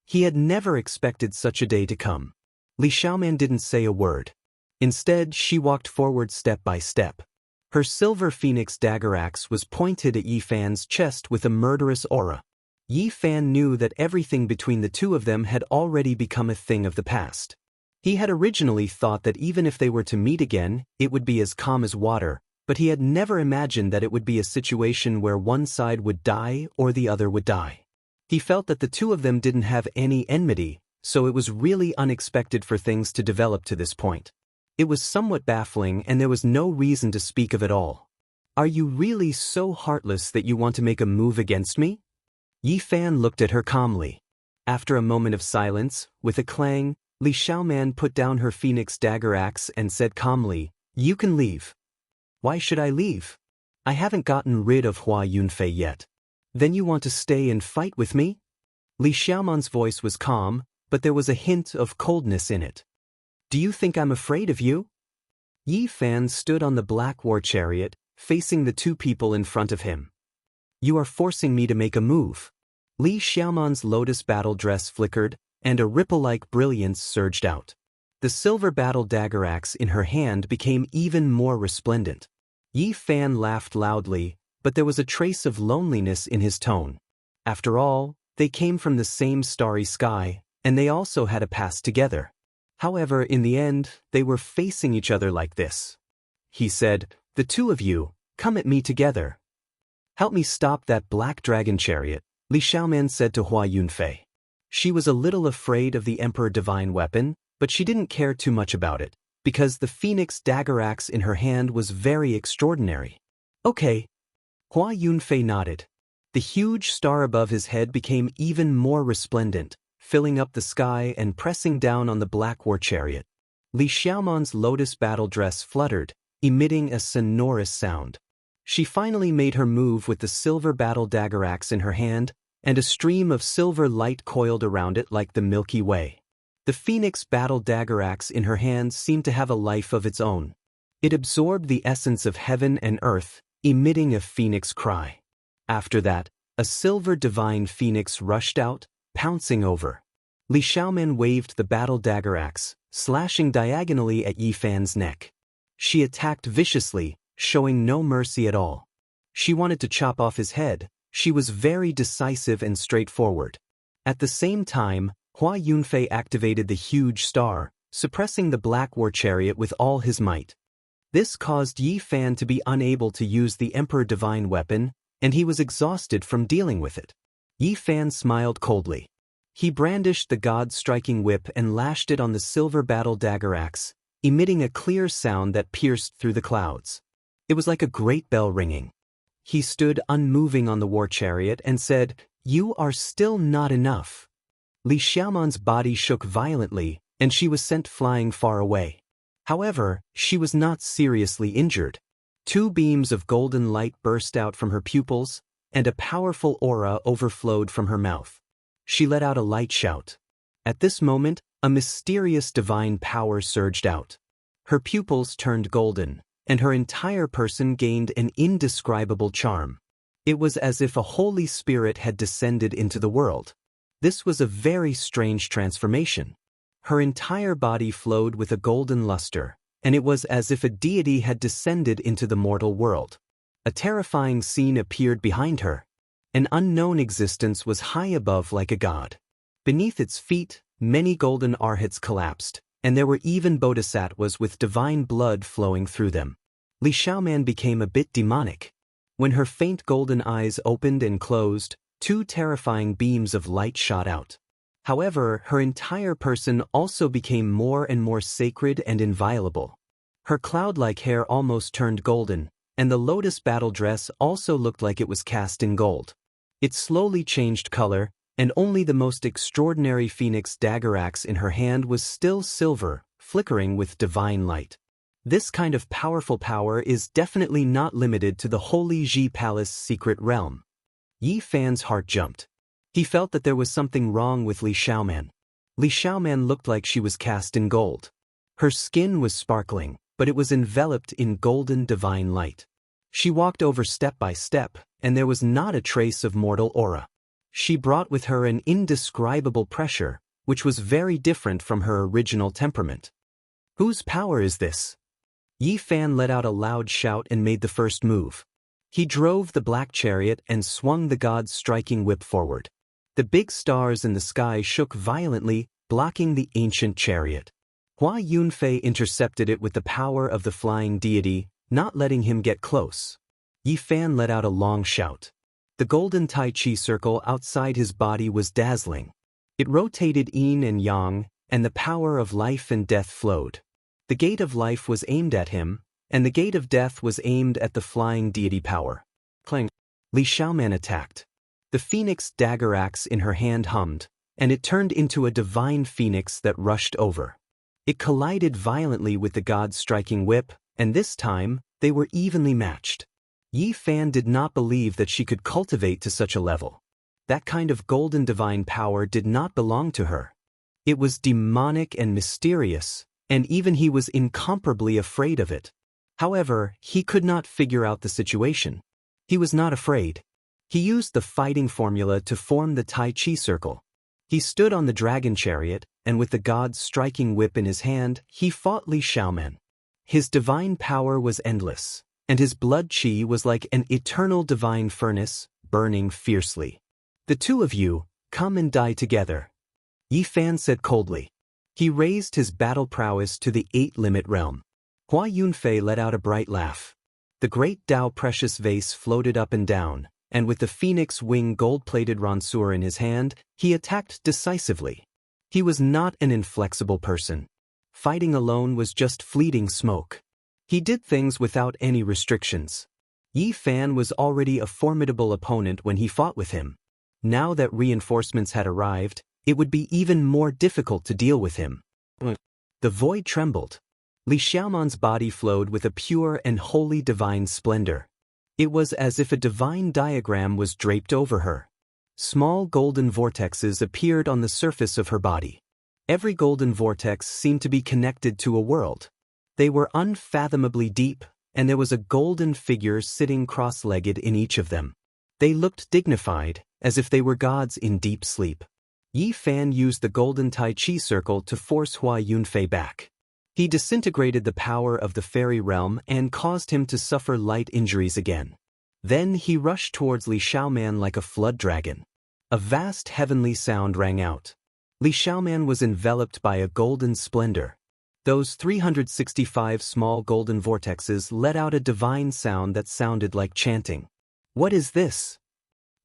He had never expected such a day to come. Li Xiaoman didn't say a word. Instead, she walked forward step by step. Her silver phoenix dagger axe was pointed at Yi Fan's chest with a murderous aura. Yi Fan knew that everything between the two of them had already become a thing of the past. He had originally thought that even if they were to meet again, it would be as calm as water, but he had never imagined that it would be a situation where one side would die or the other would die. He felt that the two of them didn't have any enmity, so it was really unexpected for things to develop to this point. It was somewhat baffling and there was no reason to speak of it all. Are you really so heartless that you want to make a move against me? Yi Fan looked at her calmly. After a moment of silence, with a clang, Li Xiaoman put down her phoenix dagger axe and said calmly, "You can leave." "Why should I leave? I haven't gotten rid of Hua Yunfei yet." "Then you want to stay and fight with me?" Li Xiaoman's voice was calm, but there was a hint of coldness in it. "Do you think I'm afraid of you?" Yi Fan stood on the black war chariot, facing the two people in front of him. "You are forcing me to make a move." Li Xiaoman's lotus battle dress flickered, and a ripple-like brilliance surged out. The silver battle dagger axe in her hand became even more resplendent. Yi Fan laughed loudly, but there was a trace of loneliness in his tone. After all, they came from the same starry sky, and they also had a past together. However, in the end, they were facing each other like this. He said, "The two of you, come at me together." "Help me stop that black dragon chariot," Li Xiaoman said to Hua Yunfei. She was a little afraid of the Emperor Divine Weapon, but she didn't care too much about it, because the phoenix dagger axe in her hand was very extraordinary. "Okay." Hua Yunfei nodded. The huge star above his head became even more resplendent, filling up the sky and pressing down on the black war chariot. Li Xiaoman's lotus battle dress fluttered, emitting a sonorous sound. She finally made her move with the silver battle dagger axe in her hand, and a stream of silver light coiled around it like the Milky Way. The phoenix battle dagger axe in her hand seemed to have a life of its own. It absorbed the essence of heaven and earth, emitting a phoenix cry. After that, a silver divine phoenix rushed out, pouncing over. Li Xiaoman waved the battle dagger axe, slashing diagonally at Yi Fan's neck. She attacked viciously, showing no mercy at all. She wanted to chop off his head. She was very decisive and straightforward. At the same time, Hua Yunfei activated the huge star, suppressing the black war chariot with all his might. This caused Yi Fan to be unable to use the Emperor Divine Weapon, and he was exhausted from dealing with it. Yi Fan smiled coldly. He brandished the god-striking whip and lashed it on the silver battle dagger axe, emitting a clear sound that pierced through the clouds. It was like a great bell ringing. He stood unmoving on the war chariot and said, "You are still not enough." Li Xiaoman's body shook violently, and she was sent flying far away. However, she was not seriously injured. 2 beams of golden light burst out from her pupils, and a powerful aura overflowed from her mouth. She let out a light shout. At this moment, a mysterious divine power surged out. Her pupils turned golden, and her entire person gained an indescribable charm. It was as if a Holy Spirit had descended into the world. This was a very strange transformation. Her entire body flowed with a golden luster, and it was as if a deity had descended into the mortal world. A terrifying scene appeared behind her. An unknown existence was high above like a god. Beneath its feet, many golden arhats collapsed, and there were even bodhisattvas with divine blood flowing through them. Li Xiaoman became a bit demonic. When her faint golden eyes opened and closed, 2 terrifying beams of light shot out. However, her entire person also became more and more sacred and inviolable. Her cloud-like hair almost turned golden, and the lotus battle dress also looked like it was cast in gold. It slowly changed color, and only the most extraordinary phoenix dagger axe in her hand was still silver, flickering with divine light. This kind of powerful power is definitely not limited to the Holy Ji Palace secret realm. Yi Fan's heart jumped. He felt that there was something wrong with Li Xiaoman. Li Xiaoman looked like she was cast in gold. Her skin was sparkling, but it was enveloped in golden divine light. She walked over step by step, and there was not a trace of mortal aura. She brought with her an indescribable pressure, which was very different from her original temperament. Whose power is this? Yi Fan let out a loud shout and made the first move. He drove the black chariot and swung the god's striking whip forward. The big stars in the sky shook violently, blocking the ancient chariot. Hua Yunfei intercepted it with the power of the flying deity, not letting him get close. Yi Fan let out a long shout. The golden Tai Chi circle outside his body was dazzling. It rotated yin and yang, and the power of life and death flowed. The gate of life was aimed at him, and the gate of death was aimed at the flying deity power. Clang! Li Xiaoman attacked. The phoenix dagger axe in her hand hummed, and it turned into a divine phoenix that rushed over. It collided violently with the god's striking whip, and this time, they were evenly matched. Yi Fan did not believe that she could cultivate to such a level. That kind of golden divine power did not belong to her. It was demonic and mysterious, and even he was incomparably afraid of it. However, he could not figure out the situation. He was not afraid. He used the fighting formula to form the Tai Chi circle. He stood on the dragon chariot, and with the god's striking whip in his hand, he fought Li Xiaoman. His divine power was endless, and his blood chi was like an eternal divine furnace, burning fiercely. "The 2 of you, come and die together," Yi Fan said coldly. He raised his battle prowess to the 8-limit realm. Hua Yunfei let out a bright laugh. The great Dao precious vase floated up and down, and with the phoenix wing gold-plated ranseur in his hand, he attacked decisively. He was not an inflexible person. Fighting alone was just fleeting smoke. He did things without any restrictions. Yi Fan was already a formidable opponent when he fought with him. Now that reinforcements had arrived, it would be even more difficult to deal with him. The void trembled. Li Xiaoman's body flowed with a pure and holy divine splendor. It was as if a divine diagram was draped over her. Small golden vortexes appeared on the surface of her body. Every golden vortex seemed to be connected to a world. They were unfathomably deep, and there was a golden figure sitting cross-legged in each of them. They looked dignified, as if they were gods in deep sleep. Yi Fan used the golden Tai Chi circle to force Hua Yunfei back. He disintegrated the power of the fairy realm and caused him to suffer light injuries again. Then he rushed towards Li Xiaoman like a flood dragon. A vast heavenly sound rang out. Li Xiaoman was enveloped by a golden splendor. Those 365 small golden vortexes let out a divine sound that sounded like chanting. What is this?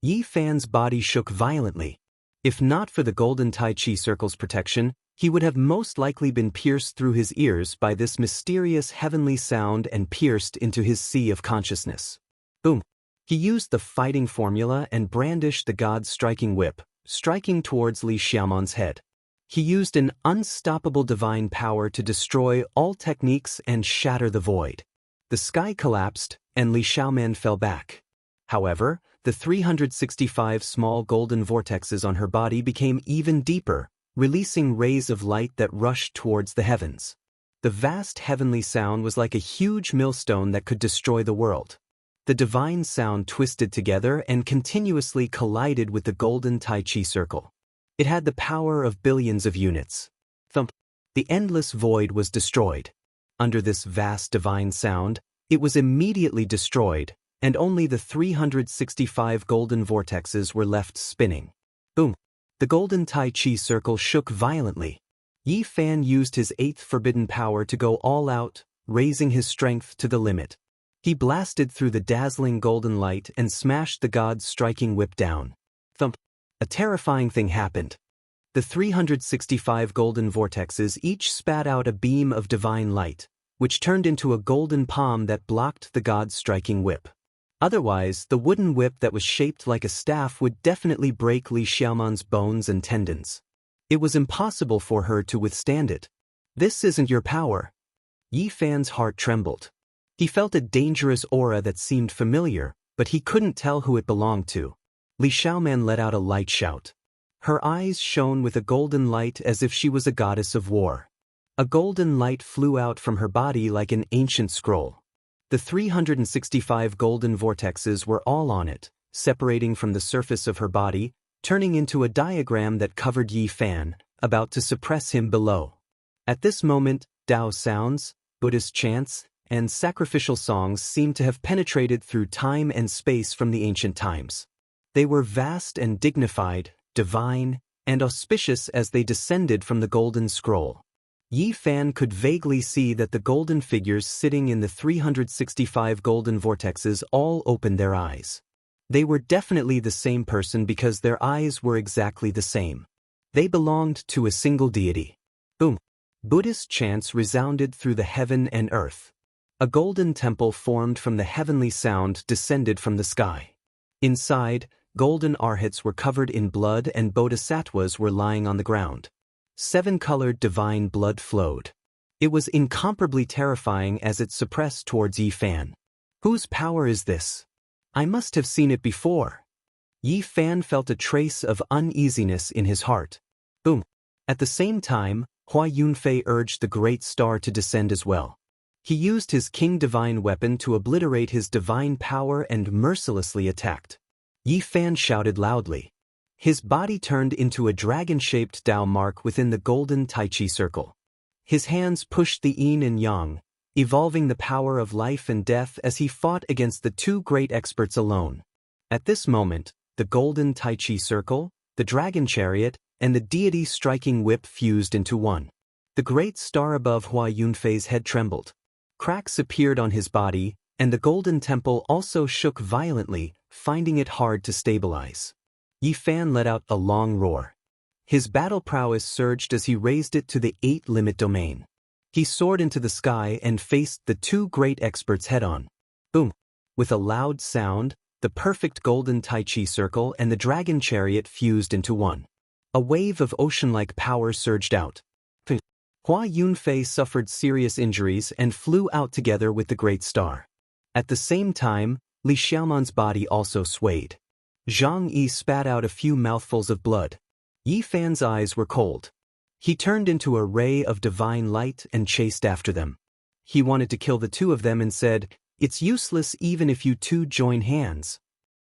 Yi Fan's body shook violently. If not for the golden Tai Chi circle's protection, He would have most likely been pierced through his ears by this mysterious heavenly sound and pierced into his sea of consciousness. Boom! He used the fighting formula and brandished the god's striking whip, striking towards Li Xiaoman's head. He used an unstoppable divine power to destroy all techniques and shatter the void. The sky collapsed, and Li Xiaoman fell back. However, the 365 small golden vortexes on her body became even deeper, releasing rays of light that rushed towards the heavens. The vast heavenly sound was like a huge millstone that could destroy the world. The divine sound twisted together and continuously collided with the golden Tai Chi circle. It had the power of billions of units. Thump! The endless void was destroyed. Under this vast divine sound, it was immediately destroyed, and only the 365 golden vortexes were left spinning. Boom! The golden Tai Chi circle shook violently. Yi Fan used his 8th forbidden power to go all out, raising his strength to the limit. He blasted through the dazzling golden light and smashed the god's striking whip down. Thump! A terrifying thing happened. The 365 golden vortexes each spat out a beam of divine light, which turned into a golden palm that blocked the god's striking whip. Otherwise, the wooden whip that was shaped like a staff would definitely break Li Xiaoman's bones and tendons. It was impossible for her to withstand it. This isn't your power. Yi Fan's heart trembled. He felt a dangerous aura that seemed familiar, but he couldn't tell who it belonged to. Li Xiaoman let out a light shout. Her eyes shone with a golden light as if she was a goddess of war. A golden light flew out from her body like an ancient scroll. The 365 golden vortexes were all on it, separating from the surface of her body, turning into a diagram that covered Yi Fan, about to suppress him below. At this moment, Tao sounds, Buddhist chants, and sacrificial songs seemed to have penetrated through time and space from the ancient times. They were vast and dignified, divine, and auspicious as they descended from the golden scroll. Yi Fan could vaguely see that the golden figures sitting in the 365 golden vortexes all opened their eyes. They were definitely the same person because their eyes were exactly the same. They belonged to a single deity. Boom! Buddhist chants resounded through the heaven and earth. A golden temple formed from the heavenly sound descended from the sky. Inside, golden arhats were covered in blood and bodhisattvas were lying on the ground. 7-colored divine blood flowed. It was incomparably terrifying as it suppressed towards Yi Fan. Whose power is this? I must have seen it before. Yi Fan felt a trace of uneasiness in his heart. Boom! At the same time, Hua Yunfei urged the great star to descend as well. He used his king divine weapon to obliterate his divine power and mercilessly attacked. Yi Fan shouted loudly. His body turned into a dragon-shaped Tao mark within the golden Tai Chi circle. His hands pushed the yin and yang, evolving the power of life and death as he fought against the two great experts alone. At this moment, the golden Tai Chi circle, the dragon chariot, and the deity striking whip fused into one. The great star above Hua Yunfei's head trembled. Cracks appeared on his body, and the golden temple also shook violently, finding it hard to stabilize. Yi Fan let out a long roar. His battle prowess surged as he raised it to the 8-limit domain. He soared into the sky and faced the two great experts head-on. Boom! With a loud sound, the perfect golden Tai Chi circle and the dragon chariot fused into one. A wave of ocean-like power surged out. Hua Yunfei suffered serious injuries and flew out together with the great star. At the same time, Li Xiaoman's body also swayed. Zhang Yi spat out a few mouthfuls of blood. Yi Fan's eyes were cold. He turned into a ray of divine light and chased after them. He wanted to kill the two of them and said, "It's useless even if you two join hands."